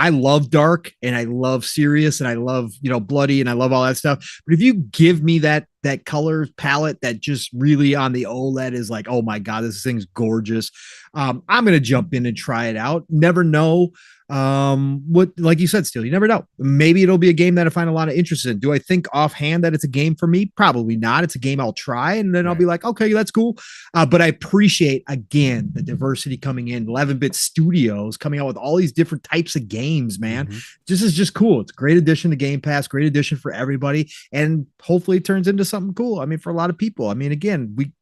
I love dark and I love serious and I love, bloody and I love all that stuff. But if you give me that color palette that just really on the OLED is like, oh my God, this thing's gorgeous. I'm going to jump in and try it out. Never know. Like you said, Steel, you never know. Maybe it'll be a game that I find a lot of interest in. Do I think offhand that it's a game for me? Probably not. It's a game I'll try and then I'll be like, okay, that's cool. But I appreciate again the diversity coming in. 11-bit studios coming out with all these different types of games, man. This is just cool. It's a great addition to Game Pass, great addition for everybody, and hopefully it turns into something cool. I mean, for a lot of people. I mean, again, we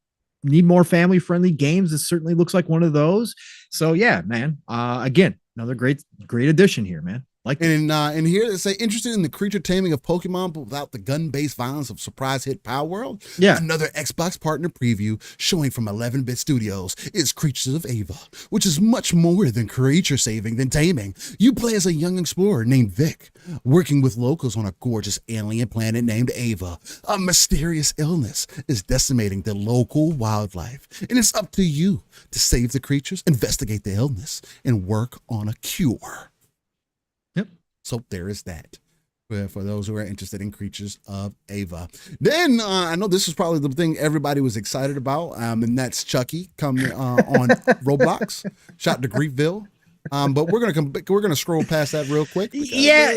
need more family-friendly games. This certainly looks like one of those. So yeah, man. Again, another great addition here, man. And here they say interested in the creature taming of Pokemon, but without the gun-based violence of surprise hit Power World. Yeah. Another Xbox partner preview showing from 11-bit studios is Creatures of Ava, which is much more than creature saving than taming. You play as a young explorer named Vic, working with locals on a gorgeous alien planet named Ava. A mysterious illness is decimating the local wildlife, and it's up to you to save the creatures, investigate the illness, and work on a cure. So there is that for those who are interested in Creatures of Ava. Then I know this is probably the thing everybody was excited about, and that's Chucky coming on Roblox. Shout to Griefville. But we're gonna scroll past that real quick. Yeah.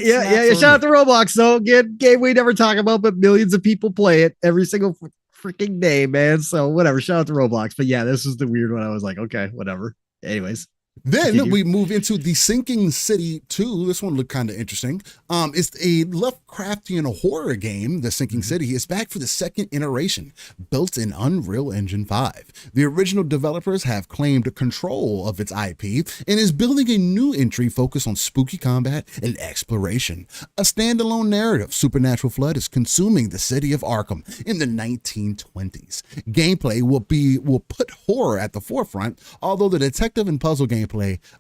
Shout out to Roblox though. Good game we never talk about, but millions of people play it every single freaking day, man. So whatever. Shout out to Roblox. But yeah, this is the weird one. I was like, okay, whatever. Anyways. Then we move into The Sinking City 2. This one looked kind of interesting. It's a Lovecraftian horror game. The Sinking City is back for the second iteration, built in Unreal Engine 5. The original developers have claimed control of its IP and is building a new entry focused on spooky combat and exploration. A standalone narrative, supernatural flood is consuming the city of Arkham in the 1920s. Gameplay will put horror at the forefront, although the detective and puzzle gameplay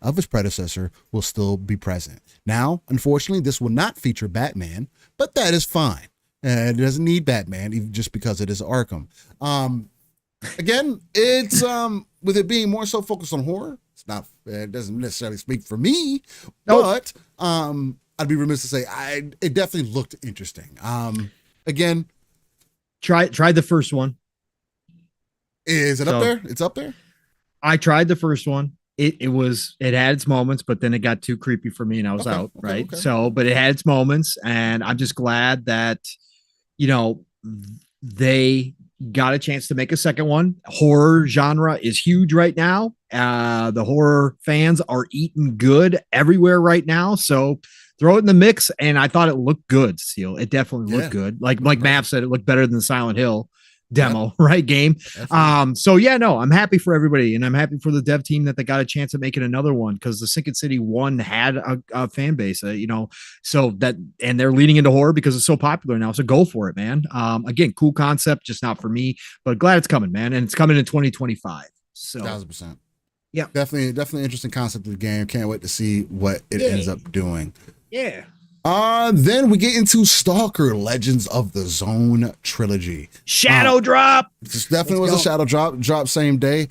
of its predecessor will still be present. Now, unfortunately, this will not feature Batman, but that is fine. It doesn't need Batman, even just because it is Arkham. Again, it's with it being more so focused on horror. It doesn't necessarily speak for me, but I'd be remiss to say it definitely looked interesting. Again, try the first one. Is it up there? It's up there. I tried the first one. It had its moments, but then it got too creepy for me and I was out. Right. Okay. So, but it had its moments and I'm just glad that, they got a chance to make a second one. Horror genre is huge right now. The horror fans are eating good everywhere right now. So throw it in the mix. And I thought it looked good, Seal. It definitely looked good. Like Mav said, it looked better than the Silent Hill demo, right? Game. So yeah, no, I'm happy for everybody and I'm happy for the dev team that they got a chance at making another one because the Sinking City 1 had a fan base, so that, and they're leading into horror because it's so popular now. So go for it, man. Again, cool concept, just not for me, but glad it's coming, man. And it's coming in 2025. So 1000%. Yeah, definitely interesting concept of the game. Can't wait to see what it ends up doing. Yeah. Then we get into Stalker Legends of the Zone trilogy. Shadow drop. This definitely was a shadow drop same day.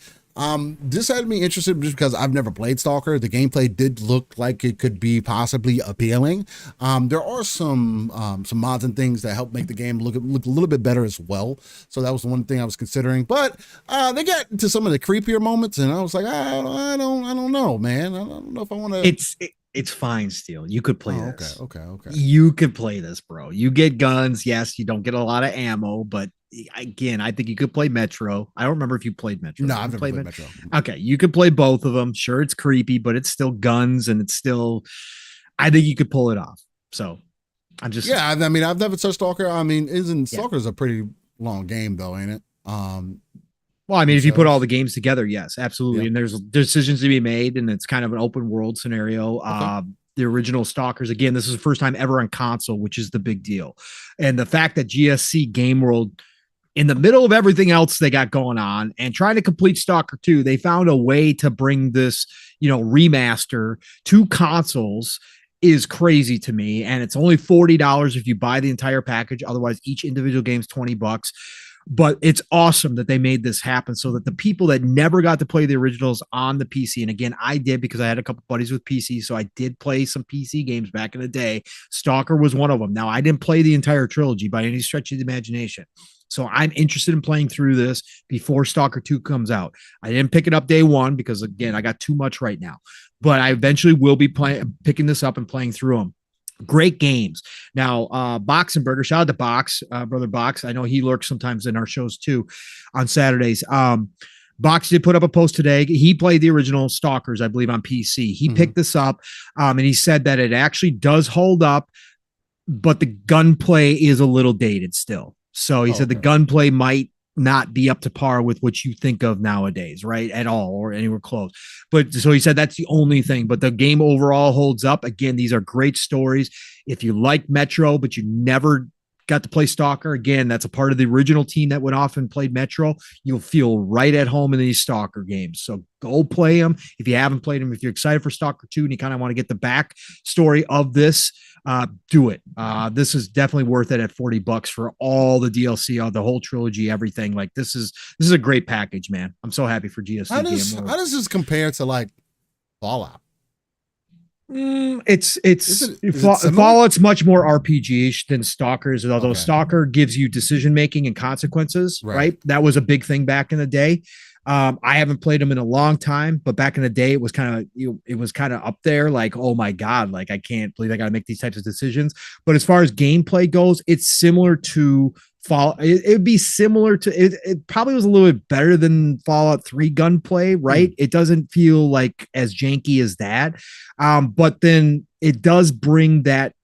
This had me interested just because I've never played Stalker. The gameplay did look like it could be possibly appealing. There are some mods and things that help make the game look a little bit better as well. So that was the one thing I was considering. But they got into some of the creepier moments, and I was like, I don't know, man. I don't know if I want to. It's fine, Steel. You could play this. Okay. You could play this, bro. You get guns. Yes, you don't get a lot of ammo, but again, I think you could play Metro. I don't remember if you played Metro. No, I've never played Metro. Okay, you could play both of them. Sure, it's creepy, but it's still guns, and it's still. I think you could pull it off. So, I'm just. Yeah, I mean, I've never touched Stalker. I mean, Stalker's a pretty long game, though, ain't it? Well, I mean, if you put all the games together, yes, absolutely. Yep. And there's decisions to be made, and it's kind of an open world scenario. Okay. The original Stalkers, again, this is the first time ever on console, which is the big deal. And the fact that GSC Game World, in the middle of everything else they got going on and trying to complete Stalker 2, they found a way to bring this, remaster to consoles is crazy to me. And it's only $40 if you buy the entire package. Otherwise, each individual game is $20. But it's awesome that they made this happen so that the people that never got to play the originals on the PC, and again, I did because I had a couple buddies with PC, so I did play some PC games back in the day. Stalker was one of them. Now, I didn't play the entire trilogy by any stretch of the imagination. So I'm interested in playing through this before Stalker 2 comes out. I didn't pick it up day one because, again, I got too much right now. But I eventually will be picking this up and playing through them. Great games. Now, Boxenberger, shout out to Box, brother Box. I know he lurks sometimes in our shows too on Saturdays. Box did put up a post today. He played the original Stalkers, I believe, on PC. He picked this up, and he said that it actually does hold up, but the gunplay is a little dated still. So he said the gunplay might not be up to par with what you think of nowadays, right? At all, or anywhere close. But so he said that's the only thing, but the game overall holds up. Again, these are great stories. If you like Metro, but you never got to play Stalker, again, that's a part of the original team that went off and played Metro. You'll feel right at home in these Stalker games. So go play them. If you haven't played them, if you're excited for Stalker 2 and you kind of want to get the back story of this, do it. This is definitely worth it at $40 for all the DLC, all the whole trilogy, everything. Like this is a great package, man. I'm so happy for GSC. How does this compare to like Fallout? Fallout's much more RPG-ish than Stalker's, although Stalker gives you decision making and consequences, right? That was a big thing back in the day. I haven't played them in a long time, but back in the day, it was kind of up there. Like, oh my God, like I can't believe I got to make these types of decisions. But as far as gameplay goes, it's similar to Fallout. It'd be similar to it. It probably was a little bit better than Fallout 3 gunplay, right? It doesn't feel like as janky as that. But then it does bring that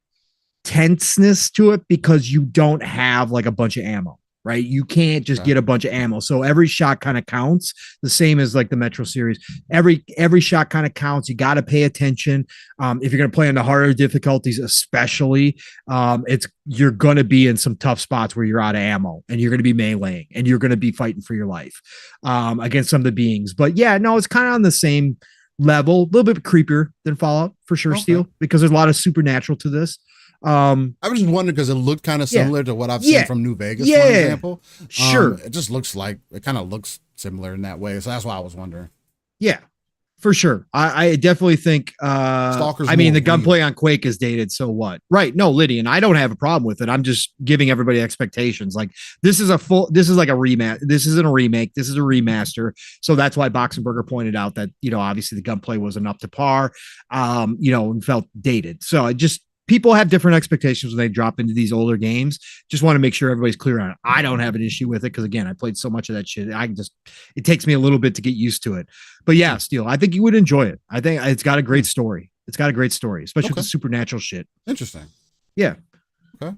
tenseness to it because you don't have like a bunch of ammo. Right. You can't just get a bunch of ammo. So every shot kind of counts, the same as like the Metro series. Every shot kind of counts. You got to pay attention. If you're going to play on the harder difficulties, especially, you're going to be in some tough spots where you're out of ammo and you're going to be meleeing and you're going to be fighting for your life against some of the beings. But yeah, no, it's kind of on the same level, a little bit creepier than Fallout for sure, Steel, because there's a lot of supernatural to this. I was just wondering because it looked kind of similar to what I've seen from New Vegas, for example. Sure. It just looks like it kind of looks similar in that way. So that's why I was wondering. Yeah, for sure. I definitely think the gunplay on Quake is dated. So what? Right. No, Lydian, I don't have a problem with it. I'm just giving everybody expectations. Like this is like a rematch. This isn't a remake. This is a remaster. So that's why Boxenberger pointed out that, obviously the gunplay wasn't up to par, and felt dated. So it just, people have different expectations when they drop into these older games. Just want to make sure everybody's clear on it. I don't have an issue with it because, again, I played so much of that shit. It takes me a little bit to get used to it. But yeah, Steel, I think you would enjoy it. I think it's got a great story. Especially with the supernatural shit. Interesting. Yeah. Okay.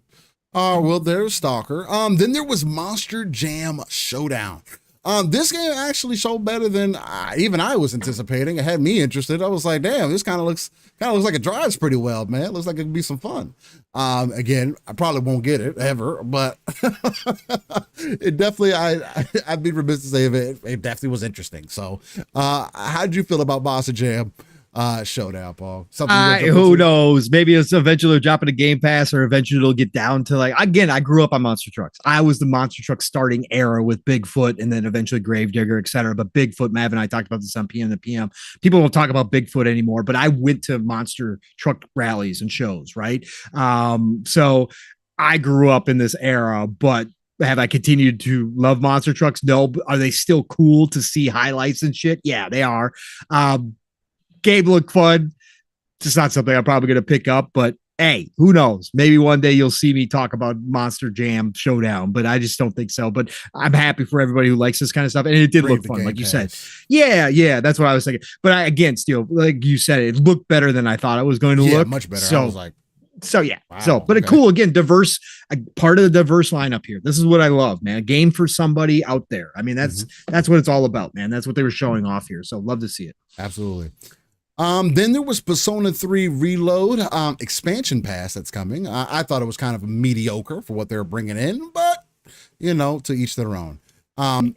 Well, there's Stalker. Then there was Monster Jam Showdown. This game actually showed better than even I was anticipating. It had me interested. I was like, damn, this kind of looks like it drives pretty well, man. It looks like it could be some fun. Again, I probably won't get it ever, but it definitely, I'd be remiss to say it definitely was interesting. So, how'd you feel about Monster Jam showdown, Paul? Who knows? Maybe it's eventually dropping a Game Pass, or eventually it'll get down to like, again, I grew up on monster trucks. I was the monster truck starting era with Bigfoot and then eventually Gravedigger, etc. But Bigfoot, Mav and I talked about this on PM to PM. People don't talk about Bigfoot anymore, but I went to monster truck rallies and shows, right? So I grew up in this era, but have I continued to love monster trucks? No. Are they still cool to see highlights and shit? Yeah, they are. Game looked fun. It's not something I'm probably going to pick up, but hey, who knows? Maybe one day you'll see me talk about Monster Jam Showdown, but I just don't think so. But I'm happy for everybody who likes this kind of stuff. And it did look fun, like you said. Yeah, that's what I was thinking. But again, still, like you said, it looked better than I thought it was going to look. Much better. So, I was like, wow, but cool, again, diverse, part of the diverse lineup here. This is what I love, man. A game for somebody out there. I mean, that's what it's all about, man. That's what they were showing off here. So love to see it. Absolutely. Then there was Persona 3 Reload expansion pass that's coming. I thought it was kind of mediocre for what they were bringing in, but to each their own. Go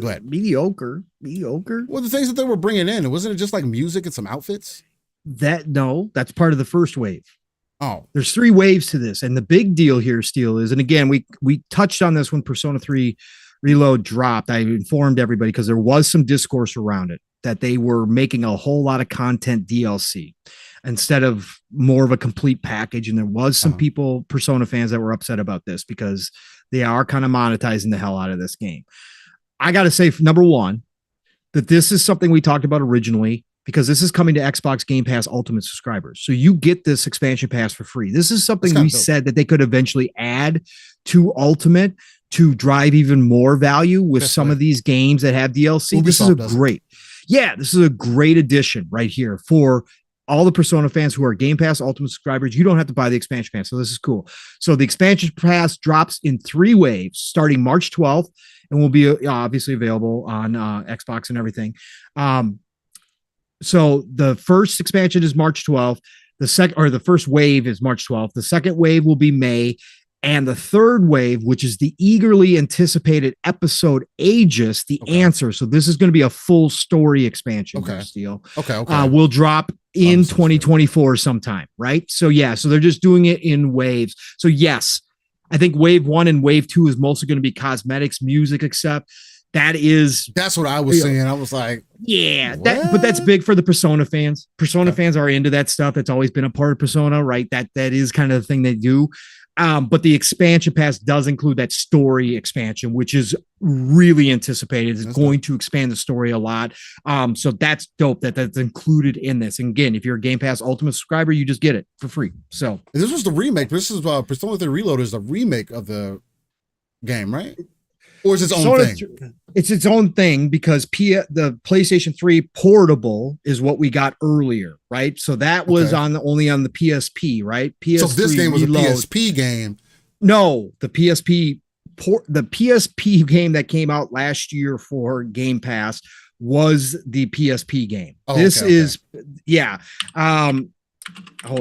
ahead. Mediocre. Well, the things that they were bringing in, wasn't it just like music and some outfits? That's part of the first wave. Oh, there's 3 waves to this, and the big deal here, Steel, is, and again, we touched on this when Persona 3 Reload dropped. I informed everybody because there was some discourse around it that they were making a whole lot of content DLC instead of more of a complete package. And there was some people, Persona fans, that were upset about this because they are kind of monetizing the hell out of this game. I got to say, number one, that this is something we talked about originally, because this is coming to Xbox Game Pass Ultimate subscribers. So you get this expansion pass for free. This is something we said that they could eventually add to Ultimate to drive even more value with some of these games that have DLC. This is a great addition right here for all the Persona fans who are Game Pass Ultimate subscribers. You don't have to buy the expansion pass. So this is cool. So the expansion pass drops in 3 waves starting March 12th and will be obviously available on Xbox and everything. So the first expansion is March 12th. The first wave is March 12th. The second wave will be May. And the third wave, which is the eagerly anticipated episode Aegis, the answer. So this is going to be a full story expansion. Steel. Okay. Will drop in 2024 sometime, right? So so they're just doing it in waves. So yes, I think wave 1 and wave 2 is mostly going to be cosmetics, music, except that's what I was saying. I was like, but that's big for the Persona fans. Persona fans are into that stuff. That's always been a part of Persona, right? That is kind of the thing they do. But the expansion pass does include that story expansion, which is really anticipated. It's going to expand the story a lot. So that's dope that's included in this. And again, if you're a Game Pass Ultimate subscriber, you just get it for free. So this was the remake. This is Persona 3 Reload is a remake of the game, right? Or is it its own thing? It's its own thing because the PlayStation 3 Portable is what we got earlier, right? So that was only on the PSP, right? PS3 so this game was Reload. A PSP game. No, the PSP game that came out last year for Game Pass was the PSP game. Hold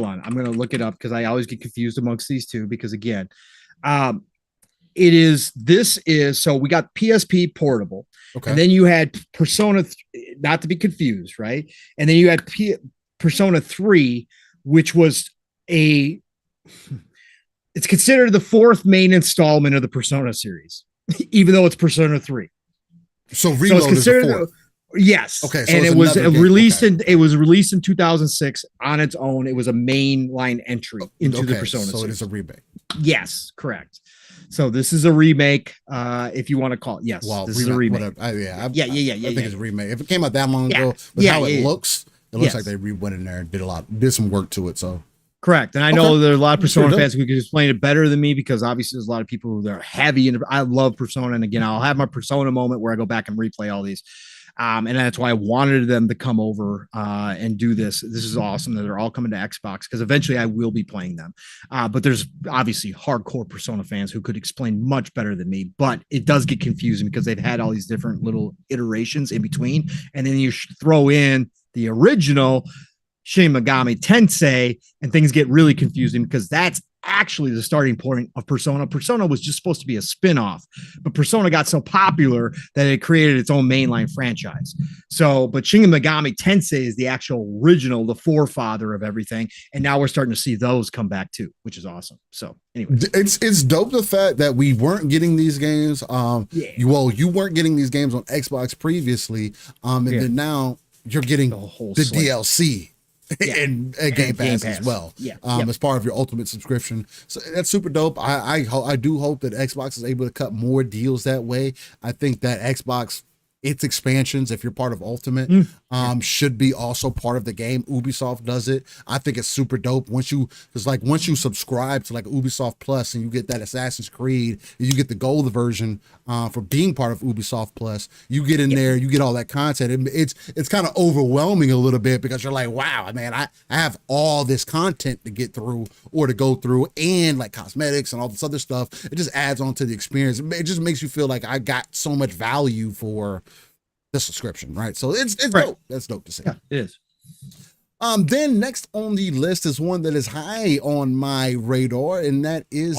on, I'm gonna look it up because I always get confused amongst these two because again, so we got PSP Portable, and then you had Persona, not to be confused, right? And then you had Persona 3, which was it's considered the 4th main installment of the Persona series, even though it's Persona 3. So Reload is the 4th. Yes. Okay. So and it was released it was released in 2006 on its own. It was a mainline entry into the Persona series. So it is a remake. Yes, correct. So this is a remake, if you want to call it. Yes, this is a remake. I think it's a remake. If it came out that long ago, how it looks like they went in there and did some work to it. So correct. And I know there are a lot of Persona fans who can explain it better than me because obviously there's a lot of people who are heavy into. I love Persona, and again, I'll have my Persona moment where I go back and replay all these. And that's why I wanted them to come over and do this. This is awesome that they're all coming to Xbox because eventually I will be playing them. But there's obviously hardcore Persona fans who could explain much better than me. But it does get confusing because they've had all these different little iterations in between. And then you throw in the original Shin Megami Tensei and things get really confusing because that's actually the starting point of Persona. Persona was just supposed to be a spin-off, but Persona got so popular that it created its own mainline franchise. So, but Shin Megami Tensei is the actual original, the forefather of everything. And now we're starting to see those come back too, which is awesome. So anyway, it's dope the fact that we weren't getting these games. You weren't getting these games on Xbox previously. Then now you're getting the DLC. And Game Pass as well. As part of your Ultimate subscription. So that's super dope. I do hope that Xbox is able to cut more deals that way. I think that Xbox, its expansions, if you're part of Ultimate, should be also part of the game. Ubisoft does it. I think it's super dope. Once you subscribe to like Ubisoft Plus and you get that Assassin's Creed, you get the gold version for being part of Ubisoft Plus. You get in there, you get all that content. It's kind of overwhelming a little bit because you're like, wow, man, I have all this content to get through or to go through, and like cosmetics and all this other stuff. It just adds on to the experience. It just makes you feel like I got so much value for the subscription, right? So it's right. Dope. That's dope to see. Yeah, it is. Then next on the list is one that is high on my radar, and that is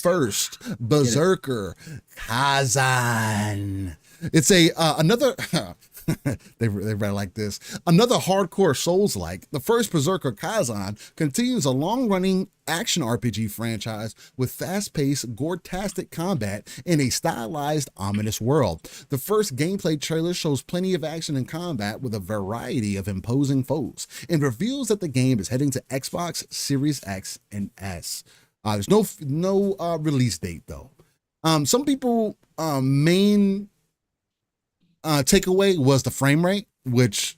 first Berserker Kazan. It's another they read it like this. Another hardcore Souls-like, the first Berserker Kazan continues a long-running action RPG franchise with fast-paced, gore-tastic combat in a stylized, ominous world. The first gameplay trailer shows plenty of action and combat with a variety of imposing foes, and reveals that the game is heading to Xbox Series X and S. There's no release date though. Some people main takeaway was the frame rate, which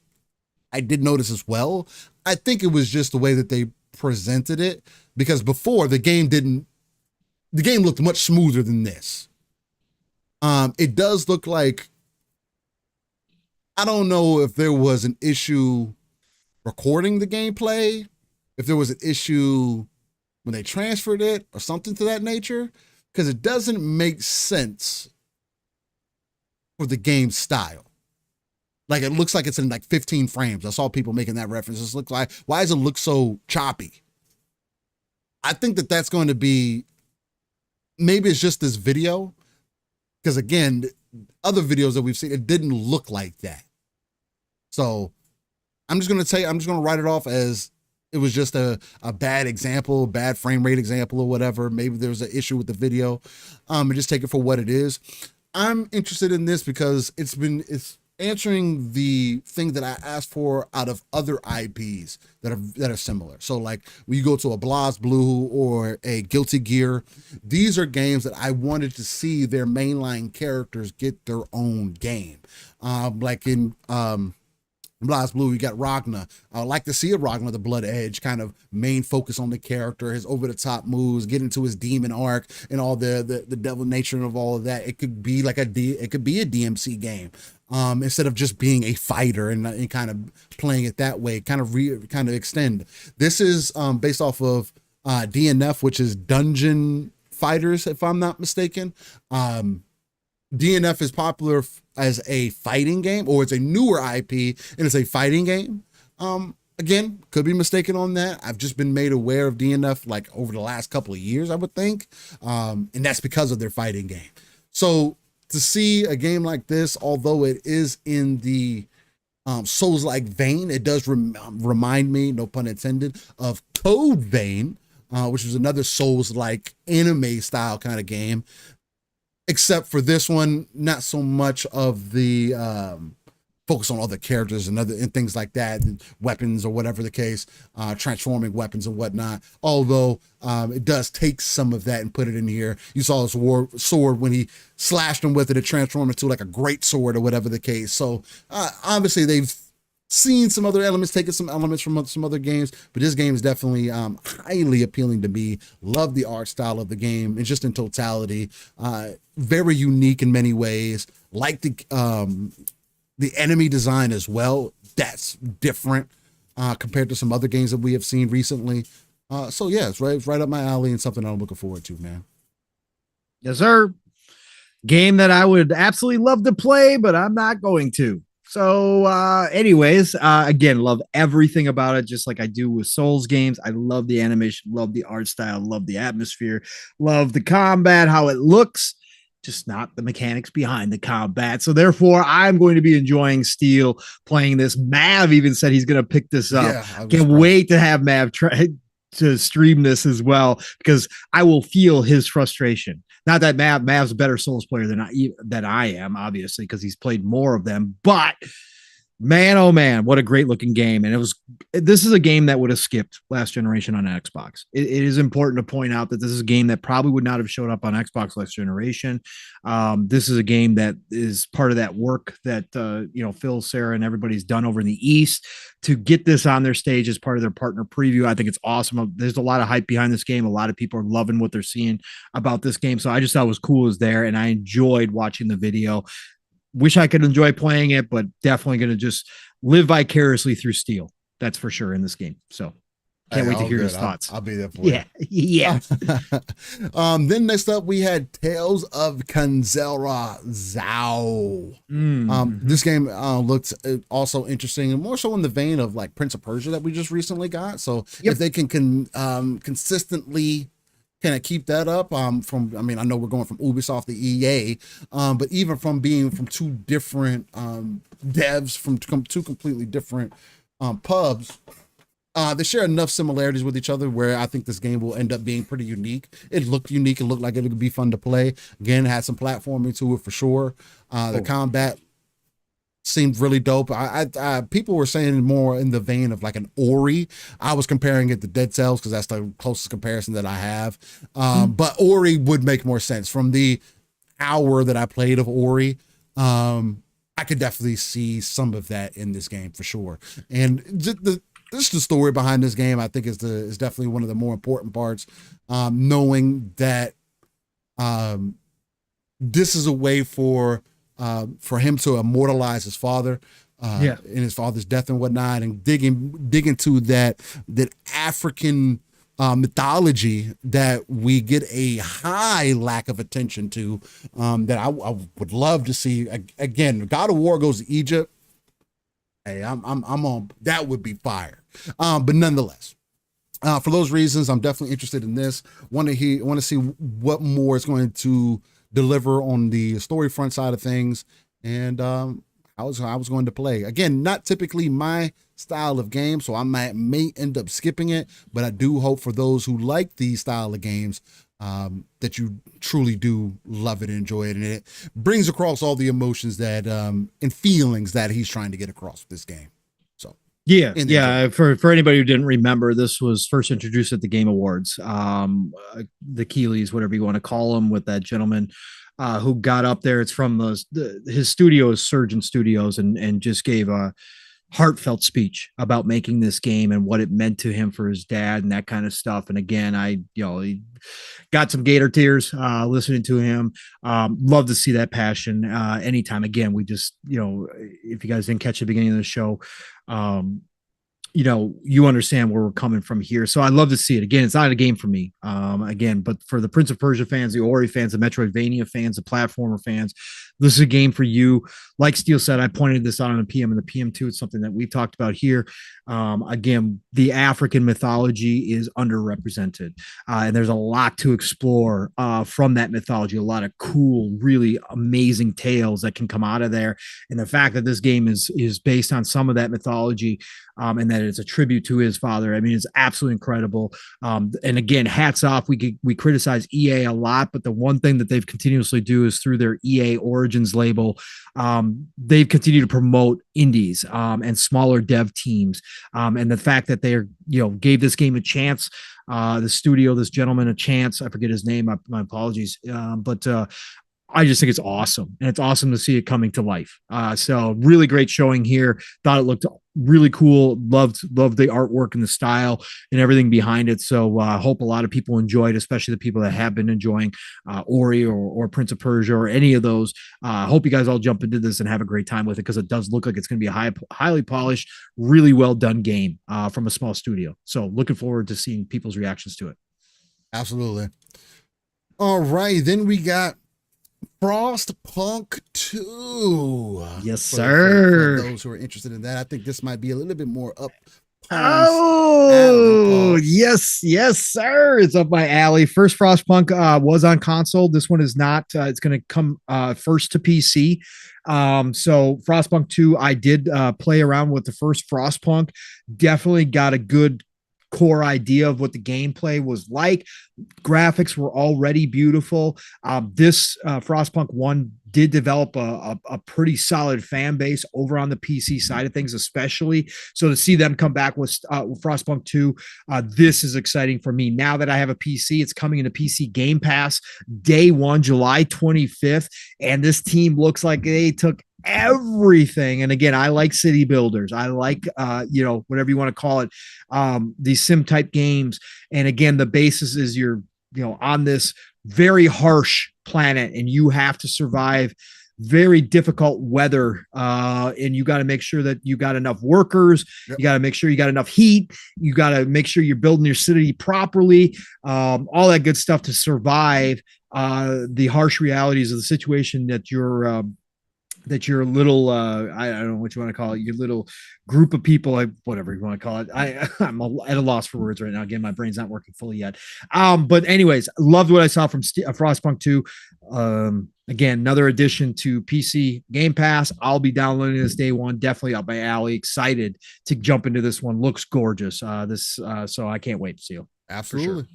I did notice as well. I think it was just the way that they presented it, because before the game looked much smoother than this. It does look like, I don't know if there was an issue recording the gameplay, if there was an issue when they transferred it or something to that nature, because it doesn't make sense for the game style. Like, it looks like it's in like 15 frames. I saw people making that reference. It looks like, why does it look so choppy? I think that that's going to be, maybe it's just this video, because again, other videos that we've seen, it didn't look like that. So I'm just going to write it off as it was just a bad example, bad frame rate example or whatever. Maybe there was an issue with the video, and just take it for what it is. I'm interested in this because it's answering the thing that I asked for out of other IPs that are similar. So like when you go to a BlazBlue or a Guilty Gear, these are games that I wanted to see their mainline characters get their own game. Like in BlazBlue, you got Ragnar. I would like to see a Ragnar the Blood Edge kind of main focus on the character, his over-the-top moves, get into his demon arc and all the devil nature of all of that. It could be like a DMC game. Instead of just being a fighter and kind of playing it that way, kind of extend. This is based off of DNF, which is Dungeon Fighters, if I'm not mistaken. DNF is popular as a fighting game, or it's a newer IP and it's a fighting game. Again, could be mistaken on that. I've just been made aware of DNF like over the last couple of years, I would think. And that's because of their fighting game. So to see a game like this, although it is in the Souls-like vein, it does remind me, no pun intended, of Code Vein, which was another Souls-like anime style kind of game. Except for this one, not so much of the focus on other characters and things like that, and weapons or whatever the case, transforming weapons and whatnot. Although it does take some of that and put it in here. You saw his sword when he slashed him with it, it transformed into like a great sword or whatever the case. So obviously they've seen some other elements, taken some elements from some other games, but this game is definitely highly appealing to me. Love the art style of the game and just in totality. Very unique in many ways. Like the enemy design as well. That's different compared to some other games that we have seen recently. So yeah, it's right up my alley and something I'm looking forward to, man. Yes, sir. Game that I would absolutely love to play, but I'm not going to. So, anyways, again, love everything about it, just like I do with Souls games. I love the animation, love the art style, love the atmosphere, love the combat, how it looks, just not the mechanics behind the combat. So, therefore, I'm going to be enjoying Steel playing this. Mav even said he's going to pick this up. Yeah, can't wait to have Mav try to stream this as well, because I will feel his frustration. Not that Mav's a better Souls player than I am, obviously, because he's played more of them. But man, oh man, what a great looking game! And this is a game that would have skipped last generation on Xbox. It is important to point out that this is a game that probably would not have showed up on Xbox last generation. This is a game that is part of that work that Phil, Sarah, and everybody's done over in the East to get this on their stage as part of their partner preview. I think it's awesome. There's a lot of hype behind this game. A lot of people are loving what they're seeing about this game. So I just thought it was cool as there, and I enjoyed watching the video. Wish I could enjoy playing it, but definitely going to just live vicariously through Steel. That's for sure in this game. So can't wait to hear his thoughts. I'll be there for you. Yeah. Then next up, we had Tales of Kanzera Zao. This game looks also interesting, and more so in the vein of like Prince of Persia that we just recently got. So if they can consistently kind of keep that up I know we're going from Ubisoft to EA, but even from being from two different devs from two completely different pubs, they share enough similarities with each other where I think this game will end up being pretty unique. It looked unique. It looked like it would be fun to play. Again, it had some platforming to it for sure. The combat seemed really dope. People were saying more in the vein of like an Ori. I was comparing it to Dead Cells because that's the closest comparison that I have. But Ori would make more sense. From the hour that I played of Ori, I could definitely see some of that in this game for sure. And the story behind this game, I think, is definitely one of the more important parts. Knowing that this is a way for him to immortalize his father in his father's death and whatnot, and dig into that African mythology that we get a high lack of attention to, that I would love to see. Again, God of War goes to Egypt. Hey, I'm on. That would be fire. But nonetheless, for those reasons, I'm definitely interested in this. Want to see what more is going to deliver on the story front side of things, and I was going to play. Again, not typically my style of game, so I may end up skipping it, but I do hope for those who like these style of games that you truly do love it and enjoy it, and it brings across all the emotions that and feelings that he's trying to get across with this game. So for anybody who didn't remember, this was first introduced at the Game Awards, the Keeleys, whatever you want to call them, with that gentleman who got up there. It's from his studio is Surgeon Studios, and just gave a heartfelt speech about making this game and what it meant to him for his dad and that kind of stuff. And again, he got some gator tears listening to him. Love to see that passion anytime. Again, we just, if you guys didn't catch the beginning of the show, you understand where we're coming from here. So I love to see it. Again, it's not a game for me. But for the Prince of Persia fans, the Ori fans, the Metroidvania fans, the platformer fans, this is a game for you. Like Steel said, I pointed this out on the PM and the PM2. It's something that we've talked about here. Again, the African mythology is underrepresented, and there's a lot to explore from that mythology. A lot of cool, really amazing tales that can come out of there. And the fact that this game is based on some of that mythology, and that it's a tribute to his father, I mean, it's absolutely incredible. And again, hats off. We criticize EA a lot, but the one thing that they've continuously do is through their EA Origins label, they've continued to promote indies and smaller dev teams. And the fact that they gave this game a chance, the studio, this gentleman a chance. I forget his name. My apologies. But I just think it's awesome, and it's awesome to see it coming to life. So really great showing here. Thought it looked really cool. Loved the artwork and the style and everything behind it. So hope a lot of people enjoyed, especially the people that have been enjoying Ori or Prince of Persia or any of those. Hope you guys all jump into this and have a great time with it, because it does look like it's going to be a highly polished, really well done game from a small studio. So looking forward to seeing people's reactions to it. Absolutely. All right, then we got Frostpunk 2. Yes, sir. For those who are interested in that, I think this might be a little bit more up. Oh, yes, sir. It's up my alley. First Frostpunk was on console. This one is not. It's going to come first to PC. So Frostpunk 2, I did play around with the first Frostpunk. Definitely got a good core idea of what the gameplay was like. Graphics were already beautiful. This Frostpunk 1 did develop a pretty solid fan base over on the PC side of things, especially. So to see them come back with Frostpunk 2, this is exciting for me. Now that I have a PC, it's coming into PC Game Pass day 1, July 25th. And this team looks like they took everything. And again, I like city builders. I like, whatever you want to call it, these sim type games. And again, the basis is you're, on this very harsh planet and you have to survive very difficult weather. And you got to make sure that you got enough workers. Yep. You got to make sure you got enough heat. You got to make sure you're building your city properly. All that good stuff to survive the harsh realities of the situation that your little I don't know what you want to call it, your little group of people, whatever you want to call it. I'm at a loss for words right now. Again, my brain's not working fully yet. But anyways, loved what I saw from Frostpunk 2. Again, another addition to PC Game Pass. I'll be downloading this day 1. Definitely up my alley. Excited to jump into this one. Looks gorgeous. So I can't wait to see it. Absolutely. Sure.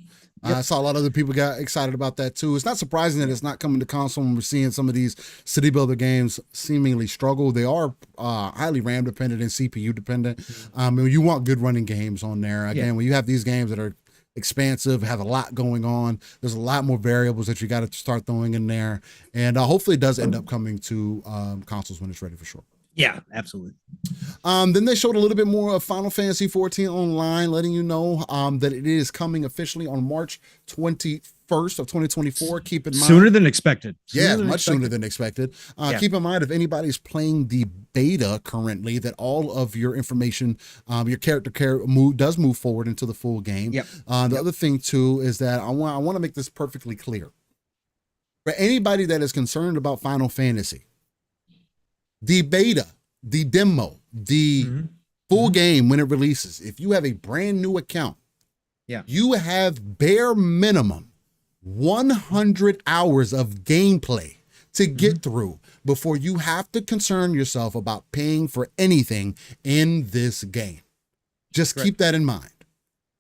Yep. I saw a lot of other people got excited about that too. It's not surprising that it's not coming to console when we're seeing some of these city builder games seemingly struggle. They are highly RAM dependent and CPU dependent. You want good running games on there. Again, when you have these games that are expansive, have a lot going on, there's a lot more variables that you got to start throwing in there. And hopefully it does end up coming to consoles when it's ready for sure. Yeah, absolutely. Then they showed a little bit more of Final Fantasy 14 Online, letting you know that it is coming officially on March 21st of 2024. Keep in mind, sooner than expected. Sooner than expected. Keep in mind, if anybody's playing the beta currently, that all of your information, your character does move forward into the full game. Yep. The other thing too is that I want to make this perfectly clear for anybody that is concerned about Final Fantasy. The beta, the demo, the full game when it releases, if you have a brand new account, you have bare minimum 100 hours of gameplay to get through before you have to concern yourself about paying for anything in this game. Just keep that in mind.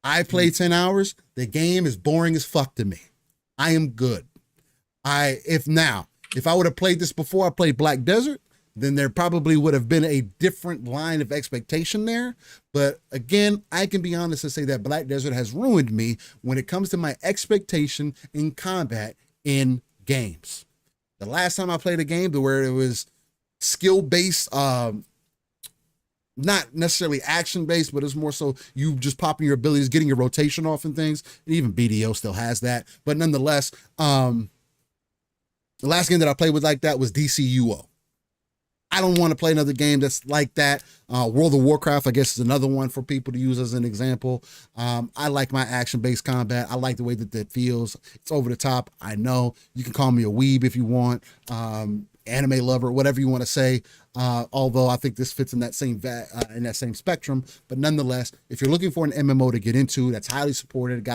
I play 10 hours. The game is boring as fuck to me. I am good. If I would have played this before I played Black Desert, then there probably would have been a different line of expectation there. But again, I can be honest and say that Black Desert has ruined me when it comes to my expectation in combat in games. The last time I played a game where it was skill-based, not necessarily action-based, but it's more so you just popping your abilities, getting your rotation off and things. And even BDO still has that. But nonetheless, the last game that I played with like that was DCUO. I don't want to play another game that's like that. World of Warcraft, I guess, is another one for people to use as an example. I like my action-based combat. I like the way that feels. It's over the top. I know. You can call me a weeb if you want, anime lover, whatever you want to say. Although I think this fits in that same spectrum. But nonetheless, if you're looking for an MMO to get into that's highly supported,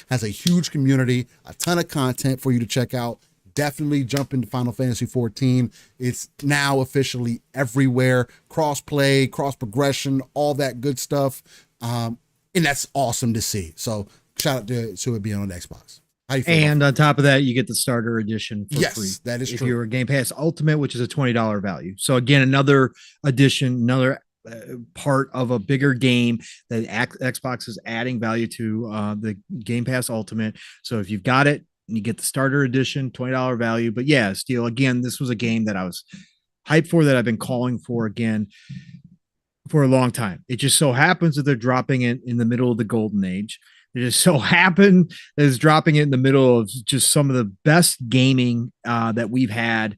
has a huge community, a ton of content for you to check out, definitely jump into Final Fantasy 14. It's now officially everywhere. Cross-play, cross-progression, all that good stuff. And that's awesome to see. So shout out to it being on Xbox. How you feel? And on top of that, you get the starter edition for free. Yes, that is true. If you're a Game Pass Ultimate, which is a $20 value. So again, another addition, another part of a bigger game that Xbox is adding value to the Game Pass Ultimate. So if you've got it, you get the starter edition, $20 value. But yeah, Steel, again, this was a game that I was hyped for, that I've been calling for again for a long time. It just so happens that they're dropping it in the middle of the golden age. It just so happened that it's dropping it in the middle of just some of the best gaming that we've had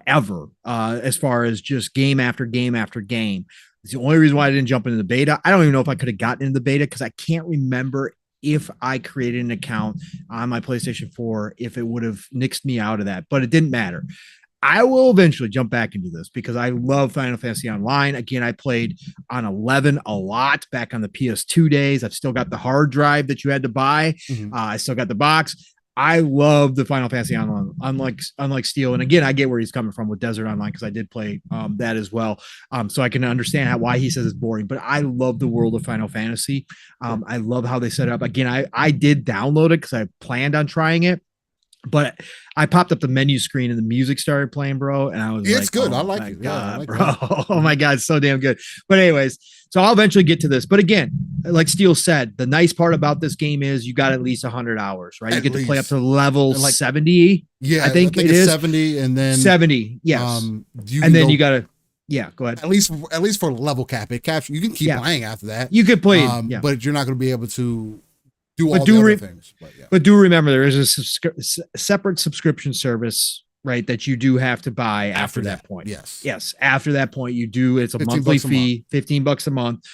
ever, as far as just game after game after game. It's the only reason why I didn't jump into the beta. I don't even know if I could have gotten into the beta because I can't remember if I created an account on my PlayStation 4, if it would have nixed me out of that, but it didn't matter. I will eventually jump back into this because I love Final Fantasy Online. Again, I played on 11 a lot back on the PS2 days. I've still got the hard drive that you had to buy. I still got the box. I love the Final Fantasy Online, unlike Steel. And again, I get where he's coming from with Desert Online because I did play that as well. So I can understand why he says it's boring, but I love the world of Final Fantasy. I love how they set it up. Again, I did download it because I planned on trying it. But I popped up the menu screen and the music started playing, bro. And I was it's good. Oh, I like it. God, I like bro. That. Oh my God. So damn good. But anyways, so I'll eventually get to this. But again, like Steele said, the nice part about this game is you got at least 100 hours, right? You get to play up to level 70. Yeah. I think it is 70 and then 70. Yes. And then you got to, go ahead. At least for level cap, it caps. You can keep playing after that. You could play, but you're not going to be able to do all the other things. But do remember there is a separate subscription service, right, that you do have to buy after that point. Yes. After that point, you do. It's a monthly fee, $15 a month.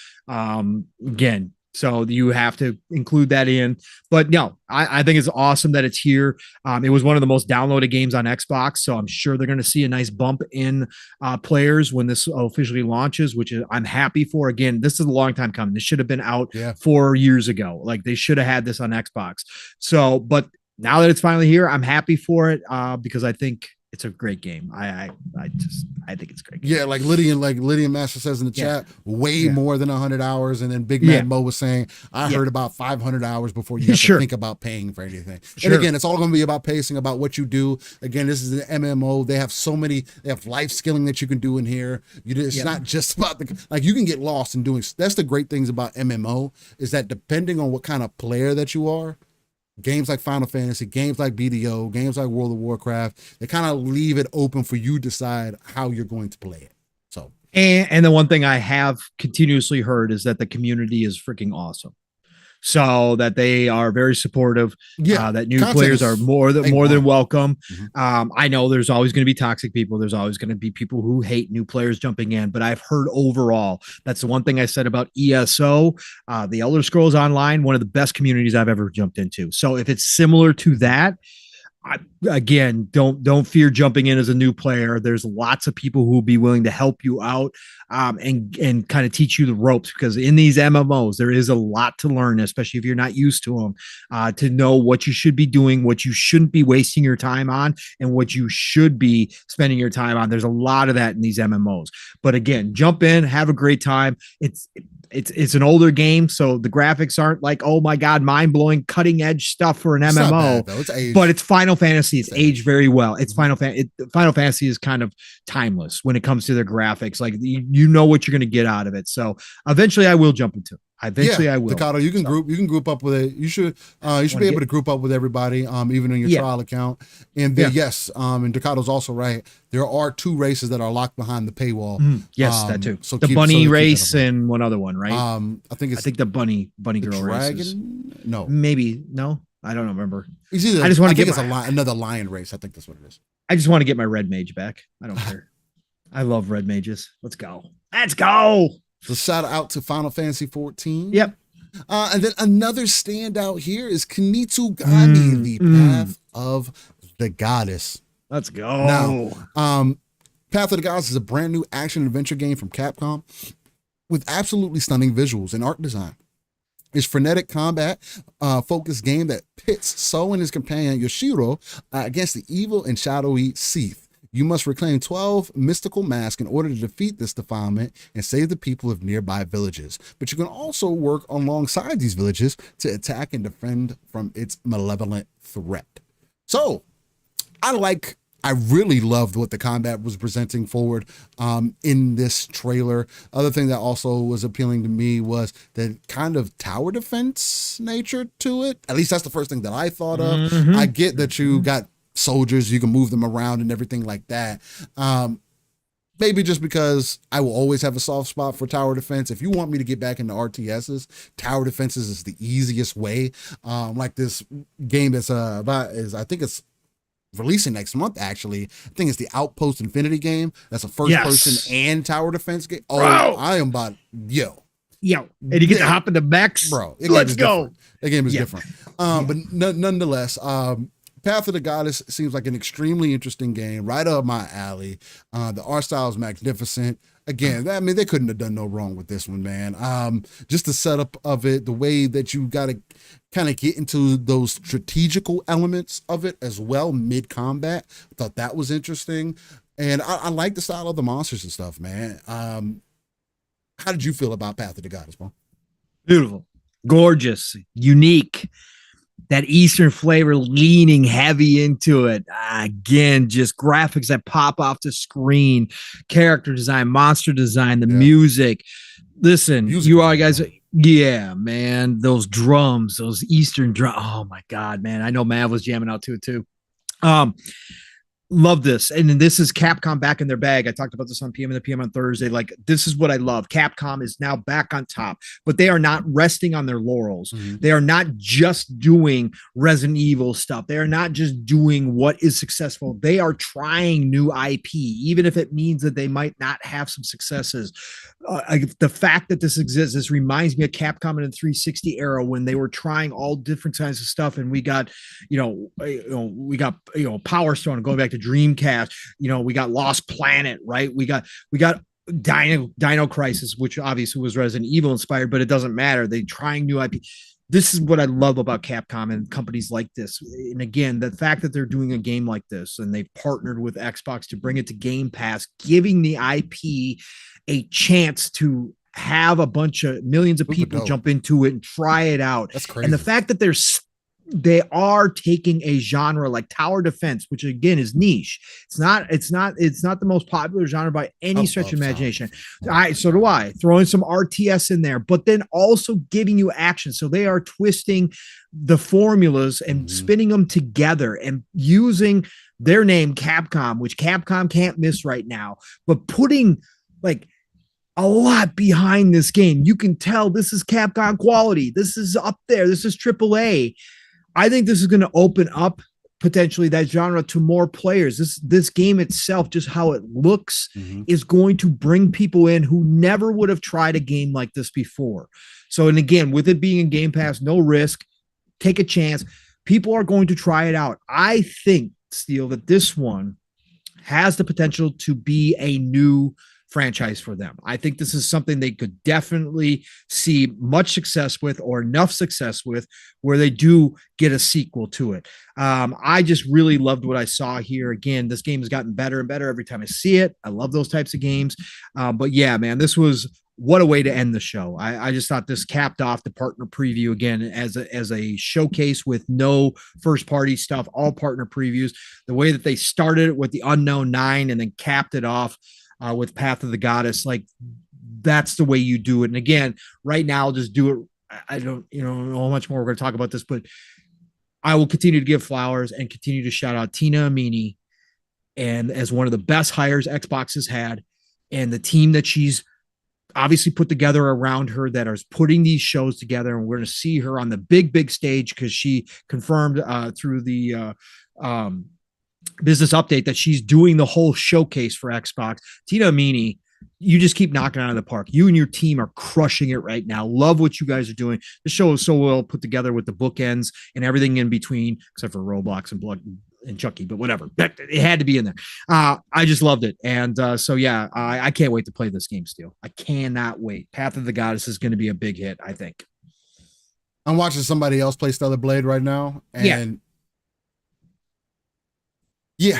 Again, so you have to include that in. But no, I think it's awesome that it's here. It was one of the most downloaded games on Xbox, so I'm sure they're going to see a nice bump in players when this officially launches, which is I'm happy for. Again, this is a long time coming. This should have been out 4 years ago. Like they should have had this on Xbox. So, but now that it's finally here, I'm happy for it because I think it's a great game. I think it's great. Yeah, like Lydian Master says in the chat, way more than 100 hours. And then Big Mad Mo was saying, I heard about 500 hours before you have to think about paying for anything. And again, it's all going to be about pacing, about what you do. Again, this is an MMO. They have life skilling that you can do in here. It's not just about you can get lost in doing. That's the great things about MMO is that depending on what kind of player that you are, games like Final Fantasy, games like BDO, games like World of Warcraft, they kind of leave it open for you to decide how you're going to play it. So, and the one thing I have continuously heard is that the community is freaking awesome. So that they are very supportive. That new players are more than welcome. I know there's always going to be toxic people. There's always going to be people who hate new players jumping in. But I've heard overall, that's the one thing I said about ESO, the Elder Scrolls Online, one of the best communities I've ever jumped into. So if it's similar to that, again, don't fear jumping in as a new player. There's lots of people who will be willing to help you out and kind of teach you the ropes, because in these MMOs there is a lot to learn, especially if you're not used to them, to know what you should be doing, what you shouldn't be wasting your time on, and what you should be spending your time on. There's a lot of that in these MMOs. But again, jump in, have a great time. It's an older game, so the graphics aren't like, oh my God, mind-blowing, cutting-edge stuff for an MMO. But it's Final Fantasy. It's aged very well. It's Final Fantasy is kind of timeless when it comes to their graphics. Like you know what you're going to get out of it. So eventually I will jump into it. I will. Takato, you can group up with it. You should be able to group up with everybody, even on your trial account. And then, and Takato's also right. There are 2 races that are locked behind the paywall. That too. So the bunny race and one other one, right? I think the bunny girl race. No, maybe no. I don't remember. I just want to get another lion race. I think that's what it is. I just want to get my red mage back. I don't care. I love red mages. Let's go. Let's go. So shout out to Final Fantasy 14. Yep. And then another standout here is Kunitsugami, the Path of the Goddess. Let's go. Now, Path of the Goddess is a brand new action adventure game from Capcom with absolutely stunning visuals and art design. It's frenetic combat focused game that pits So and his companion Yoshiro against the evil and shadowy Seath. You must reclaim 12 mystical masks in order to defeat this defilement and save the people of nearby villages. But you can also work alongside these villages to attack and defend from its malevolent threat. So, I really loved what the combat was presenting forward in this trailer. Other thing that also was appealing to me was the kind of tower defense nature to it. At least that's the first thing that I thought of. I get that you got soldiers, you can move them around and everything like that. Maybe just because I will always have a soft spot for tower defense. If you want me to get back into RTSs, tower defenses is the easiest way. Like this game that's I think it's releasing next month, actually. I think it's the Outpost Infinity game. That's a first person and tower defense game. Oh, I am about and you get to hop into mechs, bro. Let's go. That game is different. But nonetheless, Path of the Goddess seems like an extremely interesting game, right up my alley. The art style is magnificent. Again, I mean, they couldn't have done no wrong with this one, man. Just the setup of it, the way that you got to kind of get into those strategical elements of it as well mid-combat. I thought that was interesting. And I like the style of the monsters and stuff, man. How did you feel about Path of the Goddess, Paul? Beautiful, gorgeous, unique. That Eastern flavor leaning heavy into it. Again, just graphics that pop off the screen, character design, monster design, the music. Listen, you all guys, man, those drums, those Eastern drums. Oh my God, man. I know Mav was jamming out to it too. Love this. And then this is Capcom back in their bag. I talked about this on PM and the PM on Thursday. Like, this is what I love. Capcom is now back on top, but they are not resting on their laurels. They are not just doing Resident Evil stuff. They are not just doing what is successful. They are trying new IP, even if it means that they might not have some successes. The fact that this exists, this reminds me of Capcom in the 360 era when they were trying all different kinds of stuff. And we got, Power Stone, going back to Dreamcast, we got Lost Planet, right? We got Dino Crisis, which obviously was Resident Evil inspired, but it doesn't matter. They're trying new IP. This is what I love about Capcom and companies like this. And again, the fact that they're doing a game like this and they've partnered with Xbox to bring it to Game Pass, giving the IP a chance to have a bunch of millions of people jump into it and try it out. That's crazy. And the fact that they are taking a genre like tower defense, which again is niche. It's not the most popular genre by any stretch of imagination. So do I. Throwing some RTS in there, but then also giving you action. So they are twisting the formulas and spinning them together and using their name Capcom, which Capcom can't miss right now, but putting like a lot behind this game. You can tell this is Capcom quality. This is up there. This is AAA. I think this is going to open up potentially that genre to more players. This game itself, just how it looks, is going to bring people in who never would have tried a game like this before. So, and again, with it being in Game Pass, no risk, take a chance. People are going to try it out. I think, Steele, that this one has the potential to be a new franchise for them. I think this is something they could definitely see much success with, or enough success with, where they do get a sequel to it. I just really loved what I saw here. Again, this game has gotten better and better every time I see it. I love those types of games. But yeah, man, this was what a way to end the show. I just thought this capped off the partner preview again as a showcase with no first party stuff, all partner previews. The way that they started it with the Unknown 9 and then capped it off with Path of the Goddess, like that's the way you do it. And again, right now, I'll just do it. I don't, know how much more we're going to talk about this, but I will continue to give flowers and continue to shout out Tina Amini, and as one of the best hires Xbox has had, and the team that she's obviously put together around her that is putting these shows together. And we're going to see her on the big stage because she confirmed through the business update that she's doing the whole showcase for Xbox. Tina Amini, you just keep knocking it out of the park. You and your team are crushing it right now. Love what you guys are doing. The show is so well put together with the bookends and everything in between, except for Roblox and Blood and Chucky, but whatever. It had to be in there. I just loved it. And so, yeah, I can't wait to play this game still. I cannot wait. Path of the Goddess is going to be a big hit, I think. I'm watching somebody else play Stellar Blade right now. And yeah,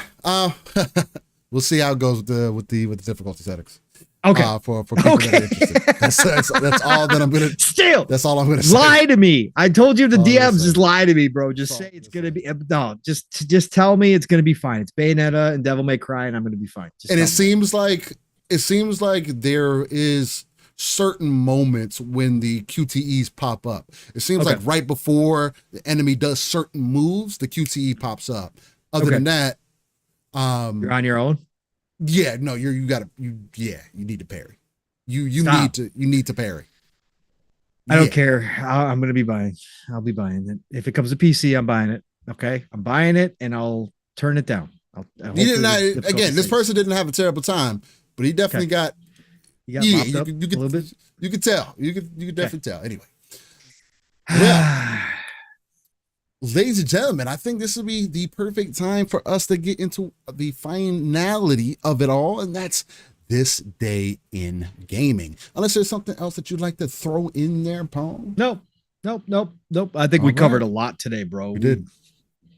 we'll see how it goes with the difficulty settings. Okay. For people that are interested. That's all that I'm gonna. Still, that's all I'm gonna say. Lie to me. I told you the DMs. Just lie to me, bro. Just say it's gonna be. No, just tell me it's gonna be fine. It's Bayonetta and Devil May Cry, and I'm gonna be fine. And it seems like there is certain moments when the QTEs pop up. It seems like right before the enemy does certain moves, the QTE pops up. Other than that, you're on your own. Yeah, no, you need to parry. You need to parry. I don't care. I'm going to be buying. I'll be buying it. If it comes to PC, I'm buying it. Okay. I'm buying it and I'll turn it down. This person didn't have a terrible time, but he definitely got You got mopped up you a little bit. You could tell. You could definitely tell. Anyway, well, ladies and gentlemen, I think this will be the perfect time for us to get into the finality of it all, and that's this day in gaming. Unless there's something else that you'd like to throw in there, Paul. Nope. I think we covered a lot today, bro. We did.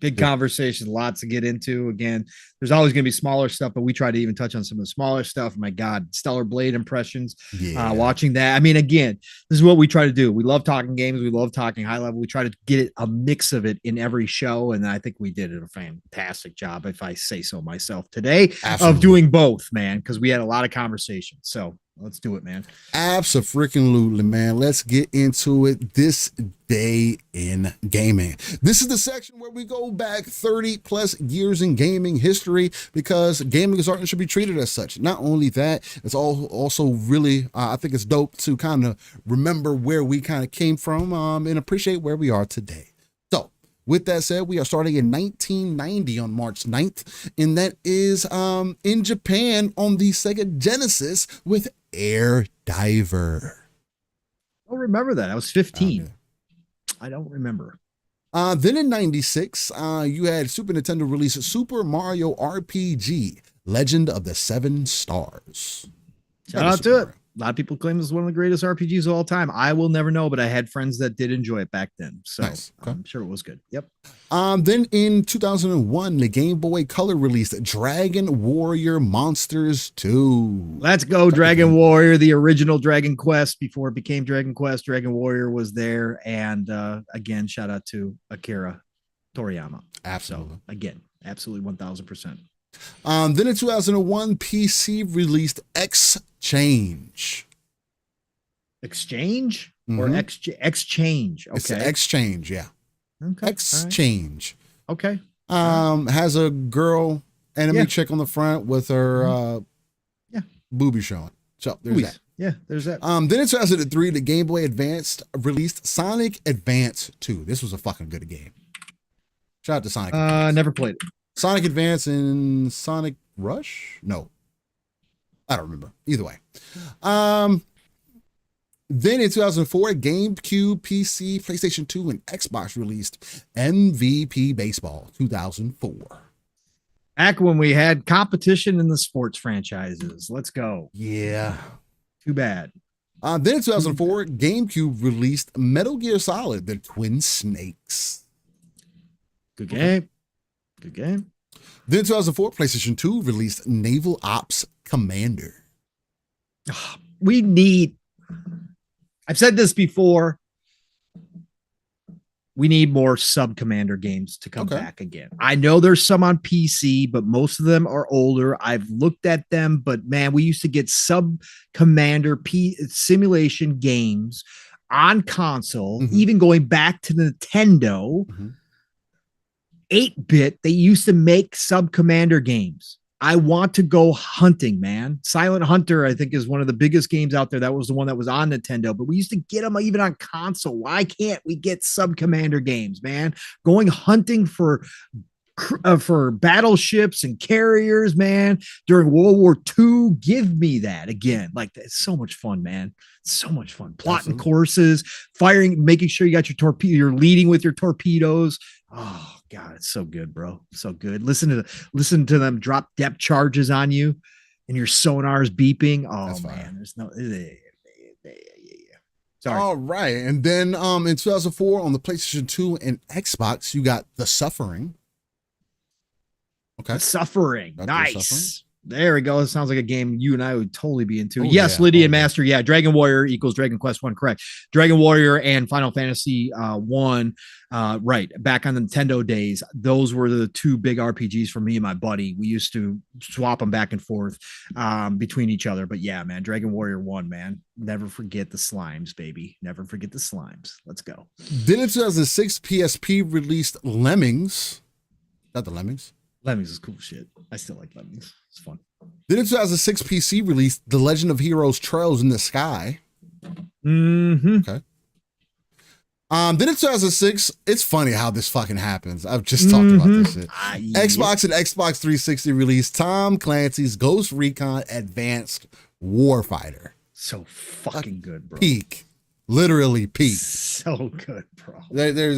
Big conversation, lots to get into. Again, there's always going to be smaller stuff, but we try to even touch on some of the smaller stuff. My God, Stellar Blade impressions. Watching that. I mean, again, this is what we try to do. We love talking games. We love talking high level. We try to get a mix of it in every show. And I think we did a fantastic job, if I say so myself today, of doing both, man, because we had a lot of conversations. So let's do it, man. Absolutely, man. Let's get into it. This day in gaming. This is the section where we go back 30 plus years in gaming history, because gaming is art and should be treated as such. Not only that, it's also really, I think it's dope to kind of remember where we kind of came from and appreciate where we are today. So with that said, we are starting in 1990 on March 9th, and that is in Japan on the Sega Genesis with Air Diver. I don't remember that. I was 15. I don't remember. Then in 96, you had Super Nintendo release Super Mario RPG, Legend of the Seven Stars. Shout out to it. A lot of people claim this is one of the greatest RPGs of all time. I will never know, but I had friends that did enjoy it back then. So nice. Okay. I'm sure it was good. Yep. Then in 2001, the Game Boy Color released Dragon Warrior Monsters 2. Let's go, Dragon Warrior, the original Dragon Quest before it became Dragon Quest. Dragon Warrior was there. And again, shout out to Akira Toriyama. Absolutely. So, again, absolutely 1000%. Then in 2001, PC released Exchange. Exchange or Exchange? Okay. It's Exchange, yeah. Okay. Exchange. Okay. Has a girl enemy chick on the front with her booby showing. So there's that. Yeah, there's that. Then in 2003, the Game Boy Advance released Sonic Advance 2. This was a fucking good game. Shout out to Sonic Advance. Never played it. Sonic Advance and Sonic Rush? No. I don't remember. Either way. Then in 2004, GameCube, PC, PlayStation 2, and Xbox released MVP Baseball 2004. Back when we had competition in the sports franchises. Let's go. Yeah. Too bad. Then in 2004, GameCube released Metal Gear Solid, The Twin Snakes. Good game. Good game. Then in 2004, PlayStation 2 released Naval Ops Commander. We need, I've said this before, we need more Sub Commander games to come back again. I know there's some on PC, but most of them are older. I've looked at them, but man, we used to get Sub Commander simulation games on console, even going back to Nintendo. 8-bit, they used to make Sub Commander games. I want to go hunting, man. Silent Hunter, I think, is one of the biggest games out there. That was the one that was on Nintendo, but we used to get them even on console. Why can't we get Sub Commander games, man? Going hunting for battleships and carriers, man, during World War II. Give me that again. Like, it's so much fun, man. So much fun. Plotting courses, firing, making sure you got your torpedo, you're leading with your torpedoes. Oh God, it's so good, bro. So good. Listen to them drop depth charges on you and your sonar's beeping. Oh man, there's no sorry. All right. And then in 2004 on the PlayStation 2 and Xbox, you got The Suffering. Okay. The Suffering. Nice. There we go. It sounds like a game you and I would totally be into. Oh, yes, yeah. Lydian Master. Yeah, Dragon Warrior equals Dragon Quest 1. Correct. Dragon Warrior and Final Fantasy 1. Right. Back on the Nintendo days, those were the two big RPGs for me and my buddy. We used to swap them back and forth between each other. But yeah, man, Dragon Warrior 1, man. Never forget the slimes, baby. Never forget the slimes. Let's go. Then in 2006, PSP released Lemmings. Not the Lemmings. Lemmings is cool shit. I still like Lemmings. It's fun. Then in 2006, PC released The Legend of Heroes Trails in the Sky. Okay. Then in 2006, it's funny how this fucking happens. I've just talked about this shit. Xbox and Xbox 360 released Tom Clancy's Ghost Recon Advanced Warfighter. So fucking good, bro. Peak. Literally peak. So good, bro. There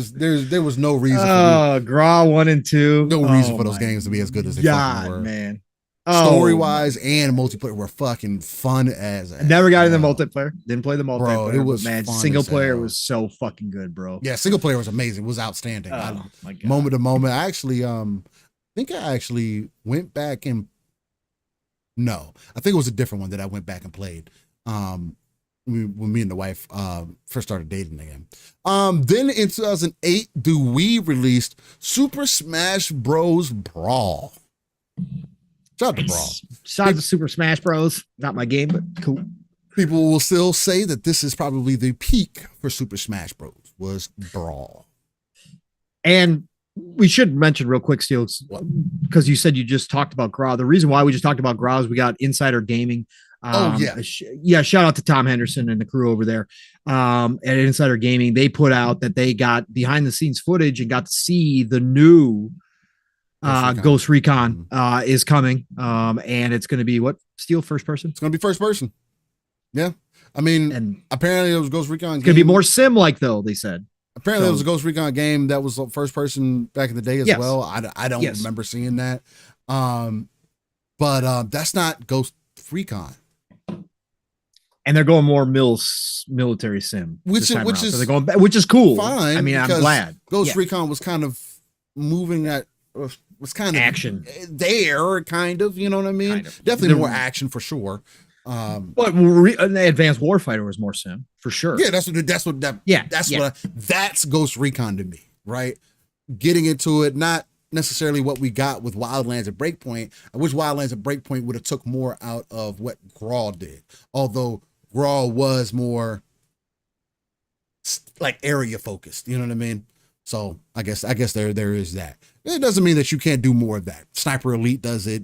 was no reason for Gra 1 and 2. No reason for those games to be as good as they fucking were. Man. Story-wise and multiplayer were fucking fun as never got in the multiplayer. Didn't play the multiplayer. Bro, it was man. Single player was so fucking good, bro. Yeah, single player was amazing. It was outstanding. Oh, my God. Moment to moment. I actually think I actually went back and no, I think it was a different one that I went back and played. When me and the wife first started dating again. Then in 2008, we released Super Smash Bros. Brawl. Shout out to Brawl. Shout out to Super Smash Bros. Not my game, but cool. People will still say that this is probably the peak for Super Smash Bros. Was Brawl. And we should mention real quick, Steel, because you said you just talked about Gra. The reason why we just talked about Gra is we got Insider Gaming. Shout out to Tom Henderson and the crew over there at Insider Gaming. They put out that they got behind the scenes footage and got to see the new Ghost Recon is coming. And it's going to be what, Steel, first person? It's going to be first person. Yeah. I mean, and apparently it was Ghost Recon. It's going to be more sim like, though, they said. Apparently it was a Ghost Recon game that was first person back in the day as well. I don't remember seeing that. But that's not Ghost Recon. And they're going more military sim, which is cool. Fine. I mean, I'm glad. Ghost Recon was kind of moving at was kind of action there, kind of. You know what I mean? Kind of. Definitely more action for sure. But Advanced Warfighter was more sim for sure. Yeah, that's Ghost Recon to me, right? Getting into it, not necessarily what we got with Wildlands and Breakpoint. I wish Wildlands and Breakpoint would have took more out of what Grawl did, although Grawl was more like area focused. You know what I mean? So I guess there is that. It doesn't mean that you can't do more of that. Sniper Elite does it.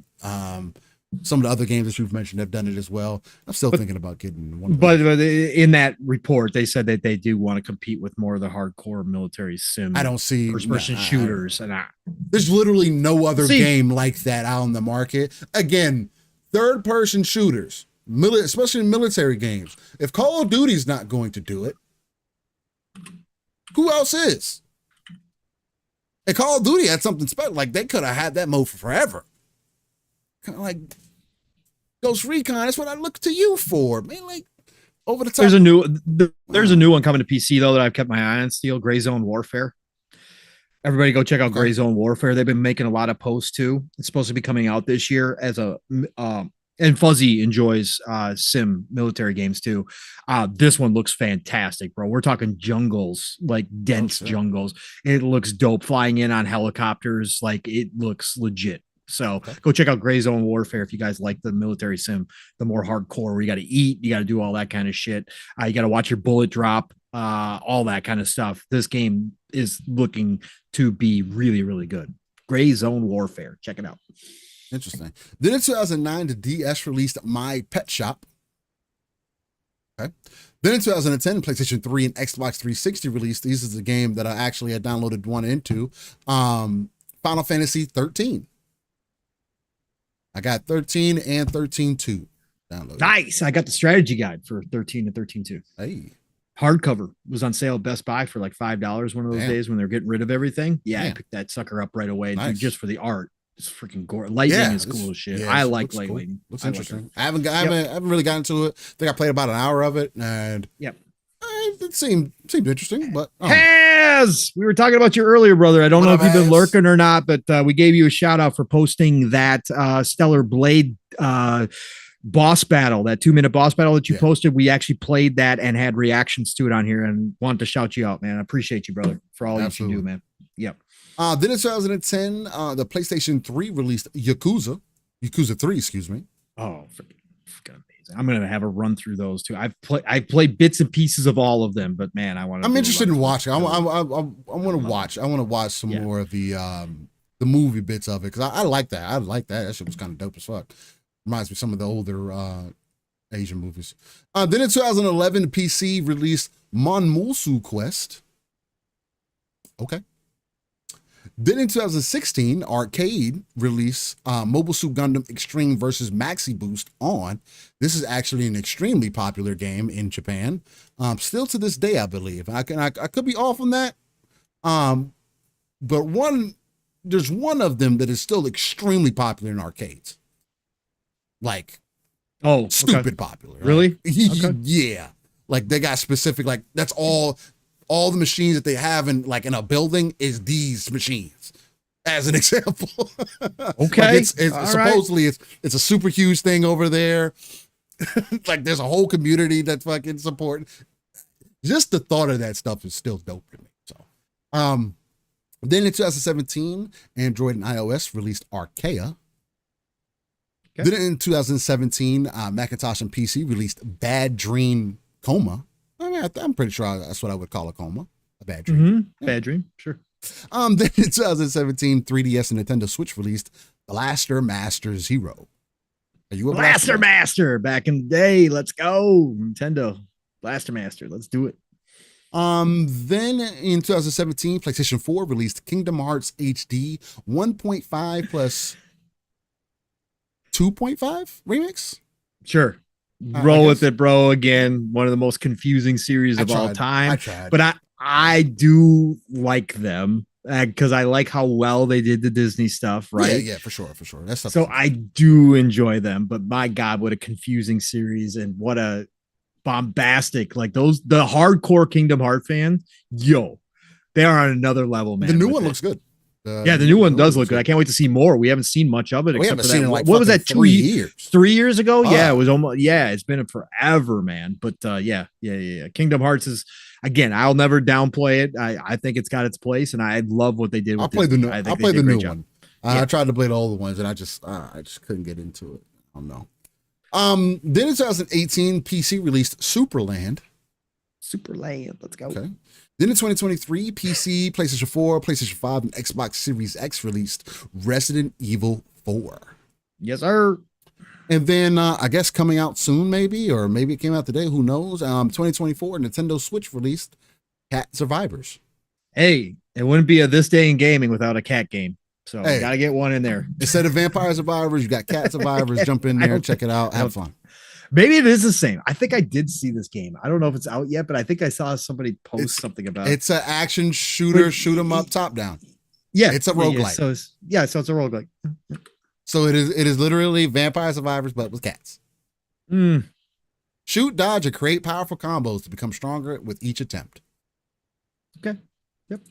Some of the other games that you've mentioned have done it as well. I'm still thinking about getting one. But in that report, they said that they do want to compete with more of the hardcore military sim. I don't see first-person shooters. There's literally no other game like that out on the market. Again, third-person shooters, especially in military games. If Call of Duty's not going to do it, who else is? And Call of Duty had something special. Like, they could have had that mode for forever. Kind of like Ghost Recon. That's what I look to you for, man. Like over the top. There's a new one coming to PC though that I've kept my eye on. Steel Gray Zone Warfare. Everybody go check out Gray Zone Warfare. They've been making a lot of posts too. It's supposed to be coming out this year as and Fuzzy enjoys sim military games too. This one looks fantastic, bro. We're talking jungles, like dense jungles. It looks dope. Flying in on helicopters, like it looks legit. So go check out Gray Zone Warfare if you guys like the military sim, the more hardcore where you got to eat, you got to do all that kind of shit. You got to watch your bullet drop, all that kind of stuff. This game is looking to be really, really good. Gray Zone Warfare. Check it out. Interesting. Then in 2009, the DS released My Pet Shop. Okay. Then in 2010, PlayStation 3 and Xbox 360 released. This is the game that I actually had downloaded 1 and 2. Final Fantasy 13. I got 13 and 13.2 downloaded. Nice. I got the strategy guide for 13 and 13.2. Hey. Hardcover was on sale at Best Buy for like $5 one of those days when they're getting rid of everything. Yeah, I picked that sucker up right away. Nice. Just for the art. It's freaking gorgeous. Lightning is cool as shit. I like Lightning. Cool. Looks interesting. I haven't really gotten into it. I think I played about an hour of it, and it seemed interesting. But we were talking about you earlier, brother. I don't know if you've been lurking or not, but we gave you a shout out for posting that Stellar Blade boss battle, that 2-minute boss battle that you posted. We actually played that and had reactions to it on here, and wanted to shout you out, man. I appreciate you, brother, for all you can do, man. Yep. Then in 2010, the PlayStation 3 released Yakuza 3, excuse me. Oh, freaking amazing. I'm going to have a run through those too. I've played bits and pieces of all of them, but man, I'm interested in watching. I want to watch. I want to watch some more of the movie bits of it, because I like that. That shit was kind of dope as fuck. Reminds me of some of the older Asian movies. Then in 2011, the PC released Monmusu Quest. Okay. Then in 2016, Arcade released Mobile Suit Gundam Extreme versus Maxi Boost on. This is actually an extremely popular game in Japan. Still to this day, I believe. I could be off on that. But there's one of them that is still extremely popular in arcades. Like, stupid popular. Right? Really? Okay. Yeah. Like they got specific, like that's all the machines that they have in a building is these machines, as an example. Okay. Like it's supposedly right. it's a super huge thing over there. Like there's a whole community that's fucking supporting. Just the thought of that stuff is still dope to me. So, then in 2017, Android and iOS released Archaea. Okay. Then in 2017, Macintosh and PC released Bad Dream Coma. I mean, I'm pretty sure that's what I would call a coma. A bad dream. Mm-hmm. Yeah. Bad dream, sure. Then in 2017, 3DS and Nintendo Switch released Blaster Master Zero. Are you a Blaster Master? Back in the day, let's go. Nintendo. Blaster Master, let's do it. Then in 2017, PlayStation 4 released Kingdom Hearts HD 1.5 plus 2.5 remix. Sure. Roll with it, bro. Again, one of the most confusing series of all time. I tried. But I do like them because I like how well they did the Disney stuff, right? Yeah, for sure. That's so I do enjoy them, but my God, what a confusing series and what a bombastic, like the hardcore Kingdom Heart fan, they are on another level, man. The new one looks good. The new one does look good. I can't wait to see more. We haven't seen much of it. We haven't seen it like what was that? 3 years? 3 years ago? Yeah, it was almost. Yeah, it's been forever, man. But yeah. Kingdom Hearts is again. I'll never downplay it. I think it's got its place, and I love what they did. I'll play the new one. I tried to play the older ones, and I just couldn't get into it. I don't know. Then in 2018, PC released Superland. Let's go. Okay. Then in 2023, PC, PlayStation 4, PlayStation 5, and Xbox Series X released Resident Evil 4. Yes, sir. And then I guess coming out soon, maybe it came out today. Who knows? 2024, Nintendo Switch released Cat Survivors. Hey, it wouldn't be a This Day in Gaming without a cat game. So you gotta get one in there. Instead of Vampire Survivors, you got Cat Survivors. Jump in there, check it out, have fun. Maybe it is the same. I think I did see this game. I don't know if it's out yet, but I think I saw somebody post something about it. It's an action shooter, shoot 'em up, top down. Yeah, it's a roguelike. So it's a roguelike. So it is literally Vampire Survivors, but with cats. Shoot, dodge, and create powerful combos to become stronger with each attempt. Okay. Yep.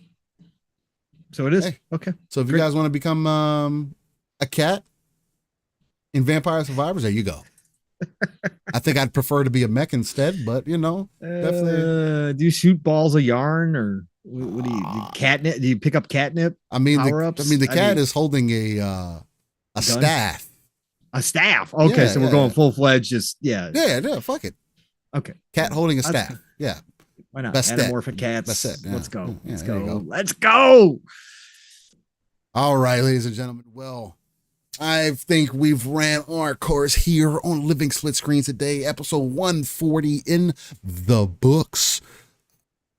So it is. Hey. Okay. So if you guys want to become a cat in Vampire Survivors, there you go. I think I'd prefer to be a mech instead, but definitely. Do you shoot balls of yarn or what do you catnip? Do you pick up catnip? The cat is holding a staff. A staff. Okay, so we're going full fledged. Yeah, fuck it. Okay. Cat holding a staff. Yeah. Why not? Best Anamorphic cats. That's it. Yeah. Let's go. Yeah, Let's go. Let's go. All right, ladies and gentlemen. Well, I think we've ran our course here on Living Split Screen today, episode 140 in the books.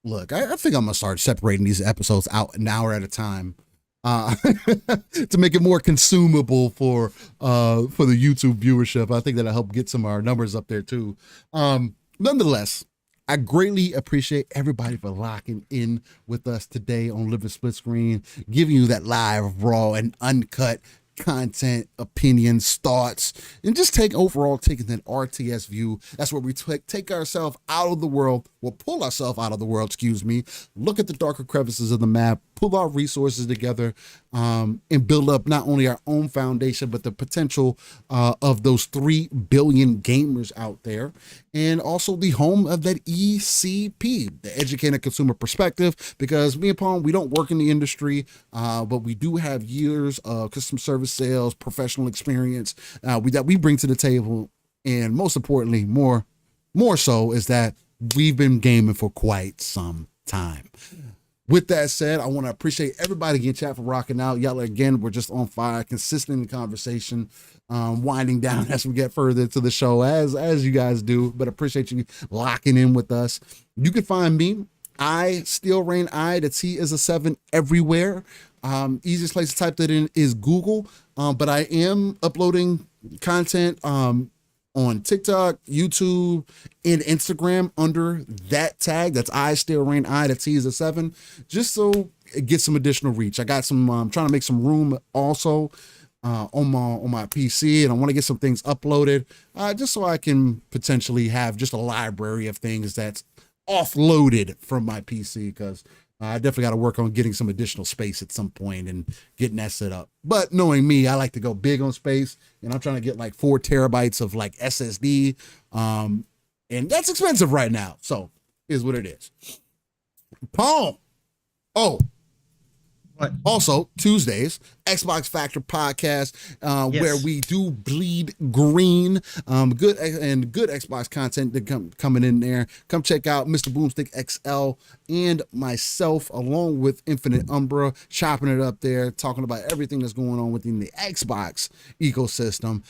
Look, I think I'm gonna start separating these episodes out an hour at a time, to make it more consumable for the YouTube viewership. I think that'll help get some of our numbers up there too. Nonetheless, I greatly appreciate everybody for locking in with us today on Living Split Screen, giving you that live, raw, and uncut content, opinions, thoughts, and just taking that RTS view. That's where we take ourselves out of the world, pull ourselves out of the world, look at the darker crevices of the map, pull our resources together, and build up not only our own foundation, but the potential of those 3 billion gamers out there, and also the home of that ECP, the Educated Consumer Perspective, because me and Paul, we don't work in the industry, but we do have years of customer service sales, professional experience that we bring to the table, and most importantly, more so, is that we've been gaming for quite some time. With that said, I want to appreciate everybody in chat for rocking out. Y'all, again, we're just on fire, consistent in conversation, winding down as we get further into the show, as you guys do, but appreciate you locking in with us. You can find me, Steel Rain, the T is a 7 everywhere. Easiest place to type that in is Google. But I am uploading content on TikTok, YouTube, and Instagram under that tag. That's I Still Reign, the T is a 7, just so it gets some additional reach. I got some, trying to make some room also on my PC, and I want to get some things uploaded just so I can potentially have just a library of things that's offloaded from my PC, because I definitely got to work on getting some additional space at some point and getting that set up. But knowing me, I like to go big on space, and I'm trying to get like 4 terabytes of like SSD. And that's expensive right now. So here's what it is. Paul. Oh, also Tuesdays, Xbox Factor podcast, where we do bleed green, good Xbox content that coming in there. Come check out Mr. Boomstick XL and myself, along with Infinite Umbra, chopping it up there, talking about everything that's going on within the Xbox ecosystem.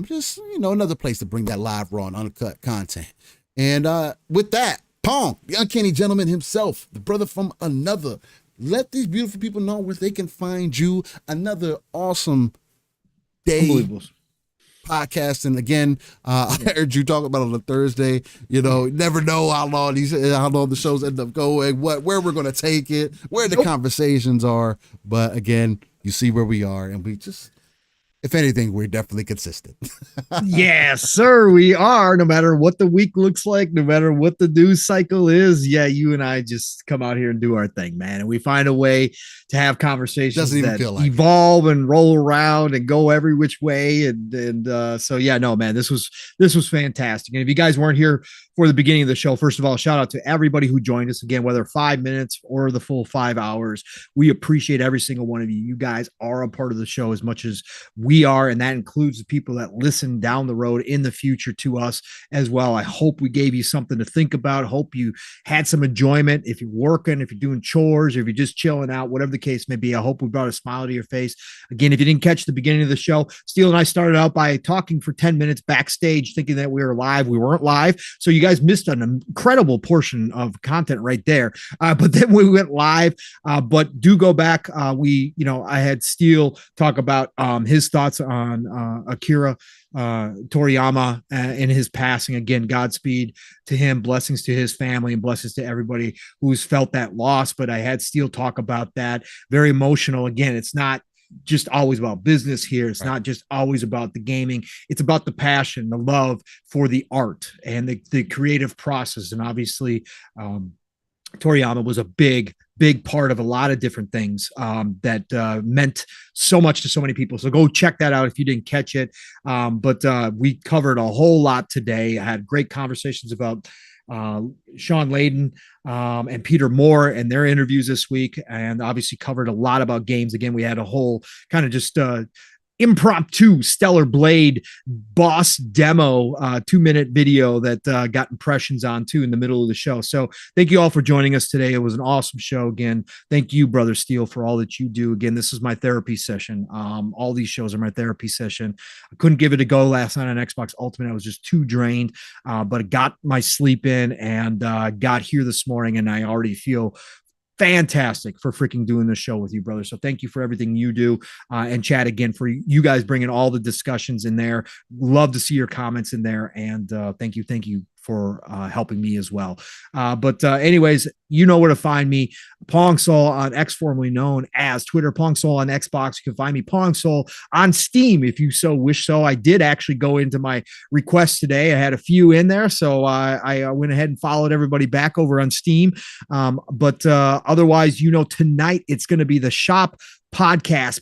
Just, another place to bring that live, raw, and uncut content. And with that, Pong, the uncanny gentleman himself, the brother from another. Let these beautiful people know where they can find you. Another awesome day podcast. And again, I heard you talk about it on a Thursday. Never know how long the shows end up going, where we're going to take it, where the conversations are. But again, you see where we are, and we just, if anything, we're definitely consistent. Yes, sir, we are. No matter what the week looks like, no matter what the news cycle is, you and I just come out here and do our thing, man. And we find a way to have conversations that evolve and roll around and go every which way. And so, no, man, this was fantastic. And if you guys weren't here for the beginning of the show, first of all, shout out to everybody who joined us again, whether 5 minutes or the full 5 hours. We appreciate every single one of you. You guys are a part of the show as much as we are, and that includes the people that listen down the road in the future to us as well. I hope we gave you something to think about. Hope you had some enjoyment. If you're working, if you're doing chores, or if you're just chilling out, whatever the case may be, I hope we brought a smile to your face. Again, if you didn't catch the beginning of the show, Steele and I started out by talking for 10 minutes backstage, thinking that we were live. We weren't live. So you guys missed an incredible portion of content right there. But then we went live. But do go back. I had Steele talk about his thoughts on Akira Toriyama in his passing. Again, Godspeed to him, blessings to his family, and blessings to everybody who's felt that loss. But I had Steele talk about that. Very emotional. Again, it's not just always about business here. It's not just always about the gaming. It's about the passion, the love for the art and the creative process. And obviously, Toriyama was a big part of a lot of different things that meant so much to so many people. So go check that out if you didn't catch it. But we covered a whole lot today. I had great conversations about Shawn, Layden, and Peter Moore and their interviews this week, and obviously covered a lot about games. Again, we had a whole kind of just impromptu Stellar Blade boss demo 2-minute video that got impressions on too in the middle of the show. So thank you all for joining us today. It was an awesome show. Again, thank you, Brother Steele, for all that you do. Again, this is my therapy session. All these shows are my therapy session. I couldn't give it a go last night on Xbox Ultimate. I was just too drained, but I got my sleep in and got here this morning, and I already feel fantastic for freaking doing this show with you, brother. So thank you for everything you do. And Chad, again, for you guys bringing all the discussions in there. Love to see your comments in there. And thank you for helping me as well. But anyways, you know where to find me. Pong Soul on X, formerly known as Twitter. Pong Soul on Xbox. You can find me Pong Soul on Steam if you so wish. So I did actually go into my requests today. I had a few in there, so I went ahead and followed everybody back over on Steam. But otherwise, tonight it's going to be the Shop Podcast,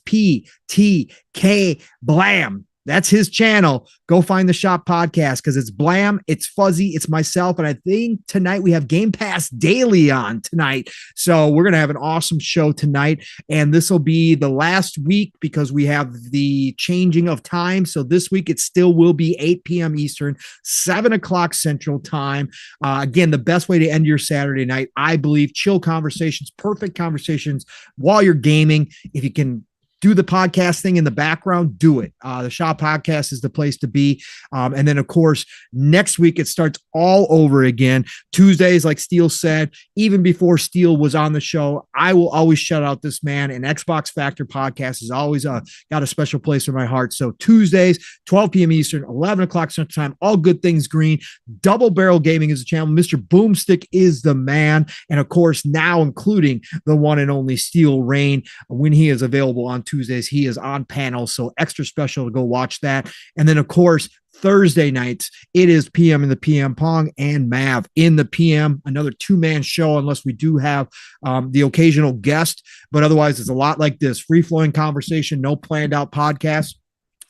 PTK Blam. That's his channel. Go find the Shop Podcast because it's Blam, it's Fuzzy, it's myself, and I think tonight we have Game Pass Daily on tonight. So we're going to have an awesome show tonight, and this will be the last week because we have the changing of time. So this week it still will be 8 p.m. Eastern, 7 o'clock Central Time. Again, the best way to end your Saturday night, I believe, chill conversations, perfect conversations while you're gaming. If you can do the podcast thing in the background, do it. The Shaw podcast is the place to be. And then, of course, next week it starts all over again. Tuesdays, like Steele said, even before Steele was on the show, I will always shout out this man. And Xbox Factor podcast is always got a special place in my heart. So Tuesdays, 12 p.m. Eastern, 11 o'clock Central Time, all good things green. Double Barrel Gaming is the channel. Mr. Boomstick is the man. And, of course, now including the one and only Steele Rain when he is available on Tuesdays. He is on panel, so extra special to go watch that. And then, of course, Thursday nights, it is PM in the PM Pong and Mav in the PM, another two-man show, unless we do have the occasional guest. But otherwise, it's a lot like this, free-flowing conversation, no planned out podcast.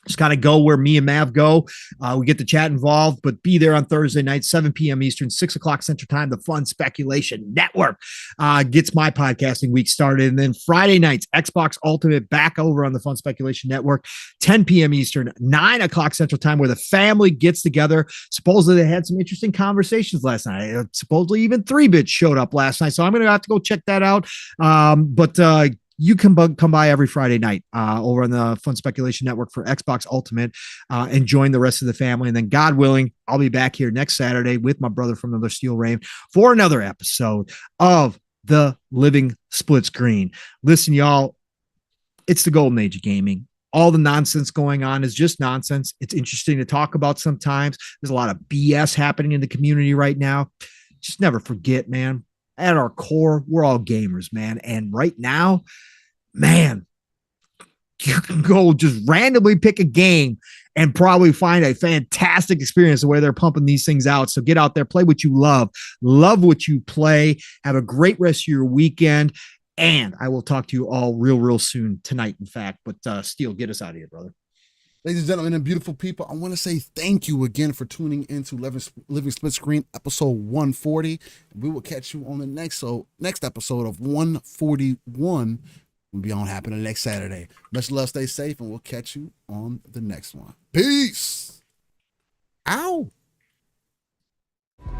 Just kind of go where me and Mav go. We get the chat involved, but be there on Thursday night, 7 p.m. Eastern, 6 o'clock Central Time. The Fun Speculation Network gets my podcasting week started. And then Friday nights, Xbox Ultimate back over on the Fun Speculation Network, 10 p.m. Eastern, 9 o'clock Central Time, where the family gets together. Supposedly they had some interesting conversations last night. Supposedly even 3-Bit showed up last night. So I'm going to have to go check that out. You can come by every Friday night over on the Fun Speculation Network for Xbox Ultimate and join the rest of the family. And then, God willing, I'll be back here next Saturday with my brother from another Steel Rain for another episode of the Living Split Screen. Listen, y'all, it's the golden age of gaming. All the nonsense going on is just nonsense. It's interesting to talk about sometimes. There's a lot of BS happening in the community right now. Just never forget, man. At our core, we're all gamers, man. And right now, man, you can go just randomly pick a game and probably find a fantastic experience the way they're pumping these things out. So get out there, play what you love what you play. Have a great rest of your weekend. And I will talk to you all real soon tonight, in fact. But Steele, get us out of here, brother. Ladies and gentlemen and beautiful people, I want to say thank you again for tuning into Living Split Screen episode 140. We will catch you on the next episode of 141. We'll be on happening next Saturday. Much love, stay safe, and we'll catch you on the next one. Peace. Ow.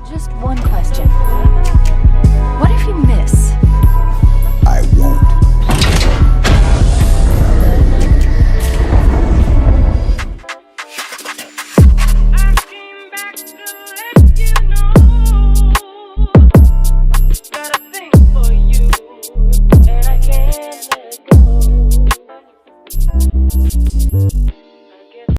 Just one question. What if you miss?